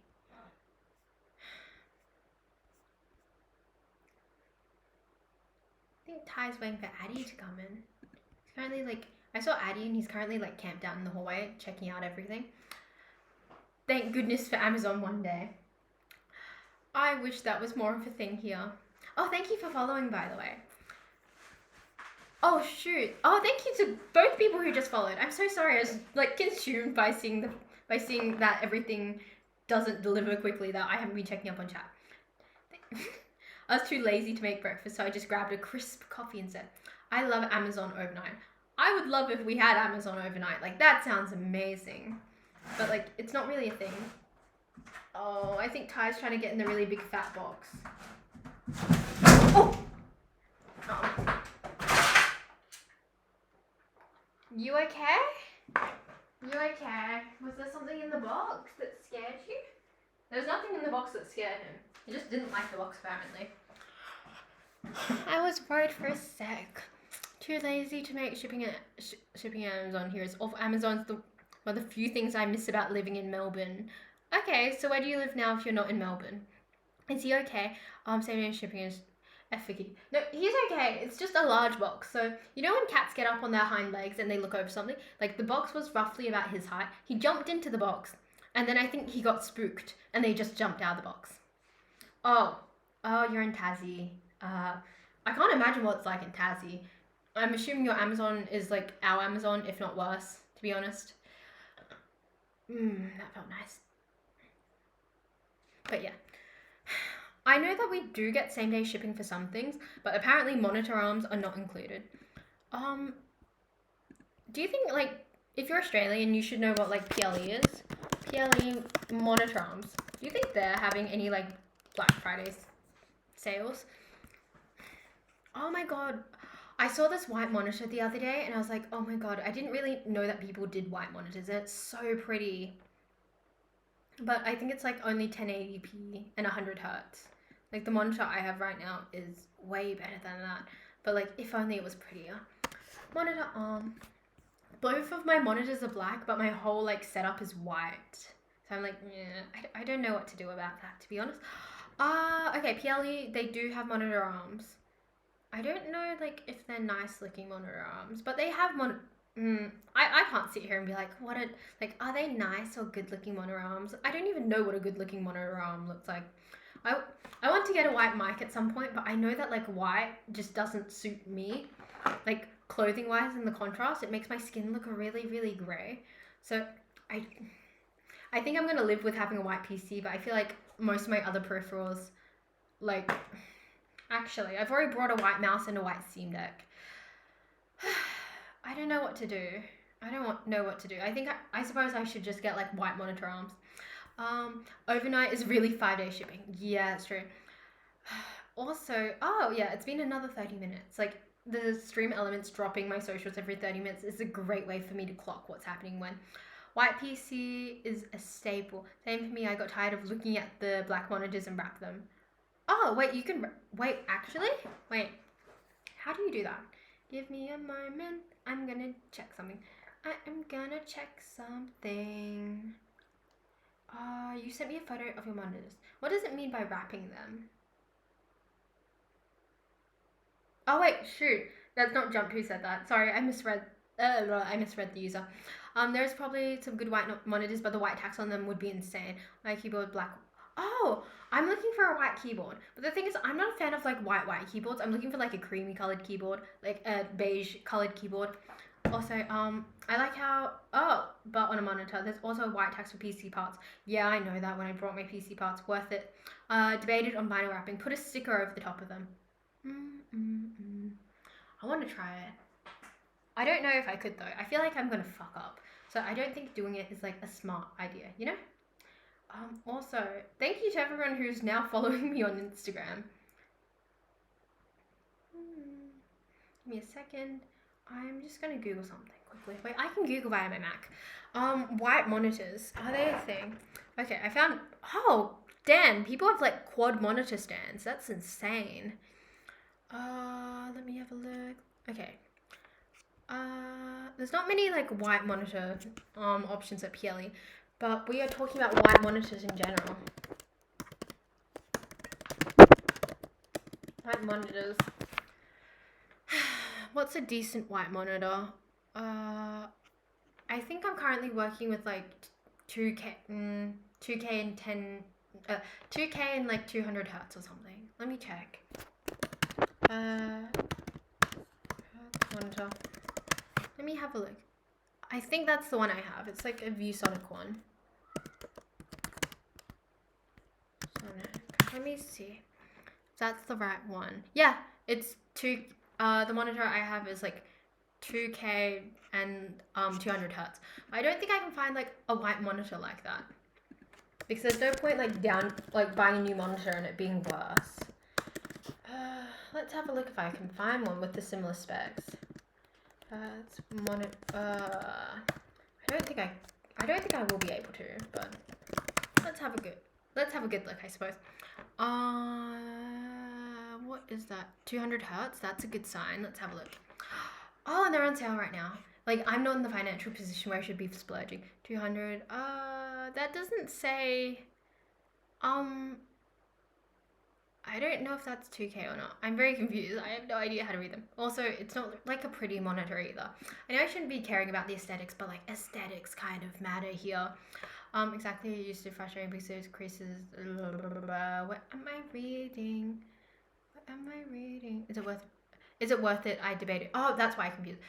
I think Ty's waiting for Addie to come in. He's currently like, I saw Addie and he's currently like camped out in the hallway, checking out everything. Thank goodness for Amazon one day. I wish that was more of a thing here. Oh, thank you for following, by the way. Oh, shoot. Oh, thank you to both people who just followed. I'm so sorry. I was like consumed by seeing that everything doesn't deliver quickly, that I haven't been checking up on chat. I was too lazy to make breakfast, so I just grabbed a crisp coffee instead. I love Amazon overnight. I would love if we had Amazon overnight. Like, that sounds amazing. But like, it's not really a thing. Oh, I think Ty's trying to get in the really big fat box. Oh! Oh. You okay? You okay? Was there something in the box that scared you? There's nothing in the box that scared him. He just didn't like the box, apparently. I was worried for a sec. Too lazy to make shipping Amazon here is off. Amazon's one of the few things I miss about living in Melbourne. Okay, so where do you live now if you're not in Melbourne? Is he okay? Same day shipping is effigy. No, he's okay. It's just a large box. So, you know when cats get up on their hind legs and they look over something? Like, the box was roughly about his height. He jumped into the box, and then I think he got spooked, and they just jumped out of the box. Oh, you're in Tassie. I can't imagine what it's like in Tassie. I'm assuming your Amazon is like our Amazon, if not worse, to be honest. That felt nice. But yeah. I know that we do get same day shipping for some things, but apparently monitor arms are not included. Do you think, like, if you're Australian, you should know what, like, PLE is? PLE monitor arms. Do you think they're having any, like, Black Friday sales? Oh my god. I saw this white monitor the other day and I was like, oh my god, I didn't really know that people did white monitors. It's so pretty. But I think it's like only 1080p and 100 hertz. Like the monitor I have right now is way better than that. But like, if only it was prettier. Monitor arm. Both of my monitors are black, but my whole like setup is white. So I'm like, yeah, I don't know what to do about that, to be honest. Okay, PLE, they do have monitor arms. I don't know like if they're nice looking monitor arms, but they have I can't sit here and be like, are they nice or good looking monitor arms? I don't even know what a good looking monitor arm looks like. I want to get a white mic at some point, but I know that like white just doesn't suit me. Like clothing wise and the contrast, it makes my skin look really, really grey. So I think I'm gonna live with having a white PC, but I feel like most of my other peripherals, like, actually, I've already brought a white mouse and a white Steam Deck. I don't know what to do. I don't know what to do. I suppose I should just get like white monitor arms. Overnight is really 5-day shipping. Yeah, it's true. Also, oh yeah, it's been another 30 minutes. Like the Stream Elements dropping my socials every 30 minutes is a great way for me to clock what's happening when. White PC is a staple. Same for me, I got tired of looking at the black monitors and wrap them. Oh, wait, you can, wait, actually? Wait, how do you do that? Give me a moment, I'm gonna check something. I am gonna check something. You sent me a photo of your monitors. What does it mean by wrapping them? Oh wait, shoot, that's not Jump who said that. Sorry, I misread the user. There's probably some good white monitors, but the white tax on them would be insane. My keyboard black. Oh, I'm looking for a white keyboard. But the thing is, I'm not a fan of like white keyboards. I'm looking for like a creamy colored keyboard, like a beige colored keyboard. Also, I like how, but on a monitor, there's also a white tax for PC parts. Yeah, I know that when I brought my PC parts, worth it. Debated on vinyl wrapping, put a sticker over the top of them. I want to try it. I don't know if I could though. I feel like I'm gonna fuck up. So I don't think doing it is like a smart idea, you know? Also, thank you to everyone who's now following me on Instagram. Give me a second. I'm just gonna Google something quickly. Wait, I can Google via my Mac. White monitors, are they a thing? Okay, I found, oh, damn, people have like quad monitor stands. That's insane. Let me have a look. Okay. There's not many like white monitor options at PLE, but we are talking about white monitors in general. White monitors. What's a decent white monitor? I think I'm currently working with like 2K and 2K and like 200 hertz or something. Let me check. Monitor. Let me have a look. I think that's the one I have. It's like a ViewSonic one. Sonic. Let me see. That's the right one. Yeah, it's the monitor I have is like 2K and 200 hertz. I don't think I can find like a white monitor like that. Because there's no point like buying a new monitor and it being worse. let's have a look if I can find one with the similar specs. It's I don't think I will be able to, but let's have a good look, I suppose. What is that? 200 hertz. That's a good sign. Let's have a look. Oh, and they're on sale right now. Like, I'm not in the financial position where I should be splurging. 200. That doesn't say. I don't know if that's 2K or not. I'm very confused. I have no idea how to read them. Also, it's not like a pretty monitor either. I know I shouldn't be caring about the aesthetics, but like aesthetics kind of matter here. Exactly used to frustrating because it increases. What am I reading? What am I reading? Is it worth it? I debated. Oh, that's why I confused.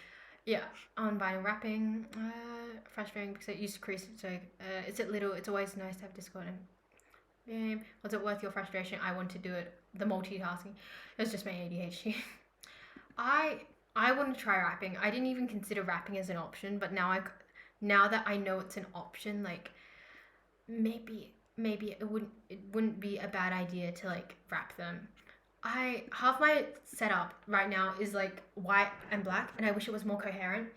Yeah, on vinyl wrapping. Frustrating because it used to crease. So, is it little? It's always nice to have Discord and. Was it worth your frustration? I want to do it. The multitasking. It was just my ADHD. I want to try wrapping. I didn't even consider wrapping as an option, but now that I know it's an option, like maybe it wouldn't be a bad idea to like wrap them. Half my setup right now is like white and black, and I wish it was more coherent.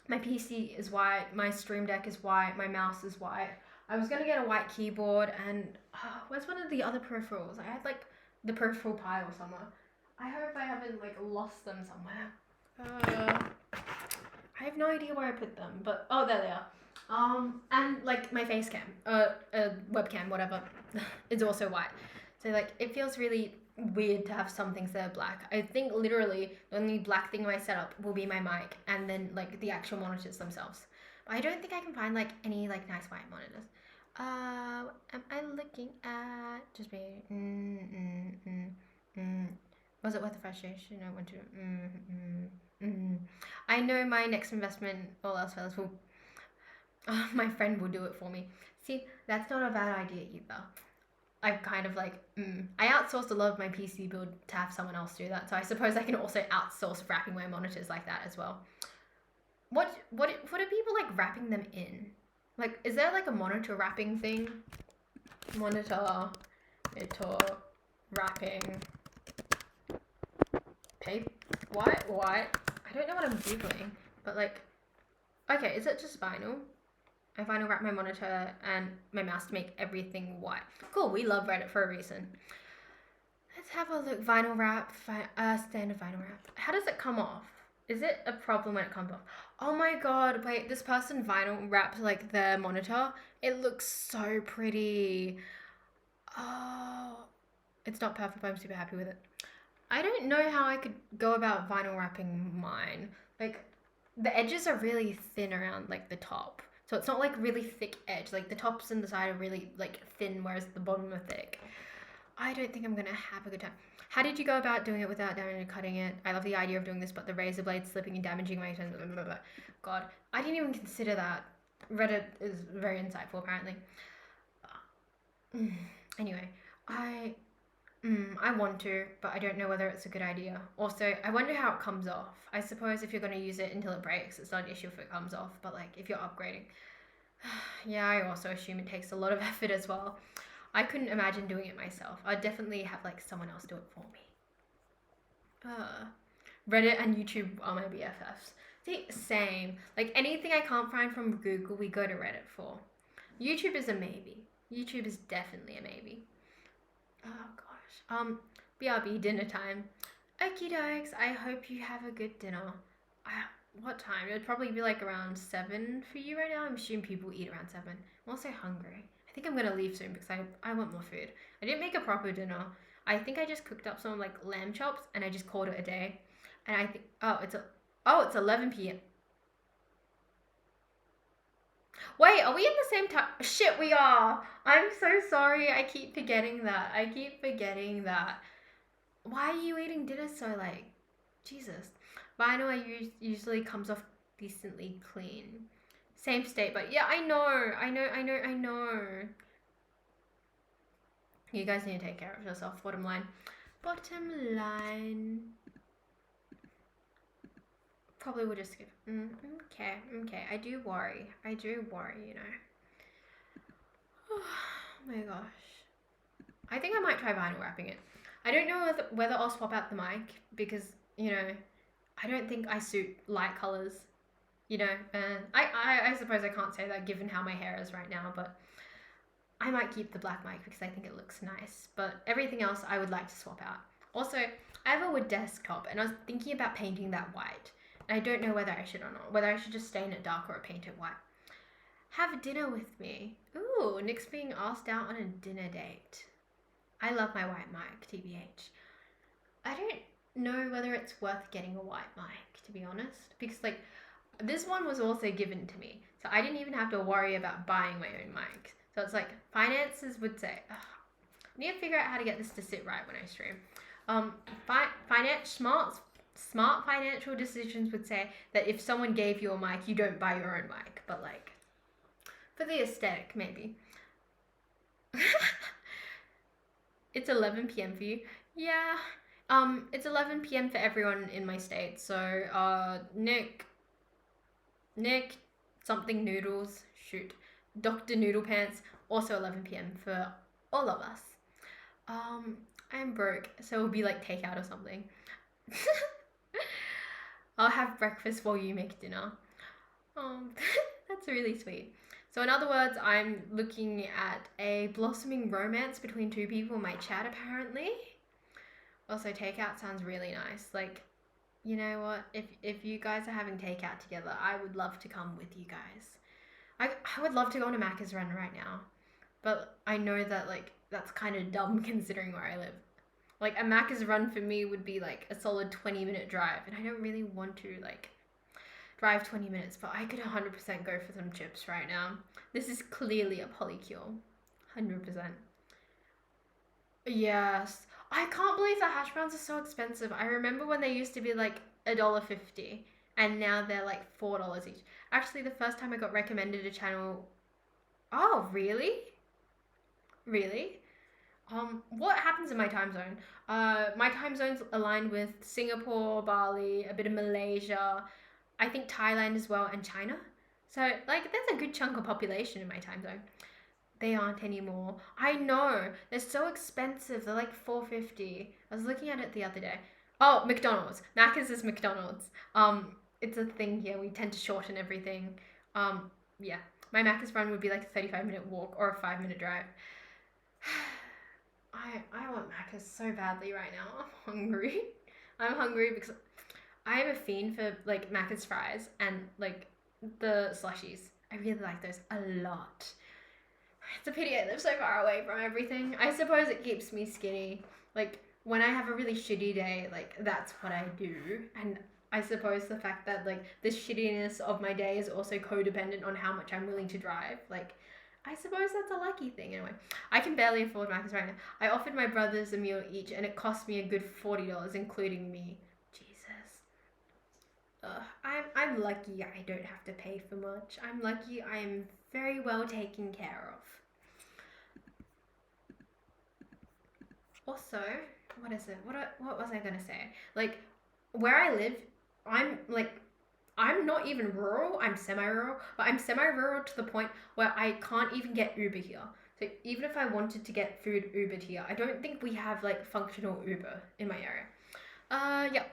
My PC is white, my Stream Deck is white, my mouse is white. I was gonna get a white keyboard, and where's one of the other peripherals? I had like the peripheral pile somewhere. I hope I haven't like lost them somewhere. I have no idea where I put them, but oh, there they are. And like my face cam, webcam, whatever, is also white. So like it feels really weird to have some things that are black. I think literally the only black thing in my setup will be my mic, and then like the actual monitors themselves. But I don't think I can find like any like nice white monitors. What am I looking at? Just be. Was it worth the frustration? I want to. I know my next investment, all else fellas, will. My friend will do it for me. See, that's not a bad idea either. I've kind of like. I outsourced a lot of my PC build to have someone else do that, so I suppose I can also outsource wrapping my monitors like that as well. What are people like wrapping them in? Like, is there like a monitor wrapping thing? Monitor wrapping. Paper. What? I don't know what I'm googling, but like, okay, is it just vinyl? I vinyl wrap my monitor and my mouse to make everything white. Cool. We love Reddit for a reason. Let's have a look. Vinyl wrap. Standard vinyl wrap. How does it come off? Is it a problem when it comes off? Oh my god, wait, this person vinyl wrapped like their monitor. It looks so pretty. Oh, it's not perfect, but I'm super happy with it. I don't know how I could go about vinyl wrapping mine. Like, the edges are really thin around like the top. So it's not like really thick edge. Like the tops and the side are really like thin, whereas the bottom are thick. I don't think I'm gonna have a good time. How did you go about doing it without damaging and cutting it? I love the idea of doing this, but the razor blade slipping and damaging my hands. God, I didn't even consider that. Reddit is very insightful, apparently. Anyway, I want to, but I don't know whether it's a good idea. Also, I wonder how it comes off. I suppose if you're going to use it until it breaks, it's not an issue if it comes off, but like if you're upgrading. Yeah, I also assume it takes a lot of effort as well. I couldn't imagine doing it myself. I'd definitely have like someone else do it for me. Reddit and YouTube are my BFFs. See, same. Like anything I can't find from Google, we go to Reddit for. YouTube is a maybe. YouTube is definitely a maybe. Oh gosh. BRB dinner time. Okie dokes. I hope you have a good dinner. What time? It would probably be like around 7 for you right now. I'm assuming people eat around 7. I'm also hungry. I think I'm gonna leave soon because I want more food. I didn't make a proper dinner. I think I just cooked up some like lamb chops and I just called it a day. And I think it's 11 p.m. Wait, are we in the same time? Shit, we are. I'm so sorry. I keep forgetting that. Why are you eating dinner so late? Jesus. But I know usually comes off decently clean. Same state, but yeah, I know. You guys need to take care of yourself, bottom line. Probably would just skip. Okay. I do worry, you know. Oh my gosh. I think I might try vinyl wrapping it. I don't know whether I'll swap out the mic because, you know, I don't think I suit light colors. You know, I suppose I can't say that given how my hair is right now, but I might keep the black mic because I think it looks nice. But everything else I would like to swap out. Also, I have a wood desktop and I was thinking about painting that white. And I don't know whether I should or not, whether I should just stain it dark or paint it white. Have dinner with me. Ooh, Nick's being asked out on a dinner date. I love my white mic, TBH. I don't know whether it's worth getting a white mic, to be honest, because like this one was also given to me, so I didn't even have to worry about buying my own mic. So it's like finances would say, I need to figure out how to get this to sit right when I stream. Smart financial decisions would say that if someone gave you a mic, you don't buy your own mic, but like for the aesthetic, maybe. It's 11 p.m. for you. Yeah. It's 11 p.m. for everyone in my state. So, Nick, something noodles, shoot. Dr. Noodle Pants, also 11 p.m. for all of us. I'm broke, so it'll be like takeout or something. I'll have breakfast while you make dinner. That's really sweet. So in other words, I'm looking at a blossoming romance between two people in my chat, apparently. Also, takeout sounds really nice. Like, you know what? If you guys are having takeout together, I would love to come with you guys. I would love to go on a Macca's run right now. But I know that, like, that's kind of dumb considering where I live. Like, a Macca's run for me would be, like, a solid 20-minute drive. And I don't really want to, like, drive 20 minutes. But I could 100% go for some chips right now. This is clearly a polycule. 100%. Yes. I can't believe the hash browns are so expensive. I remember when they used to be, like, $1.50. And now they're, like, $4 each. Actually, the first time I got recommended a channel... Oh, really? Really? What happens in my time zone? My time zone's aligned with Singapore, Bali, a bit of Malaysia, I think Thailand as well, and China. So, like, there's a good chunk of population in my time zone. They aren't anymore. I know. They're so expensive. They're like $4.50. I was looking at it the other day. Oh, McDonald's. Macca's is McDonald's. It's a thing here. We tend to shorten everything. Yeah. My Macca's run would be like a 35-minute walk or a 5-minute drive. I want Macca's so badly right now. I'm hungry. I'm hungry because I am a fiend for like Macca's fries and like the slushies. I really like those a lot. It's a pity I live so far away from everything. I suppose it keeps me skinny. Like when I have a really shitty day, like that's what I do. And I suppose the fact that like the shittiness of my day is also codependent on how much I'm willing to drive. Like I suppose that's a lucky thing anyway. I can barely afford Macca's right now. I offered my brothers a meal each and it cost me a good $40, including me. Jesus. I'm lucky I don't have to pay for much. I'm lucky I am very well taken care of. Also, what is it? What was I gonna say? Like, where I live, I'm not even rural, I'm semi-rural, but I'm semi-rural to the point where I can't even get Uber here. So even if I wanted to get food Ubered here, I don't think we have like functional Uber in my area. Yeah.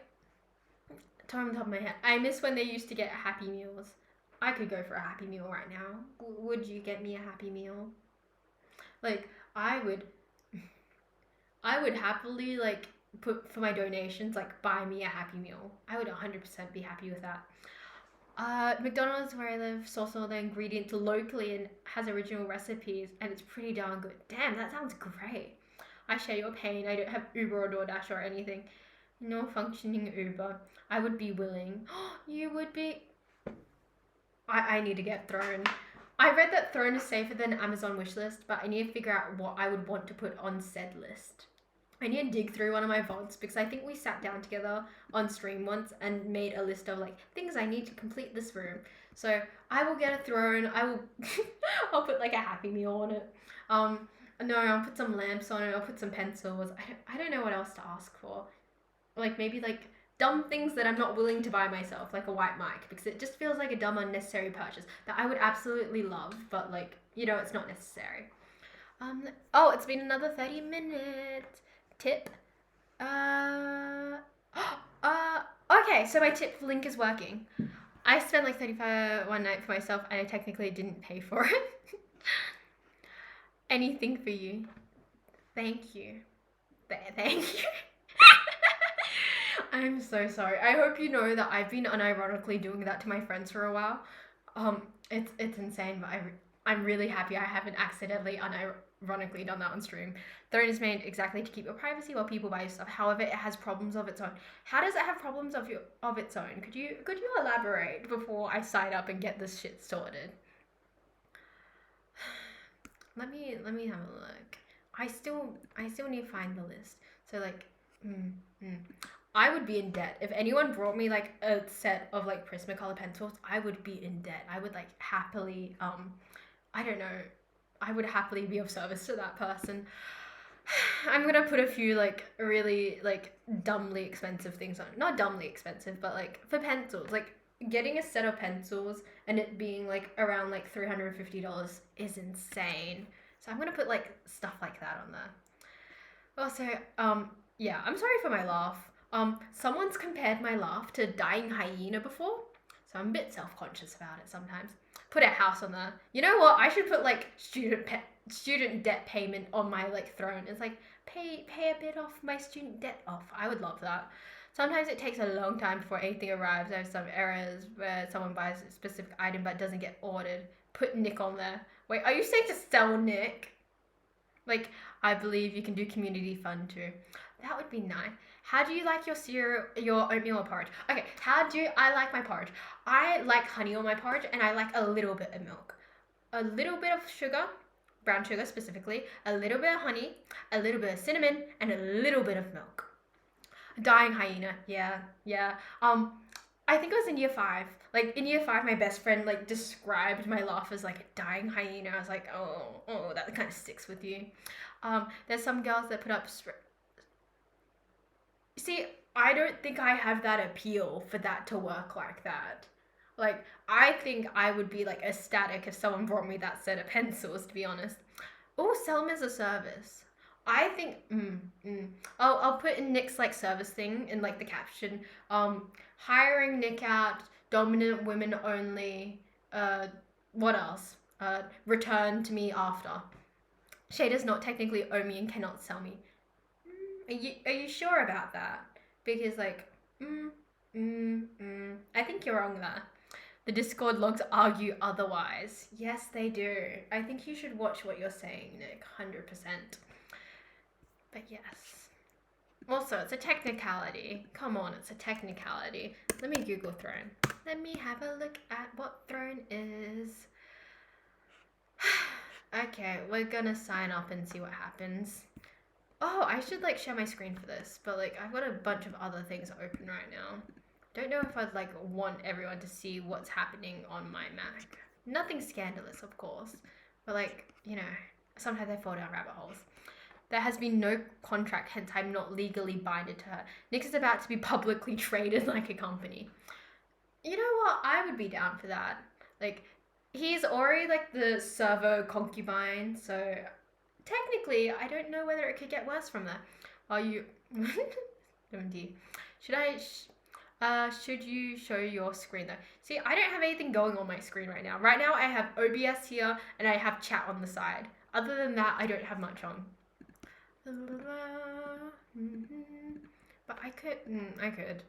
On the top of my head, I miss when they used to get Happy Meals. I could go for a Happy Meal right now. Would you get me a Happy Meal? Like, I would happily like put for my donations, like buy me a Happy Meal. I would 100% be happy with that. McDonald's where I live sources all the ingredients locally and has original recipes and it's pretty darn good. Damn, that sounds great. I share your pain. I don't have Uber or DoorDash or anything. No functioning Uber. I would be willing. You would be? I need to get Throne. I read that Throne is safer than Amazon wishlist, but I need to figure out what I would want to put on said list. I need to dig through one of my VODs because I think we sat down together on stream once and made a list of like things I need to complete this room. So I will get a Throne. I'll put like a Happy Meal on it. No, I'll put some lamps on it. I'll put some pencils. I don't know what else to ask for. Like maybe like dumb things that I'm not willing to buy myself, like a white mic, because it just feels like a dumb unnecessary purchase that I would absolutely love, but like, you know, it's not necessary. Oh, it's been another 30 minutes. Tip, Uh, okay, so my tip link is working. I spent like 35 one night for myself and I technically didn't pay for it. Anything for you. Thank you. Thank you. I'm so sorry. I hope you know that I've been unironically doing that to my friends for a while. It's insane, but I'm really happy I haven't accidentally unironically done that on stream. Throne is made exactly to keep your privacy while people buy your stuff. However, it has problems of its own. How does it have problems of its own? Could you elaborate before I sign up and get this shit sorted? Let me have a look. I still need to find the list. So like, I would be in debt if anyone brought me like a set of like Prismacolor pencils. I would be in debt. I would like happily I don't know. I would happily be of service to that person. I'm gonna put a few like really like dumbly expensive things on. Not dumbly expensive, but like for pencils, like getting a set of pencils and it being like around like $350 is insane. So I'm gonna put like stuff like that on there. Also, yeah, I'm sorry for my laugh. Someone's compared my laugh to dying hyena before, so I'm a bit self-conscious about it sometimes. Put a house on there. You know what? I should put like student debt payment on my like throne. It's like pay a bit off my student debt off. I would love that. Sometimes it takes a long time before anything arrives. There's some errors where someone buys a specific item but doesn't get ordered. Put Nick on there. Wait, are you saying to sell Nick? Like, I believe you can do community fun too. That would be nice. How do you like your cereal, your oatmeal or porridge? Okay, how do I like my porridge? I like honey on my porridge and I like a little bit of milk. A little bit of sugar, brown sugar specifically, a little bit of honey, a little bit of cinnamon, and a little bit of milk. Dying hyena, yeah. I think I was in year 5. Like in year 5, my best friend like described my laugh as like a dying hyena. I was like, oh, that kind of sticks with you. There's some girls that put up. See, I don't think I have that appeal for that to work like that. Like, I think I would be like ecstatic if someone brought me that set of pencils. To be honest. Oh, sell them as a service. I think I'll put in Nick's like service thing in like the caption. Hiring Nick out, dominant women only. What else? Return to me after. Shay does not technically owe me and cannot sell me. Are you sure about that? Because like, I think you're wrong there. The Discord logs argue otherwise. Yes, they do. I think you should watch what you're saying, Nick. 100%. But yes. Also, it's a technicality. Come on, it's a technicality. Let me Google Throne. Let me have a look at what Throne is. Okay, we're gonna sign up and see what happens. Oh, I should like share my screen for this, but like I've got a bunch of other things open right now. Don't know if I'd like want everyone to see what's happening on my Mac. Nothing scandalous, of course, but like, you know, sometimes I fall down rabbit holes. There has been no contract, hence I'm not legally binded to her. Nick is about to be publicly traded like a company. You know what? I would be down for that. Like, he's already like the servo concubine, so technically, I don't know whether it could get worse from there. Are you... Should you show your screen though? See, I don't have anything going on my screen right now. Right now, I have OBS here, and I have chat on the side. Other than that, I don't have much on. But I could...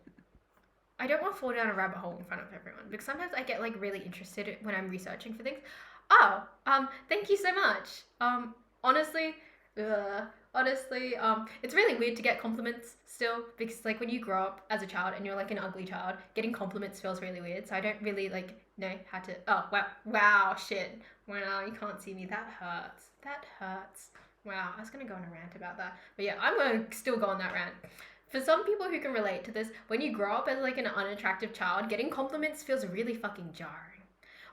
I don't want to fall down a rabbit hole in front of everyone, because sometimes I get, like, really interested when I'm researching for things. Oh, thank you so much. Honestly, it's really weird to get compliments still, because like when you grow up as a child and you're like an ugly child, getting compliments feels really weird. So I don't really like know how to. Oh wow, shit, wow, you can't see me. That hurts. Wow, I was gonna go on a rant about that, but yeah, I'm gonna still go on that rant. For some people who can relate to this, when you grow up as like an unattractive child, getting compliments feels really fucking jarring.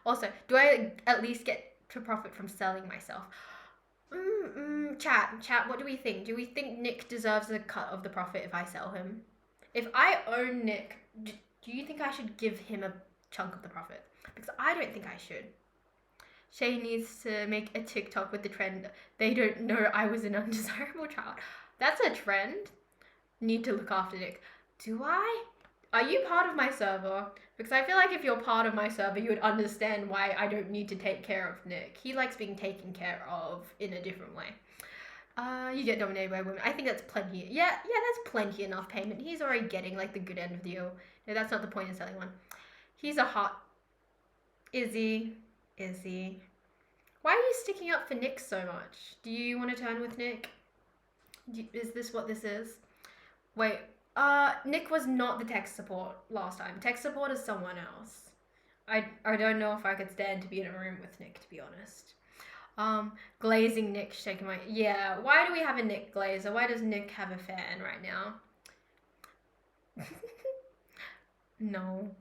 Also, do I at least get to profit from selling myself? Chat, what do we think? Do we think Nick deserves a cut of the profit if I sell him? If I own Nick, do you think I should give him a chunk of the profit? Because I don't think I should. Shay needs to make a TikTok with the trend, they don't know I was an undesirable child. That's a trend? need to look after Nick. Do I? Are you part of my server? Because I feel like if you're part of my server, you would understand why I don't need to take care of Nick. He likes being taken care of in a different way. You get dominated by women. I think that's plenty. Yeah, that's plenty enough payment. He's already getting like the good end of the deal. No, that's not the point of selling one. He's a hot. Is he? Why are you sticking up for Nick so much? Do you want to turn with Nick? Is this what this is? Wait, Nick was not the tech support last time. Tech support is someone else. I don't know if I could stand to be in a room with Nick, to be honest. Glazing Nick, shaking my... Yeah, why do we have a Nick glazer? Why does Nick have a fan right now? No.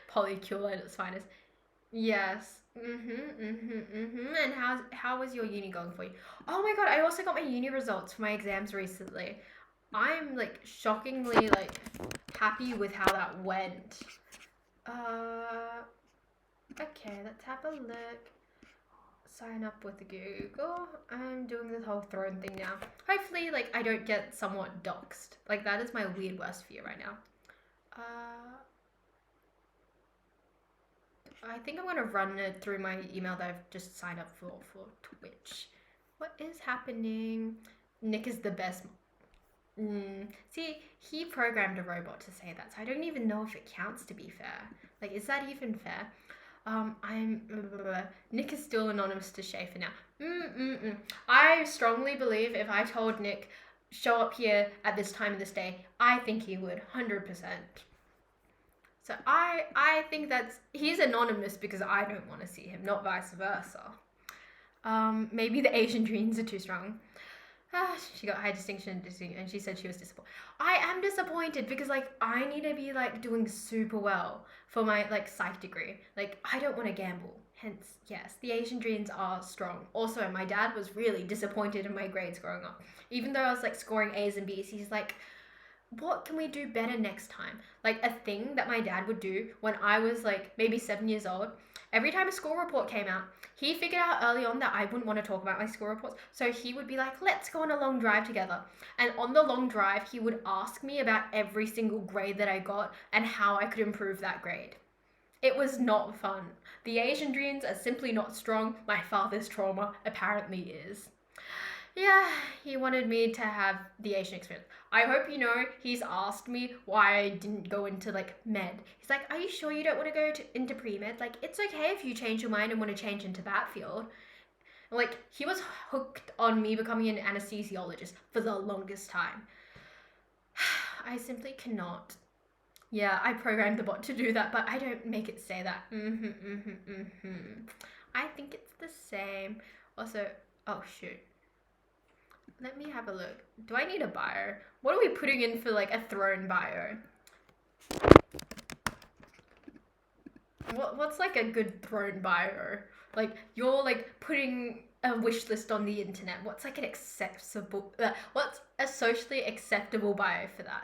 Polycule at its finest. Yes. And how was your uni going for you? Oh my god, I also got my uni results for my exams recently. I'm like shockingly like happy with how that went. Okay, let's have a look. Sign up with Google. I'm doing this whole throne thing now. Hopefully, like, I don't get somewhat doxxed. Like, that is my weird worst fear right now. I think I'm gonna run it through my email that I've just signed up for Twitch. What is happening? Nick is the best. See, he programmed a robot to say that, so I don't even know if it counts to be fair. Like, is that even fair? Nick is still anonymous to Schaefer now. I strongly believe if I told Nick, show up here at this time of this day, I think he would, 100%. So I think he's anonymous because I don't want to see him, not vice versa. Maybe the Asian genes are too strong. She got high distinction and she said she was disappointed. I am disappointed because like I need to be like doing super well for my like psych degree. Like I don't want to gamble. Hence, yes, the Asian genes are strong. Also, my dad was really disappointed in my grades growing up. Even though I was like scoring A's and B's, he's like, what can we do better next time? Like a thing that my dad would do when I was like maybe 7 years old. Every time a school report came out, he figured out early on that I wouldn't want to talk about my school reports. So he would be like, let's go on a long drive together. And on the long drive, he would ask me about every single grade that I got and how I could improve that grade. It was not fun. The Asian genes are simply not strong. My father's trauma apparently is. Yeah, he wanted me to have the Asian experience. I hope you know he's asked me why I didn't go into like med. He's like, are you sure you don't want to go into pre-med? Like, it's okay if you change your mind and want to change into that field. Like, he was hooked on me becoming an anesthesiologist for the longest time. I simply cannot. Yeah, I programmed the bot to do that, but I don't make it say that. I think it's the same. Also, oh shoot. Let me have a look. Do I need a bio? What are we putting in for like a throne bio? What's like a good throne bio? Like you're like putting a wish list on the internet. What's like an acceptable? What's a socially acceptable bio for that?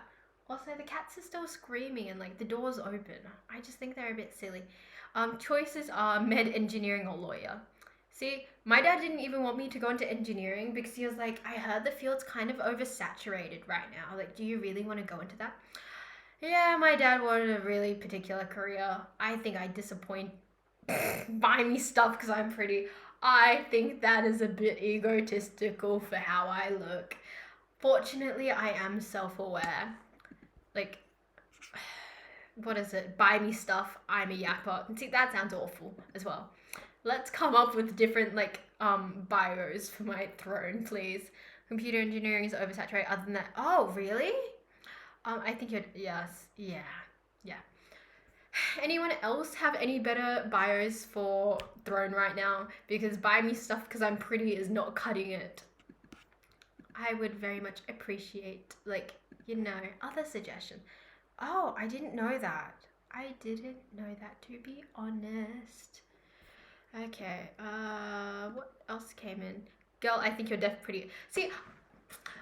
Also, the cats are still screaming and like the door's open. I just think they're a bit silly. Choices are med, engineering, or lawyer. See, my dad didn't even want me to go into engineering because he was like, I heard the field's kind of oversaturated right now. Like, do you really want to go into that? Yeah, my dad wanted a really particular career. I think I disappoint. Buy me stuff because I'm pretty. I think that is a bit egotistical for how I look. Fortunately, I am self-aware. Like, what is it? Buy me stuff. I'm a yapper. See, that sounds awful as well. Let's come up with different like bios for my throne, please. Computer engineering is oversaturated. Other than that, oh really? I think you'd yes, yeah. Anyone else have any better bios for throne right now? Because buy me stuff because I'm pretty is not cutting it. I would very much appreciate like other suggestions. Oh, I didn't know that. I didn't know that, to be honest. Okay, what else came in? Girl, I think you're deaf pretty. See,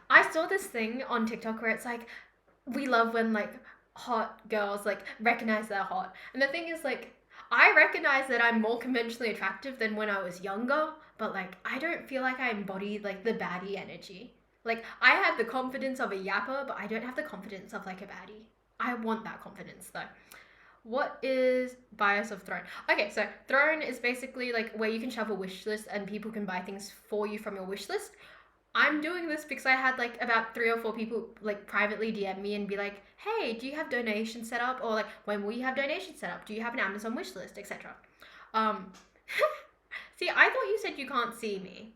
I saw this thing on TikTok where it's like, we love when like hot girls like recognize they're hot. And the thing is like, I recognize that I'm more conventionally attractive than when I was younger, but like, I don't feel like I embody like the baddie energy. Like, I have the confidence of a yapper, but I don't have the confidence of like a baddie. I want that confidence though. What is bias of Throne? Okay, so Throne is basically like where you can shove a wish list and people can buy things for you from your wish list. I'm doing this because I had like about 3 or 4 people like privately DM me and be like, hey, do you have donations set up? Or like, when will you have donations set up? Do you have an Amazon wish list, etc. See, I thought you said you can't see me.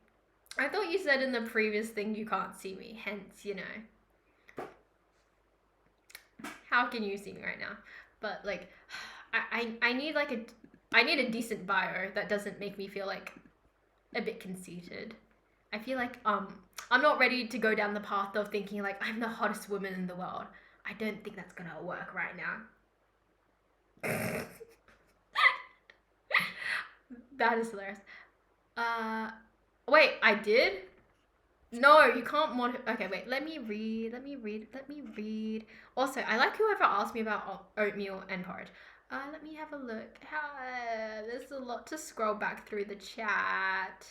I thought you said in the previous thing you can't see me, hence, you know. How can you see me right now? But like, I need like I need a decent bio that doesn't make me feel like a bit conceited. I feel like I'm not ready to go down the path of thinking like I'm the hottest woman in the world. I don't think that's gonna work right now. That is hilarious. Wait, I did? No, you can't okay, wait, let me read. Also, I like whoever asked me about oatmeal and porridge. Let me have a look. There's a lot to scroll back through the chat.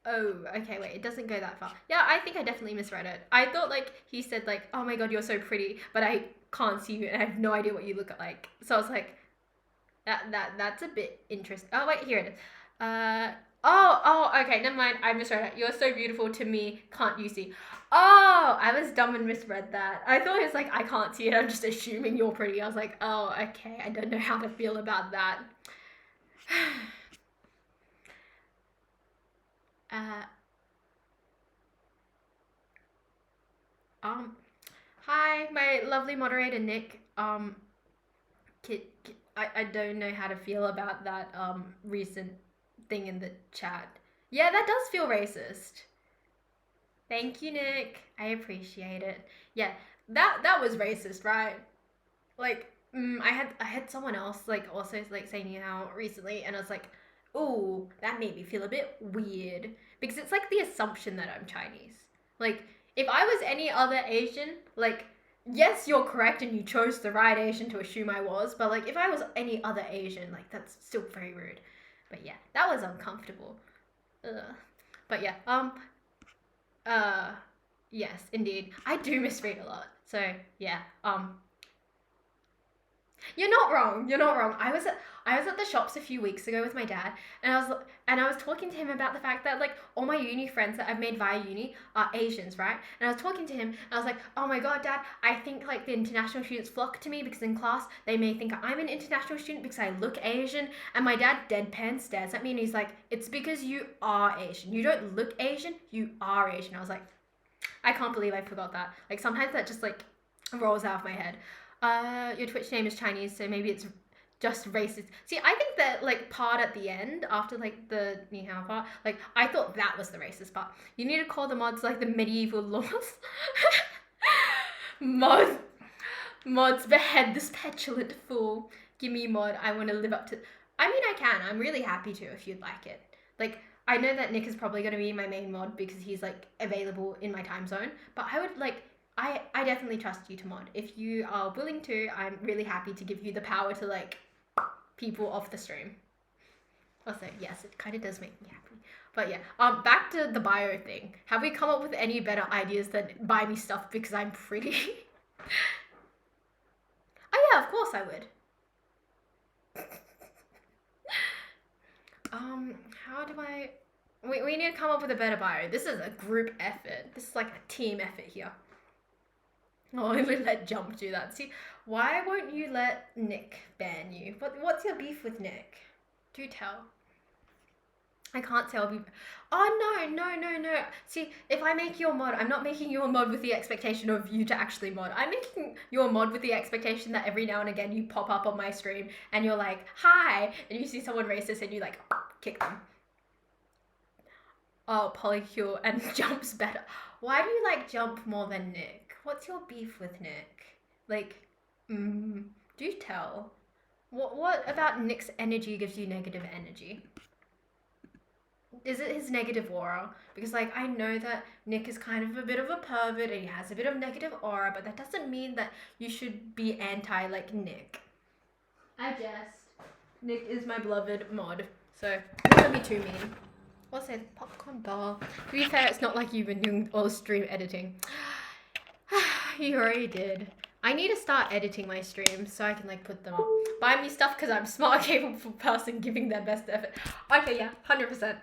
Oh, okay, wait, it doesn't go that far. Yeah, I think I definitely misread it. I thought like he said like, oh my god, you're so pretty, but I can't see you and I have no idea what you look like. So I was like, that's a bit interesting. Oh wait, here it is. Okay, never mind. I misread it. You're so beautiful to me. Can't you see? Oh, I was dumb and misread that. I thought it was like, I can't see it. I'm just assuming you're pretty. I was like, oh, okay. I don't know how to feel about that. Hi, my lovely moderator, Nick. I don't know how to feel about that, recent thing in the chat. Yeah, that does feel racist. Thank you, Nick. I appreciate it. Yeah, that was racist, right? Like, I had someone else like also like saying you how recently, and I was like, oh, that made me feel a bit weird because it's like the assumption that I'm Chinese. Like, if I was any other Asian, like, yes, you're correct and you chose the right Asian to assume I was, but like if I was any other Asian, like that's still very rude. But yeah, that was uncomfortable. Ugh. But yeah, yes, indeed. I do misread a lot. So yeah, you're not wrong. You're not wrong. I was at the shops a few weeks ago with my dad, and I was talking to him about the fact that like all my uni friends that I've made via uni are Asians, right? And I was talking to him, and I was like, "Oh my god, Dad, I think like the international students flock to me because in class they may think I'm an international student because I look Asian." And my dad deadpan stares at me, and he's like, "It's because you are Asian. You don't look Asian. You are Asian." I was like, I can't believe I forgot that. Like sometimes that just like rolls out of my head. Your Twitch name is Chinese, so maybe it's just racist. See, I think that like part at the end after like the Ni Hao part, like I thought that was the racist part. You need to call the mods like the medieval lords. Mods behead this petulant fool. Give me mod. I want to live up to. I mean, I can. I'm really happy to if you'd like it. Like, I know that Nick is probably going to be my main mod because he's like available in my time zone, but I would like. I definitely trust you to mod. If you are willing to, I'm really happy to give you the power to like people off the stream. Also, yes, it kind of does make me happy. But yeah, back to the bio thing. Have we come up with any better ideas than buy me stuff because I'm pretty? Oh yeah, of course I would. How do I... We need to come up with a better bio. This is a group effort. This is like a team effort here. Oh, only let Jump do that. See, why won't you let Nick ban you? What's your beef with Nick? Do tell. I can't tell people. Oh, no. See, if I make you a mod, I'm not making you a mod with the expectation of you to actually mod. I'm making you a mod with the expectation that every now and again you pop up on my stream and you're like, hi, and you see someone racist and you like, kick them. Oh, Polycule and Jump's better. Why do you like Jump more than Nick? What's your beef with Nick? Like, do tell. What about Nick's energy gives you negative energy? Is it his negative aura? Because like I know that Nick is kind of a bit of a pervert and he has a bit of negative aura, but that doesn't mean that you should be anti like Nick. I jest. Nick is my beloved mod, so don't be too mean. Also, popcorn bar. To be fair, it's not like you've been doing all the stream editing. You already did. I need to start editing my streams so I can like put them up. Buy me stuff because I'm a smart, capable person giving their best effort. Okay, yeah, 100%.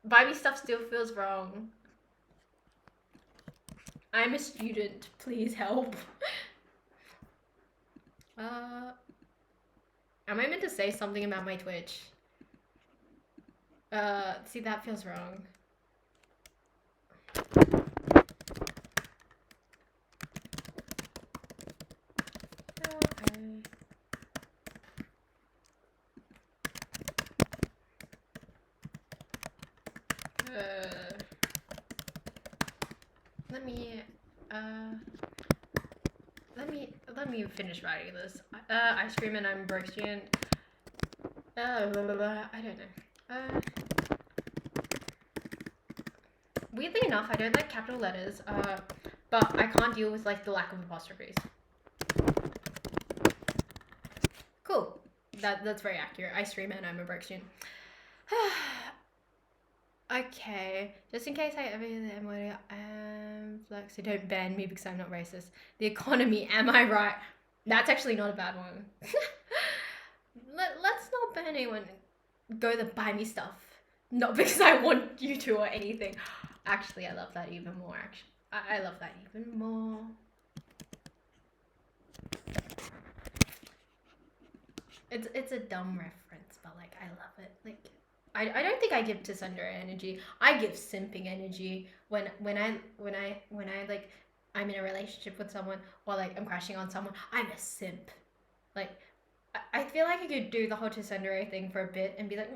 Buy me stuff still feels wrong. I'm a student. Please help. Am I meant to say something about my Twitch? See, that feels wrong. Okay. Let me finish writing this. Ice cream and I'm a broke student. I don't know. Weirdly enough, I don't like capital letters, but I can't deal with like the lack of apostrophes. Cool. That's very accurate. Ice cream and I'm a broke student. Okay, just in case I ever hear the M-word, so don't ban me because I'm not racist. The economy, am I right? That's actually not a bad one. Let's not ban anyone. Go to buy me stuff. Not because I want you to or anything. Actually, I love that even more. Actually, I love that even more. It's a dumb reference, but like I love it. Like I don't think I give Tsundere energy. I give simping energy when I like I'm in a relationship with someone or like I'm crashing on someone. I'm a simp. Like I feel like I could do the whole Tsundere thing for a bit and be like,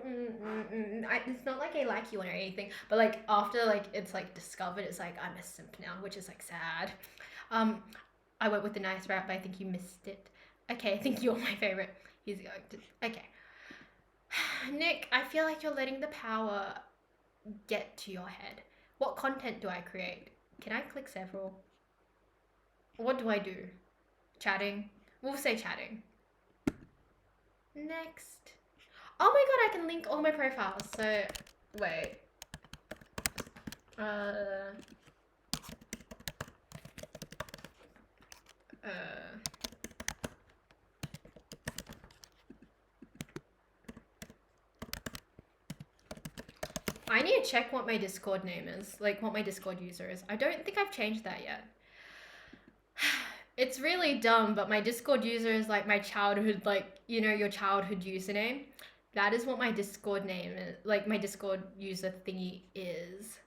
it's not like I like you or anything, but like after like it's like discovered, it's like I'm a simp now, which is like sad. I went with the nice rap, but I think you missed it. Okay, I think you're my favorite. He's going to. Okay. Nick, I feel like you're letting the power get to your head. What content do I create? Can I click several? What do I do? Chatting? We'll say chatting. Next. Oh my god, I can link all my profiles. So, wait. I need to check what my Discord name is, like what my Discord user is. I don't think I've changed that yet. It's really dumb, but my Discord user is like my childhood, like, you know, your childhood username. That is what my Discord name is, like my Discord user thingy is.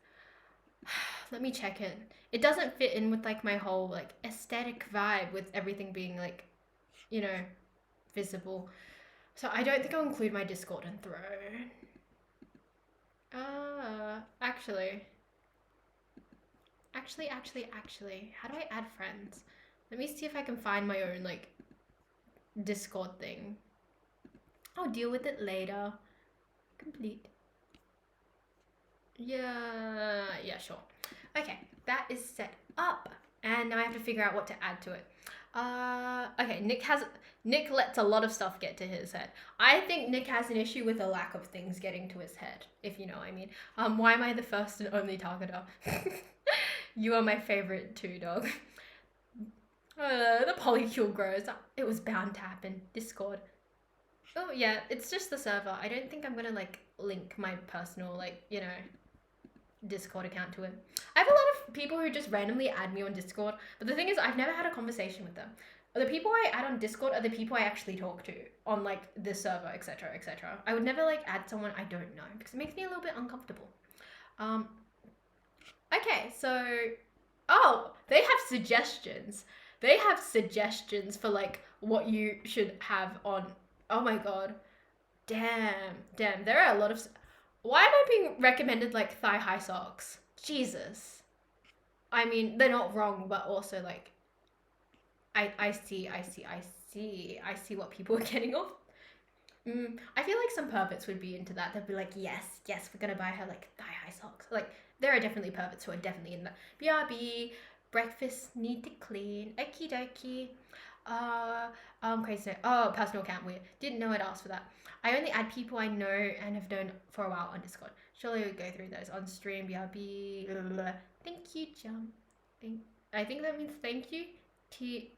Let me check it. It doesn't fit in with like my whole like aesthetic vibe with everything being like, you know, visible. So I don't think I'll include my Discord and throw. Actually, how do I add friends? Let me see if I can find my own like Discord thing. I'll deal with it later. Complete. Yeah, sure. Okay, that is set up. And now I have to figure out what to add to it. Okay, Nick lets a lot of stuff get to his head. I think Nick has an issue with the lack of things getting to his head, if you know what I mean. Why am I the first and only targeter? You are my favorite too, dog. The polycule grows. It was bound to happen. Discord. Oh yeah, it's just the server. I don't think I'm gonna like link my personal like, you know, Discord account to it. I have a lot of people who just randomly add me on Discord, but the thing is I've never had a conversation with them. The people I add on Discord are the people I actually talk to on like the server, etc., etc. I would never like add someone I don't know because it makes me a little bit uncomfortable. Okay, so they have suggestions. They have suggestions for like what you should have on. Oh my god. Damn. There are a lot of. Why am I being recommended like thigh-high socks? Jesus. I mean, they're not wrong, but also like, I see what people are getting off. I feel like some perverts would be into that. They'd be like, yes, we're gonna buy her like thigh-high socks. Like, there are definitely perverts who are definitely in that. BRB, breakfast need to clean. Okie dokie. Uh, crazy. Oh, personal account. Weird. Didn't know I'd asked for that. I only add people I know and have known for a while on Discord. Surely we'll go through those on stream. BRB. Blah, blah, blah. Thank you, Jump. I think that means thank you. TYT.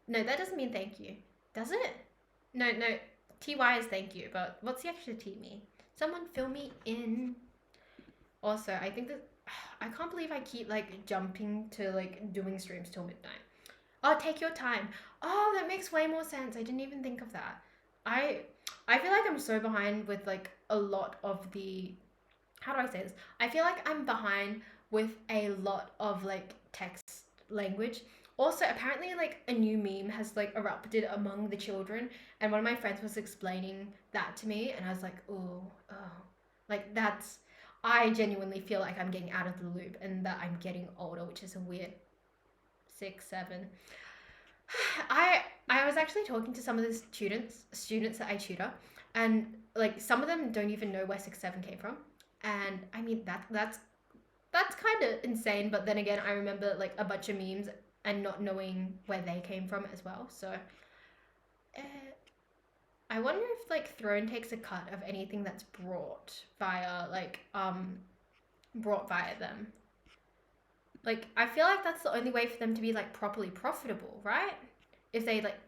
No, that doesn't mean thank you. Does it? No, no. TY is thank you, but what's the extra T mean? Someone fill me in. Also, I think that I can't believe I keep like jumping to like doing streams till midnight. Oh, take your time. Oh, that makes way more sense. I didn't even think of that. I I feel like I'm so behind with like a lot of the, how do I say this? I feel like I'm behind with a lot of like text language. Also, apparently like a new meme has like erupted among the children, and one of my friends was explaining that to me, and I was like, oh, like that's, I genuinely feel like I'm getting out of the loop and that I'm getting older, which is a weird 6, 7. I was actually talking to some of the students that I tutor, and like some of them don't even know where 6, 7 came from, and I mean that's kind of insane. But then again, I remember like a bunch of memes and not knowing where they came from as well. So uh, I wonder if like Throne takes a cut of anything that's brought via them. Like I feel like that's the only way for them to be like properly profitable, right? If they like,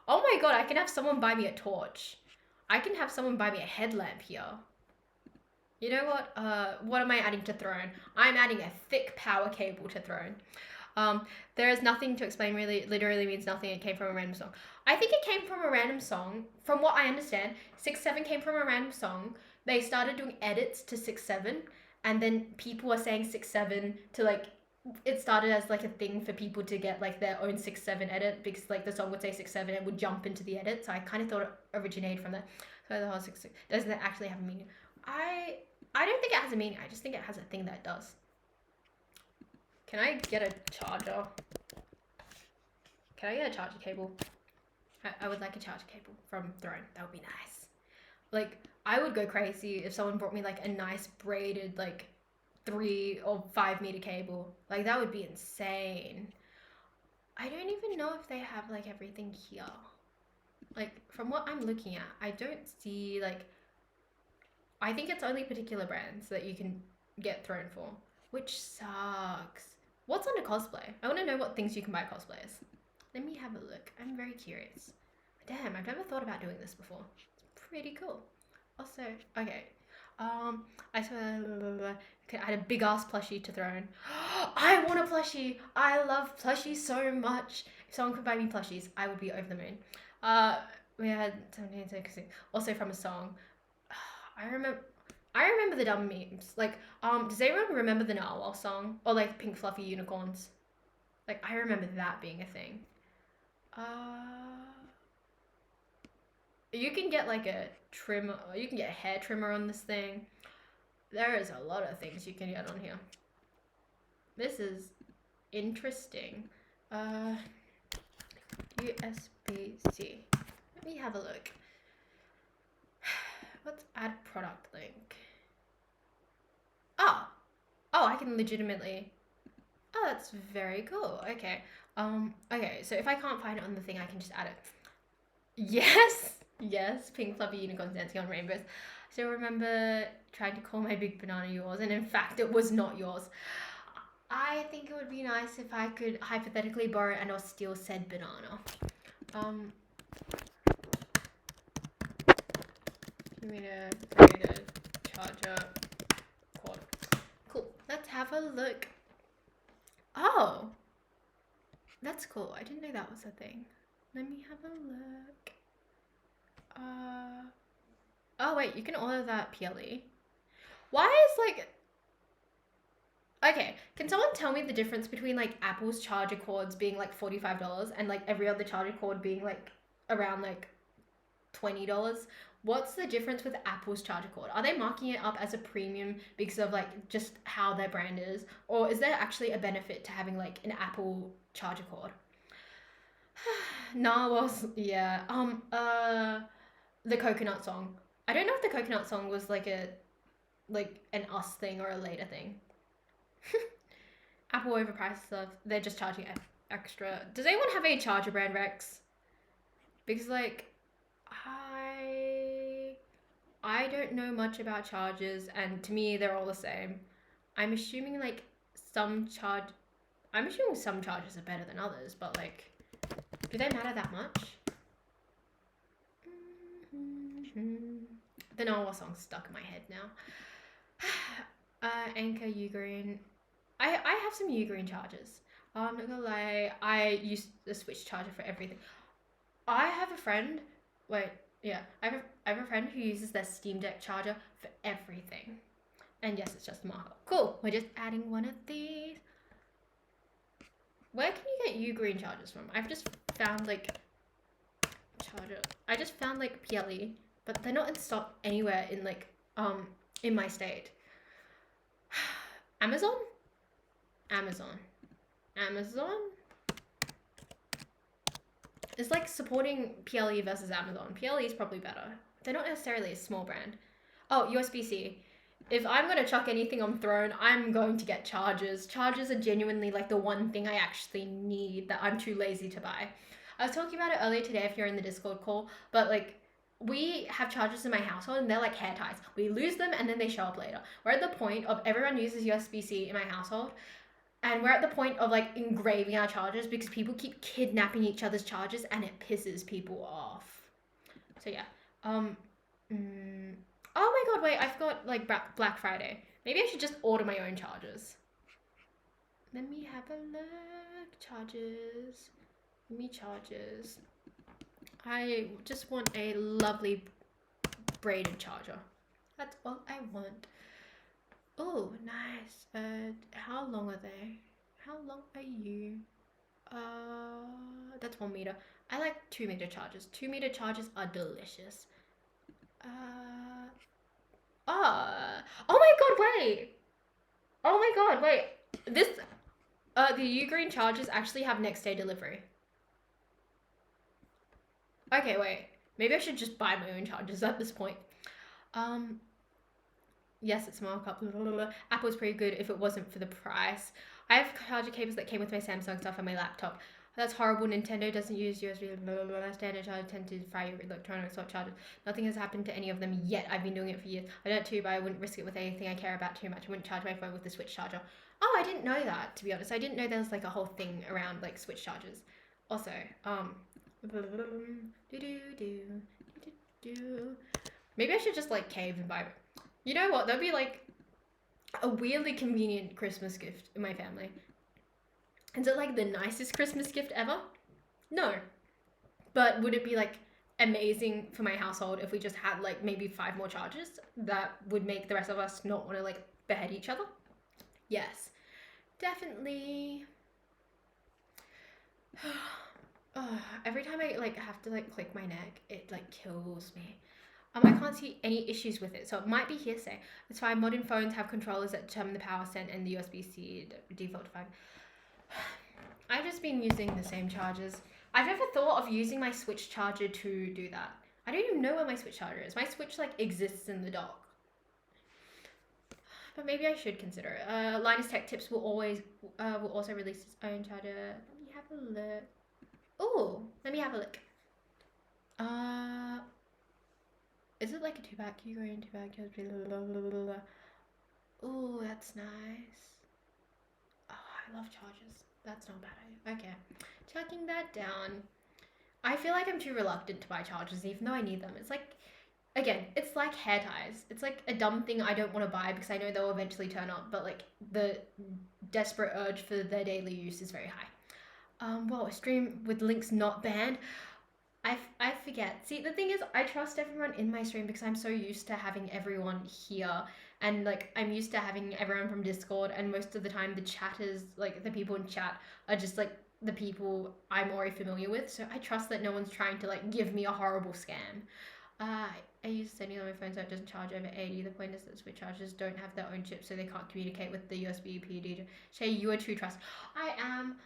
oh my god, I can have someone buy me a torch. I can have someone buy me a headlamp here. You know what am I adding to Throne? I'm adding a thick power cable to Throne. There is nothing to explain, really, literally means nothing. It came from a random song. I think it came from a random song. From what I understand, 6, 7 came from a random song. They started doing edits to 6, 7, and then people were saying 6, 7 to like, it started as like a thing for people to get like their own 6, 7 edit, because like the song would say 6, 7 and would jump into the edit. So I kind of thought it originated from that. So the whole 6 doesn't actually have a meaning. I don't think it has a meaning. I just think it has a thing that it does. Can I get a charger? Can I get a charger cable? I would like a charger cable from Throne. That would be nice. Like, I would go crazy if someone brought me like a nice braided like 3 or 5 meter cable. Like, that would be insane. I don't even know if they have like everything here. Like, from what I'm looking at, I don't see like, I think it's only particular brands that you can get Throne for, which sucks. What's under cosplay? I want to know what things you can buy cosplayers. Let me have a look. I'm very curious. Damn, I've never thought about doing this before. It's pretty cool. Also, okay. I could add a big ass plushie to Throne. I want a plushie. I love plushies so much. If someone could buy me plushies, I would be over the moon. We had 17 also from a song. I remember the dumb memes. Like, does anyone remember the Narwhal song? Or like Pink Fluffy Unicorns? Like, I remember that being a thing. You can get like a trimmer, you can get a hair trimmer on this thing. There is a lot of things you can get on here. This is interesting. USB-C. Let me have a look. Let's add product link. Oh, I can legitimately. Oh, that's very cool. Okay. Okay. So if I can't find it on the thing, I can just add it. Yes. Pink fluffy unicorns dancing on rainbows. So remember trying to call my big banana yours, and in fact, it was not yours. I think it would be nice if I could hypothetically borrow and or steal said banana. Give me the charger cord. Cool. Let's have a look. Oh, that's cool. I didn't know that was a thing. Let me have a look. Oh wait, you can order that PLE. Why is like, okay, can someone tell me the difference between like Apple's charger cords being like $45 and like every other charger cord being like around like $20? What's the difference with Apple's charger cord? Are they marking it up as a premium because of like just how their brand is? Or is there actually a benefit to having like an Apple charger cord? Narwhals, yeah. The coconut song. I don't know if the coconut song was like an us thing or a later thing. Apple overpriced stuff. They're just charging extra. Does anyone have a charger brand, Rex? Because like I don't know much about chargers, and to me they're all the same. I'm assuming like some charge I'm assuming some chargers are better than others, but like do they matter that much? The Noah song's stuck in my head now. Anchor Ugreen. I have some Ugreen chargers. I'm not gonna lie, I use the Switch charger for everything. I have a friend. Wait, yeah, I have a friend who uses their Steam Deck charger for everything. And yes, it's just a markup. Cool. We're just adding one of these. Where can you get Ugreen chargers from? I've just found like charger. I just found like PLE, but they're not in stock anywhere in my state. Amazon. It's like supporting PLE versus Amazon. PLE is probably better. They're not necessarily a small brand. Oh, USB-C. If I'm going to chuck anything on Throne, I'm going to get chargers. Chargers are genuinely like the one thing I actually need that I'm too lazy to buy. I was talking about it earlier today if you're in the Discord call, but like we have chargers in my household and they're like hair ties. We lose them and then they show up later. We're at the point of everyone uses USB-C in my household. And we're at the point of like engraving our chargers because people keep kidnapping each other's chargers and it pisses people off. So yeah. Oh my god, wait, I forgot like Black Friday. Maybe I should just order my own chargers. Let me have a look. Chargers. Give me chargers. I just want a lovely braided charger. That's all I want. Oh, nice. How long are they? How long are you? That's 1 meter. I like 2 meter chargers. 2 meter chargers are delicious. Oh my god, wait. Oh my god, wait. This, the Ugreen chargers actually have next day delivery. Okay, wait. Maybe I should just buy my own chargers at this point. Yes, it's markup. Apple's pretty good if it wasn't for the price. I have charger cables that came with my Samsung stuff and my laptop. That's horrible. Nintendo doesn't use USB. Standard charger tend to fry your electronics or chargers. Nothing has happened to any of them yet. I've been doing it for years. I don't too, but I wouldn't risk it with anything I care about too much. I wouldn't charge my phone with the Switch charger. Oh, I didn't know that, to be honest. I didn't know there was like a whole thing around like Switch chargers. Also, maybe I should just like cave and buy it. You know what? That'd be like a weirdly convenient Christmas gift in my family. Is it like the nicest Christmas gift ever? No. But would it be like amazing for my household if we just had like maybe 5 more chargers that would make the rest of us not want to like behead each other? Yes, definitely. Every time I like have to like click my neck, it like kills me. I can't see any issues with it, so it might be hearsay. It's fine. Modern phones have controllers that determine the power sent and the USB-C default to 5. I've just been using the same chargers. I've never thought of using my Switch charger to do that. I don't even know where my Switch charger is. My Switch like exists in the dock. But maybe I should consider it. Linus Tech Tips will also release its own charger. Let me have a look. Oh, let me have a look. Is it like a 2-pack? You go in 2-pack. Oh, that's nice. Oh, I love chargers. That's not bad. Okay, chucking that down. I feel like I'm too reluctant to buy chargers, even though I need them. It's like, again, it's like hair ties. It's like a dumb thing I don't want to buy because I know they'll eventually turn up, but like the desperate urge for their daily use is very high. Well, a stream with links not banned. I forget. See, the thing is, I trust everyone in my stream because I'm so used to having everyone here. And, like, I'm used to having everyone from Discord. And most of the time, the chatters, like, the people in chat are just, like, the people I'm already familiar with. So I trust that no one's trying to, like, give me a horrible scam. I use setting on my phone so it doesn't charge over 80. The point is that Switch chargers don't have their own chip, so they can't communicate with the USB PD. Shay, you are too trust. I am.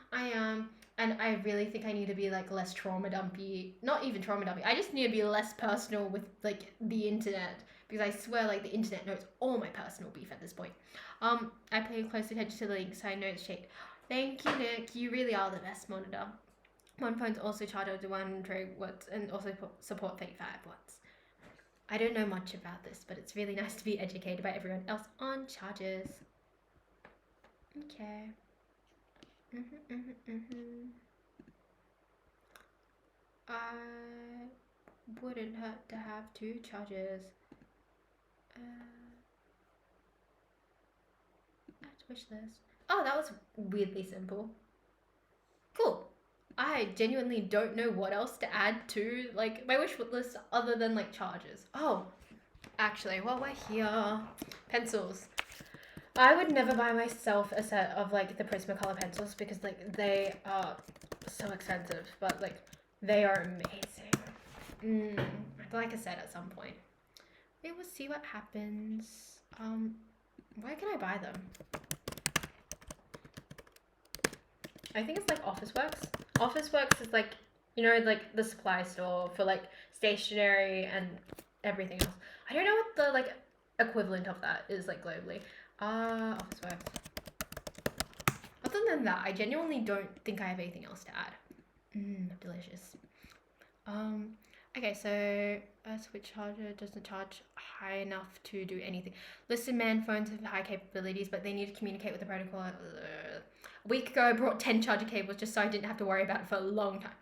And I really think I need to be like less trauma dumpy. Not even trauma dumpy. I just need to be less personal with like the internet. Because I swear like the internet knows all my personal beef at this point. I pay close attention to the links. I know it's shaped. Thank you, Nick. You really are the best monitor. One phone's also charged up to 100 watts and also support 35 watts. I don't know much about this, but it's really nice to be educated by everyone else on chargers. Okay. I wouldn't hurt to have 2 chargers. Add to wish list. Oh, that was weirdly simple. Cool. I genuinely don't know what else to add to like my wish list other than like chargers. Oh, actually, while we're here, pencils. I would never buy myself a set of like the Prismacolor pencils because like they are so expensive, but like they are amazing. Like I said, at some point we will see what happens. Where can I buy them? I think it's like Officeworks. Officeworks is like, you know, like the supply store for like stationery and everything else. I don't know what the like equivalent of that is like globally. Officeworks. Other than that, I genuinely don't think I have anything else to add. Delicious. Okay, so a Switch charger doesn't charge high enough to do anything. Listen, man, phones have high capabilities, but they need to communicate with the protocol. A week ago, I brought 10 charger cables just so I didn't have to worry about it for a long time.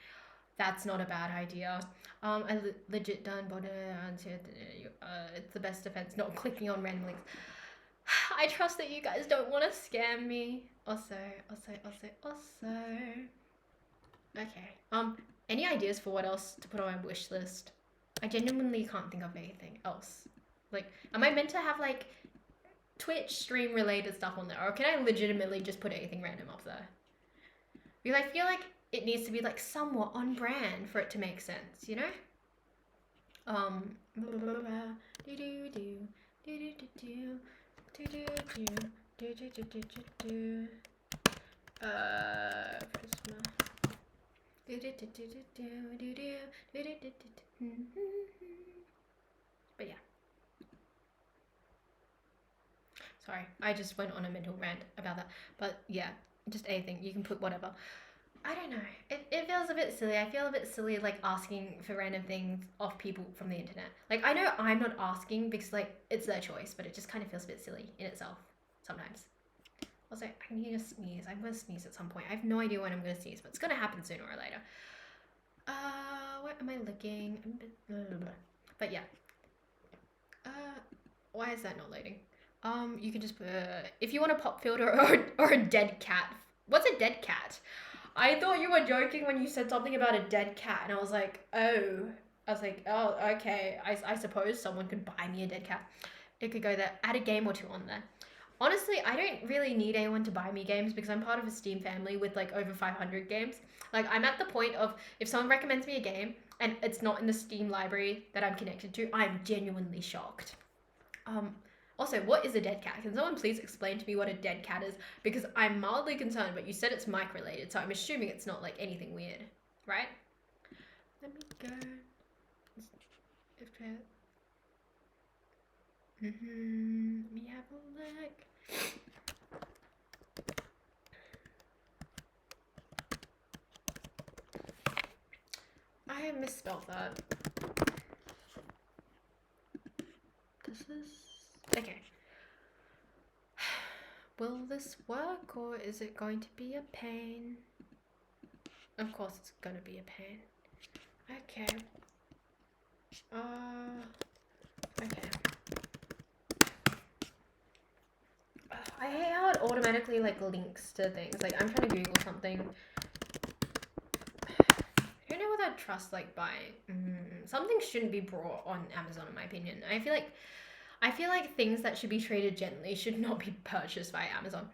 That's not a bad idea. I legit done bought it. It's the best defense, not clicking on random links. I trust that you guys don't want to scam me. Also. Okay. Any ideas for what else to put on my wish list? I genuinely can't think of anything else. Like, am I meant to have like Twitch stream related stuff on there, or can I legitimately just put anything random up there? Because I feel like it needs to be like somewhat on brand for it to make sense, you know? But yeah. Sorry, I just went on a mental rant about that. But yeah, just anything. You can put whatever. I don't know. It feels a bit silly. I feel a bit silly like asking for random things off people from the internet. Like, I know I'm not asking because like it's their choice, but it just kind of feels a bit silly in itself sometimes. Also, I need to sneeze. I'm going to sneeze at some point. I have no idea when I'm going to sneeze, but it's going to happen sooner or later. What am I looking? But yeah. Why is that not loading? You can just put, if you want a pop filter or a dead cat. What's a dead cat? I thought you were joking when you said something about a dead cat, and I was like, oh. I was like, oh, okay. I suppose someone could buy me a dead cat. It could go there. Add a game or 2 on there. Honestly, I don't really need anyone to buy me games because I'm part of a Steam family with like over 500 games. Like, I'm at the point of if someone recommends me a game and it's not in the Steam library that I'm connected to, I'm genuinely shocked. Also, what is a dead cat? Can someone please explain to me what a dead cat is? Because I'm mildly concerned, but you said it's mic related, so I'm assuming it's not like anything weird, right? Let me go. Let me have a look. I misspelled that. Okay. Will this work or is it going to be a pain? Of course it's going to be a pain. Okay. Okay. I hate how it automatically like links to things. Like, I'm trying to Google something. I don't know whether I'd trust like buying. Something shouldn't be brought on Amazon in my opinion. I feel like things that should be treated gently should not be purchased by Amazon.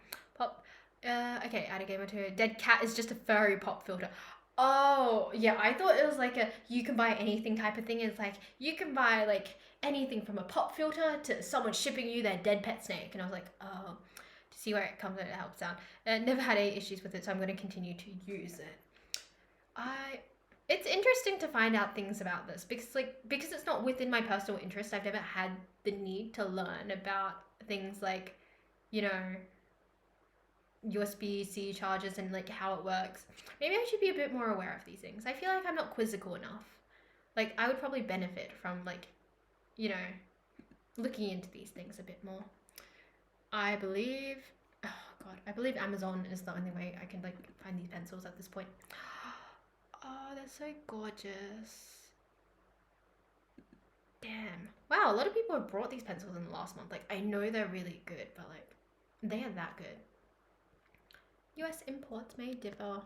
Okay, add a game or 2. Dead cat is just a furry pop filter. Oh, yeah, I thought it was like a you can buy anything type of thing. It's like you can buy like anything from a pop filter to someone shipping you their dead pet snake. And I was like, oh, to see where it comes and it helps out. Never had any issues with it, so I'm going to continue to use it. It's interesting to find out things about this because it's not within my personal interest. I've never had the need to learn about things like, you know, USB-C chargers and like how it works. Maybe I should be a bit more aware of these things. I feel like I'm not quizzical enough. Like I would probably benefit from like, you know, looking into these things a bit more. I believe, oh god, I believe Amazon is the only way I can like find these pencils at this point. Oh, they're so gorgeous. Damn. Wow, a lot of people have brought these pencils in the last month. Like, I know they're really good, but like, they are that good. US imports may differ.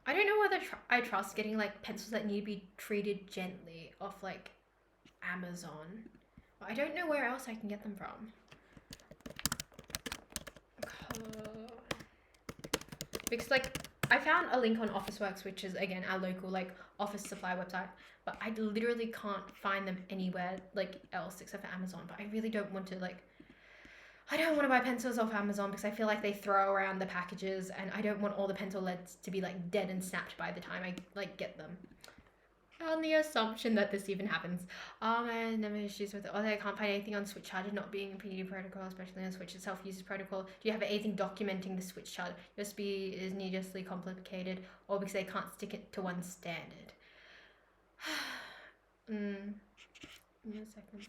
I don't know whether I trust getting like pencils that need to be treated gently off like Amazon. I don't know where else I can get them from. Because like I found a link on Officeworks, which is again our local like office supply website, but I literally can't find them anywhere like else except for Amazon. But I really don't want to like, I don't want to buy pencils off Amazon because I feel like they throw around the packages and I don't want all the pencil leads to be like dead and snapped by the time I like get them. On the assumption that this even happens. I never issues with it. Although I can't find anything on switch charger not being a PD protocol, especially on Switch itself uses protocol. Do you have anything documenting the switch charger? USB is needlessly complicated, or because they can't stick it to one standard. Give me a second.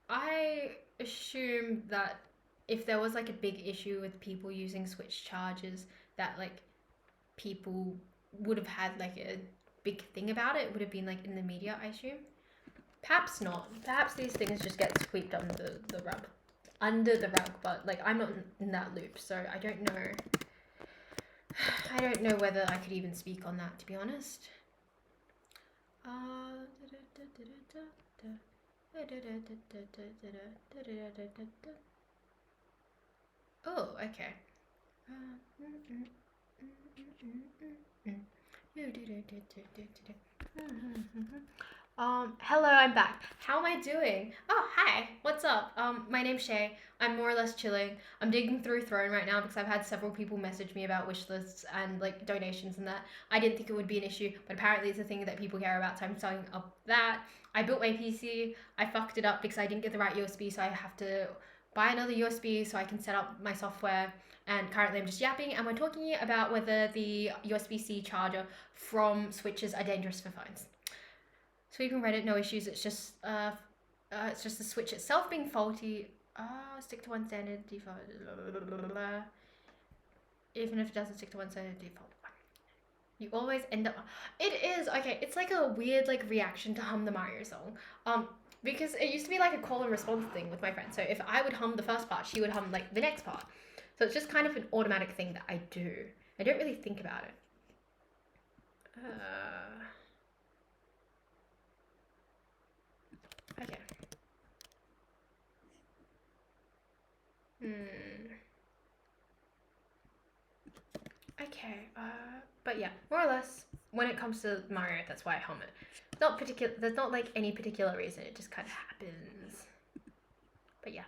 I assume that if there was like a big issue with people using switch chargers, that like people would have had like a big thing about it. It would have been like in the media, I assume. Perhaps not. Perhaps these things just get swept under the rug. But like I'm not in that loop, so I don't know. I don't know whether I could even speak on that, to be honest. Oh, okay. Hello, I'm back. How am I doing? Oh, hi. What's up? My name's Shay. I'm more or less chilling. I'm digging through Throne right now because I've had several people message me about wish lists and like donations and that. I didn't think it would be an issue, but apparently it's a thing that people care about, so I'm starting up that. I built my PC. I fucked it up because I didn't get the right USB, so I have to buy another USB so I can set up my software. And currently I'm just yapping, and we're talking about whether the USB-C charger from switches are dangerous for phones. Sweeping Reddit, no issues. It's just the switch itself being faulty. Stick to one standard default. Even if it doesn't stick to one standard default. You always end up. It is okay. It's like a weird like reaction to hum the Mario song. Because it used to be like a call and response thing with my friend. So if I would hum the first part, she would hum like the next part. So it's just kind of an automatic thing that I do. I don't really think about it. Okay. Okay. But yeah, more or less, when it comes to Mario, that's why I hum it. Not particular. There's not like any particular reason. It just kind of happens. But yeah.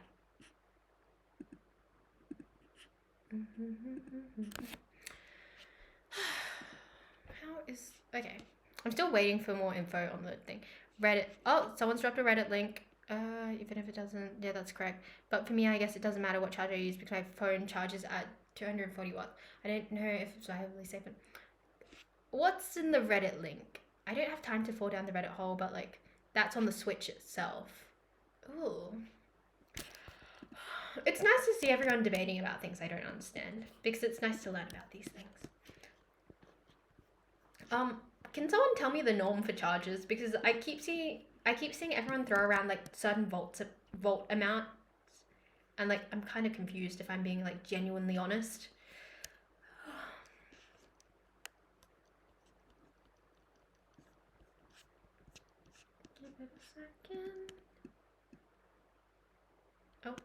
How is okay? I'm still waiting for more info on the thing. Reddit. Oh, someone's dropped a Reddit link. Even if it doesn't, yeah, that's correct. But for me, I guess it doesn't matter what charger I use because my phone charges at 240 watts. I don't know if it's reliably safe. But what's in the Reddit link? I don't have time to fall down the Reddit hole, but like that's on the Switch itself. Ooh. It's nice to see everyone debating about things I don't understand because it's nice to learn about these things. Can someone tell me the norm for charges? Because I keep seeing everyone throw around like certain volt amounts, and like I'm kind of confused if I'm being like genuinely honest. Give it a second. Oh.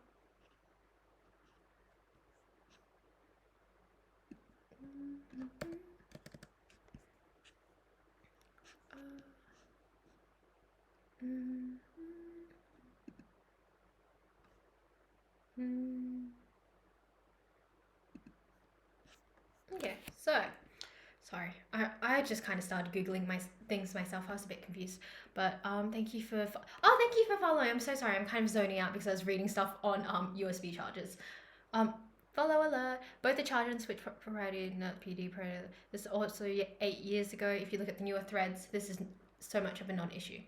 Okay, so Sorry, I just kind of started googling my things myself. I was a bit confused, but thank you for thank you for following. I'm so sorry. I'm kind of zoning out because I was reading stuff on USB chargers. Follow alert. Both the charger and switch provided in the PD Pro. This is also 8 years ago. If you look at the newer threads, this is so much of a non-issue.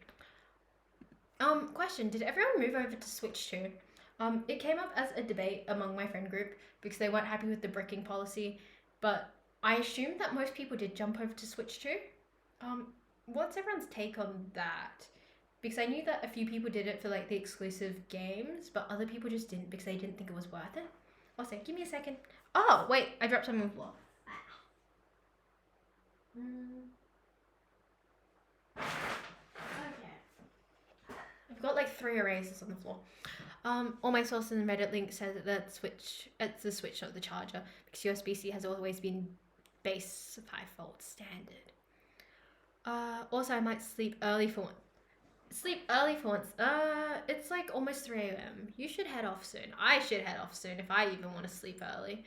Question: did everyone move over to Switch 2? It came up as a debate among my friend group because they weren't happy with the bricking policy, but I assumed that most people did jump over to Switch 2. What's everyone's take on that? Because I knew that a few people did it for like the exclusive games, but other people just didn't because they didn't think it was worth it. Also, give me a second. Oh, wait, I dropped something on the floor. Okay. I've got like 3 erasers on the floor. All my sources and Reddit links said that it's the switch, not the charger, because USB-C has always been base 5-volt standard. Also, I might sleep early for once. It's like almost 3 a.m. You should head off soon. I should head off soon if I even want to sleep early.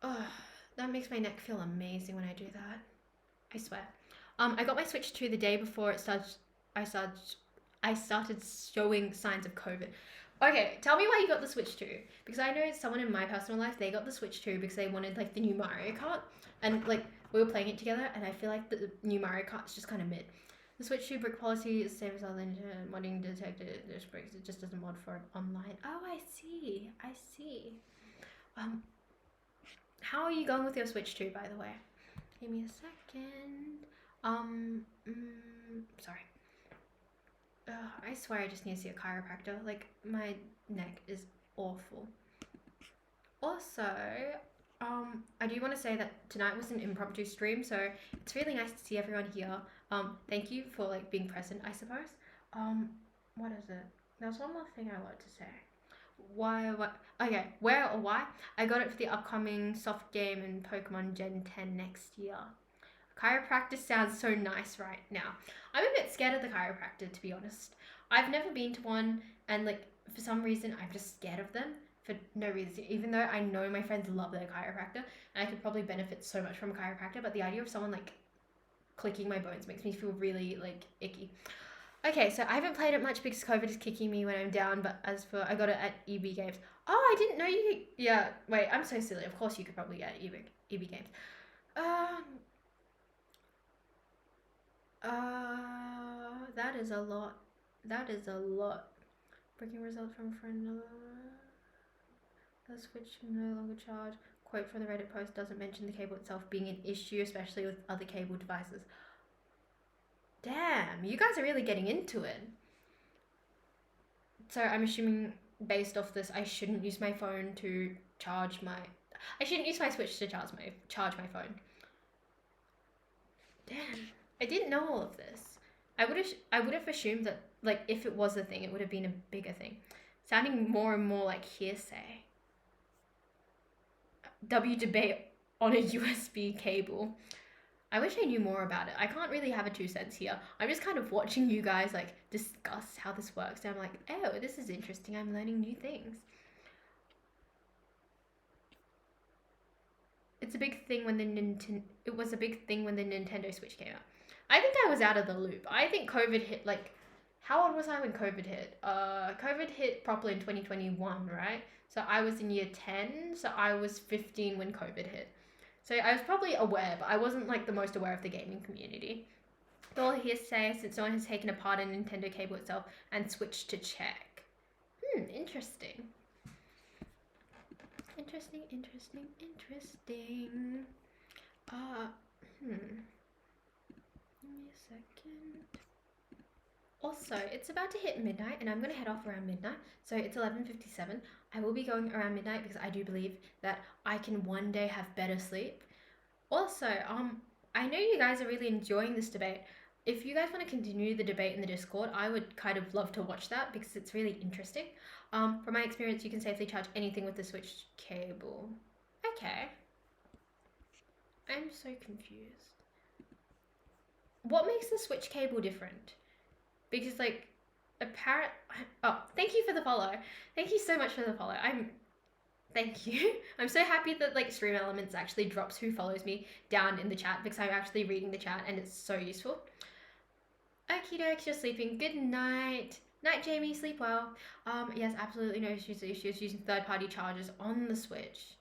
That makes my neck feel amazing when I do that. I swear. I got my Switch 2 the day before it started. I started showing signs of COVID. Okay, tell me why you got the Switch 2. Because I know someone in my personal life, they got the Switch 2 because they wanted like the new Mario Kart. And like we were playing it together and I feel like the new Mario Kart is just kind of mid. The Switch 2 brick policy is the same as other modding detected. There's bricks, it just doesn't mod for it online. Oh, I see. How are you going with your Switch 2, by the way? Give me a second. Sorry. I swear I just need to see a chiropractor. Like, my neck is awful. Also, I do want to say that tonight was an impromptu stream, so it's really nice to see everyone here. Thank you for, like, being present, I suppose. What is it? There's one more thing I wanted to say. Okay, where or why? I got it for the upcoming soft game in Pokemon Gen 10 next year. Chiropractor sounds so nice right now. I'm a bit scared of the chiropractor, to be honest. I've never been to one, and like for some reason I'm just scared of them for no reason. Even though I know my friends love their chiropractor, and I could probably benefit so much from a chiropractor, but the idea of someone like clicking my bones makes me feel really like icky. Okay, so I haven't played it much because COVID is kicking me when I'm down, but as for I got it at EB Games. Oh, I didn't know you could, yeah, wait, I'm so silly. Of course you could probably get EB Games. That is a lot. Breaking results from a friend. The Switch can no longer charge. Quote from the Reddit post doesn't mention the cable itself being an issue, especially with other cable devices. Damn, you guys are really getting into it. So I'm assuming based off this, I shouldn't use my phone to charge my... I shouldn't use my Switch to charge my phone. Damn, I didn't know all of this. I would have assumed that, like, if it was a thing, it would have been a bigger thing. Sounding more and more like hearsay. W debate on a USB cable. I wish I knew more about it. I can't really have a 2 cents here. I'm just kind of watching you guys like discuss how this works. And I'm like, oh, this is interesting. I'm learning new things. It's a big thing when it was a big thing when the Nintendo Switch came out. I think I was out of the loop. I think COVID hit like, how old was I when COVID hit? COVID hit properly in 2021, right? So I was in year 10, so I was 15 when COVID hit. So I was probably aware, but I wasn't like the most aware of the gaming community. All hearsay since no one has taken apart a Nintendo cable itself and switched to check. Interesting. Interesting. Give me a second. Also, it's about to hit midnight and I'm going to head off around midnight. So it's 11:57. I will be going around midnight because I do believe that I can one day have better sleep. Also, I know you guys are really enjoying this debate. If you guys want to continue the debate in the Discord, I would kind of love to watch that because it's really interesting. From my experience, you can safely charge anything with the Switch cable. Okay. I'm so confused. What makes the Switch cable different? Because oh, thank you for the follow. Thank you so much for the follow. Thank you. I'm so happy that like Stream Elements actually drops who follows me down in the chat because I'm actually reading the chat and it's so useful. Okie doke, you're sleeping. Good night. Night, Jamie. Sleep well. Yes, absolutely no issues using third-party chargers on the Switch.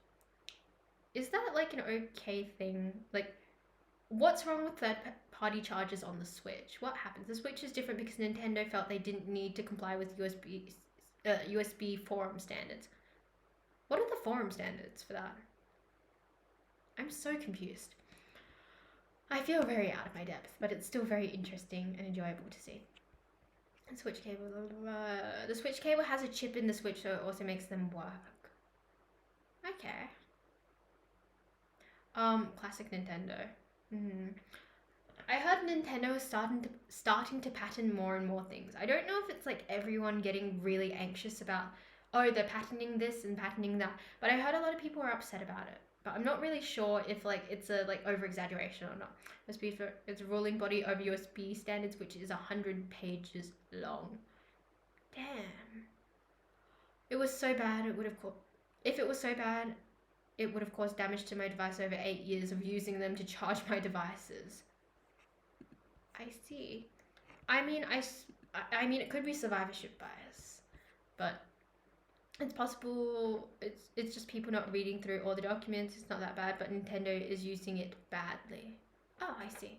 Is that like an okay thing? Like, what's wrong with third-party chargers on the Switch? What happens? The Switch is different because Nintendo felt they didn't need to comply with USB forum standards. What are the forum standards for that? I'm so confused. I feel very out of my depth, but it's still very interesting and enjoyable to see. Switch cable. The Switch cable has a chip in the Switch, so it also makes them work. Okay. Classic Nintendo. I heard Nintendo is starting to patent more and more things. I don't know if it's like everyone getting really anxious about, oh, they're patenting this and patenting that, but I heard a lot of people are upset about it. But I'm not really sure if like it's a like over exaggeration or not. It's a ruling body over USB standards, which is 100 pages long. Damn. It was so bad. If it was so bad, it would have caused damage to my device over 8 years of using them to charge my devices. I see. I mean, it could be survivorship bias, but it's possible. It's just people not reading through all the documents. It's not that bad, but Nintendo is using it badly. Oh, I see.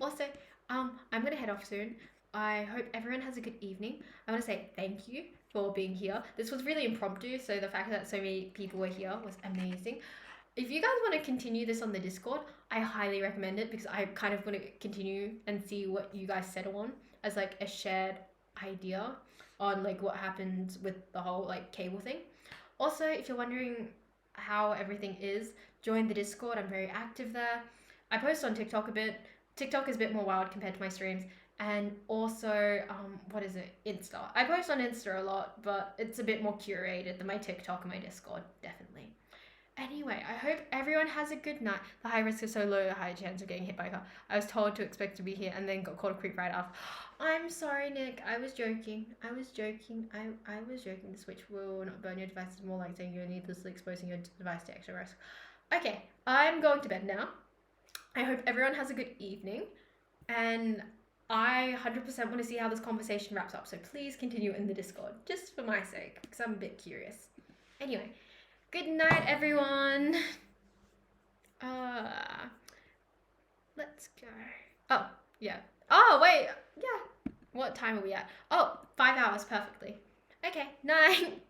Also, I'm gonna head off soon. I hope everyone has a good evening. I want to say thank you for being here. This was really impromptu, so the fact that so many people were here was amazing. If you guys want to continue this on the Discord, I highly recommend it because I kind of want to continue and see what you guys settle on as like a shared idea on like what happens with the whole like cable thing. Also, if you're wondering how everything is, join the Discord. I'm very active there. I post on TikTok a bit. TikTok is a bit more wild compared to my streams. And also, what is it? Insta. I post on Insta a lot, but it's a bit more curated than my TikTok and my Discord, definitely. Anyway, I hope everyone has a good night. The high risk is so low, the high chance of getting hit by a car. I was told to expect to be here and then got called a creep right off. I'm sorry, Nick. I was joking. I was joking. The Switch will not burn your device. It's more like saying you're needlessly exposing your device to extra risk. Okay, I'm going to bed now. I hope everyone has a good evening. And I 100% want to see how this conversation wraps up. So please continue in the Discord, just for my sake, because I'm a bit curious. Anyway. Good night, everyone. Let's go. Oh, yeah. Oh, wait. Yeah. What time are we at? Oh, 5 hours perfectly. Okay, night.